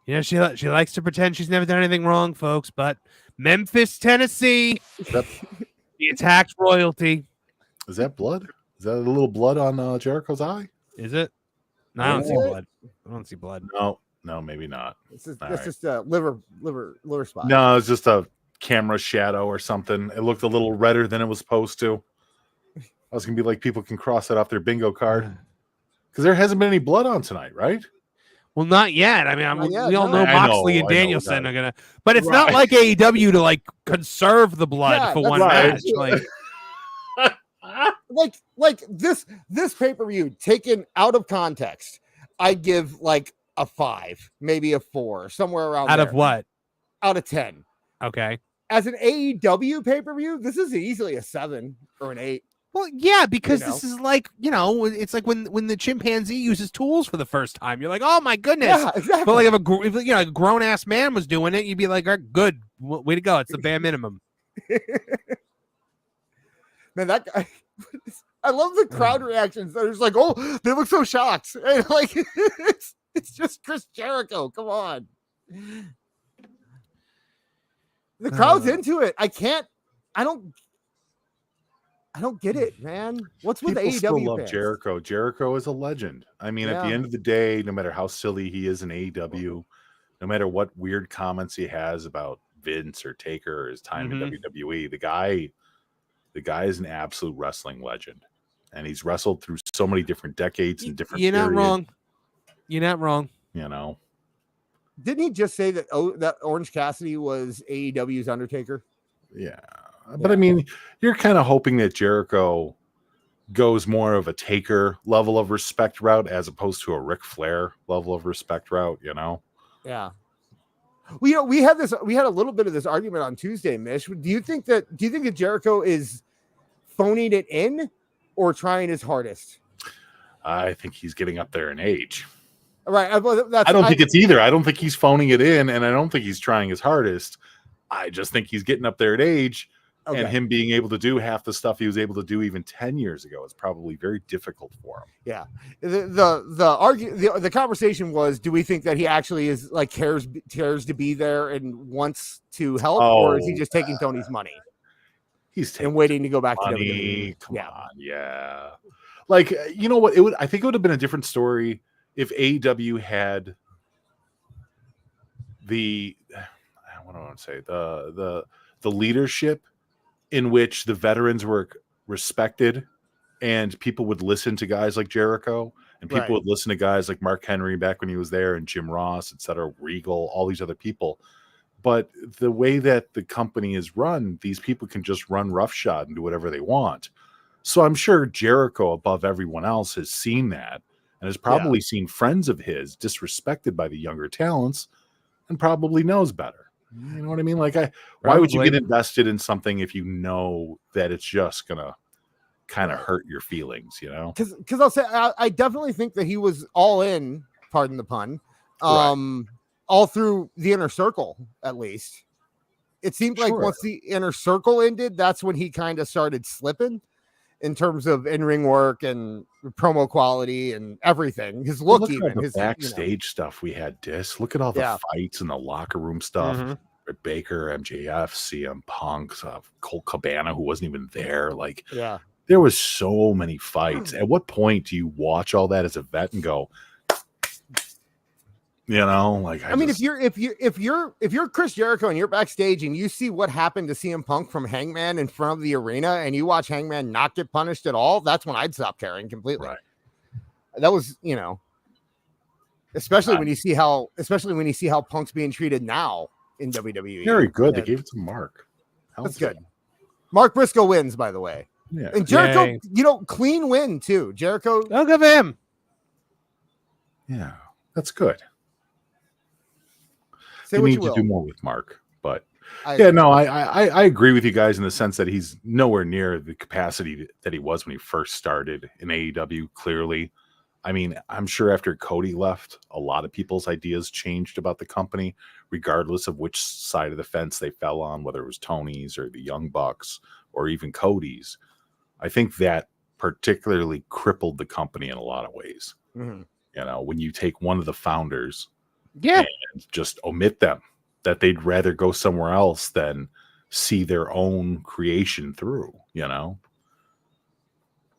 A: You know, she likes to pretend she's never done anything wrong, folks. But Memphis, Tennessee, she attacked royalty.
E: Is that blood? Is that a little blood on Jericho's eye?
A: Is it? No, I don't see blood. I don't see blood.
E: No, maybe not.
B: that's just a liver spot.
E: No, it's just a camera shadow or something. It looked a little redder than it was supposed to. I was gonna be like, people can cross that off their bingo card because there hasn't been any blood on tonight, right?
A: Well, not yet. I mean, we all know
E: I
A: Moxley
E: know,
A: and
E: I know
A: Danielson
E: that.
A: are gonna, but it's not like AEW to like conserve the blood
B: Yeah,
A: for
B: that's
A: one
B: right.
A: match.
B: Like this pay-per-view taken out of context, I'd give like a 5, maybe a 4, somewhere around
A: Out
B: there.
A: of what?
B: Out of 10.
A: Okay.
B: As an AEW pay-per-view, this is easily a 7 or an 8.
A: Well, yeah, because
B: You know?
A: this is like, it's like when the chimpanzee uses tools for the first time. You're like, oh my goodness.
B: Yeah, exactly.
A: But like if a grown ass man was doing it, you'd be like, good, way to go. It's the bare minimum.
B: Man, that guy. I love the crowd reactions. They're just like, oh, they look so shocked. And like, it's just Chris Jericho. Come on. The crowd's into it. I don't get it, man. What's with
E: People
B: AEW
E: still love
B: fans?
E: Jericho. Jericho is a legend. I mean, at the end of the day, no matter how silly he is in AEW, no matter what weird comments he has about Vince or Taker or his time in WWE, the guy is an absolute wrestling legend. And he's wrestled through so many different decades and different
A: You're not
E: periods.
A: wrong. You're not wrong.
E: You know.
B: Didn't he just say that that Orange Cassidy was AEW's Undertaker?
E: Yeah. But I mean, you're kind of hoping that Jericho goes more of a Taker level of respect route as opposed to a Ric Flair level of respect route, you know?
B: Yeah. We had a little bit of this argument on Tuesday, Mish. Do you think that Jericho is phoning it in or trying his hardest?
E: I think he's getting up there in age.
B: Right.
E: I don't think it's either. I don't think he's phoning it in, and I don't think he's trying his hardest. I just think he's getting up there in age, and him being able to do half the stuff he was able to do even 10 years ago is probably very difficult for him.
B: Yeah. The conversation was, do we think that he actually is like cares to be there and wants to help, or is he just taking Tony's money?
E: He's taking
B: and waiting to go back
E: money.
B: to WWE.
E: Come on, yeah. Like, you know what? I think it would have been a different story if AEW had what do I want to say? The leadership in which the veterans were respected and people would listen to guys like Jericho and people would listen to guys like Mark Henry back when he was there and Jim Ross, etc., Regal, all these other people. But the way that the company is run, these people can just run roughshod and do whatever they want. So I'm sure Jericho, above everyone else, has seen that and has probably seen friends of his disrespected by the younger talents and probably knows better. You know what I mean? Like, why would you get invested in something if you know that it's just going to kind of hurt your feelings, you know?
B: Because I'll say, I definitely think that he was all in, pardon the pun, all through the Inner Circle, at least. It seemed like once the Inner Circle ended, that's when he kind of started slipping in terms of in-ring work and promo quality and everything. His look, even
E: at the
B: his
E: backstage stuff we had. Look at all the fights and the locker room stuff. Britt Baker, MJF, CM Punk, Colt Cabana, who wasn't even there. Like, there was so many fights. At what point do you watch all that as a vet and go, you know, like
B: I mean, if you're Chris Jericho and you're backstage and you see what happened to CM Punk from Hangman in front of the arena and you watch Hangman not get punished at all, that's when I'd stop caring completely.
E: Right.
B: That was, you know, especially when you see how Punk's being treated now in WWE.
E: Very good. They gave it to Mark.
B: That's good. Mark Briscoe wins, by the way.
E: Yeah.
B: And Jericho, clean win too. Jericho,
A: I'll give him.
E: Yeah, that's good.
B: Say
E: you
B: what
E: need
B: you
E: to
B: will.
E: do more with Mark, but I agree with you guys in the sense that he's nowhere near the capacity that he was when he first started in AEW. Clearly, I mean, I'm sure after Cody left, a lot of people's ideas changed about the company, regardless of which side of the fence they fell on, whether it was Tony's or the Young Bucks or even Cody's, I think that particularly crippled the company in a lot of ways.
B: Mm-hmm.
E: You know, when you take one of the founders
A: Yeah.
E: and just omit them, that they'd rather go somewhere else than see their own creation through, you know?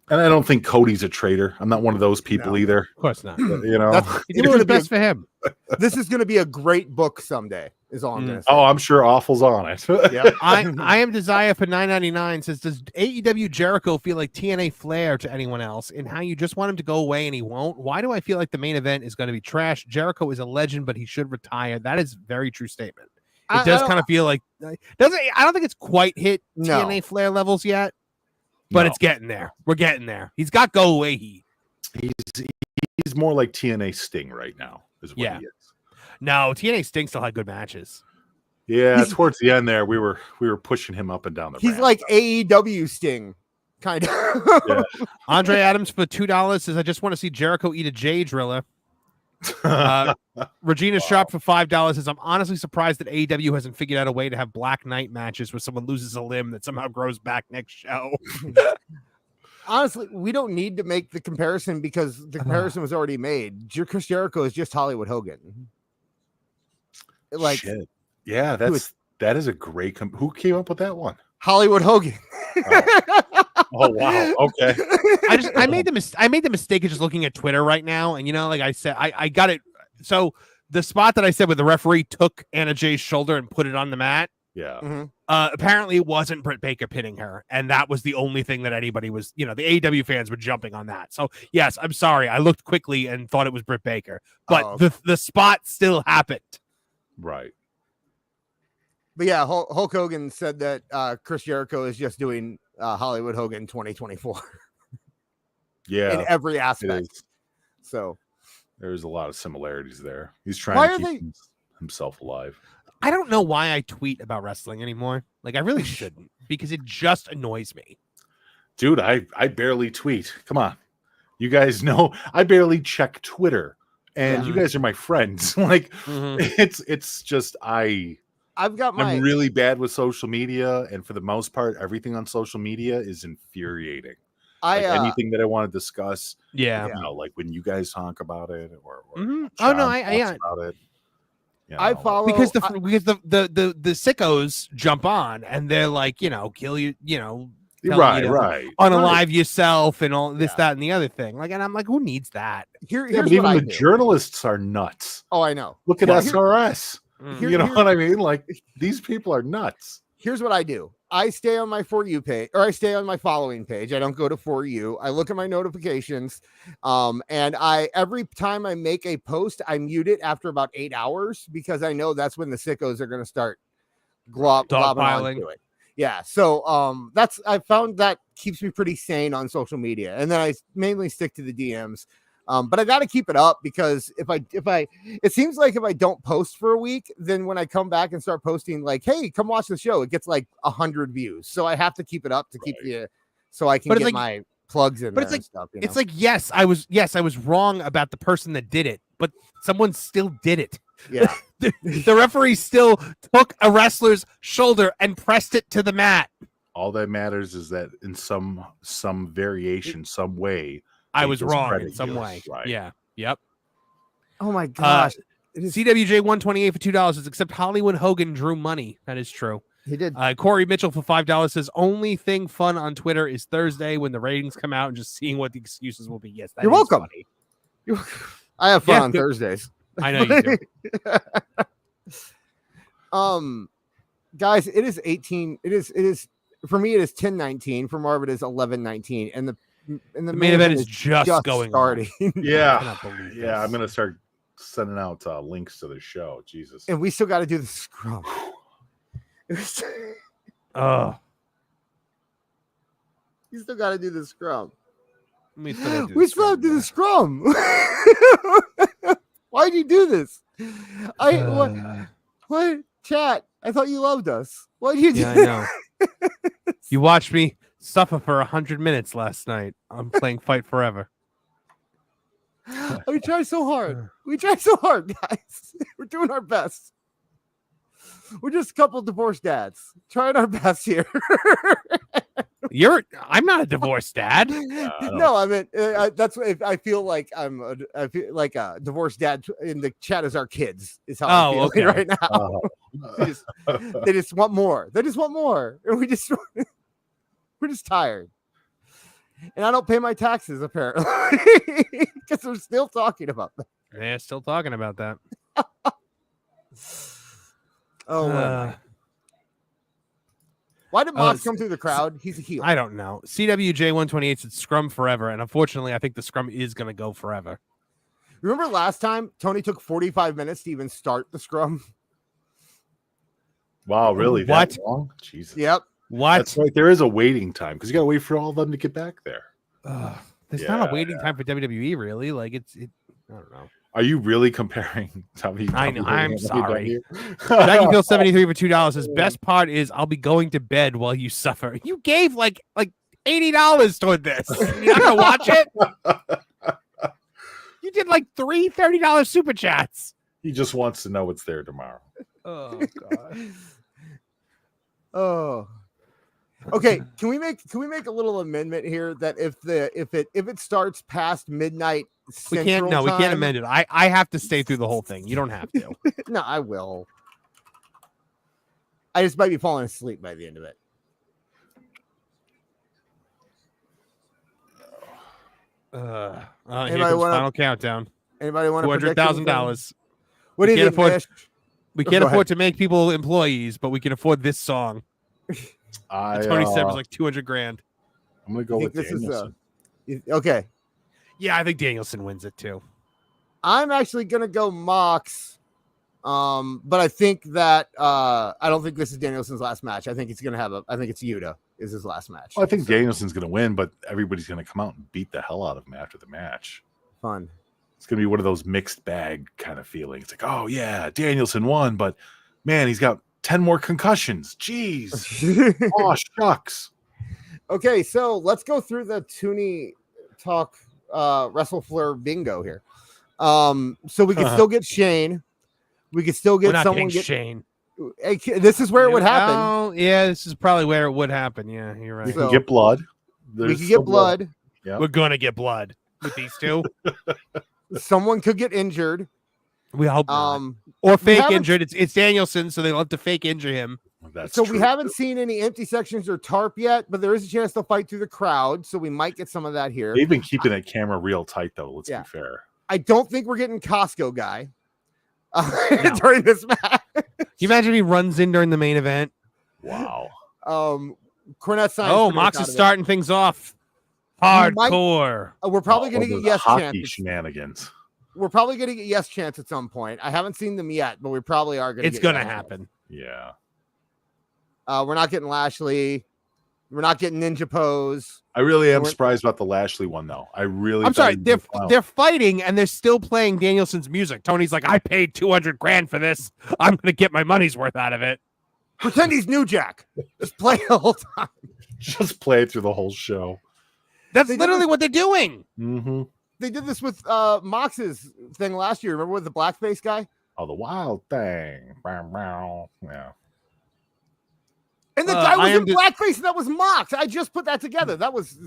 E: And I don't think Cody's a traitor. I'm not one of those people either.
A: Of course not.
E: You know,
A: He's doing the best for him.
B: This is going to be a great book someday. Is all I'm going to say.
E: Oh, I'm sure Awful's on it.
B: Yeah.
A: I am Desire for $9.99 says, does AEW Jericho feel like TNA Flair to anyone else in how you just want him to go away and he won't? Why do I feel like the main event is going to be trash? Jericho is a legend, but he should retire. That is a very true statement. It does kind of feel like I don't think it's quite hit TNA Flair levels yet, but it's getting there. We're getting there. He's got go away heat.
E: He's more like TNA Sting right now. Is what he is.
A: No, TNA Sting still had good matches.
E: Yeah, towards the end there, we were pushing him up and down the
B: He's
E: ramp.
B: like AEW Sting, kind of.
E: Yeah.
A: Andre Adams for $2 says, I just want to see Jericho eat a J driller. Regina Sharp for $5 says, I'm honestly surprised that AEW hasn't figured out a way to have Black Knight matches where someone loses a limb that somehow grows back next show.
B: Honestly, we don't need to make the comparison because the comparison was already made. Chris Jericho is just Hollywood Hogan. Like,
E: shit. Yeah, that is a great. Who came up with that one?
B: Hollywood Hogan.
E: Oh wow. Okay.
A: I made the mistake of just looking at Twitter right now, and like I said, I got it. So the spot that I said where the referee took Anna Jay's shoulder and put it on the mat.
E: Yeah.
B: Mm-hmm.
A: Apparently it wasn't Britt Baker pinning her, and that was the only thing that anybody was. The AEW fans were jumping on that. So yes, I'm sorry. I looked quickly and thought it was Britt Baker, but the spot still happened.
E: Right.
B: But yeah, Hulk Hogan said that Chris Jericho is just doing Hollywood Hogan 2024.
E: Yeah,
B: in every aspect. So
E: there's a lot of similarities there. He's trying to keep himself alive.
A: I don't know why I tweet about wrestling anymore. Like I really shouldn't, because it just annoys me.
E: Dude, I barely tweet. Come on. You guys know I barely check Twitter, and you guys are my friends. Like it's just I'm really bad with social media, and for the most part, everything on social media is infuriating. Anything that I want to discuss, like when you guys talk about it, or about it.
B: I follow
A: because the sickos jump on and they're like, kill you,
E: right,
A: unalive yourself and all this, that, and the other thing. Like, and I'm like, who needs that?
B: Here's
E: but even the journalists are nuts.
B: Oh, I know.
E: Look at SRS. You know what I mean? Like, these people are nuts.
B: Here's what I do. I stay on my For You page, or I stay on my following page. I don't go to For You. I look at my notifications. And every time I make a post, I mute it after about 8 hours because I know that's when the sickos are going to start globbing onto it. Yeah. So I found that keeps me pretty sane on social media. And then I mainly stick to the DMs. But I got to keep it up because it seems like if I don't post for a week, then when I come back and start posting like, hey, come watch the show, it gets like 100 views. So I have to keep it up to keep so I can get my plugs in. But it's like stuff,
A: it's like, yes, I was wrong about the person that did it, but someone still did it.
B: Yeah.
A: The referee still took a wrestler's shoulder and pressed it to the mat.
E: All that matters is that in some variation, some way,
A: I was wrong in some way.
E: Right.
A: Yeah. Yep.
B: Oh my gosh.
A: CWJ 128 for $2 is except Hollywood Hogan drew money. That is true.
B: He did.
A: Corey Mitchell for $5 says only thing fun on Twitter is Thursday when the ratings come out and just seeing what the excuses will be. Yes,
B: you're welcome. I have fun on Thursdays.
A: I know you do.
B: Guys, it is 18. It is for me. It is 10:19. For Marv, it is 11:19, and the
A: main event is just going
B: starting.
E: Yeah, I'm gonna start sending out links to the show. Jesus,
B: and we still got to do the scrum. You still got to do the scrum.
A: We still
B: have to do the scrum. Why'd you do this? What chat? I thought you loved us. Why'd you do
A: I know. You watched me suffer for 100 minutes last night. I'm playing Fight Forever.
B: We try so hard. Guys. We're doing our best. We're just a couple divorced dads trying our best here.
A: I'm not a divorced dad.
B: No, I mean that's what I feel like. I feel like a divorced dad in the chat is our kids. Is how I'm feeling
A: okay.
B: right now. They just want more. They just want more, and we're just tired. And I don't pay my taxes apparently because we're still talking about that.
A: Yeah, still talking about that.
B: Why did Mox come through the crowd? He's a heel.
A: I don't know. CWJ 128 said scrum forever, and unfortunately, I think the scrum is going to go forever.
B: Remember last time Tony took 45 minutes to even start the scrum?
E: Wow, really?
A: What?
E: That long? Jesus.
B: Yep.
A: What?
E: That's right. There is a waiting time because you got to wait for all of them to get back there.
A: There's not a waiting time for WWE, really. Like I don't know.
E: Are you really comparing?
A: I know. I'm sorry. Jackie Phil 73 for $2 says best part is I'll be going to bed while you suffer. You gave like $80 toward this. You're not gonna watch it. You did like three $30 super chats.
E: He just wants to know what's there tomorrow.
A: Oh god.
B: Oh. Okay, can we make a little amendment here that if it starts past midnight
A: we
B: Central
A: can't
B: time,
A: amend it. I have to stay through the whole thing. You don't have to.
B: No, I will. I just might be falling asleep by the end of it.
A: Here comes final countdown.
B: Anybody want
A: $200,000.
B: What do you think, Nash?
A: We can't afford to make people employees, but we can afford this song. Tony said was like $200,000.
E: I'm gonna go with Danielson.
B: Okay.
A: Yeah, I think Danielson wins it too.
B: I'm actually gonna go Mox. But I think that I don't think this is Danielson's last match. I think it's Yuta is his last match.
E: Well, I think Danielson's gonna win, but everybody's gonna come out and beat the hell out of him after the match.
B: Fun.
E: It's gonna be one of those mixed bag kind of feelings. It's like, oh yeah, Danielson won, but man, he's got 10 more concussions. Jeez. Oh shucks.
B: Okay, so let's go through the Tooney Talk WrestleFleur bingo here. So we can still get Shane. We could still get someone.
A: Shane.
B: Hey, this is where it would happen.
A: Oh, yeah, this is probably where it would happen. Yeah, you're right.
E: We can get blood.
B: We can get blood.
E: Yeah.
A: We're gonna get blood with these two.
B: Someone could get injured.
A: We hope not. Or fake injured. It's Danielson, so they'll have to fake injure him.
E: That's
B: we haven't seen any empty sections or tarp yet, but there is a chance they'll fight through the crowd, so we might get some of that here.
E: They've been keeping that camera real tight, though. Let's be fair.
B: I don't think we're getting Costco guy during this match.
A: Can you imagine if he runs in during the main event?
E: Wow.
B: Cornette signs.
A: Oh, Mox is starting things off hardcore.
B: We're probably going to get yes chance.
E: Shenanigans.
B: We're probably going to get yes chance at some point. I haven't seen them yet, but we probably are going to.
A: It's going to happen.
E: Yeah.
B: We're not getting Lashley. We're not getting Ninja Pose.
E: I really am surprised about the Lashley one, though. I'm
A: sorry. They're fighting and they're still playing Danielson's music. Tony's like, I paid $200,000 for this. I'm going to get my money's worth out of it.
B: Pretend he's New Jack. Just play the whole time.
E: Just play it through the whole show.
A: That's literally what they're doing.
E: Mm-hmm.
B: They did this with Mox's thing last year. Remember with the blackface guy?
E: Oh, the wild thing. Yeah.
B: And the guy was in blackface, and that was Mox. I just put that together. That was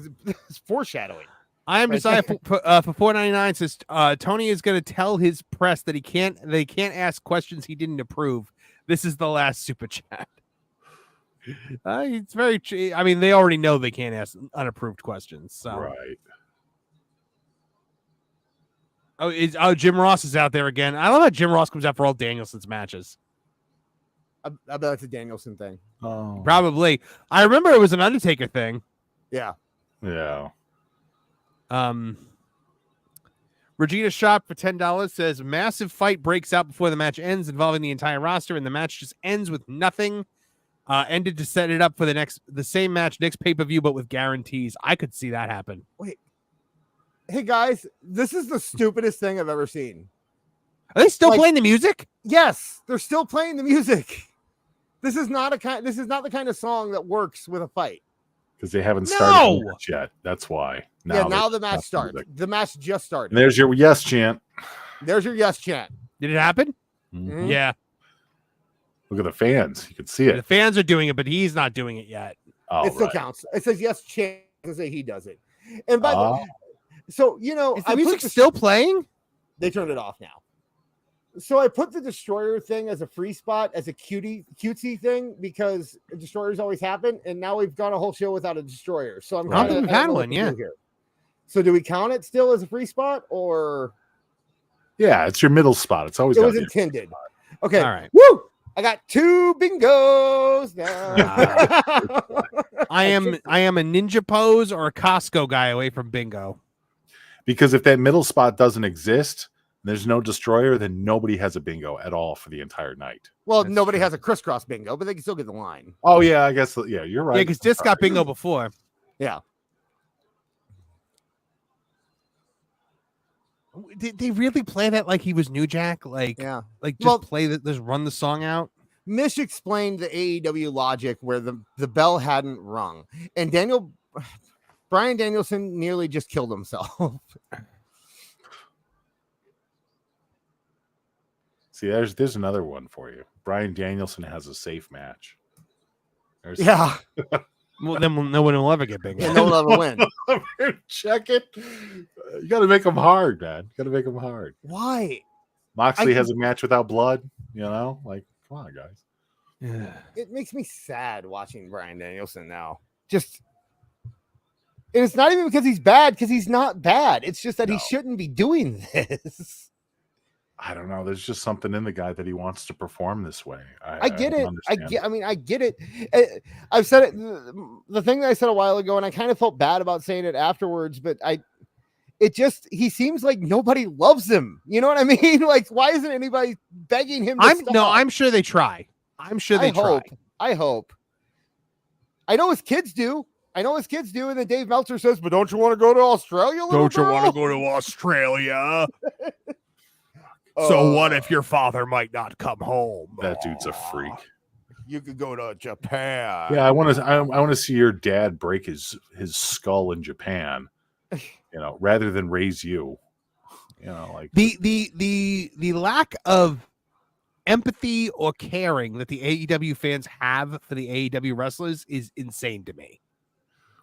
B: foreshadowing.
A: I am Messiah for $4.99 says Tony is going to tell his press that they can't ask questions he didn't approve. This is the last super chat. It's very. I mean, they already know they can't ask unapproved questions. So. Right. Jim Ross is out there again. I love how Jim Ross comes out for all Danielson's matches.
B: I bet that's a Danielson thing.
E: Oh.
A: Probably. I remember it was an Undertaker thing.
B: Yeah.
E: Yeah.
A: Regina Shop for $10 says massive fight breaks out before the match ends involving the entire roster, and the match just ends with nothing. Ended to set it up for the same match next pay-per-view, but with guarantees. I could see that happen.
B: Wait. Hey guys, this is the stupidest thing I've ever seen.
A: Are they still playing the music?
B: Yes, they're still playing the music. This is not the kind of song that works with a fight.
E: Because they haven't started the match yet. That's why.
B: Now the match starts. The match just started.
E: And there's your yes chant.
B: There's your yes chant.
A: Did it happen?
B: Mm-hmm.
A: Yeah.
E: Look at the fans. You can see it.
A: The fans are doing it, but he's not doing it yet.
E: Oh,
B: it still
E: right.
B: counts. It says yes, chance to say he does it. And by the so you know,
A: Is the music still playing?
B: They turned it off now. So I put the Destroyer thing as a free spot, as a cutesy thing, because Destroyers always happen, and now we've gone a whole show without a Destroyer. So I'm kind of
A: we've had one, yeah.
B: Here. So do we count it still as a free spot, or?
E: Yeah, it's your middle spot. It's always
B: it
E: gotta
B: was
E: be a free
B: intended.
E: spot.
B: Okay.
A: All right.
B: Woo! I got 2 bingos now.
A: I am a ninja pose or a Costco guy away from bingo.
E: Because if that middle spot doesn't exist, there's no Destroyer, then nobody has a bingo at all for the entire night.
B: Well,
A: That's
B: nobody
A: true.
B: has a crisscross bingo, but they can still get the line.
E: Oh yeah, I guess yeah, you're right.
A: Yeah, because Disc got bingo before.
B: Yeah.
A: Did they really play that like he was New Jack? Like,
B: Yeah.
A: like just
B: Well-
A: play that, just run the song out.
B: Mish explained the AEW logic where the bell hadn't rung, and Bryan Danielson nearly just killed himself.
E: See, there's another one for you. Bryan Danielson has a safe match. There's
B: Yeah,
A: Well, then no one will ever get bingo.
B: and no one will ever win.
E: Check it. You got to make them hard, man. You got to make them hard.
B: Why?
E: Moxley has a match without blood. You know, like come on, guys.
A: Yeah.
B: It makes me sad watching Bryan Danielson now. Just, and it's not even because he's bad, because he's not bad. It's just that he shouldn't be doing this.
E: I don't know. There's just something in the guy that he wants to perform this way.
B: I get
E: don't
B: it.
E: understand.
B: I mean, I get it. I've said it. The thing that I said a while ago, and I kind of felt bad about saying it afterwards, but he seems like nobody loves him. You know what I mean? Like, why isn't anybody begging him?
A: I'm sure they try. I'm sure they try.
B: I hope. I know his kids do. And then Dave Meltzer says, "But don't you want to go to Australia?
A: Don't you want to go to Australia? So what if your father might not come home?
E: That dude's a freak.
B: You could go to Japan."
E: Yeah, I want to see your dad break his skull in Japan, you know, rather than raise you. You know, like
A: The lack of empathy or caring that the AEW fans have for the AEW wrestlers is insane to me.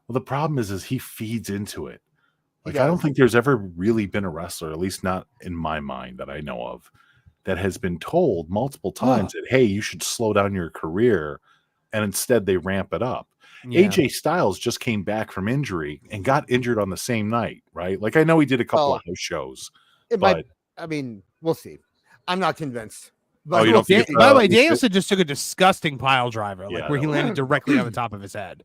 E: well, the problem is he feeds into it. Like, I don't think there's ever really been a wrestler, at least not in my mind that I know of, that has been told multiple times that, hey, you should slow down your career. And instead they ramp it up.
A: Yeah.
E: AJ Styles just came back from injury and got injured on the same night, right? Like, I know he did a couple of house shows.
B: I mean, we'll see. I'm not convinced. But
E: you don't think
A: By the way, Danielson just took a disgusting pile driver,
E: Yeah,
A: where he
E: that
A: landed directly on the top of his head.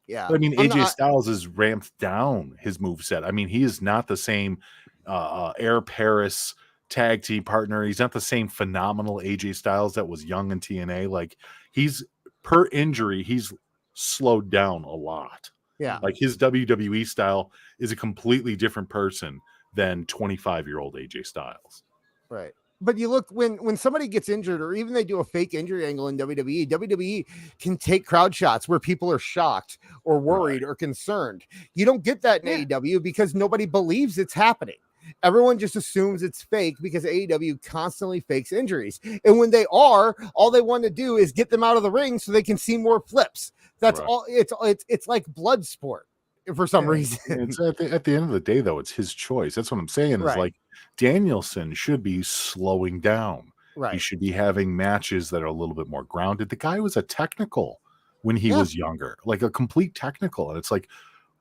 B: Yeah.
E: But I mean, AJ Styles has ramped down his moveset. I mean, he is not the same Air Paris tag team partner. He's not the same phenomenal AJ Styles that was young in TNA. Like, he's per injury, he's slowed down a lot.
B: Yeah.
E: Like, his WWE style is a completely different person than 25-year-old AJ Styles.
B: Right. But you look when somebody gets injured, or even they do a fake injury angle in WWE can take crowd shots where people are shocked or worried or concerned. You don't get that in AEW because nobody believes it's happening. Everyone just assumes it's fake because AEW constantly fakes injuries. And when they are, all they want to do is get them out of the ring so they can see more flips. That's all. It's like blood sport for some reason.
E: It's at the end of the day, though, it's his choice. That's what I'm saying. Is like, Danielson should be slowing down.
B: Right.
E: He should be having matches that are a little bit more grounded. The guy was a technical when he was younger, like a complete technical. And it's like,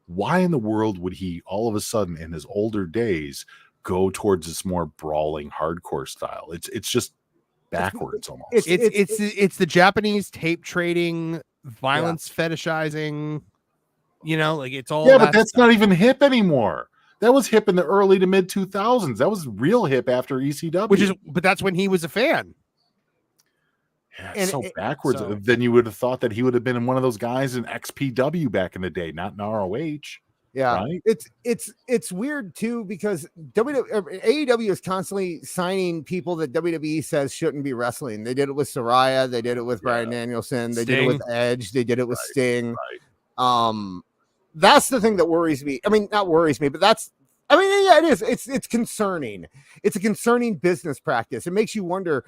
E: why in the world would he all of a sudden in his older days go towards this more brawling hardcore style? It's just backwards almost.
A: It's the Japanese tape trading, violence fetishizing, you know, like it's all.
E: Yeah, but that's not even hip anymore. That was hip in the early to mid 2000s. That was real hip after ECW.
A: But that's when he was a fan.
E: Yeah, it's so backwards. Then you would have thought that he would have been one of those guys in XPW back in the day, not in ROH.
B: Yeah,
E: right?
B: It's weird too because AEW is constantly signing people that WWE says shouldn't be wrestling. They did it with Saraya, they did it with Bryan Danielson, they did it with Edge, they did it with Sting.
E: Right.
B: That's the thing that worries me. I mean, not worries me, but that's I mean, yeah, it is. It's concerning. It's a concerning business practice. It makes you wonder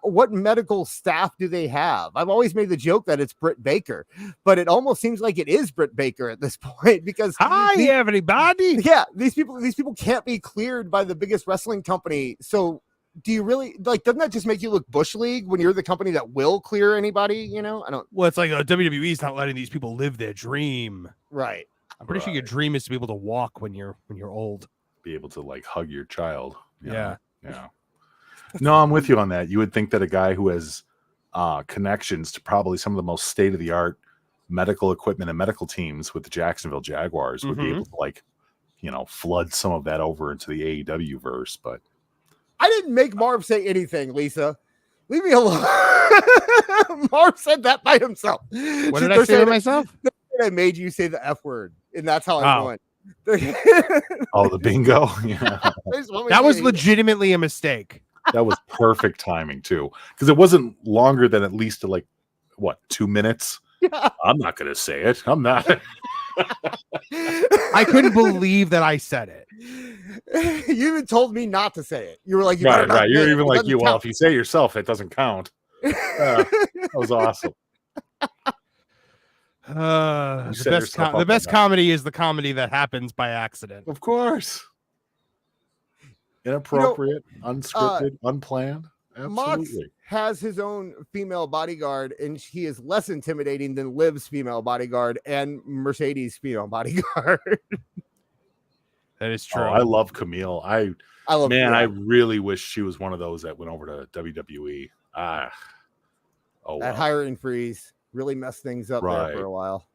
B: what medical staff do they have? I've always made the joke that it's Britt Baker, but it almost seems like it is Britt Baker at this point because
A: everybody.
B: Yeah, these people can't be cleared by the biggest wrestling company. So do you really doesn't that just make you look Bush League when you're the company that will clear anybody? You know, I don't.
A: Well, it's like WWE's not letting these people live their dream.
B: Right.
A: I'm pretty sure your dream is to be able to walk when you're old.
E: Be able to like hug your child.
A: Yeah.
E: No, I'm with you on that. You would think that a guy who has connections to probably some of the most state-of-the-art medical equipment and medical teams with the Jacksonville Jaguars would be able to flood some of that over into the AEW verse. But
B: I didn't make Marv say anything, Lisa. Leave me alone. Marv said that by himself.
A: What did I say to myself?
B: I made you say the F word, and that's how I'm going.
E: The bingo. Yeah.
A: That was legitimately a mistake.
E: That was perfect timing too, because it wasn't longer than at least 2 minutes.
B: Yeah.
E: I'm not going to say it. I'm not.
A: I couldn't believe that I said it.
B: You even told me not to say it. You were like,
E: right. You're even like, well, if you say it yourself, it doesn't count. That was awesome.
A: The best comedy is the comedy that happens by accident.
E: Of course. Inappropriate, unscripted, unplanned. Absolutely.
B: Mox has his own female bodyguard, and he is less intimidating than Liv's female bodyguard and Mercedes' female bodyguard.
A: That is true.
E: Oh, I love Camille. I love. Man, I really wish she was one of those that went over to WWE. That
B: hiring freeze really messed things up there for a while.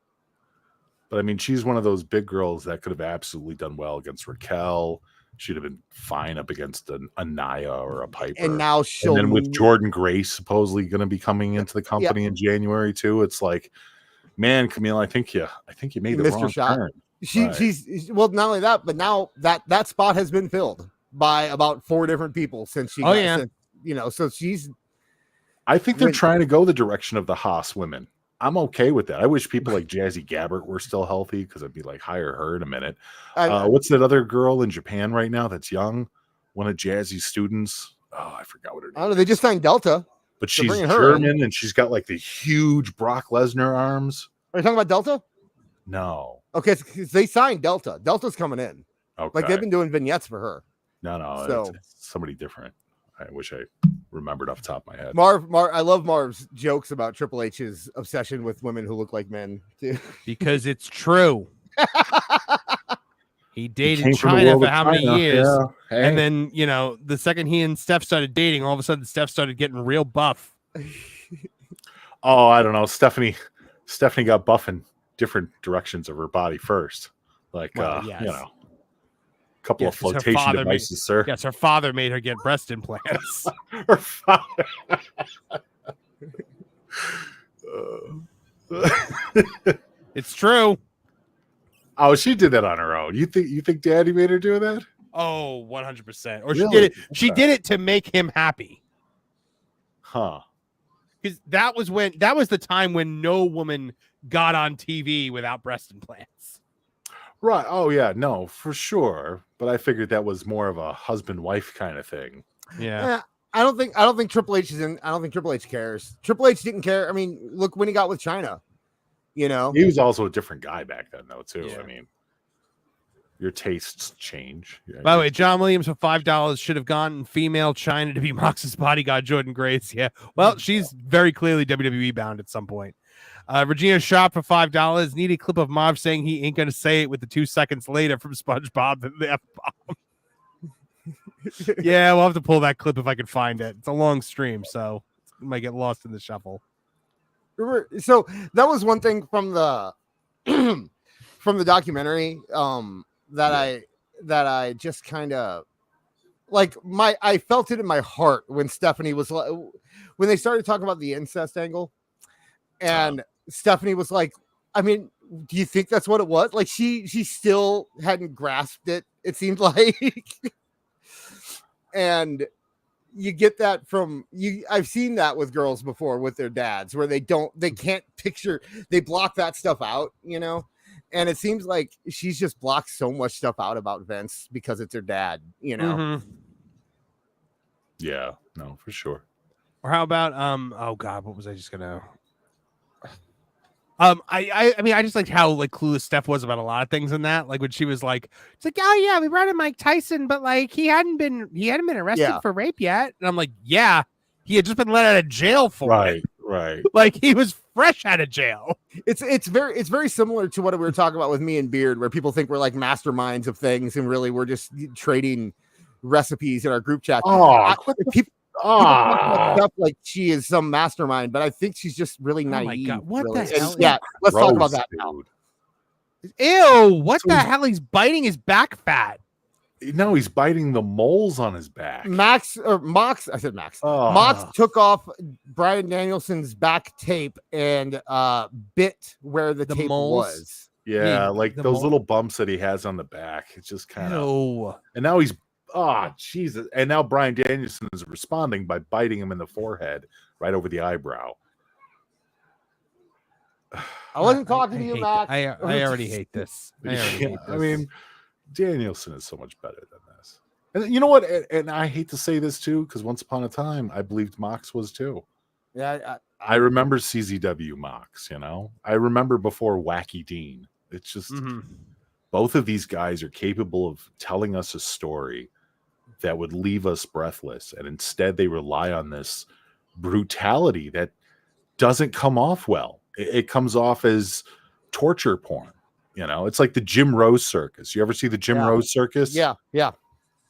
E: But I mean, she's one of those big girls that could have absolutely done well against Raquel. She'd have been fine up against a Naya or a Piper.
B: And now
E: and then with Jordan Grace supposedly going to be coming into the company in January too. It's like, man, Camille, I think you made the wrong turn.
B: She's not only that, but now that spot has been filled by about 4 different people since she. So she's.
E: I think they're trying to go the direction of the Haas women. I'm okay with that. I wish people like Jazzy Gabbert were still healthy because I'd be like, hire her in a minute. What's that other girl in Japan right now that's young? One of Jazzy's students. Oh, I forgot what her name is.
B: I don't know. They just signed Delta.
E: But she's German and she's got like the huge Brock Lesnar arms.
B: Are you talking about Delta?
E: No.
B: Okay, because they signed Delta. Delta's coming in.
E: Okay.
B: Like they've been doing vignettes for her.
E: No, it's somebody different. I wish I remembered off the top of my head.
B: Marv, I love Marv's jokes about Triple H's obsession with women who look like men, too.
A: Because it's true. He dated China for how many years? Yeah. Hey. And then, the second he and Steph started dating, all of a sudden Steph started getting real buff.
E: Oh, I don't know. Stephanie got buff in different directions of her body first. Like, couple of flotation devices, sir.
A: Yes, her father made her get breast implants.
E: Her father.
A: It's true.
E: Oh, she did that on her own. You think Daddy made her do that?
A: Oh, 100%. Or
E: really?
A: She did it. She did it to make him happy.
E: Huh.
A: Because that was the time when no woman got on TV without breast implants.
E: Right. Oh yeah, no, for sure. But I figured that was more of a husband-wife kind of thing.
A: Yeah.
B: I don't think Triple H is in. I don't think Triple H cares. Triple H didn't care. I mean, look when he got with China. He
E: was also a different guy back then, though, too.
B: Yeah.
E: I mean, your tastes change.
A: By the way, John Williams for $5 should have gone female China to be Mox's bodyguard, Jordan Grace. Yeah. Well, she's very clearly WWE bound at some point. Regina Sharp for $5. Need a clip of Marv saying he ain't going to say it with the 2 seconds later from SpongeBob and the F-bomb. Yeah, we'll have to pull that clip if I can find it. It's a long stream, so it might get lost in the shuffle.
B: So that was one thing from the documentary that I just kind of like I felt it in my heart when Stephanie was when they started talking about the incest angle, and Stephanie was like, I mean, do you think that's what it was? Like she still hadn't grasped it. It seemed like, and you get that from you. I've seen that with girls before with their dads, where they can't picture, they block that stuff out, And it seems like she's just blocked so much stuff out about Vince because it's her dad, you know.
A: Mm-hmm.
E: Yeah, no, for sure.
A: Or how about oh god, what was I just gonna I mean I just liked how like clueless Steph was about a lot of things in that. Like when she was like, it's like, oh yeah, we brought in Mike Tyson, but like he hadn't been arrested for rape yet. And I'm like, yeah, he had just been let out of jail for it.
E: Right.
A: Like he was fresh out of jail.
B: It's very similar to what we were talking about with me and Beard, where people think we're like masterminds of things, and really we're just trading recipes in our group chat. People stuff like she is some mastermind, but I think she's just really naive.
A: Oh my god, what
B: really.
A: the hell?
B: And, yeah, let's talk about that now.
A: Ew, what the hell? He's biting his back fat.
E: No, he's biting the moles on his back.
B: Mox. I said Max. Mox took off Bryan Danielson's back tape and bit where the tape
A: moles?
B: was.
E: Yeah, like those little bumps that he has on the back. It's just kind of. And now he's Jesus. And now Bryan Danielson is responding by biting him in the forehead, right over the eyebrow.
B: I wasn't talking to you, Max.
A: I already hate this.
E: I mean, Danielson is so much better than this. And you know what? And I hate to say this too, because once upon a time, I believed Mox was too.
B: Yeah,
E: I remember CZW Mox. You know, I remember before Wacky Dean. It's just both of these guys are capable of telling us a story that would leave us breathless, and instead they rely on this brutality that doesn't come off well. It comes off as torture porn. You know, it's like the Jim Rose circus. You ever see the Jim Rose circus?
B: Yeah.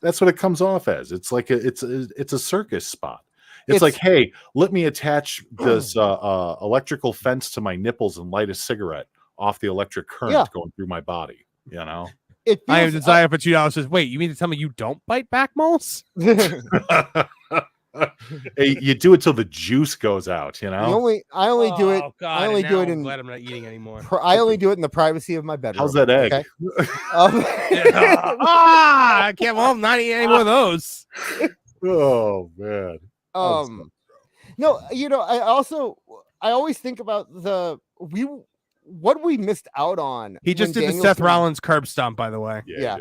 E: That's what it comes off as. It's like it's a circus spot. It's like, hey, let me attach this electrical fence to my nipples and light a cigarette off the electric current going through my body. You know,
A: I have a desire for $2. Says, wait, you mean to tell me you don't bite back moles?
E: Hey, you do it till the juice goes out. You know,
B: I only do it.
A: God,
B: I only do it
A: I'm
B: in.
A: glad I'm not eating anymore.
B: I only do it in the privacy of my bedroom.
E: How's that egg?
B: Okay?
A: I can't. Well, I'm not eating any more of those.
E: Oh man.
B: No, you know, I always think about what we missed out on.
A: He just did the Seth Rollins curb stomp, by the way.
B: Yeah.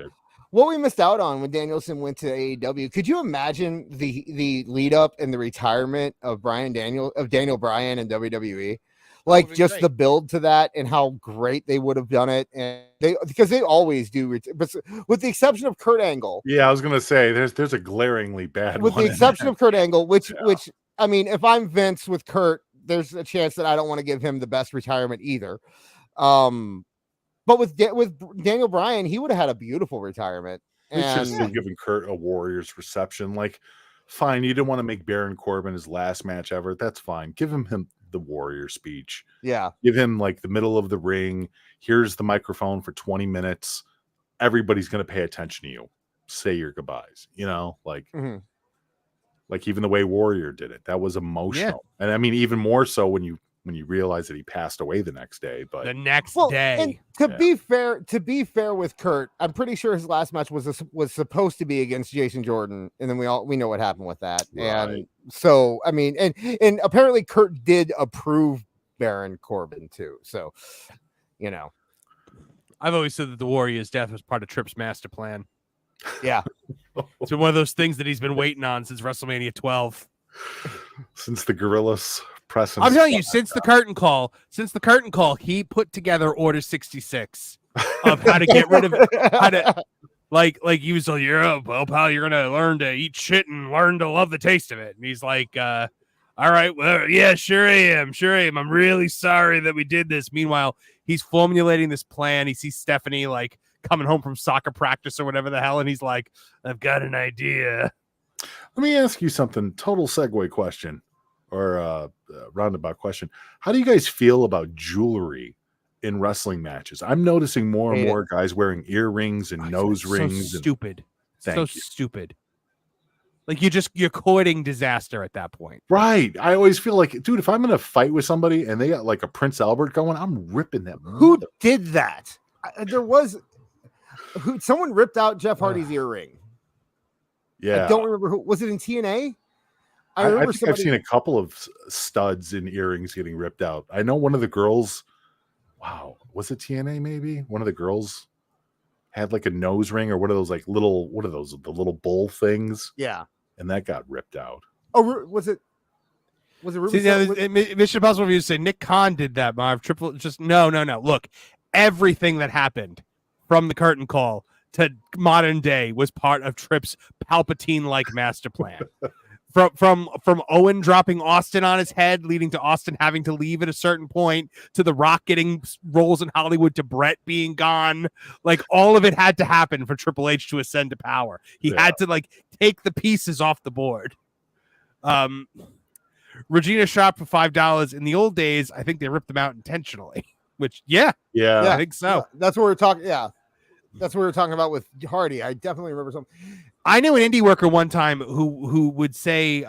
B: What we missed out on when Danielson went to AEW. Could you imagine the lead up and the retirement of Daniel Bryan in WWE? Like just the build to that and how great they would have done it, and because they always do, but with the exception of Kurt Angle.
E: Yeah, I was gonna say there's a glaringly bad
B: with
E: one
B: the exception of Kurt Angle, which I mean, if I'm Vince with Kurt, there's a chance that I don't want to give him the best retirement either. But with Daniel Bryan, he would have had a beautiful retirement.
E: It's just giving Kurt a Warriors reception. Like, fine, you didn't want to make Baron Corbin his last match ever. That's fine. Give him the Warrior speech.
B: Yeah.
E: Give him like the middle of the ring. Here's the microphone for 20 minutes. Everybody's going to pay attention to you. Say your goodbyes. You know, like, like even the way Warrior did it, that was emotional. And I mean, even more so when you realize that he passed away the next day. But
A: the next day.
B: And to be fair with Kurt, I'm pretty sure his last match was supposed to be against Jason Jordan, and then we know what happened with that. Right. And so I mean, and apparently Kurt did approve Baron Corbin too. So, you know,
A: I've always said that the Warrior's death was part of Tripp's master plan.
B: Yeah,
A: it's been one of those things that he's been waiting on since WrestleMania 12.
E: Since the Gorillas.
A: I'm telling you, since the curtain call, he put together Order 66 of how to get rid of it. How to like he was like, well, pal, you're gonna learn to eat shit and learn to love the taste of it. And he's like, all right, well, yeah, sure I am. I'm really sorry that we did this. Meanwhile, he's formulating this plan. He sees Stephanie like coming home from soccer practice or whatever the hell, and he's like, I've got an idea.
E: Let me ask you something. Total segue question. Or a roundabout question. How do you guys feel about jewelry in wrestling matches? I'm noticing more and more guys wearing earrings and nose rings.
A: So stupid. Stupid. Like you're courting disaster at that point.
E: Right. I always feel like, dude, if I'm going to fight with somebody and they got like a Prince Albert going, I'm ripping them.
B: Who did that? Someone ripped out Jeff Hardy's earring.
E: Yeah.
B: I don't remember who. Was it in TNA?
E: I think I've seen a couple of studs and earrings getting ripped out. I know one of the girls. Wow, was it TNA maybe? One of the girls had like a nose ring or what are those like little, what are those, the little bowl things?
B: Yeah.
E: And that got ripped out.
B: Oh, was it Ruby?
A: See, Mission Impossible reviews say Nick Khan did that, Marv. No. Look, everything that happened from the curtain call to modern day was part of Tripp's Palpatine-like master plan. From Owen dropping Austin on his head, leading to Austin having to leave at a certain point, to The Rock getting roles in Hollywood, to Brett being gone. Like, all of it had to happen for Triple H to ascend to power. He had to like take the pieces off the board. Regina shot for $5. In the old days, I think they ripped them out intentionally. Which, yeah, I think so.
B: That's what we're talking. Yeah, that's what we were talking about with Hardy. I definitely remember something.
A: I knew an indie worker one time who would say,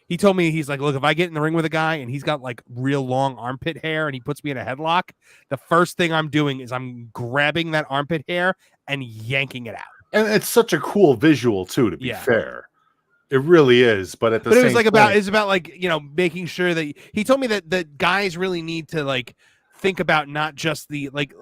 A: he told me, he's like, look, if I get in the ring with a guy and he's got like real long armpit hair and he puts me in a headlock, the first thing I'm doing is I'm grabbing that armpit hair and yanking it out.
E: And it's such a cool visual too, to be fair. It really is. But at the same
A: time, it's about like, you know, making sure that he told me that guys really need to like think about not just the like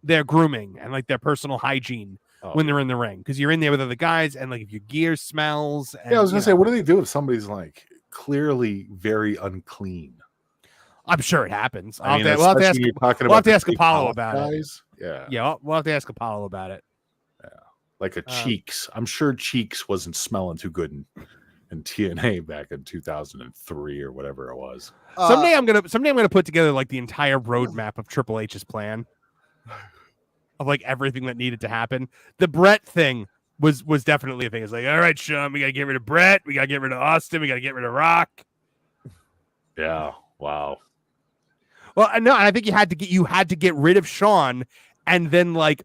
A: their grooming and like their personal hygiene when they're in the ring, because you're in there with other guys and like if your gear smells. And,
E: I was gonna say, what do they do if somebody's like clearly very unclean?
A: I'm sure it happens.
E: We'll
A: have to ask Apollo about it. Yeah, we'll have to ask Apollo about it.
E: Yeah, like a Cheeks. I'm sure Cheeks wasn't smelling too good in TNA back in 2003 or whatever it was.
A: Someday I'm gonna put together like the entire roadmap of Triple H's plan of like everything that needed to happen. The Brett thing was definitely a thing. It's like, all right, Sean, we gotta get rid of Brett, we gotta get rid of Austin, we gotta get rid of Rock.
E: Yeah, wow.
A: Well, no, I think you had to get rid of Sean and then like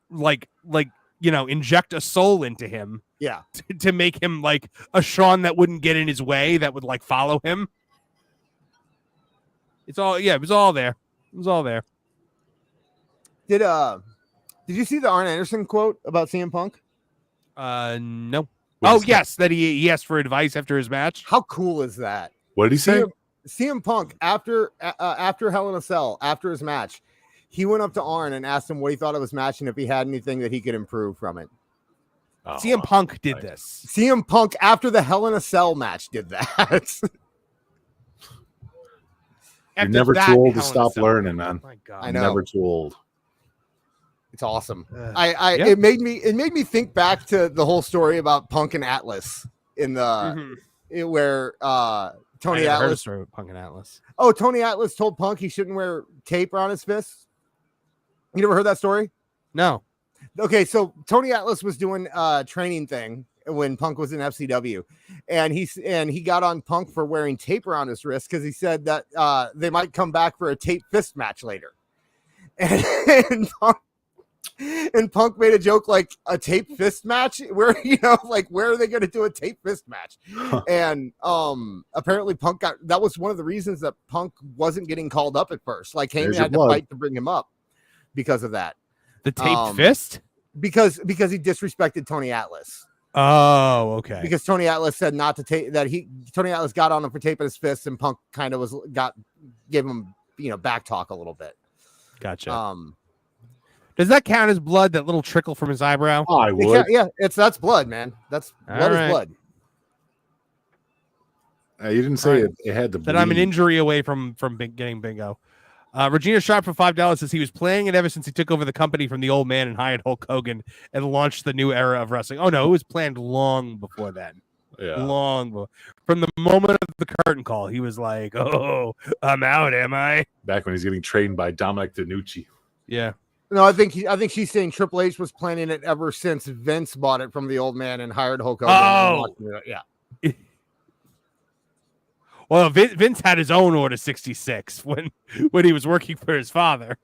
A: you know, inject a soul into him.
B: Yeah,
A: to make him like a Sean that wouldn't get in his way, that would like follow him. It was all there. It was all there.
B: Did you see the Arn Anderson quote about CM Punk?
A: No. Yes, that he asked for advice after his match.
B: How cool is that?
E: What did he say?
B: CM Punk after Hell in a Cell, after his match, he went up to Arn and asked him what he thought of his match and if he had anything that he could improve from it.
A: CM Punk did this.
B: CM Punk after the Hell in a Cell match did that.
E: You're never too old to stop learning, man.
A: My God.
B: I know.
E: Never too old.
B: It's awesome. It made me think back to the whole story about Punk and Atlas in the where Tony Atlas.
A: Story with Punk and Atlas.
B: Oh, Tony Atlas told Punk he shouldn't wear tape around his fists. You never heard that story?
A: No.
B: Okay, so Tony Atlas was doing a training thing when Punk was in FCW, and he got on Punk for wearing tape around his wrist because he said that they might come back for a tape fist match later, and Punk made a joke like a tape fist match where, you know, like, where are they going to do a tape fist match? And apparently Punk that was one of the reasons that Punk wasn't getting called up at first. Like, Heyman had to fight to bring him up because of that.
A: The tape fist?
B: Because he disrespected Tony Atlas.
A: Oh, okay.
B: Because Tony Atlas said not to take that. Tony Atlas got on him for taping his fists, and Punk kind of gave him, you know, back talk a little bit.
A: Gotcha. Does that count as blood? That little trickle from his eyebrow?
E: Oh, I would.
B: That's blood, man. That's blood is blood.
E: You didn't say it had to bleed.
A: That I'm an injury away from getting bingo. Regina shot for $5 says he was playing it ever since he took over the company from the old man and hired Hulk Hogan and launched the new era of wrestling. Oh no, it was planned long before then.
E: Yeah.
A: Long before. From the moment of the curtain call, he was like, "Oh, I'm out, am I?"
E: Back when he's getting trained by Dominic DeNucci.
A: Yeah.
B: No, I think she's saying Triple H was planning it ever since Vince bought it from the old man and hired Hulk Hogan.
A: Oh,
B: yeah.
A: Well, Vince had his own Order 66 when he was working for his father.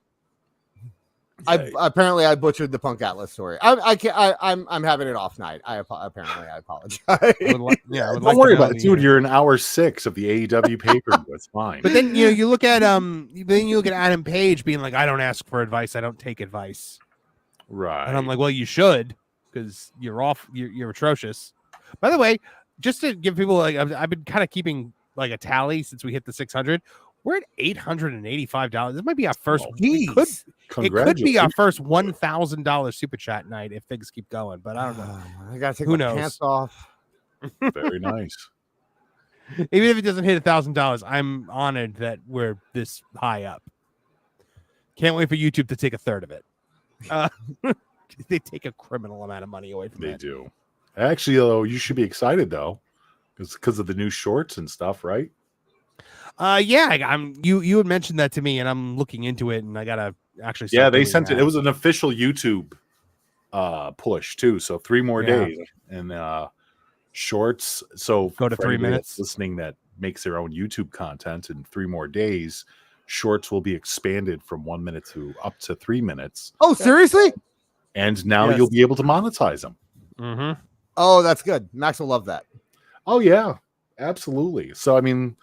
B: Apparently I butchered the Punk Atlas story. I'm having an off night. I apologize.
E: Don't worry about it, dude. You're in hour 6 of the AEW paper. It's fine.
A: But then you look at Adam Page being like, I don't ask for advice, I don't take advice.
E: Right.
A: And I'm like, well, you should, because you're atrocious. By the way, just to give people, like, I've been kind of keeping like a tally since we hit the 600. We're at $885. This might be our first.
E: Oh,
A: It could be our first $1,000 super chat night if things keep going, but I don't know.
B: I gotta take
A: Who
B: my
A: knows?
B: pants off.
E: Very nice.
A: Even if it doesn't hit $1,000, I'm honored that we're this high up. Can't wait for YouTube to take a third of it. They take a criminal amount of money away from
E: They
A: it.
E: do. Actually, though, you should be excited though, because of the new shorts and stuff, right?
A: Yeah, you had mentioned that to me, and I'm looking into it, and I gotta actually.
E: Yeah, they
A: doing
E: sent
A: that.
E: it. It was an official YouTube push too. So 3 more days and shorts. So
A: Go to
E: for
A: 3
E: anybody
A: minutes.
E: that's listening that makes their own YouTube content in 3 more days. Shorts will be expanded from 1 minute to up to 3 minutes.
B: Oh, seriously?
E: And now
A: Yes.
E: you'll be able to monetize them.
A: Mm-hmm.
B: Oh, that's good. Max will love that.
E: Oh yeah, absolutely. So I mean,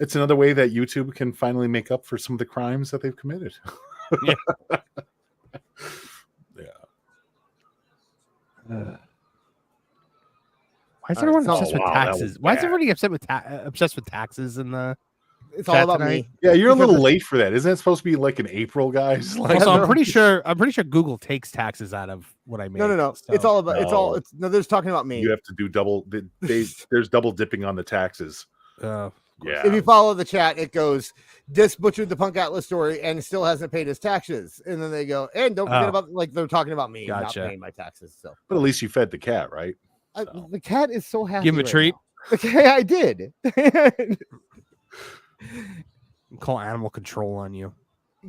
E: it's another way that YouTube can finally make up for some of the crimes that they've committed.
A: Yeah.
E: Yeah.
A: Why is everyone
B: so-
A: obsessed with
E: wow, that
A: taxes?
E: was
A: Why is
E: bad.
A: everybody obsessed with taxes in the?
B: It's all
A: Chat
B: about
A: tonight?
B: me.
E: Yeah, you're a
B: Because
E: little late for that. Isn't that supposed to be like in April, guys? Like,
A: Also, I'm pretty sure Google takes taxes out of what I make.
B: No.
A: so-
B: It's all about. It's all.
E: No.
B: It's no. They're just talking about me.
E: you have to do double. There's double dipping on the taxes.
A: Uh,
E: Yeah,
B: If you follow the chat, it goes, "Dis butchered the Punk Atlas story and still hasn't paid his taxes." And then they go, "And don't forget
A: Oh.
B: about like they're talking about me
A: Gotcha.
B: not paying my taxes." So
E: but at least you fed the cat, right? So.
B: the cat is so happy.
A: Give him a
B: right
A: treat.
B: now. Okay, I did.
A: call animal control on you.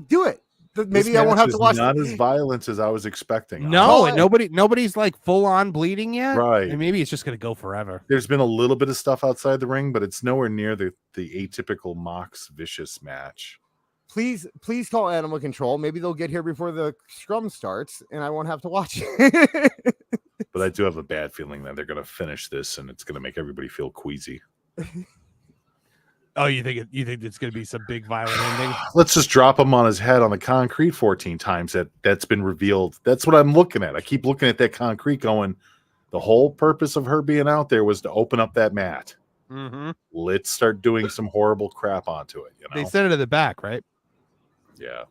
B: Do it. Maybe
E: This
B: I won't
E: match
B: have to
E: is
B: watch.
E: Not as violent as I was expecting.
A: No,
B: Oh,
A: and nobody's like full on bleeding yet.
E: Right.
A: And maybe it's just gonna go forever.
E: There's been a little bit of stuff outside the ring, but it's nowhere near the atypical Mox Vicious match.
B: Please call animal control. Maybe they'll get here before the scrum starts, and I won't have to watch it.
E: But I do have a bad feeling that they're going to finish this, and it's going to make everybody feel queasy.
A: Oh, you think it's gonna be some big violent ending?
E: Let's just drop him on his head on the concrete 14 times. That's been revealed. That's what I'm looking at. I keep looking at that concrete going, the whole purpose of her being out there was to open up that mat.
A: Mm-hmm.
E: Let's start doing some horrible crap onto it. You know?
A: They sent it to the back, right?
E: Yeah.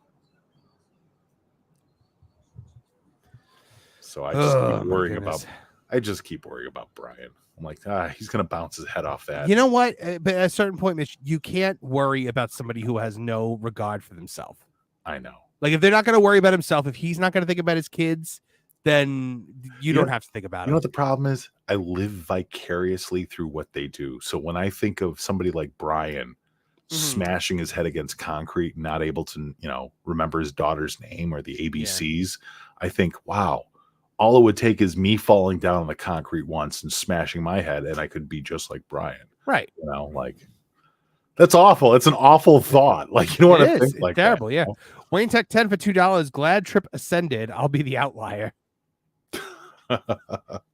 E: So I just
A: Oh,
E: keep
A: my
E: worrying
A: goodness.
E: about. I just keep worrying about Bryan. I'm like, he's gonna bounce his head off that.
A: You know what? But at a certain point, Mitch, you can't worry about somebody who has no regard for themselves.
E: I know.
A: Like if they're not going to worry about himself, if he's not going to think about his kids, then you don't have to think about
E: You know
A: it.
E: what the problem is? I live vicariously through what they do. So when I think of somebody like Bryan smashing his head against concrete, not able to, remember his daughter's name or the ABCs, I think, wow, all it would take is me falling down on the concrete once and smashing my head, and I could be just like Bryan.
A: Right.
E: That's awful. It's an awful thought. Like, you don't want
A: It
E: to
A: is.
E: think
A: It's
E: like
A: terrible.
E: that.
A: Yeah. Wayne Tech 10 for $2. Glad Trip ascended. I'll be the outlier.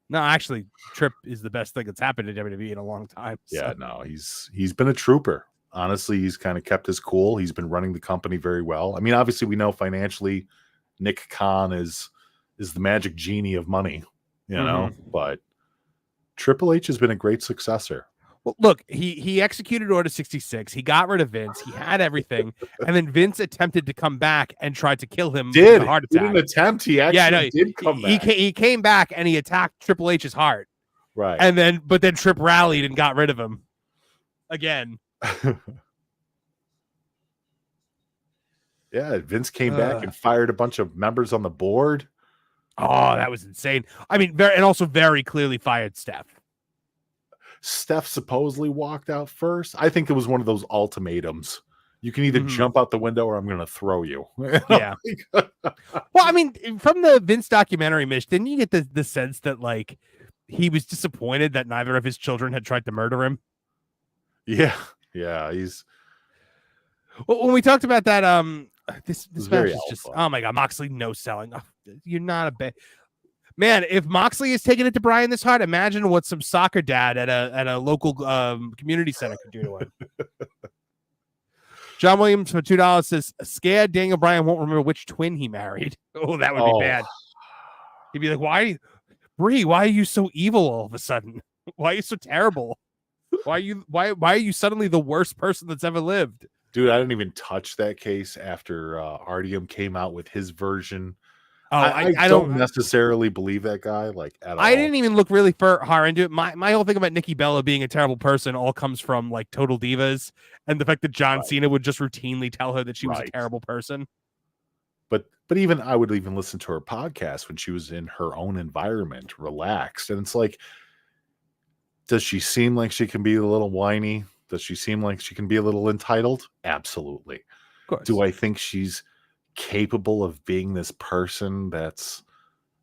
A: No, actually, Trip is the best thing that's happened to WWE in a long time. so.
E: Yeah, no, he's been a trooper. Honestly, he's kind of kept his cool. He's been running the company very well. I mean, obviously, we know financially, Nick Khan is the magic genie of money, but Triple H has been a great successor.
A: Well, look, he executed Order 66. He got rid of Vince. He had everything, and then Vince attempted to come back and tried to kill him with a heart
E: He
A: attack.
E: didn't attempt. He actually did come back.
A: He came back and he attacked Triple H's heart,
E: Right.
A: and but then Trip rallied and got rid of him again.
E: Yeah, Vince came back and fired a bunch of members on the board.
A: Oh, that was insane. I mean, and also very clearly fired Steph.
E: Steph supposedly walked out first. I think it was one of those ultimatums. You can either jump out the window or I'm going to throw you.
A: Yeah. Well, I mean, from the Vince documentary, Mitch, didn't you get the sense that like he was disappointed that neither of his children had tried to murder him?
E: Yeah. Yeah. He's
A: Well, when we talked about that, this
E: was
A: match
E: very
A: is just,
E: alpha.
A: oh my God, Moxley no selling. Oh, you're not a bad man. If Moxley is taking it to Bryan this hard, imagine what some soccer dad at a local community center could do to him. John Williams for $2 says, scared Daniel Bryan won't remember which twin he married. Oh, that would be bad. He'd be like, Bree, why are you so evil all of a sudden? Why are you so terrible? Why are you suddenly the worst person that's ever lived?
E: Dude, I didn't even touch that case after Artyom came out with his version.
A: Oh,
E: I don't necessarily believe that guy like at all.
A: I didn't even look really far into it. My whole thing about Nikki Bella being a terrible person all comes from like Total Divas and the fact that John Cena would just routinely tell her that she was a terrible person.
E: But even I would even listen to her podcast when she was in her own environment, relaxed, and it's like, does she seem like she can be a little whiny? Does she seem like she can be a little entitled? Absolutely.
A: Of course.
E: Do I think she's capable of being this person that's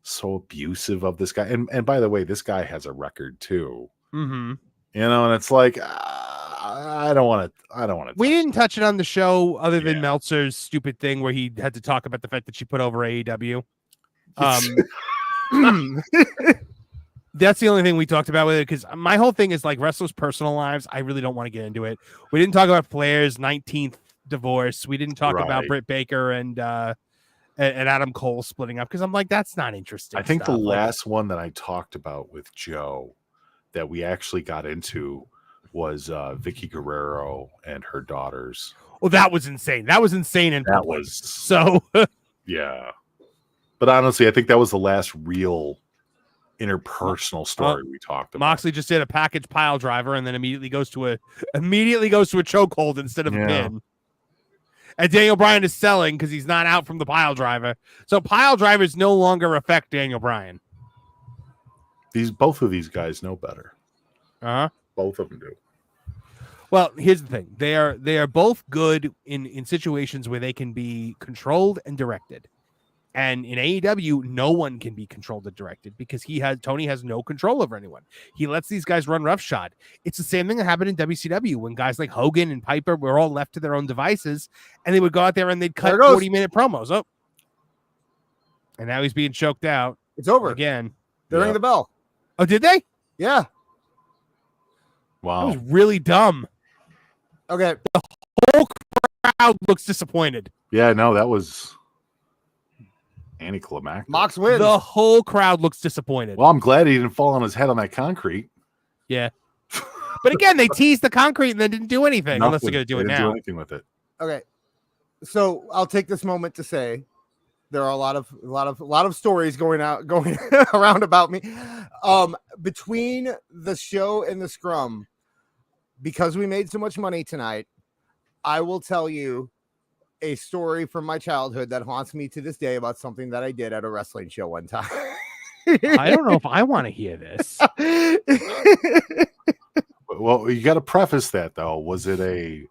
E: so abusive of this guy? And by the way, this guy has a record too.
A: Mm-hmm.
E: You know, and it's like, I don't want to.
A: We didn't touch it on the show other than Meltzer's stupid thing where he had to talk about the fact that she put over AEW. That's the only thing we talked about with it, because my whole thing is like wrestlers' personal lives. I really don't want to get into it. We didn't talk about Flair's 19th divorce. We didn't talk about Britt Baker and Adam Cole splitting up, because I'm like, that's not interesting.
E: I think the last one that I talked about with Joe that we actually got into was Vicky Guerrero and her daughters.
A: Well, that was insane. That was insane. And
E: that was
A: so.
E: Yeah. But honestly, I think that was the last real interpersonal story we talked about.
A: Moxley just did a package pile driver and then immediately goes to a chokehold instead of a pin. And Daniel Bryan is selling because he's not out from the pile driver. So pile drivers no longer affect Daniel Bryan.
E: Both of these guys know better. Both of them do.
A: Well, here's the thing. They are both good in situations where they can be controlled and directed. And in AEW, no one can be controlled and directed because Tony has no control over anyone. He lets these guys run roughshod. It's the same thing that happened in WCW when guys like Hogan and Piper were all left to their own devices, and they would go out there and they'd cut 40-minute promos. Oh, and now he's being choked out.
B: It's over
A: again.
B: They're ringing the bell.
A: Oh, did they?
B: Yeah.
E: Wow.
A: That was really dumb.
B: Okay.
A: The whole crowd looks disappointed.
E: Yeah, no, that was anticlimactic.
B: Mox wins.
A: The whole crowd looks disappointed.
E: Well, I'm glad he didn't fall on his head on that concrete.
A: Yeah. But again, they teased the concrete and then didn't do anything. Unless they're going to do it now.
E: Do anything with it.
B: Okay. So I'll take this moment to say there are a lot of stories going around about me. Between the show and the scrum, because we made so much money tonight, I will tell you a story from my childhood that haunts me to this day about something that I did at a wrestling show one time.
A: I don't know if I want to hear this.
E: Well, you got to preface that though. Was it an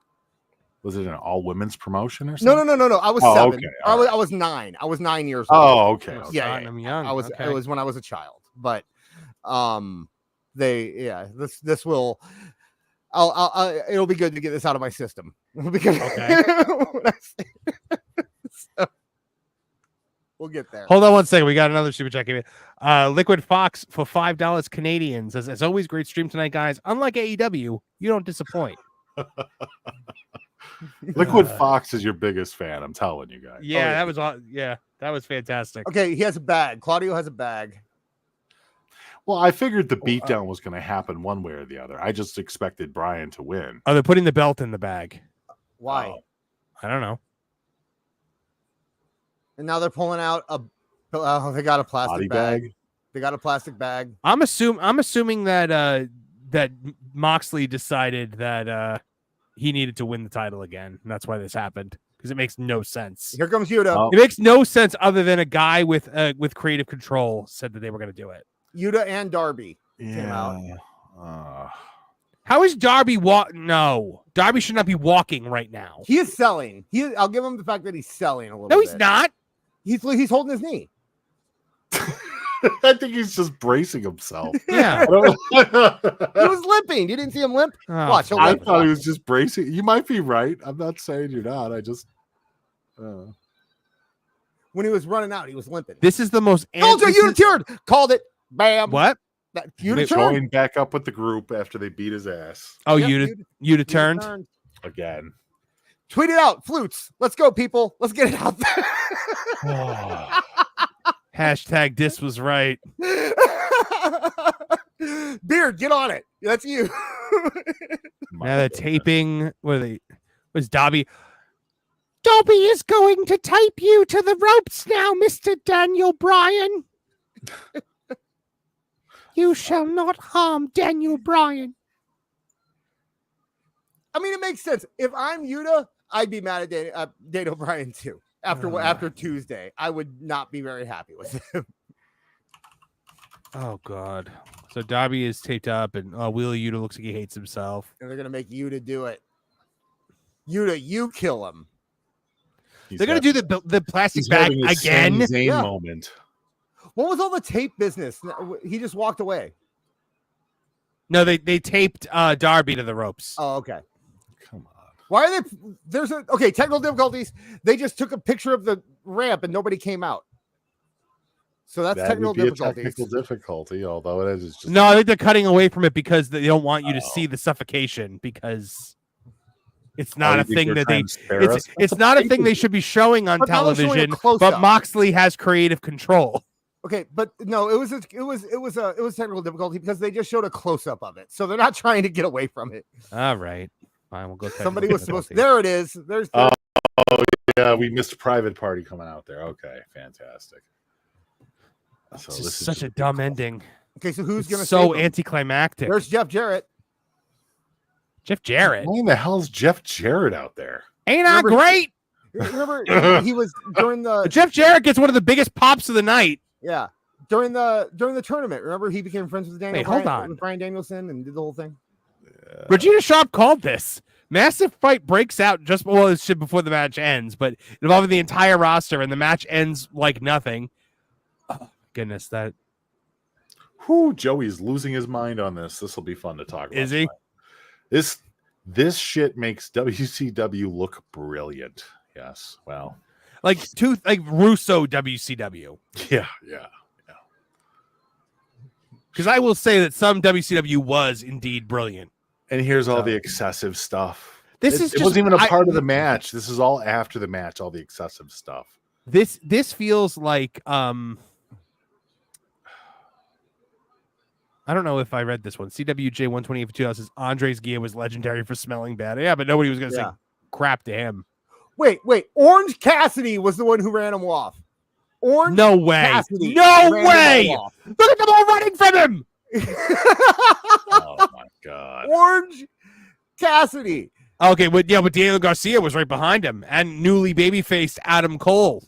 E: all women's promotion or something?
B: No. I was 7.
E: Okay.
B: I was 9. I was 9 years old.
E: Oh, okay.
B: Yeah,
A: I'm young.
B: I was.
A: Okay.
B: It was when I was a child. But this will. It'll be good to get this out of my system. Because so, we'll get there.
A: Hold on one second. We got another super chat. Liquid Fox for $5 Canadian says, "As always, great stream tonight, guys. Unlike AEW, you don't disappoint."
E: Liquid Fox is your biggest fan. I'm telling you guys.
A: Yeah, that was fantastic.
B: Okay, he has a bag. Claudio has a bag.
E: Well, I figured the beatdown was going to happen one way or the other. I just expected Bryan to win.
A: Oh, they're putting the belt in the bag.
B: Why?
A: I don't know.
B: And now they're pulling out they got a plastic
E: Body
B: bag. They got a plastic bag.
A: I'm assuming that that Moxley decided that he needed to win the title again, and that's why this happened. Because it makes no sense.
B: Here comes Yuta.
E: Oh.
A: It makes no sense other than a guy with creative control said that they were going to do it.
B: Yuta and Darby came out.
A: How is Darby No, Darby should not be walking right now.
B: He is selling. I'll give him the fact that he's selling a little.
A: No,
B: bit.
A: he's not.
B: He's holding his knee.
E: I think he's just bracing himself.
A: Yeah.
B: He was limping. You didn't see him limp?
A: Oh,
B: Watch.
E: I thought he was just bracing. You might be right. I'm not saying you're not. I just.
B: When he was running out, he was limping.
A: This is the most.
B: Told you, Yuta turned. Called it. Bam.
A: What?
B: Yuta turned.
E: Going back up with the group after they beat his ass.
A: Oh,
B: Yep,
A: Yuta turned
E: Again.
B: Tweet it out, flutes. Let's go, people. Let's get it out there.
A: Hashtag this was right.
B: Beard, get on it. That's you.
A: Now they're taping. What are they Was Darby is going to tape you to the ropes now, Mr. Daniel Bryan. You shall not harm Daniel Bryan.
B: I mean, it makes sense. If I'm Yuta, I'd be mad at Daniel Bryan too. After Tuesday, I would not be very happy with him.
A: Oh God! So Darby is taped up, and Wheeler Yuta looks like he hates himself.
B: And they're gonna make Yuta do it. Yuta, you kill him.
A: They're gonna do the plastic bag again.
E: Zayn moment.
B: What was all the tape business? He just walked away.
A: No, they taped Darby to the ropes.
B: Oh, okay.
E: Come on.
B: Why are they? Technical difficulties. They just took a picture of the ramp and nobody came out. So that's technical difficulties.
E: Technical difficulty, although it is just.
A: No, I think they're cutting away from it because they don't want you to see the suffocation because it's not a thing that it's not a thing they should be showing on television. But Moxley has creative control.
B: Okay, but no, it was technical difficulty because they just showed a close up of it, so they're not trying to get away from it.
A: All right, fine, we'll go.
B: Somebody was supposed to. There it is. There's.
E: Oh yeah, we missed a private party coming out there. Okay, fantastic.
A: So this is such a dumb ending.
B: Okay, so who's going to
A: so anticlimactic?
B: There's Jeff Jarrett.
A: Jeff Jarrett.
E: Why in the hell's Jeff Jarrett out there?
A: Ain't I great?
B: Remember he was during the
A: Jeff Jarrett gets one of the biggest pops of the night.
B: Yeah, during the tournament. Remember he became friends with Bryan Danielson and did the whole thing.
E: Yeah.
A: Regina Sharp called this. Massive fight breaks out just before the match ends, but involving the entire roster, and the match ends like nothing. Oh, goodness, that.
E: Whew, Joey's losing his mind on this. This will be fun to talk about.
A: Is he?
E: Tonight. This shit makes WCW look brilliant. Yes. Well,
A: like Russo WCW.
E: Yeah.
A: Because I will say that some WCW was indeed brilliant.
E: And here's all the excessive stuff.
A: It
E: wasn't even a part of the match. This is all after the match, all the excessive stuff.
A: This feels like I don't know if I read this one. CWJ 128 for 2000 says Andre's gear was legendary for smelling bad. Yeah, but nobody was going to say crap to him.
B: Wait. Orange Cassidy was the one who ran him off.
A: No way. No way. Look at them all running from him.
E: Oh my God.
B: Orange Cassidy.
A: Okay, but Daniel Garcia was right behind him, and newly baby-faced Adam Cole.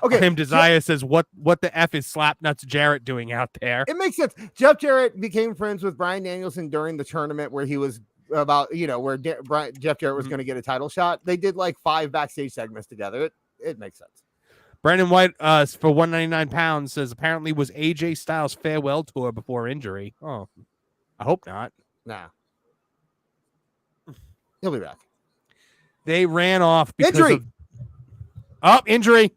B: Okay.
A: Tim Desire says, "What the f is Slapnuts Jarrett doing out there?"
B: It makes sense. Jeff Jarrett became friends with Bryan Danielson during the tournament where he was Jeff Jarrett was going to get a title shot. They did like 5 backstage segments together. It makes sense.
A: Brandon White for 199 pounds says apparently was AJ Styles' farewell tour before injury. Oh, I hope not.
B: Nah, he'll be back.
A: They ran off because
B: injury.
A: Injury.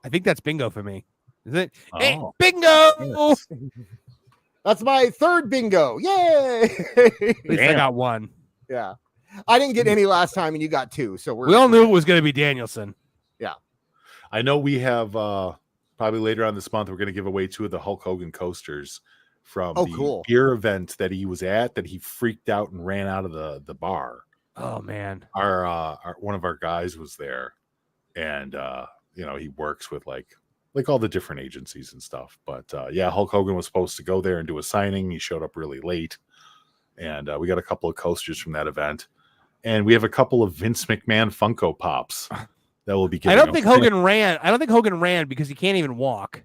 A: I think that's bingo for me. Is it?
E: Oh.
A: Hey, bingo!
B: Yes. That's my 3rd bingo. Yay!
A: At least I got 1.
B: Yeah, I didn't get any last time, and you got 2. So
A: we all knew it was going to be Danielson.
B: Yeah,
E: I know we have probably later on this month. We're going to give away 2 of the Hulk Hogan coasters from the beer event that he was at. That he freaked out and ran out of the bar.
A: Oh man,
E: our one of our guys was there, and he works with like all the different agencies and stuff. But Hulk Hogan was supposed to go there and do a signing. He showed up really late, and we got a couple of coasters from that event, and we have a couple of Vince McMahon Funko Pops that will be given.
A: I don't think Hogan ran because he can't even walk.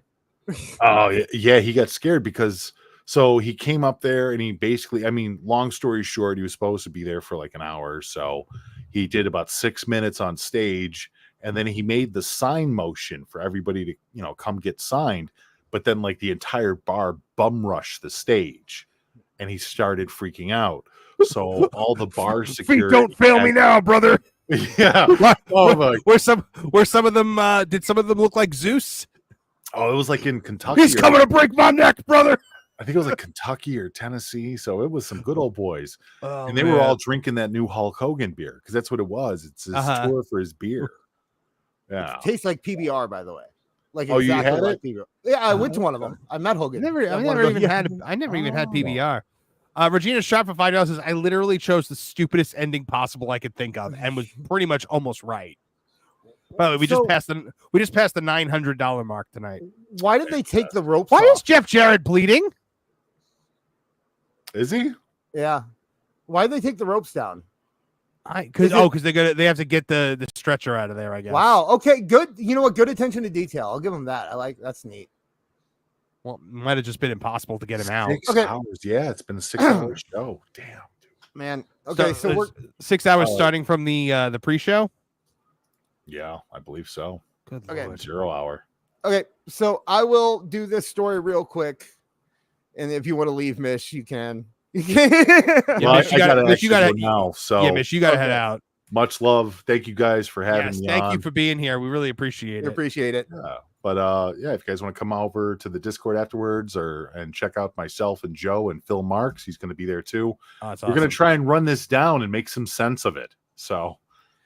E: Oh yeah, he got scared because so he came up there and he basically, long story short, he was supposed to be there for like an hour or so. He did about 6 minutes on stage. And then he made the sign motion for everybody to, come get signed. But then like the entire bar bum rushed the stage and he started freaking out. So all the bar security.
A: Don't fail me now, brother.
E: Yeah.
A: Where some of them did some of them look like Zeus?
E: Oh, it was like in Kentucky.
A: He's coming to break my neck, brother.
E: I think it was like Kentucky or Tennessee. So it was some good old boys.
A: Oh,
E: and they were all drinking that new Hulk Hogan beer because that's what it was. It's his tour for his beer. Yeah,
B: it tastes like PBR, by the way. Like
E: you had
B: like
E: it?
B: PBR. Yeah, I went to one of them. I met Hogan.
A: I never even had PBR. Regina Sharp for $5 says, I literally chose the stupidest ending possible I could think of and was pretty much almost right. By the way, we just passed the $900 mark tonight.
B: Why did they take the ropes
A: Why
B: off?
A: is Jeff Jarrett bleeding?
E: Is he?
B: Yeah. Why did they take the ropes down?
A: Because they have to get the stretcher out of there, I guess.
B: Wow. Okay, good. You know what? Good attention to detail. I'll give them that. That's neat.
A: Well, it might have just been impossible to get him out.
E: 6 hours. Yeah, it's been a 6-hour show. Damn, dude.
B: Man. Okay, so we're
A: 6 hours starting from the pre-show.
E: Yeah, I believe so.
A: Good
B: Okay.
A: Lord.
E: 0 hour.
B: okay. So I will do this story real quick, and if you want to leave, Mish, you can.
A: Yeah,
E: Well,
A: Mish, you gotta
E: go now. So
A: yeah, Mish, you gotta head out.
E: much love. Thank you guys for having
A: Yes,
E: me
A: thank
E: on.
A: you for being here. We really appreciate
B: We
A: it.
B: appreciate it.
E: Yeah. But yeah, if you guys want to come over to the Discord afterwards and check out myself and Joe and Phil Marks, he's going to be there too.
A: Oh, that's
E: We're going
A: awesome.
E: to try and run this down and make some sense of it. So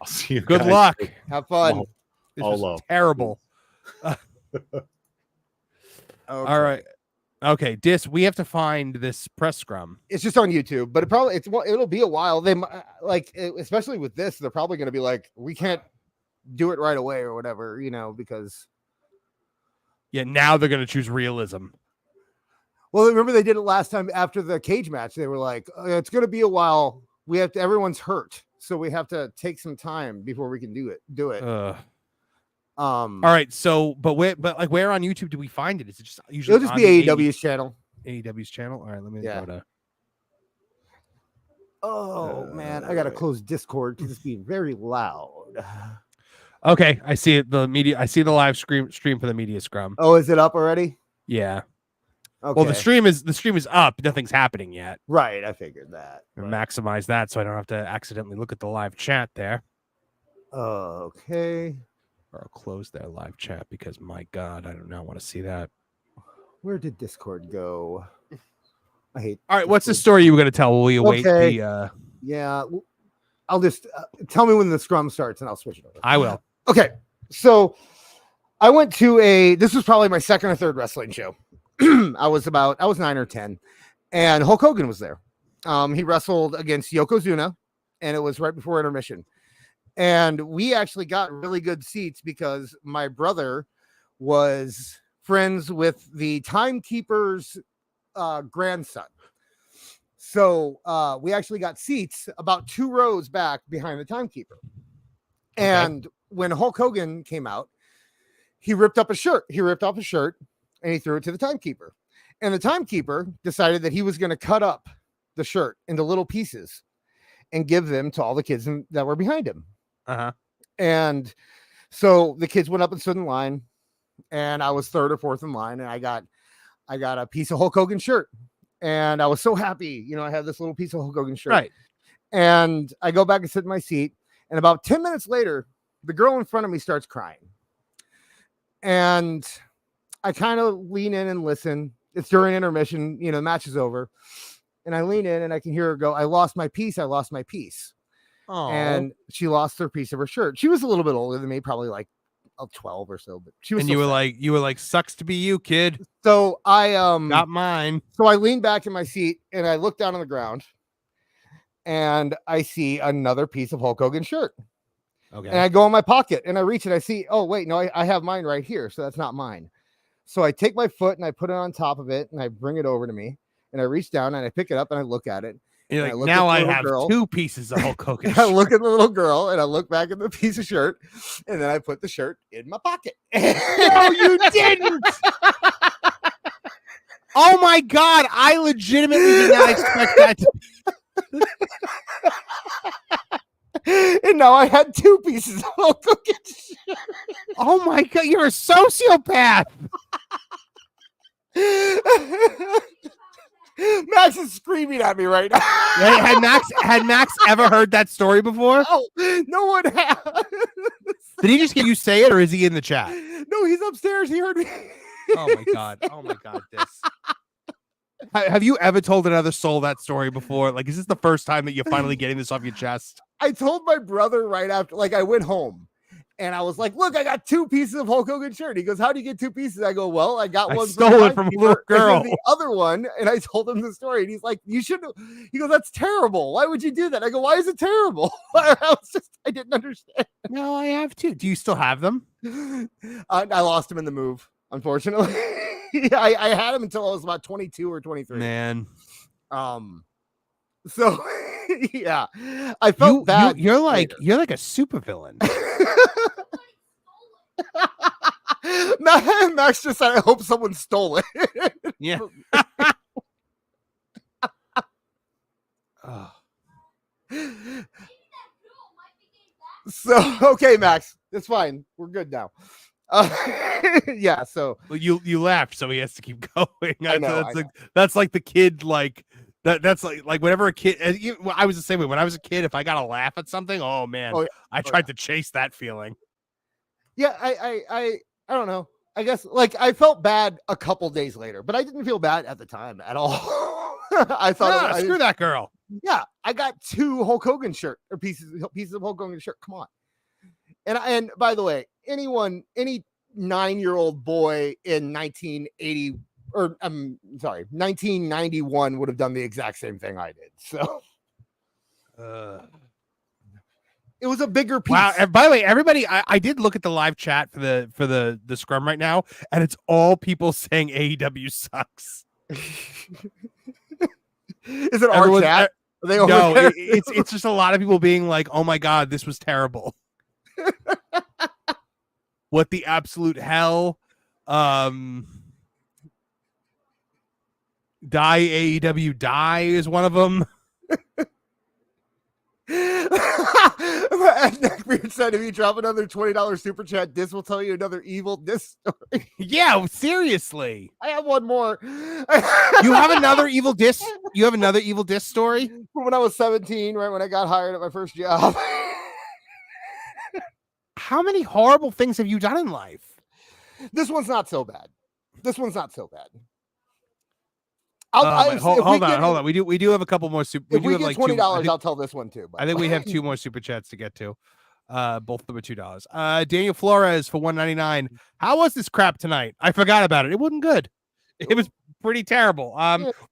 E: I'll see you.
A: Good
E: guys.
A: luck.
B: Have fun.
E: All-
A: This
E: all
A: was
E: love.
A: terrible.
B: Okay.
A: All right. Okay, we have to find this press scrum.
B: It's just on YouTube, but it'll be a while. They especially with this, they're probably going to be like, we can't do it right away or whatever, because.
A: Yeah, now they're gonna choose realism.
B: Well, remember they did it last time after the cage match. They were like, it's going to be a while. Everyone's hurt, so we have to take some time before we can do it.
A: All right, so where on YouTube do we find it? Is it just usually
B: It'll just
A: on
B: be
A: the
B: AEW's channel.
A: AEW's channel? All right, let me
B: Yeah.
A: go to.
B: Oh man, I gotta close Discord because it's being very loud.
A: Okay, I see it. I see the live stream for the media scrum.
B: Oh, is it up already?
A: Yeah.
B: Okay.
A: Well, the stream is up. Nothing's happening yet.
B: Right. I figured that.
A: Maximize that so I don't have to accidentally look at the live chat there.
B: Okay.
A: Or I'll close that live chat because my God, I do not want to see that.
B: Where did Discord go? I hate.
A: All right, what's the
B: Discord.
A: story you were going to tell? Will we await
B: Okay.
A: the?
B: Yeah, I'll just tell me when the scrum starts and I'll switch it over.
A: I will.
B: Okay, so I went to this was probably my second or third wrestling show. I was 9 or 10, and Hulk Hogan was there. He wrestled against Yokozuna, and it was right before intermission. And we actually got really good seats because my brother was friends with the timekeeper's grandson. So we actually got seats about 2 rows back behind the timekeeper. Okay. And when Hulk Hogan came out, he ripped off a shirt and he threw it to the timekeeper. And the timekeeper decided that he was going to cut up the shirt into little pieces and give them to all the kids that were behind him.
A: Uh-huh.
B: And so the kids went up and stood in line, and I was third or fourth in line, and I got a piece of Hulk Hogan shirt. And I was so happy, I had this little piece of Hulk Hogan shirt.
A: Right.
B: And I go back and sit in my seat. And about 10 minutes later, the girl in front of me starts crying. And I kind of lean in and listen. It's during intermission, the match is over. And I lean in and I can hear her go, I lost my piece. I lost my piece.
A: Oh.
B: And she lost her piece of her shirt. She was a little bit older than me, probably like 12 or so, but she was.
A: And you were like, sucks to be you, kid.
B: So I
A: not mine.
B: So I leaned back in my seat and I looked down on the ground and I see another piece of Hulk Hogan shirt.
A: Okay.
B: And I go in my pocket and I reach and I see, oh wait, no, I have mine right here. So that's not mine. So I take my foot and I put it on top of it and I bring it over to me and I reach down and I pick it up and I look at it.
A: You're like,
B: I look
A: now
B: at
A: I
B: the little
A: have
B: girl.
A: 2 pieces of Hulk Hogan.
B: I look at the little girl and I look back at the piece of shirt and then I put the shirt in my pocket.
A: No, you didn't. Oh my God. I legitimately did not expect that.
B: And now I had 2 pieces of Hulk Hogan shirt.
A: Oh my God. You're a sociopath.
B: Max is screaming at me right now.
A: Had Max ever heard that story before?
B: Oh, no one has.
A: Did he just hear you say it, or is he in the chat?
B: No, he's upstairs. He heard me.
A: Oh my God. Oh my God. This. Have you ever told another soul that story before? Like, is this the first time that you're finally getting this off your chest?
B: I told my brother right after, like, I went home And I was like, look, I got 2 pieces of Hulk Hogan shirt. He goes, how do you get 2 pieces? I go, well, I got one.
A: Stole it from a little girl.
B: And then the other one. And I told him the story. And he's like, you shouldn't. He goes, that's terrible. Why would you do that? I go, why is it terrible? I didn't understand.
A: No, I have 2. Do you still have them?
B: I lost him in the move, unfortunately. I had him until I was about 22 or 23.
A: Man.
B: So yeah, I felt bad.
A: You're like a supervillain.
B: Max just said, I hope someone stole it.
A: Yeah. Oh.
B: So okay, Max, it's fine. We're good now. Yeah. So
A: well, you laughed, so he has to keep going.
B: I know.
A: That's like the kid like. That's like whenever a kid, I was the same way. When I was a kid, if I got to laugh at something, oh man, I tried to chase that feeling.
B: Yeah, I don't know. I guess like I felt bad a couple days later, but I didn't feel bad at the time at all. I thought,
A: screw that girl.
B: Yeah, I got 2 Hulk Hogan pieces of Hulk Hogan shirt. Come on. And by the way, any 9-year-old boy in 1991 would have done the exact same thing I did. So it was a bigger piece.
A: Wow. And by the way, everybody, I did look at the live chat for the scrum right now, and it's all people saying AEW sucks.
B: Is it our chat?
A: No, it's just a lot of people being like, oh my God, this was terrible. What the absolute hell? Die AEW die is one of them.
B: Neckbeard said, if you drop another $20 super chat, this will tell you another evil diss story.
A: Yeah, seriously.
B: I have one more.
A: You have another evil diss? You have another evil diss story?
B: From when I was 17, right when I got hired at my first job.
A: How many horrible things have you done in life?
B: This one's not so bad.
A: Hold on. We do have a couple more super.
B: If we get $20, I'll tell this one too.
A: I think we have 2 more super chats to get to. Both of them are $2. Daniel Flores for $1.99. How was this crap tonight? I forgot about it. It wasn't good. It was pretty terrible.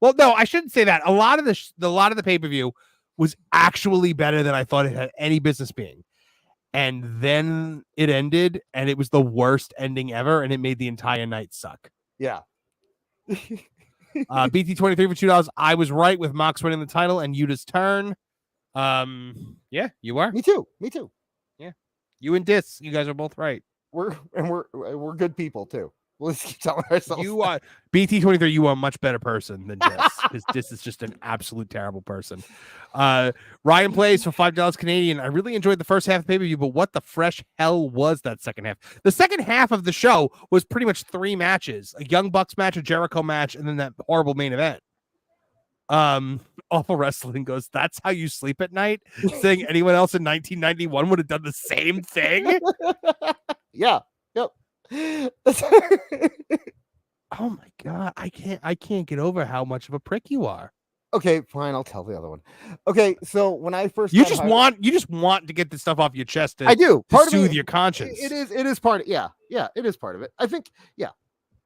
A: Well, no, I shouldn't say that. A lot of the pay-per-view was actually better than I thought it had any business being. And then it ended, and it was the worst ending ever, and it made the entire night suck.
B: Yeah.
A: BT23 for $2. I was right with Mox winning the title and Yuta's turn. Yeah, you are.
B: Me too.
A: Yeah, you and Dis, you guys are both right.
B: We're good people too. Let's keep telling ourselves.
A: You are BT23. You are a much better person than Dis, because Dis is just an absolute terrible person. Ryan plays for $5 Canadian. I really enjoyed the first half of pay-per-view, but what the fresh hell was that second half? The second half of the show was pretty much 3 matches: a Young Bucks match, a Jericho match, and then that horrible main event. Awful Wrestling goes, that's how you sleep at night? Saying anyone else in 1991 would have done the same thing?
B: Yeah. Yep.
A: Oh my God, I can't get over how much of a prick you are.
B: Okay, fine, I'll tell the other one. Okay, so when I first
A: you just want to get this stuff off your chest.
B: I do. Part
A: to soothe
B: of it,
A: your conscience.
B: It is part of it is part of it. I think, yeah.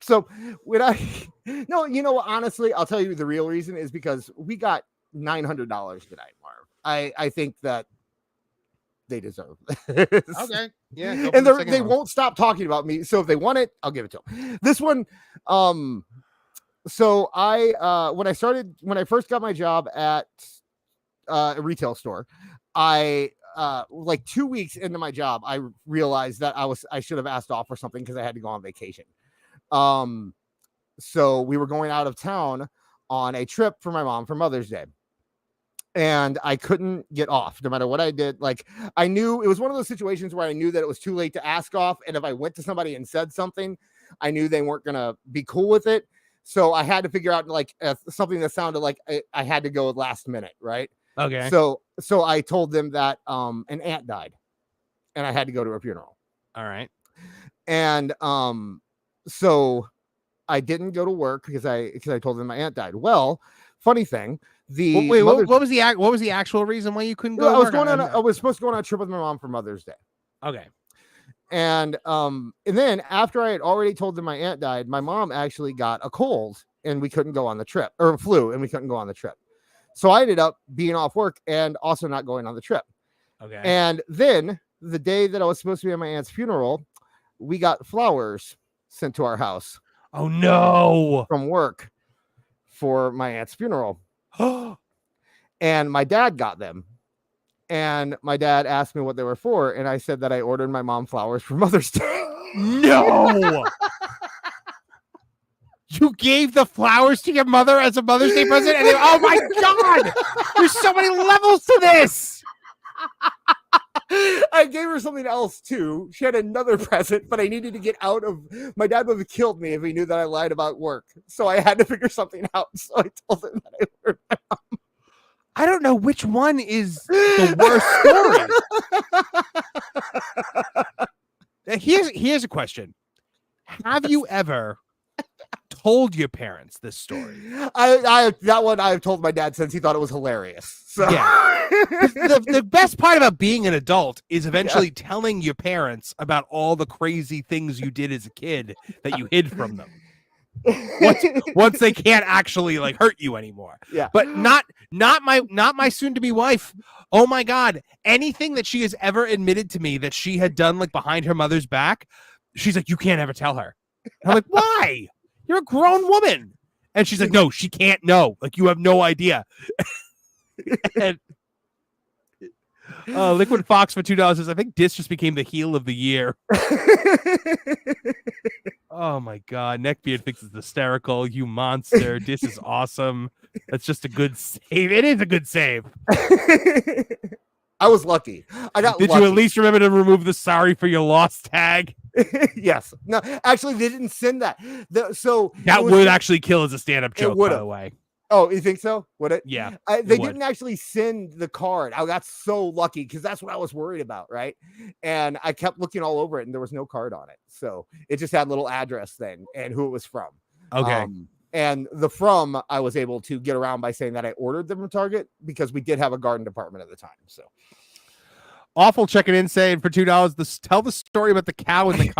B: So when honestly, I'll tell you the real reason is because we got $900 tonight, Marv. I think that they deserve this.
A: Okay. Yeah.
B: And they won't stop talking about me. So if they want it, I'll give it to them. This one, so when I first got my job at a retail store, like 2 weeks into my job, I realized that I should have asked off for something because I had to go on vacation. So we were going out of town on a trip for my mom for Mother's Day. And I couldn't get off no matter what I did. Like, I knew it was one of those situations where I knew that it was too late to ask off. And if I went to somebody and said something, I knew they weren't going to be cool with it. So I had to figure out something that sounded like I had to go last minute. Right.
A: Okay.
B: So I told them that an aunt died and I had to go to her funeral.
A: All right.
B: And so I didn't go to work because I told them my aunt died. Well, funny thing.
A: What was the actual reason why you couldn't go?
B: I was supposed to go on a trip with my mom for Mother's Day.
A: Okay.
B: And then after I had already told them my aunt died, my mom actually got a cold and we couldn't go on the trip, or flu and we couldn't go on the trip. So I ended up being off work and also not going on the trip.
A: Okay.
B: And then the day that I was supposed to be at my aunt's funeral, we got flowers sent to our house.
A: Oh no.
B: From work for my aunt's funeral. And my dad got them. And my dad asked me what they were for. And I said that I ordered my mom flowers for Mother's Day.
A: No. You gave the flowers to your mother as a Mother's Day present? And oh my God. There's so many levels to this.
B: I gave her something else too. She had another present, but I needed to get out of. My dad would have killed me if he knew that I lied about work. So I had to figure something out. So I told him that I ordered my mom.
A: I don't know which one is the worst story. Here's a question. Have you ever told your parents this story?
B: That one I've told my dad since he thought it was hilarious. So
A: yeah. The best part about being an adult is eventually telling your parents about all the crazy things you did as a kid that you hid from them. Once they can't actually like hurt you anymore.
B: Yeah.
A: But not my soon-to-be wife. Oh my God. Anything that she has ever admitted to me that she had done like behind her mother's back, she's like, you can't ever tell her. And I'm like, why? You're a grown woman. And she's like, no, she can't know. Like, you have no idea. And Liquid Fox for $2 says, I think Dis just became the heel of the year. Oh my God. Neckbeard thinks it's hysterical. You monster. Dis is awesome. That's just a good save. It is a good save.
B: I was lucky.
A: Did you at least remember to remove the sorry for your loss tag?
B: Yes. No, actually, they didn't send that. So
A: that would actually kill as a stand-up joke, by the way.
B: Oh, you think so? Would it?
A: Yeah.
B: They didn't actually send the card. I got so lucky because that's what I was worried about, right? And I kept looking all over it, and there was no card on it. So it just had a little address thing and who it was from.
A: Okay.
B: And the from I was able to get around by saying that I ordered them from Target because we did have a garden department at the time. So
A: Awful checking in saying for $2, tell the story about the cow and the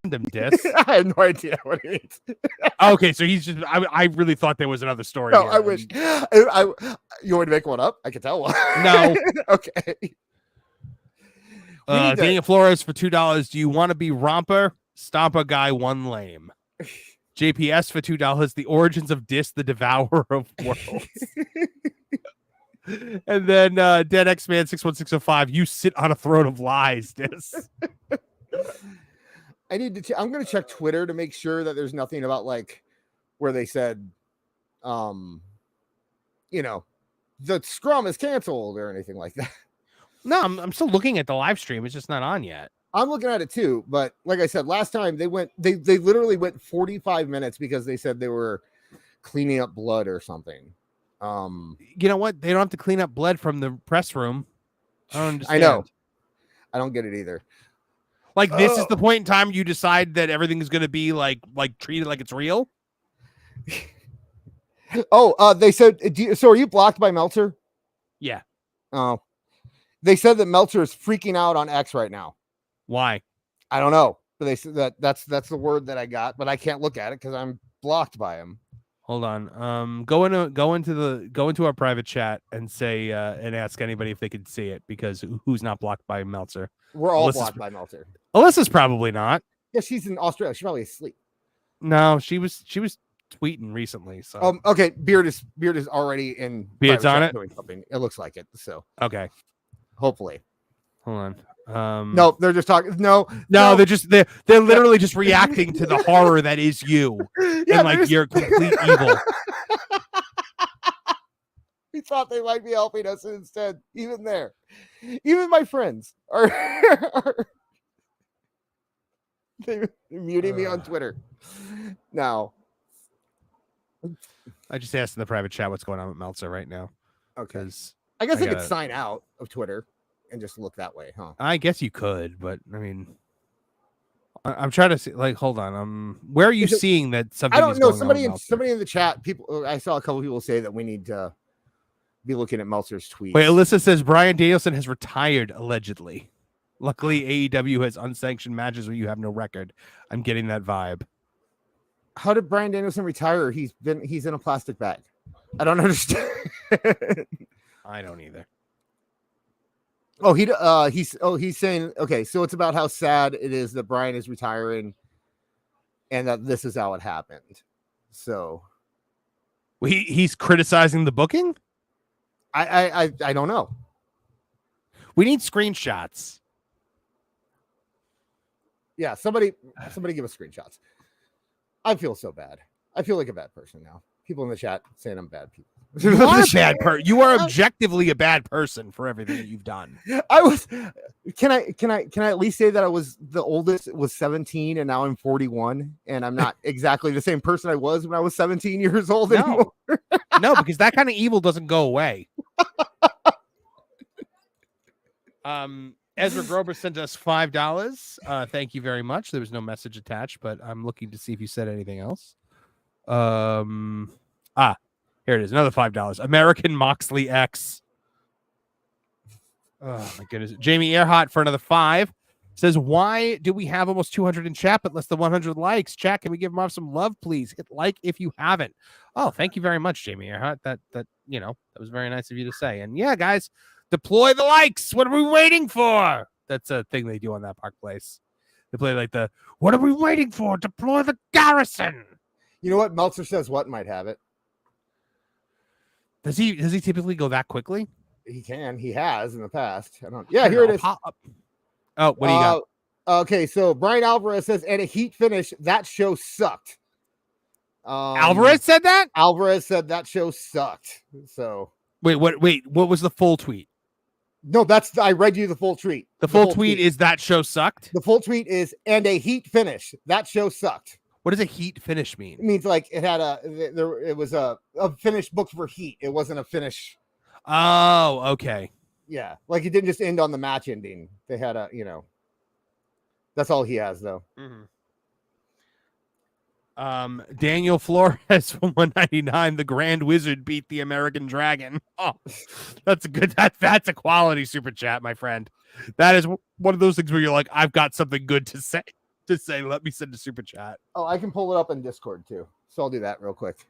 A: condom disc.
B: I have no idea what it is.
A: Okay, so he's just I really thought there was another story.
B: No,
A: here.
B: I wish you want to make one up? I can tell one.
A: No.
B: Okay.
A: Daniel Flores for $2. Do you want to be romper? Stomper guy one lame. JPS for $2. The origins of Dis, the devourer of worlds. And then Dead X-Man 61605, you sit on a throne of lies, Dis.
B: I need to I'm going to check Twitter to make sure that there's nothing about like where they said the scrum is canceled or anything like that.
A: No, I'm still looking at the live stream. It's just not on yet.
B: I'm looking at it too, but like I said, last time they literally went 45 minutes because they said they were cleaning up blood or something.
A: You know what? They don't have to clean up blood from the press room. I don't understand.
B: I know. I don't get it either.
A: Like this is the point in time you decide that everything is going to be like treated like it's real.
B: They said, so are you blocked by Meltzer?
A: Yeah.
B: Oh, they said that Meltzer is freaking out on X right now.
A: Why?
B: I don't know, but they said that's the word that I got, but I can't look at it because I'm blocked by him.
A: Hold on. Go into our private chat and say and ask anybody if they could see it, because who's not blocked by Meltzer?
B: We're all blocked by Meltzer.
A: Alyssa's probably not.
B: Yeah, she's in Australia. She's probably asleep.
A: No, she was tweeting recently. So
B: okay, Beard is already in.
A: Beard's on it.
B: Doing something. It looks like it. So
A: okay,
B: hopefully.
A: Hold on.
B: No, they're just talking. No,
A: they're literally just reacting to the horror that is you. Yeah, and like you're complete evil.
B: We thought they might be helping us instead. Even my friends are they're muting me on Twitter now.
A: I just asked in the private chat what's going on with Meltzer right now.
B: Okay, I guess I could sign out of Twitter and just look that way, huh?
A: I guess you could, but I mean, I'm trying to see. Like, hold on. Where are you seeing that something?
B: I don't know.
A: Going
B: somebody in the chat. People. I saw a couple people say that we need to be looking at Meltzer's tweets.
A: Wait, Alyssa says Bryan Danielson has retired allegedly. Luckily, AEW has unsanctioned matches where you have no record. I'm getting that vibe.
B: How did Bryan Danielson retire? He's in a plastic bag. I don't understand.
A: I don't either.
B: He's saying, okay, so it's about how sad it is that Bryan is retiring and that this is how it happened. So
A: he's criticizing the booking?
B: I don't know.
A: We need screenshots.
B: Yeah, somebody give us screenshots. I feel so bad. I feel like a bad person now. People in the chat saying I'm bad people.
A: You are a bad person. You are objectively a bad person for everything that you've done.
B: Can I at least say that I was the oldest was 17 and now I'm 41 and I'm not exactly the same person I was when I was 17 years old anymore.
A: No, because that kind of evil doesn't go away. Ezra Grober sent us $5. Thank you very much. There was no message attached, but I'm looking to see if you said anything else. Here it is, another $5. American Moxley X. Oh my goodness. Jamie Earhart for another $5 says, why do we have almost 200 in chat but less than 100 likes? Chat, can we give Marv some love, please? Hit like if you haven't. Oh, thank you very much, Jamie Earhart. That was very nice of you to say. And yeah, guys, deploy the likes. What are we waiting for? That's a thing they do on that Park Place. They play like what are we waiting for? Deploy the garrison.
B: You know what? Meltzer says what might have it.
A: Does he typically go that quickly?
B: He can. He has in the past. Here it is.
A: Oh, what do you got?
B: Okay, so Brian Alvarez says, and a heat finish, that show sucked.
A: Alvarez said that?
B: Alvarez said that show sucked. So
A: wait, what was the full tweet?
B: No, I read you the full tweet.
A: The full tweet is that show sucked?
B: The full tweet is, and a heat finish, that show sucked.
A: What does a heat finish mean?
B: It means like it had it was a finish booked for heat. It wasn't a finish.
A: Oh, okay.
B: Yeah. Like it didn't just end on the match ending. They had that's all he has though.
A: Mm-hmm. Daniel Flores from 199. The Grand Wizard beat the American Dragon. Oh, that's a good, that's a quality super chat, my friend. That is one of those things where you're like, I've got something good to say. Let me send a super chat.
B: Oh, I can pull it up in Discord too. So I'll do that real quick.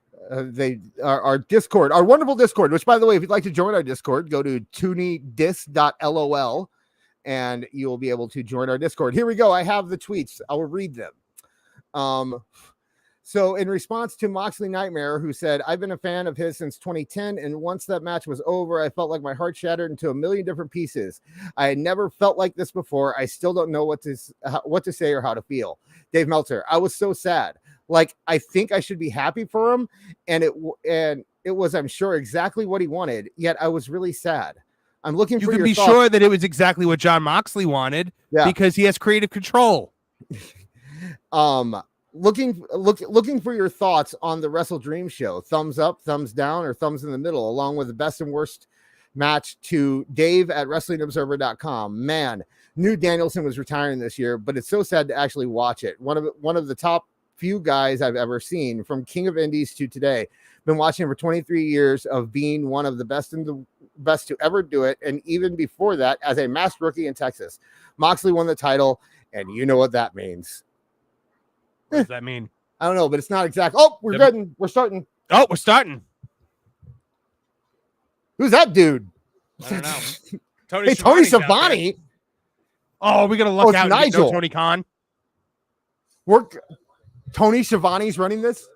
B: Our Discord, our wonderful Discord, which by the way, if you'd like to join our Discord, go to tooney.dis.lol and you will be able to join our Discord. Here we go. I have the tweets. I will read them. So in response to Moxley Nightmare, who said, I've been a fan of his since 2010, and once that match was over, I felt like my heart shattered into a million different pieces. I had never felt like this before. I still don't know what to say or how to feel. Dave Meltzer, I was so sad. Like, I think I should be happy for him, and it was, I'm sure, exactly what he wanted, yet I was really sad. I'm looking for your thoughts. You can be
A: sure that it was exactly what John Moxley wanted, because he has creative control.
B: Looking for your thoughts on the WrestleDream show. Thumbs up, thumbs down, or thumbs in the middle, along with the best and worst match to Dave at WrestlingObserver.com. Man, knew Danielson was retiring this year, but it's so sad to actually watch it. One of the top few guys I've ever seen, from King of Indies to today. Been watching him for 23 years of being one of the best to ever do it, and even before that, as a masked rookie in Texas. Moxley won the title, and you know what that means.
A: What does that mean?
B: I don't know, but it's not exact. Oh, we're good. We're starting.
A: Oh, we're starting.
B: Who's that dude?
A: I don't know.
B: Tony Schiavone.
A: Oh, we're gonna look out.
B: Nigel.
A: Tony Khan.
B: Tony Schiavone's running this.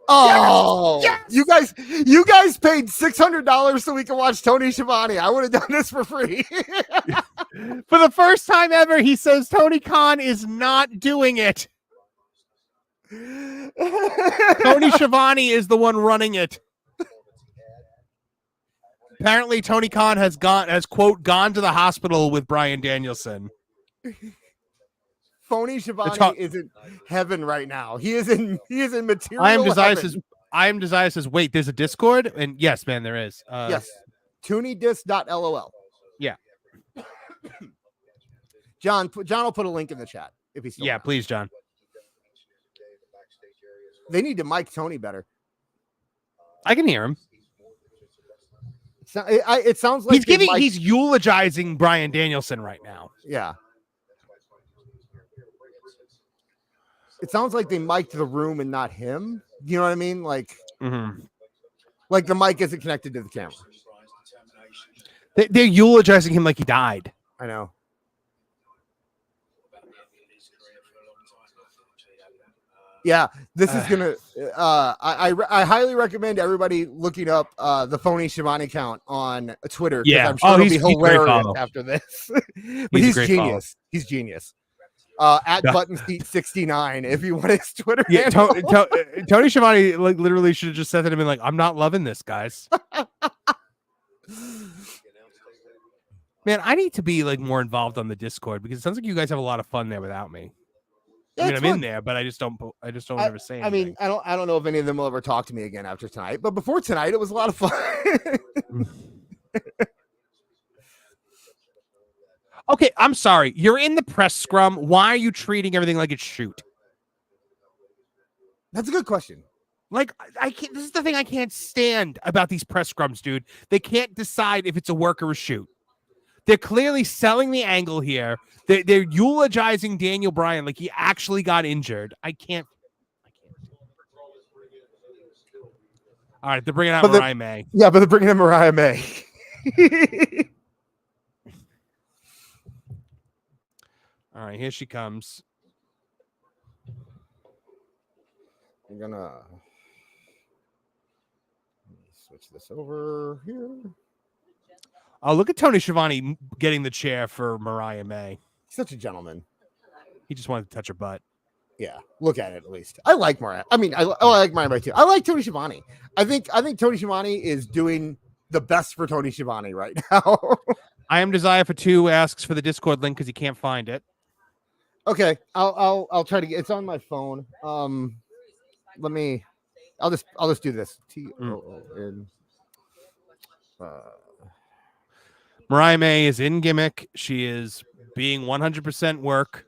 B: Oh, yes! You guys paid $600 so we can watch Tony Schiavone. I would have done this for free.
A: For the first time ever, he says Tony Khan is not doing it. Tony Schiavone is the one running it. Apparently, Tony Khan has quote gone to the hospital with Bryan Danielson.
B: Tony Schiavone is in heaven right now. He is in material. I am
A: Desire says, wait, there's a Discord? And yes, man, there is.
B: Yes. TooneyDis.lol.
A: Yeah.
B: John will put a link in the chat if he's still around.
A: Please, John.
B: They need to mic Tony better.
A: I can hear him.
B: So, it sounds like
A: he's eulogizing Bryan Danielson right now.
B: Yeah. It sounds like they mic'd the room and not him. You know what I mean? Like, like the mic isn't connected to the camera.
A: They're eulogizing him like he died.
B: I know. Yeah, this is gonna. I highly recommend everybody looking up the phony Shivani count on Twitter.
A: Yeah,
B: I'm sure it'll be hilarious
A: follow. after
B: this. But he's genius. He's genius. At button seat 69 if you want his Twitter.
A: Yeah, Tony Schiavone like literally should have just said to him and like, I'm not loving this, guys. Man, I need to be like more involved on the Discord because it sounds like you guys have a lot of fun there without me.
B: Yeah,
A: I mean, I'm
B: fun.
A: in there, but I just don't ever say anything.
B: I mean, I don't know if any of them will ever talk to me again after tonight, but before tonight, it was a lot of fun.
A: Okay, I'm sorry. You're in the press scrum. Why are you treating everything like it's shoot?
B: That's a good question.
A: Like, I can't. This is the thing I can't stand about these press scrums, dude. They can't decide if it's a work or a shoot. They're clearly selling the angle here. They're eulogizing Daniel Bryan like he actually got injured. I can't. All right, they're bringing out Mariah May.
B: Yeah, but they're bringing in Mariah May.
A: All right, here she comes.
B: I'm gonna switch this over here.
A: Oh, look at Tony Schiavone getting the chair for Mariah May.
B: He's such a gentleman.
A: He just wanted to touch her butt.
B: Yeah, look at it at least. I like Mariah. I mean, I like Mariah May too. I like Tony Schiavone. I think Tony Schiavone is doing the best for Tony Schiavone right now.
A: I am Desire for 2 asks for the Discord link because he can't find it.
B: Okay, I'll try to get. It's on my phone. Let me. I'll just do this. TOON.
A: Mariah May is in gimmick. She is being 100% work.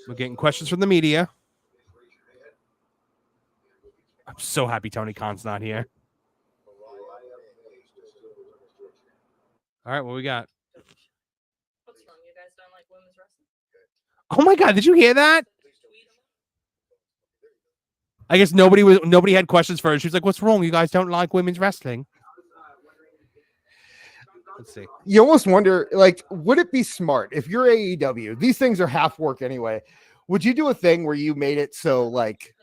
A: We're getting questions from the media. I'm so happy Tony Khan's not here. All right, what we got?
G: What's wrong? You guys don't like women's wrestling?
A: Oh my God, did you hear that? I guess nobody had questions for her. She was like, "What's wrong? You guys don't like women's wrestling?" Let's see.
B: You almost wonder, like, would it be smart if you're AEW? These things are half work anyway. Would you do a thing where you made it so, like,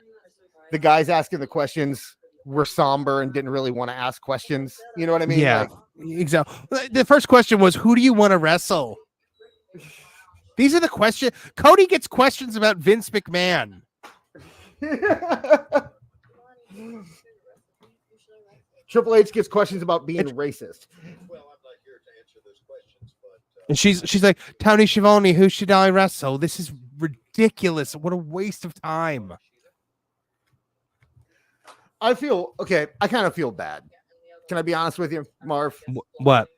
B: the guys asking the questions were somber and didn't really want to ask questions? You know what I mean?
A: Yeah,
B: like,
A: exactly. The first question was, "Who do you want to wrestle?" These are the questions. Cody gets questions about Vince McMahon.
B: Triple H gets questions about being racist.
A: And she's like, "Tony Schiavone, who should I wrestle? This is ridiculous. What a waste of time."
B: I kind of feel bad. Can I be honest with you, Marv?
A: What?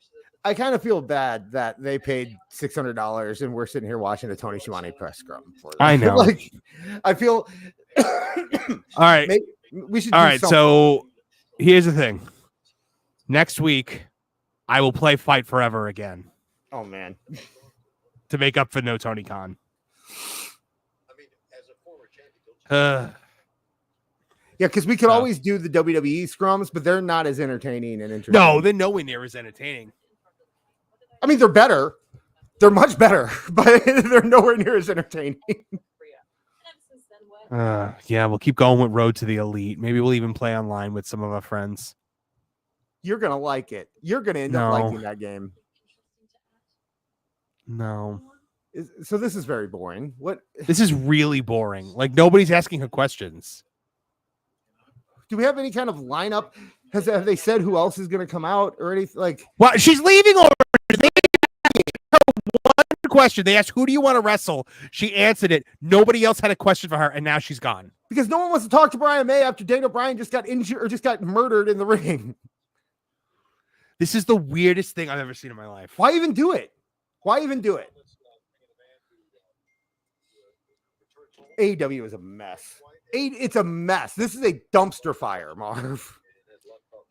B: I kind of feel bad that they paid $600 and we're sitting here watching a Tony Schiavone press scrum for them.
A: I know.
B: Like, I feel.
A: All right.
B: Maybe we should.
A: All right. So here's the thing. Next week, I will play Fight Forever again.
B: Oh man.
A: To make up for no Tony Khan. Yeah,
B: because we could always do the WWE scrums, but they're not as entertaining and interesting.
A: No, they're nowhere near as entertaining.
B: I mean, they're better. They're much better, but they're nowhere near as entertaining.
A: Yeah, we'll keep going with Road to the Elite. Maybe we'll even play online with some of our friends.
B: You're going to like it. You're going to end up liking that game.
A: No.
B: So this is very boring. What?
A: This is really boring. Like, nobody's asking her questions.
B: Do we have any kind of lineup? Have they said who else is going to come out or anything? Like,
A: well, she's leaving already. They asked her one question. They asked, "Who do you want to wrestle?" She answered it. Nobody else had a question for her, and now she's gone.
B: Because no one wants to talk to Brian May after Daniel Bryan just got injured or just got murdered in the ring.
A: This is the weirdest thing I've ever seen in my life.
B: Why even do it? Why even do it? AEW is a mess. It's a mess. This is a dumpster fire, Marv.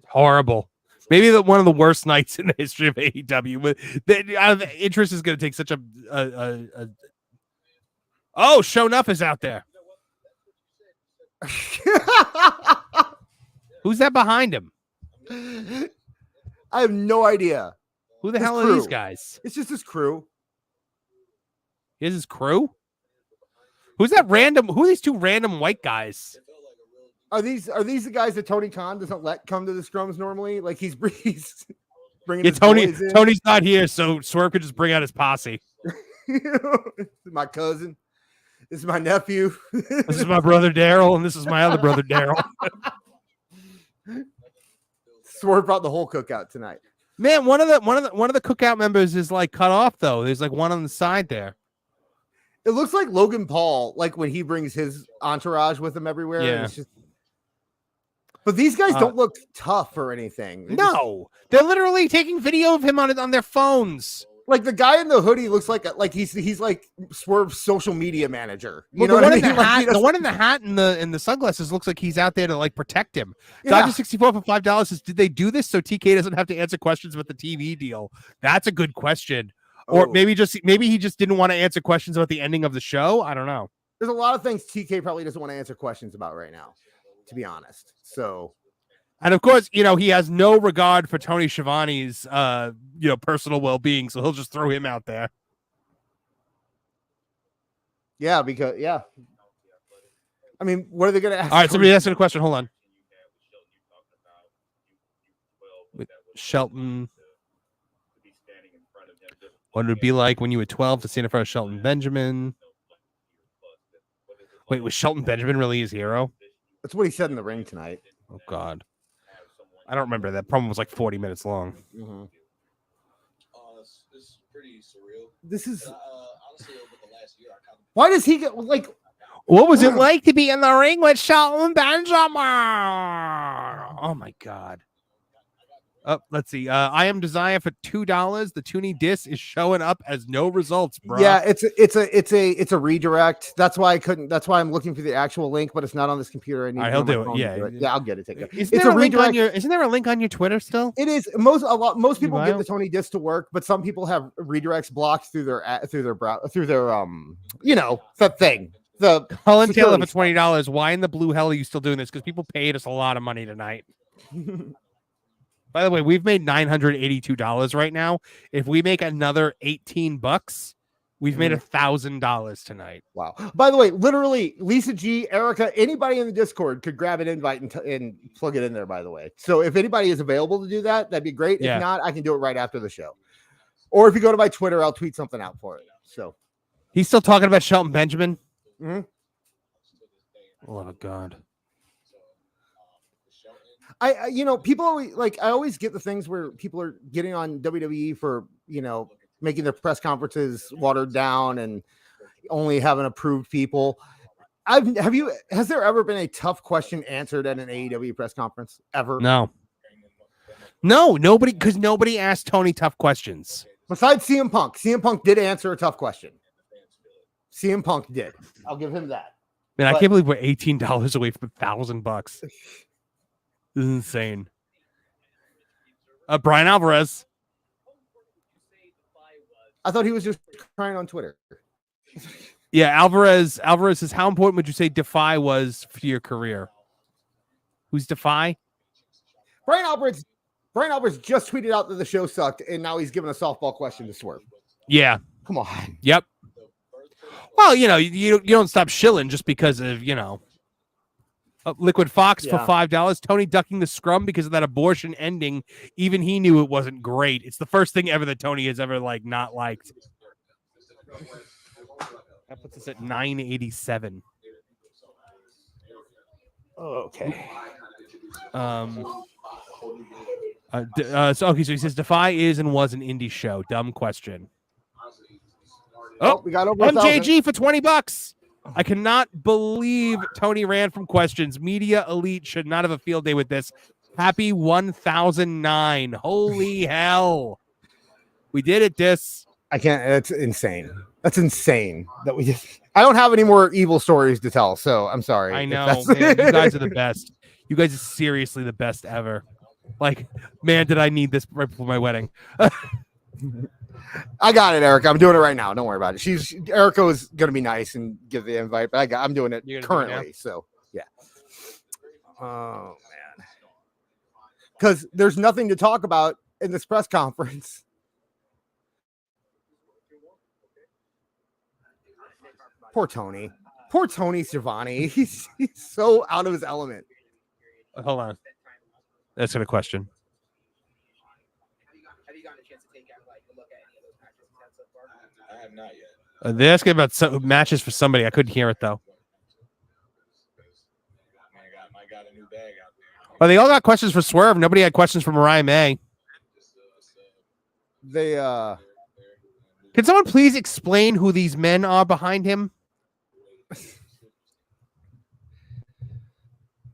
A: Horrible. Maybe one of the worst nights in the history of AEW. But the interest is going to take such a. Oh, Show Enough is out there. Who's that behind him?
B: I have no idea.
A: Who the
B: His
A: hell
B: crew.
A: are these guys?
B: It's just his crew.
A: Is his crew? Who's that random? Who are these two random white guys?
B: Are these the guys that Tony Khan doesn't let come to the scrums normally? Like he's bringing
A: Yeah,
B: his boys in.
A: Tony's not here, so Swerve could just bring out his posse.
B: This is my cousin. This is my nephew.
A: This is my brother Daryl, and this is my other brother Daryl.
B: Swerve brought the whole cookout tonight.
A: Man, one of the cookout members is like cut off though. There's like one on the side there.
B: It looks like Logan Paul, like when he brings his entourage with him everywhere.
A: Yeah.
B: It's just... But these guys don't look tough or anything.
A: They're literally taking video of him on their phones.
B: Like the guy in the hoodie looks like he's like Swerve's social media manager. You know
A: the
B: what
A: one
B: I mean?
A: in the hat,
B: Like,
A: the one in the hat and the sunglasses looks like he's out there to like protect him.
B: Yeah.
A: Dodger 64 for $5 says, did they do this so TK doesn't have to answer questions about the TV deal? That's a good question. Or maybe he just didn't want to answer questions about the ending of the show. I don't know.
B: There's a lot of things TK probably doesn't want to answer questions about right now, to be honest. So,
A: and of course, he has no regard for Tony Schiavone's personal well-being, so he'll just throw him out there.
B: yeah, because I mean, what are they going to ask?
A: All right, somebody asking a question. Hold on. With Shelton. What would it be like when you were 12 to stand in front of Shelton Benjamin? Wait, was Shelton Benjamin really his hero?
B: That's what he said in the ring tonight.
A: Oh, God. I don't remember. That promo was like 40 minutes long.
B: Mm-hmm.
H: This is pretty surreal.
B: This is
H: honestly over the last year.
B: why does he get like?
A: What was it like to be in the ring with Shelton Benjamin? Oh, my God. Let's see. I am Desire for $2. The Tooney disc is showing up as no results, bro.
B: Yeah, it's a redirect. That's why I couldn't. That's why I'm looking for the actual link, but it's not on this computer. I need.
A: All right, he'll do it.
B: phone
A: Yeah,
B: to yeah, I'll get it.
A: Isn't there a link on your Twitter still?
B: It is most people
A: Bio?
B: get the Tony disc to work, but some people have redirects blocked through their the thing. The
A: Colin Taylor for
B: security.
A: $20. Why in the blue hell are you still doing this? Because people paid us a lot of money tonight. By the way, we've made $982 right now. If we make another $18, we've made $1,000 tonight.
B: Wow. By the way, literally, Lisa G, Erica, anybody in the Discord could grab an invite and plug it in there, by the way. So if anybody is available to do that, that'd be great.
A: Yeah.
B: If not, I can do it right after the show. Or if you go to my Twitter, I'll tweet something out for it. So
A: He's still talking about Shelton Benjamin?
B: Mhm.
A: Oh, God.
B: People always I always get the things where people are getting on WWE for, making their press conferences watered down and only having approved people. Has there ever been a tough question answered at an AEW press conference ever?
A: No, because nobody asked Tony tough questions.
B: Besides CM Punk. CM Punk did answer a tough question. CM Punk did. I'll give him that.
A: Man, I can't believe we're $18 away from $1,000. This is insane. Brian Alvarez.
B: I thought he was just crying on Twitter.
A: Yeah, Alvarez says, how important would you say Defy was for your career? Who's Defy?
B: Brian Alvarez just tweeted out that the show sucked, and now he's giving a softball question to Swerve.
A: Yeah.
B: Come on.
A: Yep. Well, you don't stop shilling just because of, Liquid Fox for $5. Tony ducking the scrum because of that abortion ending. Even he knew it wasn't great. It's the first thing ever that Tony has ever not liked. That puts us at 987.
B: Okay.
A: So he says Defy is and was an indie show. Dumb question.
B: Oh, we got over 1,000.
A: MJG for $20. I cannot believe Tony ran from questions. Media Elite should not have a field day with this. Happy 1009. Holy hell. We did it, Dis.
B: I can't. That's insane. That's insane that we just. I don't have any more evil stories to tell, so I'm sorry.
A: I know, man. You guys are the best. You guys are seriously the best ever. Like, man, did I need this right before my wedding?
B: I got it, Erica. I'm doing it right now. Don't worry about it. Erica is gonna be nice and give the invite, but I'm doing it currently. So yeah. Oh man, because there's nothing to talk about in this press conference. Poor Tony Schiavone. He's so out of his element.
A: Hold on. That's a question.
H: Have you gotten a chance to take out a look at any of those matches he's had so far? I have not yet.
A: They're asking about some matches for somebody. I couldn't hear it though.
H: I got a new bag out there.
A: Well, they all got questions for Swerve. Nobody had questions for Mariah May.
B: They
A: Can someone please explain who these men are behind him?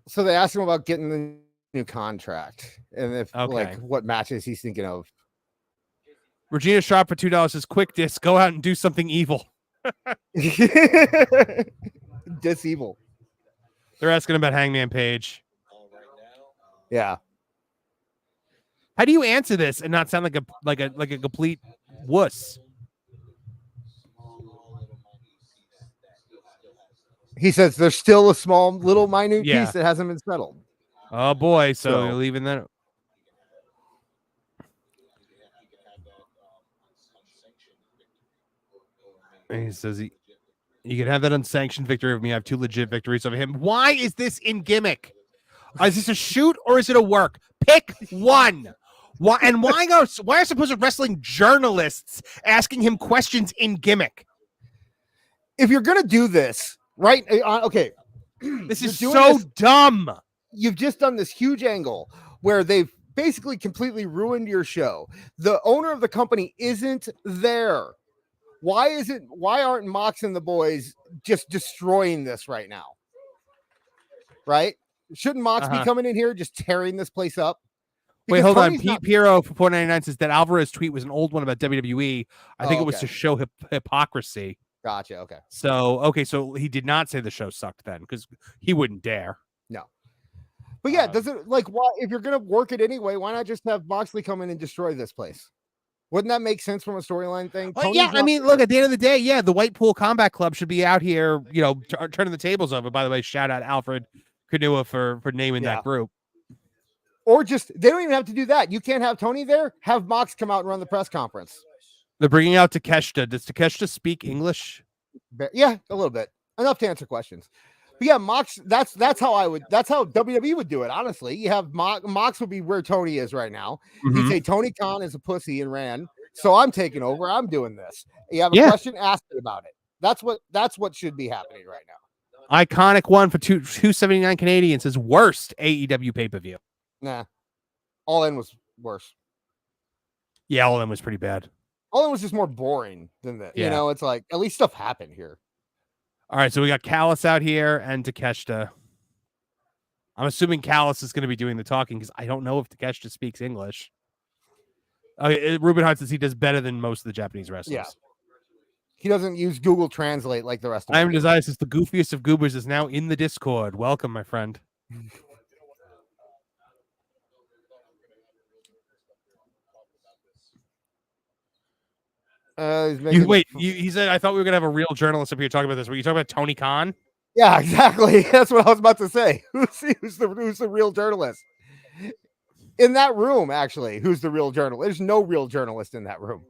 B: So they asked him about getting the new contract and if what matches he's thinking of.
A: Regina Sharp for $2 says, quick disc, go out and do something evil.
B: Dis evil.
A: They're asking about Hangman Page.
B: Yeah.
A: How do you answer this and not sound like a complete wuss?
B: He says there's still a small little minute piece that hasn't been settled.
A: Oh boy, so you're leaving that. He says you can have that unsanctioned victory of me. I have 2 legit victories over him. Why is this in gimmick? Is this a shoot or is it a work? Pick one. Why are supposed wrestling journalists asking him questions in gimmick?
B: If you're gonna do this, right? Okay,
A: this is so dumb.
B: You've just done this huge angle where they've basically completely ruined your show. The owner of the company isn't there. Why aren't Mox and the boys just destroying this right now? Right? Shouldn't Mox be coming in here just tearing this place up?
A: Wait, hold on. Pete Piero for $4.99 says that Alvarez tweet was an old one about WWE. I think it was to show hypocrisy.
B: Gotcha. Okay.
A: So he did not say the show sucked then because he wouldn't dare.
B: No. But yeah, does it why if you're gonna work it anyway, why not just have Moxley come in and destroy this place? Wouldn't that make sense from a storyline thing?
A: I mean, look, at the end of the day, the White Pool Combat Club should be out here, turning the tables over. By the way, shout out Alfred Kanua for naming that group.
B: Or just, they don't even have to do that. You can't have Tony there. Have Mox come out and run the press conference.
A: They're bringing out Takeshita. Does Takeshita speak English?
B: Yeah, a little bit. Enough to answer questions. But yeah, Mox, that's how WWE would do it, honestly. You have Mox would be where Tony is right now. He'd say Tony Khan is a pussy and ran, so I'm taking over. I'm doing this. You have a question, ask me about it. That's what should be happening right now.
A: Iconic one for $2.79 Canadian says worst AEW pay-per-view.
B: Nah. All In was worse.
A: Yeah, All In was pretty bad.
B: All In was just more boring than that.
A: Yeah.
B: It's like at least stuff happened here.
A: All right, so we got Callis out here and Takeshita. I'm assuming Callis is going to be doing the talking because I don't know if Takeshita speaks English. Ruben Hart says he does better than most of the Japanese wrestlers.
B: Yeah. He doesn't use Google Translate like the rest of them.
A: I am Desire says the goofiest of goobers is now in the Discord. Welcome, my friend. He said, I thought we were going to have a real journalist up here talking about this. Were you talking about Tony Khan?
B: Yeah, exactly. That's what I was about to say. Who's the real journalist? In that room, actually, who's the real journalist? There's no real journalist in that room.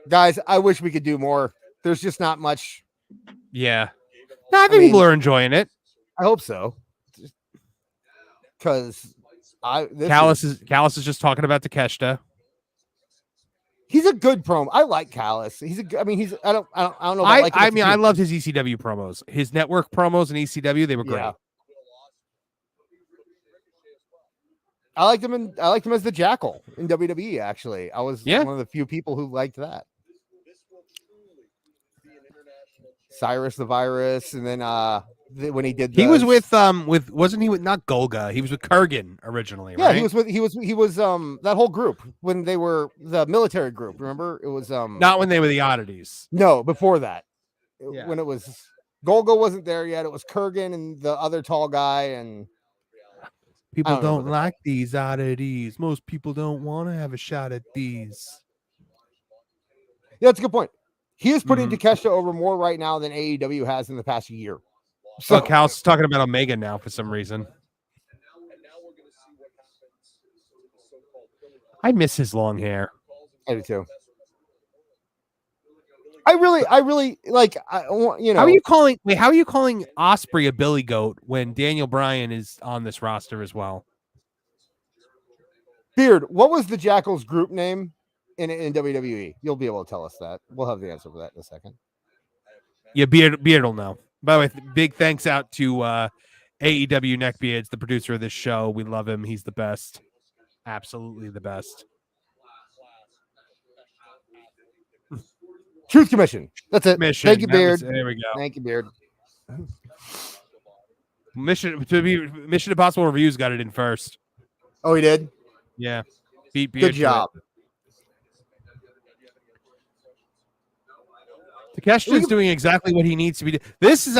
B: Guys, I wish we could do more. There's just not much.
A: Yeah. No, I think people are enjoying it.
B: I hope so. Because
A: Callis is just talking about Takeshita.
B: He's a good promo. I like Callis. I don't know.
A: I loved his ECW promos. His network promos in ECW, they were great. Yeah.
B: I liked him as the Jackal in WWE. Actually, I was one of the few people who liked that. Cyrus the Virus, and then when he did,
A: he was with wasn't he with not Golga? He was with Kurgan originally.
B: Yeah,
A: right?
B: he was that whole group when they were the military group. Remember, it was
A: not when they were the Oddities.
B: No, before that. when it was Golgo wasn't there yet. It was Kurgan and the other tall guy, and
A: People don't like these oddities. Most people don't want to have a shot at these.
B: Yeah, that's a good point. He is putting Takeshita over more right now than AEW has in the past year.
A: So Cal's talking about Omega now for some reason. I miss his long hair.
B: I do too. I really like. How
A: are you calling Osprey a Billy Goat when Daniel Bryan is on this roster as well?
B: Beard, what was the Jackals group name in WWE? You'll be able to tell us that. We'll have the answer for that in a second.
A: Yeah, Beard will know. By the way, big thanks out to AEW Neckbeards, the producer of this show. We love him. He's the best. Absolutely the best.
B: Truth Commission. That's it.
A: Mission.
B: Thank you, Beard.
A: There we go.
B: Thank you, Beard.
A: Mission Impossible Reviews got it in first.
B: Oh, he did?
A: Yeah. Beat Beard.
B: Good job.
A: Takeshita's doing exactly what he needs to be. This is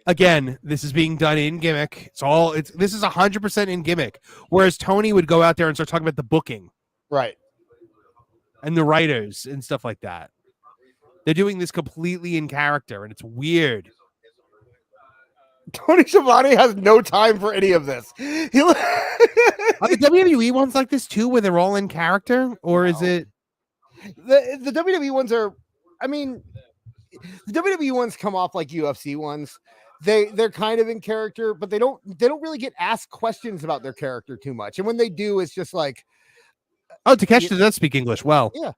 A: again, this is being done in gimmick. This is 100% in gimmick. Whereas Tony would go out there and start talking about the booking.
B: Right.
A: And the writers and stuff like that. They're doing this completely in character, and it's weird.
B: Tony Schiavone has no time for any of this.
A: Are the WWE ones like this too, where they're all in character, or is it
B: the WWE ones are? I mean, the WWE ones come off like UFC ones. They're kind of in character, but they don't really get asked questions about their character too much. And when they do, it's just like,
A: oh, Takeshita does speak English well.
B: Yeah.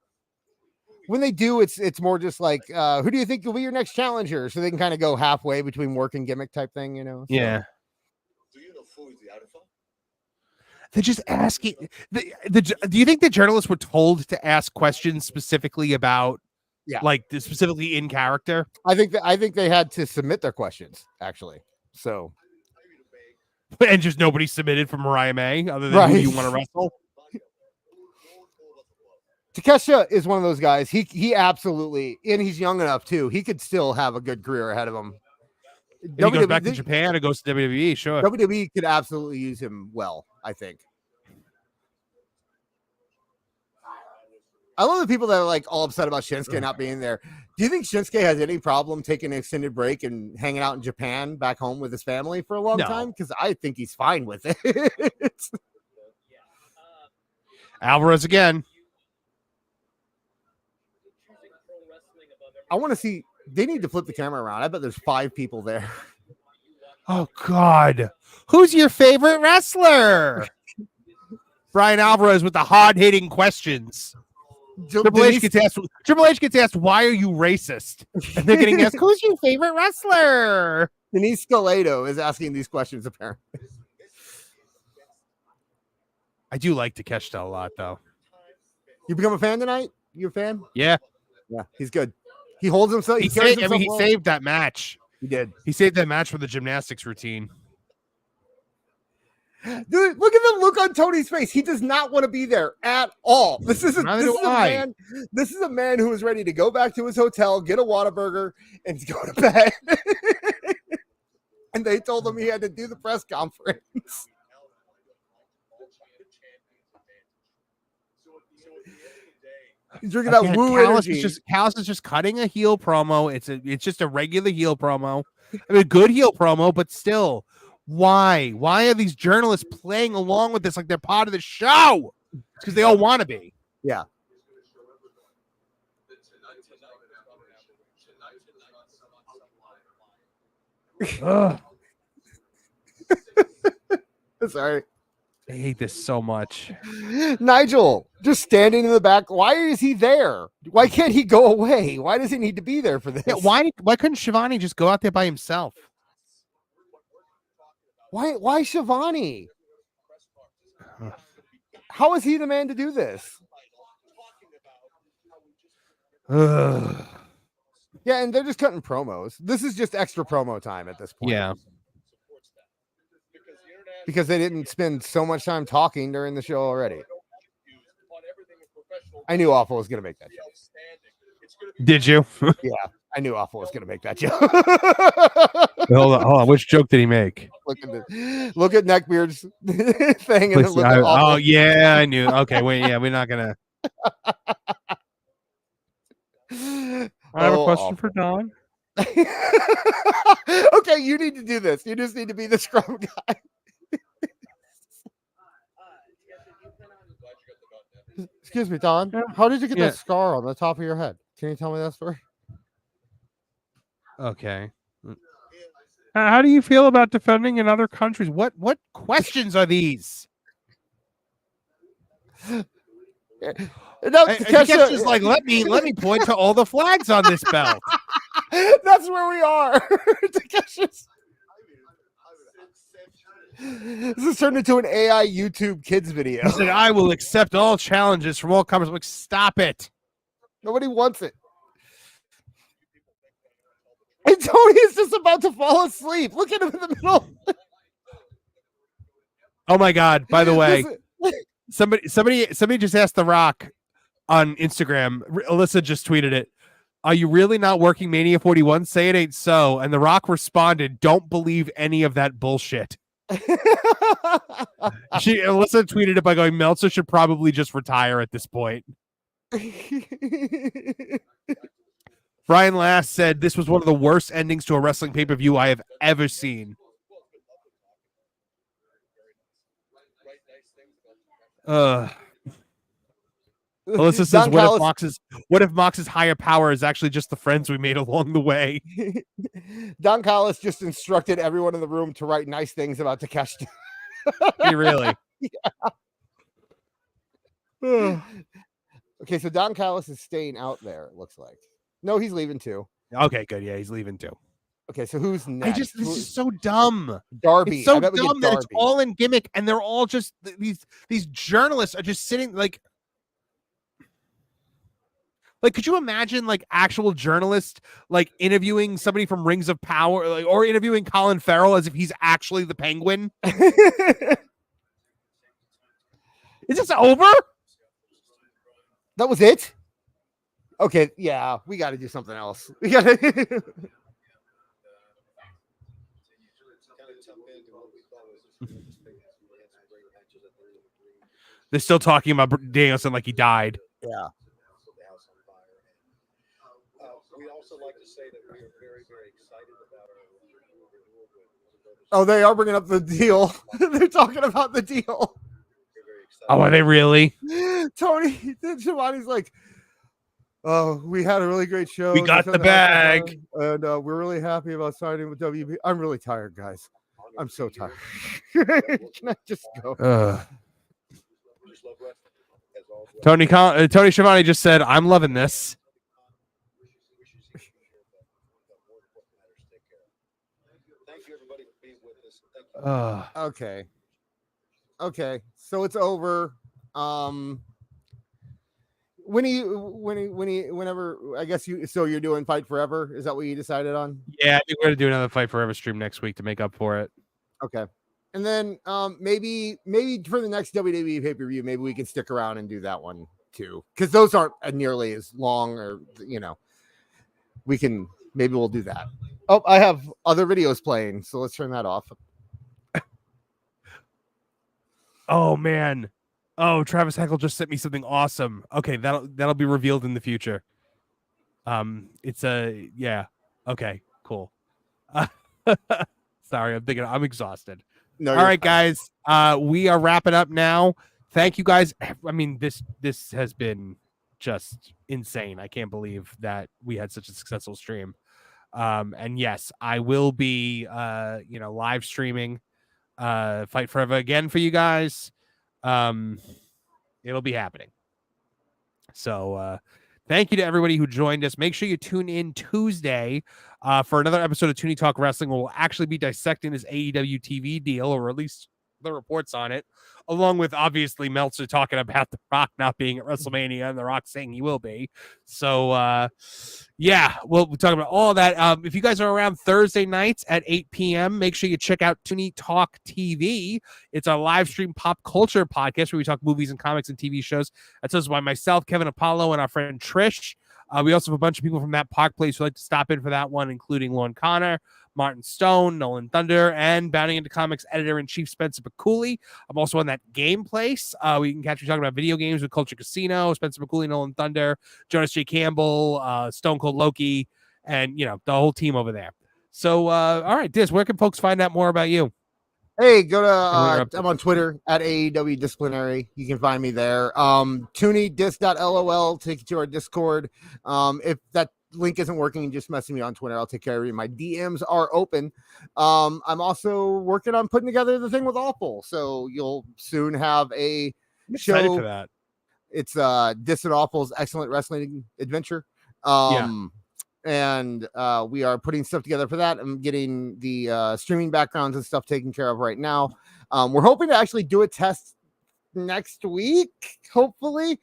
B: When they do, it's more just like, who do you think will be your next challenger? So they can kind of go halfway between work and gimmick type thing, you know? So.
A: Yeah. They're just asking. Do you think the journalists were told to ask questions specifically about, specifically in character?
B: I think they had to submit their questions actually. So,
A: and just nobody submitted for Mariah May other than who you want to wrestle.
B: Takeshita is one of those guys. He absolutely, and he's young enough too. He could still have a good career ahead of him.
A: He goes back to Japan and goes to WWE. Sure,
B: WWE could absolutely use him well. I think. I love the people that are like all upset about Shinsuke not being there. Do you think Shinsuke has any problem taking an extended break and hanging out in Japan back home with his family for a long time? Because I think he's fine with it.
A: Alvarez again.
B: I want to see. They need to flip the camera around. I bet there's 5 people there.
A: Oh God, who's your favorite wrestler? Brian Alvarez with the hard-hitting questions. Triple H gets asked, "Why are you racist?" And they're getting asked, "Who's your favorite wrestler?"
B: Denise Scalado is asking these questions. Apparently,
A: I do like Takeshita a lot, though.
B: You become a fan tonight? You a fan?
A: Yeah,
B: he's good. He holds himself.
A: He saved that match.
B: He did.
A: He saved that match for the gymnastics routine.
B: Dude, look at the look on Tony's face. He does not want to be there at all. This is a man who is ready to go back to his hotel, get a Whataburger, and go to bed. And they told him he had to do the press conference. He's drinking that woo energy.
A: Callis is just cutting a heel promo. It's just a regular heel promo. I mean, good heel promo, but still, why? Why are these journalists playing along with this like they're part of the show? It's because they all want to be.
B: Yeah. Sorry.
A: I hate this so much.
B: Nigel, just standing in the back. Why is he there? Why can't he go away? Why does he need to be there for this?
A: Yeah, why couldn't Shivani just go out there by himself?
B: Why Shivani? How is he the man to do this? Yeah, and they're just cutting promos. This is just extra promo time at this point.
A: Yeah.
B: Because they didn't spend so much time talking during the show already. I knew Awful was going to make that joke.
A: Did you?
B: Yeah, I knew Awful was going to make that joke.
A: Hold on. Which joke did he make?
B: Look at Neckbeard's thing. And then look at
A: oh, yeah, I knew. Okay, wait, yeah, we're not going to. I have a question for Don.
B: Okay, you need to do this. You just need to be the scrum guy. Excuse me, Don. How did you get that scar on the top of your head? Can you tell me that story?
A: Okay. How do you feel about defending in other countries? What questions are these?
B: No,
A: Takesha's like, let me point to all the flags on this belt.
B: That's where we are. Takesha's. This has turned into an AI YouTube kids video.
A: He said, I will accept all challenges from all comers. I'm like, stop it.
B: Nobody wants it. And Tony is just about to fall asleep. Look at him in the middle.
A: Oh my God. By the way, somebody just asked The Rock on Instagram. Alyssa just tweeted it. Are you really not working Mania 41? Say it ain't so. And The Rock responded, don't believe any of that bullshit. Alyssa tweeted it by going, Meltzer should probably just retire at this point. Brian Last said this was one of the worst endings to a wrestling pay-per-view I have ever seen. Alyssa says, what if Mox's higher power is actually just the friends we made along the way?
B: Don Callis just instructed everyone in the room to write nice things about Takeshita.
A: He really?
B: Yeah. Okay, so Don Callis is staying out there, it looks like. No, he's leaving too.
A: Okay, good. Yeah, he's leaving too.
B: Okay, so who's next?
A: This is so dumb.
B: Darby.
A: It's so dumb that it's all in gimmick, and they're all just these journalists are just sitting like, could you imagine like actual journalists like interviewing somebody from Rings of Power, like, or interviewing Colin Farrell as if he's actually the Penguin? Is this over?
B: That was it? Okay, yeah, we got to do something else. We got to.
A: They're still talking about Danielson like he died.
B: Yeah.
H: We'd also like to say that we are very, very excited about
B: our. Oh, they are bringing up the deal. They're talking about the deal.
A: Oh, are they really?
B: Tony Schiavone's like, oh, we had a really great show.
A: We got the bag.
B: And we're really happy about signing with WB. I'm really tired, guys. I'm so tired. Can I just go?
A: Tony Schiavone just said, I'm loving this.
B: Okay. So it's over. Whenever I guess you're doing Fight Forever. Is that what you decided on?
A: Yeah, I think we're gonna do another Fight Forever stream next week to make up for it.
B: Okay. And then maybe for the next WWE pay-per-view, maybe we can stick around and do that one too. Because those aren't nearly as long, or maybe we'll do that. Oh, I have other videos playing, so let's turn that off.
A: Oh man. Oh, Travis Heckle just sent me something awesome. Okay, that'll be revealed in the future. Yeah. Okay, cool. Sorry, I'm exhausted.
B: No,
A: all right, guys. We are wrapping up now. Thank you guys. I mean, this has been just insane. I can't believe that we had such a successful stream. And yes, I will be live streaming Fight Forever again for you guys. It'll be happening. So thank you to everybody who joined us. Make sure you tune in Tuesday for another episode of Tooney Talk Wrestling. We'll actually be dissecting this AEW TV deal, or at least the reports on it, along with obviously Meltzer talking about The Rock not being at WrestleMania and The Rock saying he will be. So yeah, we'll talk about all that. If you guys are around Thursday nights at 8 p.m., make sure you check out Tooney Talk TV. It's a live stream pop culture podcast where we talk movies and comics and TV shows. That's hosted by myself, Kevin Apollo, and our friend Trish. We also have a bunch of people from that Park Place who like to stop in for that one, including Lorne Connor, Martin Stone, Nolan Thunder, and Bounding Into Comics editor-in-chief Spencer McCooley. I'm also on that Game Place. We can catch me talking about video games with Culture Casino, Spencer McCooley, Nolan Thunder, Jonas J. Campbell, Stone Cold Loki, and, you know, the whole team over there. So, all right, Diz, where can folks find out more about you?
B: Hey, go to I'm on Twitter at AEW Disciplinary. You can find me there. TooneyDis.lol take you to our Discord. If that link isn't working, just message me on Twitter. I'll take care of you. My DMs are open. I'm also working on putting together the thing with Awful, so you'll soon have a show.
A: Excited for that.
B: It's Dis and Awful's Excellent Wrestling Adventure. And we are putting stuff together for that. I'm getting the streaming backgrounds and stuff taken care of right now. We're hoping to actually do a test next week, hopefully.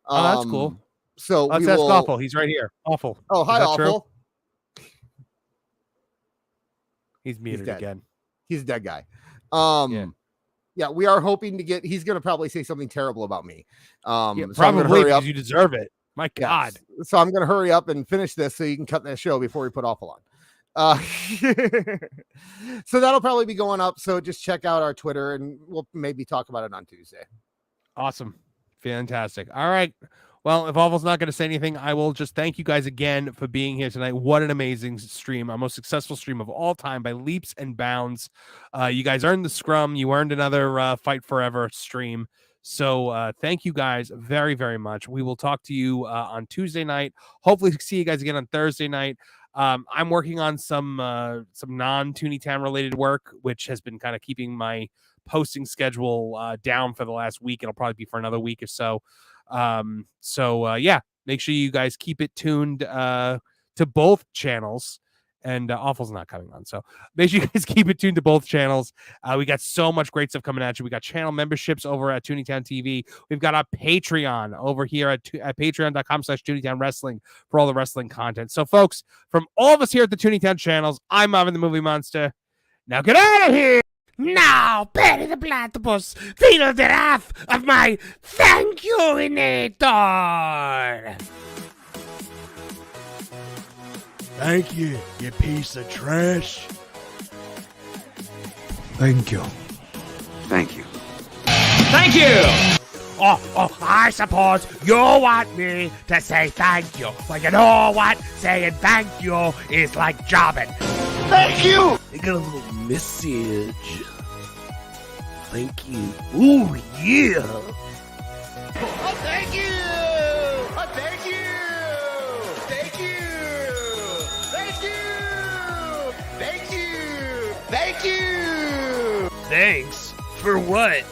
A: Oh, that's cool.
B: So
A: let's ask Awful. He's right here. Awful.
B: Oh, hi, Awful.
A: He's muted again.
B: He's a dead guy. Yeah, we are hoping to get. He's going to probably say something terrible about me.
A: Probably because you deserve it. My God.
B: So I'm going to hurry up and finish this so you can cut that show before we put Awful on. So that'll probably be going up. So just check out our Twitter and we'll maybe talk about it on Tuesday.
A: Awesome. Fantastic. All right. Well, if Awful's not going to say anything, I will just thank you guys again for being here tonight. What an amazing stream. Our most successful stream of all time by leaps and bounds. You guys earned the scrum. You earned another Fight Forever stream. So thank you guys very, very much. We will talk to you on Tuesday night. Hopefully see you guys again on Thursday night. I'm working on some non-Tooney Town related work, which has been kind of keeping my posting schedule down for the last week. It'll probably be for another week or so. Yeah, make sure you guys keep it tuned to both channels. And Awful's not coming on, so make sure you guys keep it tuned to both channels. We got so much great stuff coming at you. We got channel memberships over at Tooney Town TV. We've got our Patreon over here at patreon.com/Tooney Town Wrestling for all the wrestling content. So, folks, from all of us here at the Tooney Town channels, I'm Marvin the Movie Monster. Now get out of here! Now, Perry the Platypus, feel the wrath of my thank you-inator!
I: Thank you, you piece of trash.
J: Thank you.
I: Thank you.
C: Thank you!
A: Oh, I suppose you want me to say thank you. Well, you know what? Saying thank you is like jobbing.
I: Thank you!
J: I got a little message. Thank you. Ooh, yeah.
I: Oh, thank you! Oh, thank you! Thank you! Thank you! Thank you! Thank you!
J: Thanks? For what?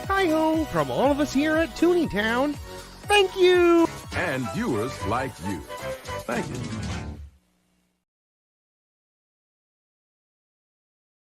A: Hi-ho from all of us here at Tooney Town. Thank you.
K: And viewers like you. Thank you.